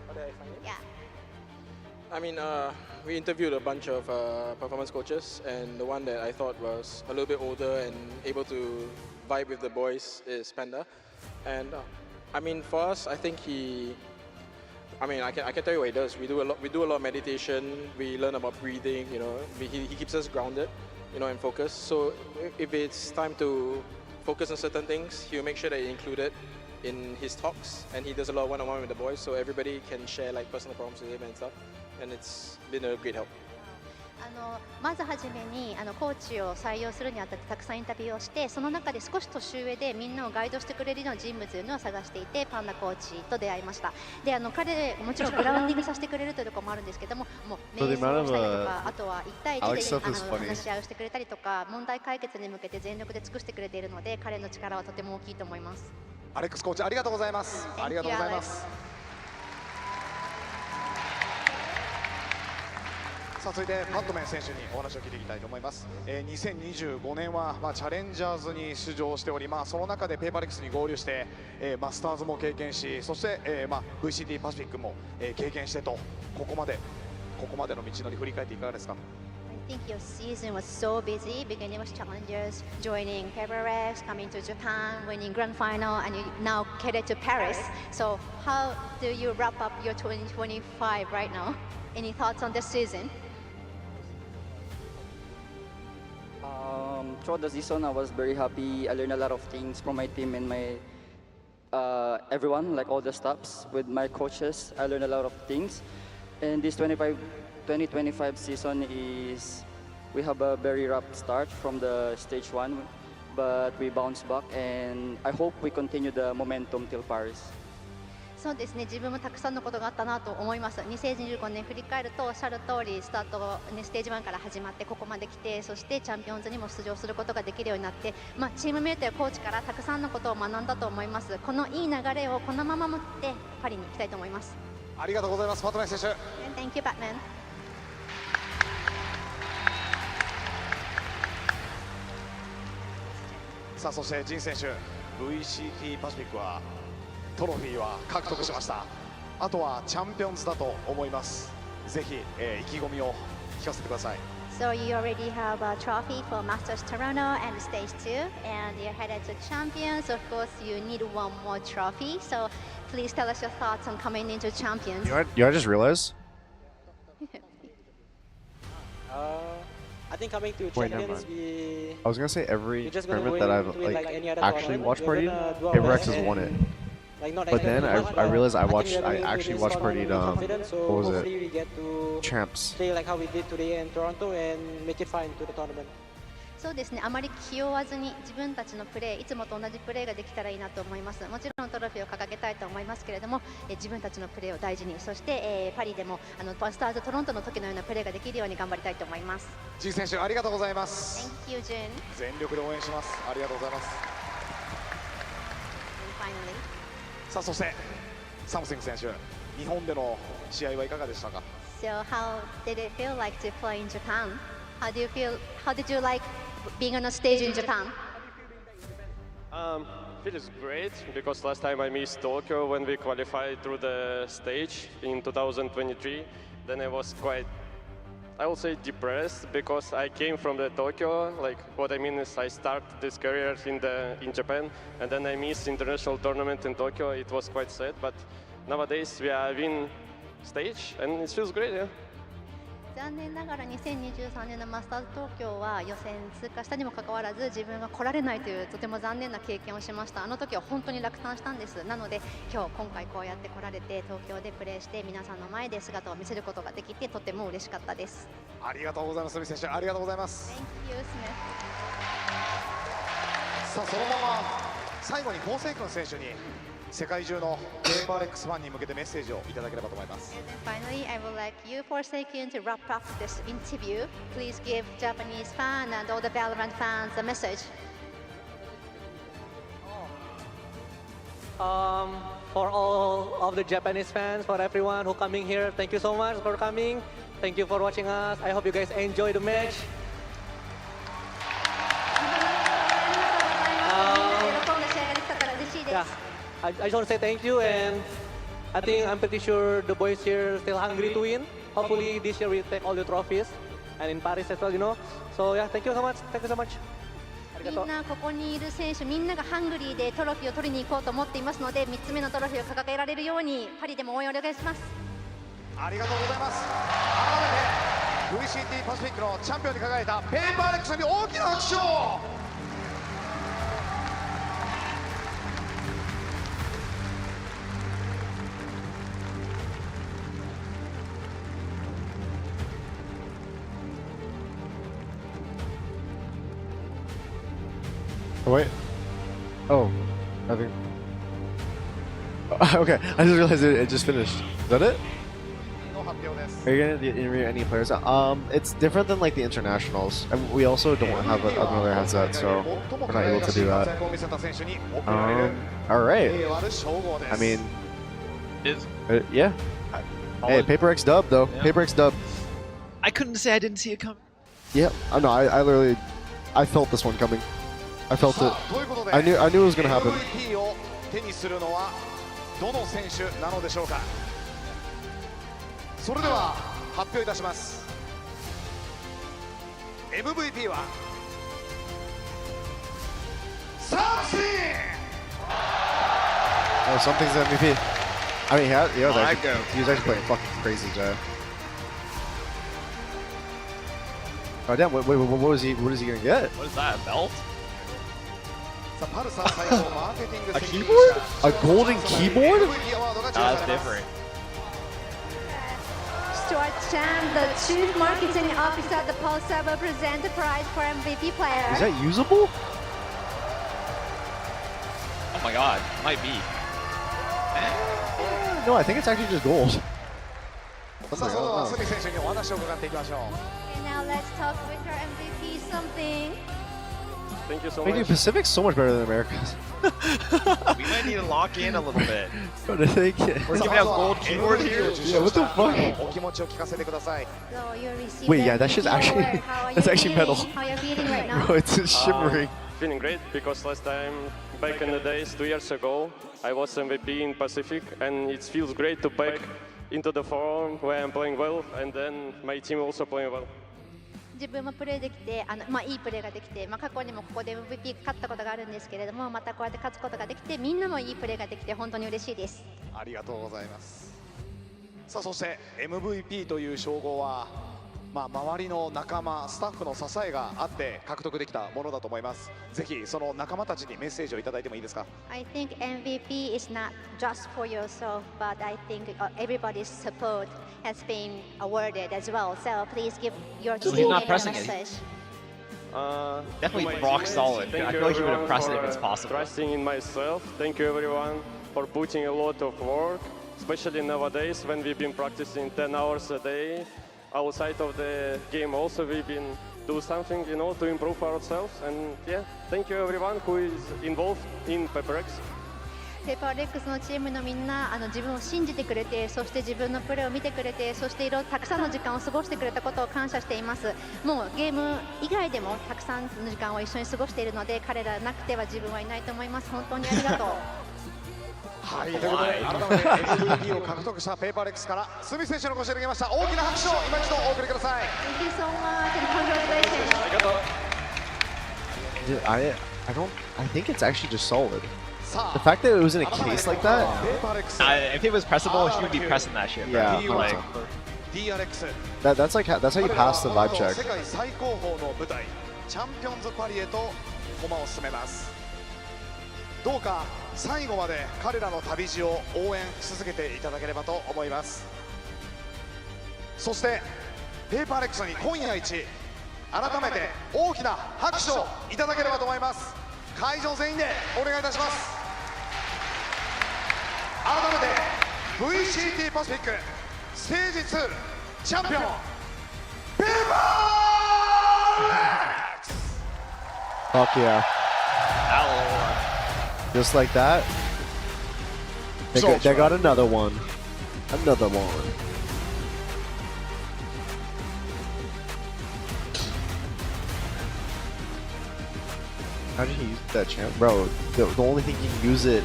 [SPEAKER 17] How did I find it?
[SPEAKER 12] Yeah.
[SPEAKER 17] I mean, we interviewed a bunch of performance coaches, and the one that I thought was a little bit older and able to vibe with the boys is Panda. And I mean, for us, I think I can tell you what he does. We do a lot of meditation. We learn about breathing. You know, he keeps us grounded, you know, and focused. So if it's time to focus on certain things, he'll make sure that he include it in his talks, and he does a lot of one-on-one with the boys, so everybody can share like personal problems with him and stuff. And it's been a great help.
[SPEAKER 12] まずはじめにコーチを採用するにあたってたくさんインタビューをして、その中で少し年上でみんなをガイドしてくれるような人物というのを探していて、パンダコーチと出会いました。で、彼もちろんグラウンディングさせてくれるというところもあるんですけども、もう瞑想をしたりとか、あとは1対1で話し合いをしてくれたりとか、問題解決に向けて全力で尽くしてくれているので、彼の力はとても大きいと思います。
[SPEAKER 10] アレックスコーチありがとうございます。ありがとうございます。さあ続いてパットメン選手にお話を聞いていきたいと思います。2025年はチャレンジャーズに出場しており、その中でペーパーレックスに合流して、マスターズも経験し、そして、VCT パシフィックも、経験してとここまでの道のり振り返っていかがですか
[SPEAKER 12] ？I think your season was so busy, beginning with challenges, joining PRX, coming to Japan, winning grand final, and you now headed to Paris. So how do you wrap up your 2025 right now? Any thoughts on this season?
[SPEAKER 15] Throughout the season, I was very happy. I learned a lot of things from my team and my everyone, like all the staffs, with my coaches. I learned a lot of things. And this 2025 season we have a very rough start from the stage 1, but we bounce back, and I hope we continue the momentum till Paris.
[SPEAKER 12] そうですね、自分もたくさんのことがあったなと思います。2025年振り返るとおっしゃる通り、スタート、ステージ1から始まってここまで来て、そしてチャンピオンズにも出場することができるようになって、チームメイトやコーチからたくさんのことを学んだと思います。このいい流れをこのまま持ってパリに行きたいと思います。
[SPEAKER 10] ありがとうございます、パトメン選手。
[SPEAKER 12] Thank you, Batman.
[SPEAKER 10] さあそしてジン選手、 VCT パシフィックはトロフィーは獲得しました。あとはチャンピオンズだと思います。ぜひ、意気込みを聞かせてください。
[SPEAKER 12] So you already have a trophy for Masters Toronto and Stage 2, and you're headed to Champions. Of course, you need one more trophy. So please tell us your thoughts on coming into Champions.
[SPEAKER 4] You know what I just realized?
[SPEAKER 14] I think coming to
[SPEAKER 4] Wait, never
[SPEAKER 14] Champions,
[SPEAKER 4] mind. I was gonna say every
[SPEAKER 14] we're just gonna
[SPEAKER 4] tournament
[SPEAKER 14] go
[SPEAKER 4] that
[SPEAKER 14] in
[SPEAKER 4] I've
[SPEAKER 14] to win
[SPEAKER 4] like
[SPEAKER 14] any other
[SPEAKER 4] actually
[SPEAKER 14] tournament.
[SPEAKER 4] watched
[SPEAKER 14] We're
[SPEAKER 4] partied,
[SPEAKER 14] gonna do our
[SPEAKER 4] PRX
[SPEAKER 14] best
[SPEAKER 4] has
[SPEAKER 14] and,
[SPEAKER 4] won it.
[SPEAKER 14] like, not
[SPEAKER 4] But then
[SPEAKER 14] expect
[SPEAKER 4] I
[SPEAKER 14] much,
[SPEAKER 4] realized
[SPEAKER 14] but
[SPEAKER 4] I
[SPEAKER 14] think
[SPEAKER 4] actually
[SPEAKER 14] we're gonna
[SPEAKER 4] watched
[SPEAKER 14] win
[SPEAKER 4] partied
[SPEAKER 14] this tournament with confidence, so
[SPEAKER 4] what was
[SPEAKER 14] hopefully
[SPEAKER 4] it?
[SPEAKER 14] we get to
[SPEAKER 4] Champs.
[SPEAKER 14] play like how we did today in Toronto and make it fine to the tournament.
[SPEAKER 12] そうですね、あまり気負わずに自分たちのプレー、いつもと同じプレーができたらいいなと思います。もちろんトロフィーを掲げたいと思いますけれども、自分たちのプレーを大事に、そして、パリでもバスターズトロントの時のようなプレーができるように頑張りたいと思います。
[SPEAKER 10] ジン選手ありがとうございます。
[SPEAKER 12] Thank you, Jin.
[SPEAKER 10] 全力で応援します。ありがとうございます。
[SPEAKER 12] And finally,
[SPEAKER 10] さあそしてサムシング選手、日本での試合はいかがでしたか？
[SPEAKER 12] so how did it feel like to play in Japan? How do you feel? How did you like being on a stage in Japan?
[SPEAKER 6] It is great because last time I missed Tokyo when we qualified through the stage in 2023. Then I was quite, I would say, depressed because I came from the Tokyo. Like what I mean is I started this career in Japan and then I missed international tournament in Tokyo. It was quite sad, but nowadays we are in stage and it feels great. Yeah.
[SPEAKER 12] 残念ながら2023年のマスターズ東京は予選通過したにもかかわらず自分が来られないというとても残念な経験をしました。あの時は本当に落胆したんです。なので今回こうやって来られて東京でプレーして皆さんの前で姿を見せることができてとても嬉しかったです。
[SPEAKER 10] ありがとうございます、スミ選手。ありがとうございます。
[SPEAKER 12] Thank you, Smith.
[SPEAKER 10] さあそのまま最後にフォーセイ君選手に世界中のPRXファンに向けてメッセージをいただければと思います。
[SPEAKER 12] Finally, I would like you, Forsaken, to wrap up this interview. Please give Japanese fans and all the Valorant fans a message.
[SPEAKER 14] For all of the Japanese fans, for everyone who coming here, thank you so much for coming. Thank you for watching us. I hope you guys enjoy the match. Yeah, I just want to say thank you, and I'm pretty sure the boys here still hungry to win. Hopefully this year we take all the trophies, and in Paris as well, you know. So yeah, thank you so much. Thank you so much.
[SPEAKER 12] みんなここにいる選手みんながハングリーでトロフィーを取りに行こうと思っていますので3つ目のトロフィーを掲げられるようにパリでも応援お願いします。
[SPEAKER 10] ありがとうございます。改めて VCT パシフィックのチャンピオンに輝いたPRXに大きな拍手を。
[SPEAKER 4] Oh, wait. Oh, I think. Okay, I just realized it just finished. Is that it? Are you gonna interview any players? It's different than like the internationals, and we also don't have another headset, so we're not able to do that. All right. I mean, yeah. Hey, PRX dub though. Yeah. PRX dub.
[SPEAKER 7] I couldn't say I didn't see it coming.
[SPEAKER 4] Yeah, no, I literally, I felt this one coming. I felt it. I knew it was gonna happen.
[SPEAKER 10] MVP を手にするのはどの選手なのでしょうか。それでは発表いたします。MVP はSomething!
[SPEAKER 4] Oh, Something's MVP. I mean, he was actually playing fucking crazy, Jay. Oh damn! Wait, what was he? What is he gonna get?
[SPEAKER 7] What is that? A belt?
[SPEAKER 4] A keyboard? A golden keyboard?
[SPEAKER 7] That's different.
[SPEAKER 12] Stuart Chan, the Chief Marketing Officer at the Pulsar, will present the prize for MVP player.
[SPEAKER 4] Is that usable?
[SPEAKER 7] Oh my god, might be.
[SPEAKER 4] No, I think it's actually just gold.
[SPEAKER 10] And
[SPEAKER 12] now let's talk with our MVP Something.
[SPEAKER 6] Thank you so
[SPEAKER 4] Maybe
[SPEAKER 6] much.
[SPEAKER 4] Pacific's so much better than America's.
[SPEAKER 7] We might need to lock in a little bit.
[SPEAKER 4] What do they get?
[SPEAKER 7] We're gonna have gold keyboard here.
[SPEAKER 4] Yeah, what the fuck? Wait, yeah, that shit's actually that's actually metal.
[SPEAKER 12] How you feeling right now?
[SPEAKER 4] Bro, it's shimmering.
[SPEAKER 6] Feeling great because last time, back in the days, 2 years ago, I was MVP in Pacific, and it feels great to back into the form where I'm playing well, and then my team also playing well.
[SPEAKER 12] 自分もプレーできて、いいプレーができて、過去にもここで MVP 勝ったことがあるんですけれども、またこうやって勝つことができて、みんなもいいプレーができて本当に嬉しいです。
[SPEAKER 10] ありがとうございます。さあそして MVP という称号は、周りの仲間、スタッフの支えがあって獲得できたものだと思います。ぜひその仲間たちにメッセージをいただいてもいいですか。
[SPEAKER 12] I think MVP is not just for yourself, but I think everybody's support has been awarded as well. So please give your team a message.
[SPEAKER 7] Definitely rock solid. I feel like he would have pressed it if it's possible.
[SPEAKER 6] Trusting in myself. Thank you everyone for putting a lot of work, especially nowadays when we've been practicing 10 hours a day. Outside of the game also we've been do something, to improve ourselves. And yeah, thank you everyone who is involved in PRX.
[SPEAKER 12] ペーパーレックスのチームのみんな自分を信じてくれて、そして自分のプレーを見てくれて、そしてたくさんの時間を過ごしてくれたことを感謝しています。もうゲーム以外でもたくさんの時間を一緒に過ごしているので、彼らなくては自分はいないと思います。本当にありがとう。
[SPEAKER 10] はい、ということで改めて MVP を獲得したペーパーレックスからスミス選手のご指導がました。大きな拍手を今一度お送りください。
[SPEAKER 12] Thank you so much and congratulations.
[SPEAKER 10] ありがとう。
[SPEAKER 4] Dude, I think it's actually just solid. The fact that it was in a case like that.
[SPEAKER 7] If it was pressable, he would be pressing that shit.
[SPEAKER 4] Yeah,
[SPEAKER 7] like,
[SPEAKER 4] that's how you pass the vibe check.
[SPEAKER 10] 世界最高峰の舞台チャンピオンズパリへと駒を進めます。どうか最後まで彼らの旅路を応援し続けていただければと思います。そしてペーパーレックスに今夜一改めて大きな拍手をいただければと思います。会場全員でお願いいたします。改めて VCT パシフィックステージ2チャンピオンペーパーレックス。
[SPEAKER 4] Fuck yeah. Just like that. They got another one. Another one. How did he use that champ? Bro, the only thing he can use it...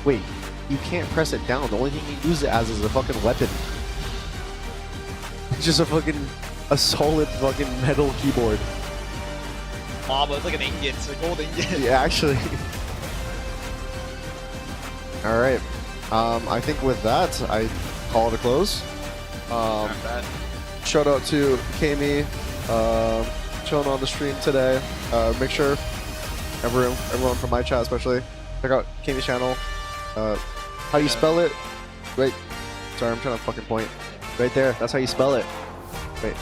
[SPEAKER 4] Wait, you can't press it down. The only thing you can use it as is a fucking weapon. It's just a solid fucking metal keyboard.
[SPEAKER 7] but it's like an ingot. It's a gold ingot.
[SPEAKER 4] Yeah, actually. Alright. I think with that, I call it a close. Shout out to Kami, chilling on the stream today. Make sure everyone from my chat especially, check out Kami's channel. How do you spell it? Wait. Sorry, I'm trying to fucking point. Right there. That's how you spell it. Wait.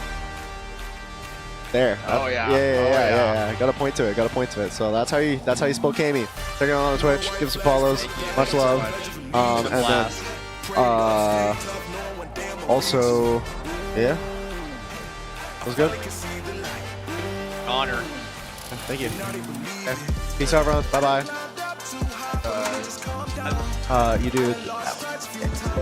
[SPEAKER 4] There.
[SPEAKER 7] Oh yeah.
[SPEAKER 4] Yeah. Gotta point to it. So that's how you spell Kami. Check it out on Twitch. Give some follows. Much love. And then also, yeah. That was good.
[SPEAKER 7] Honor.
[SPEAKER 4] Thank you. Okay. Peace out, everyone. Bye bye. You do.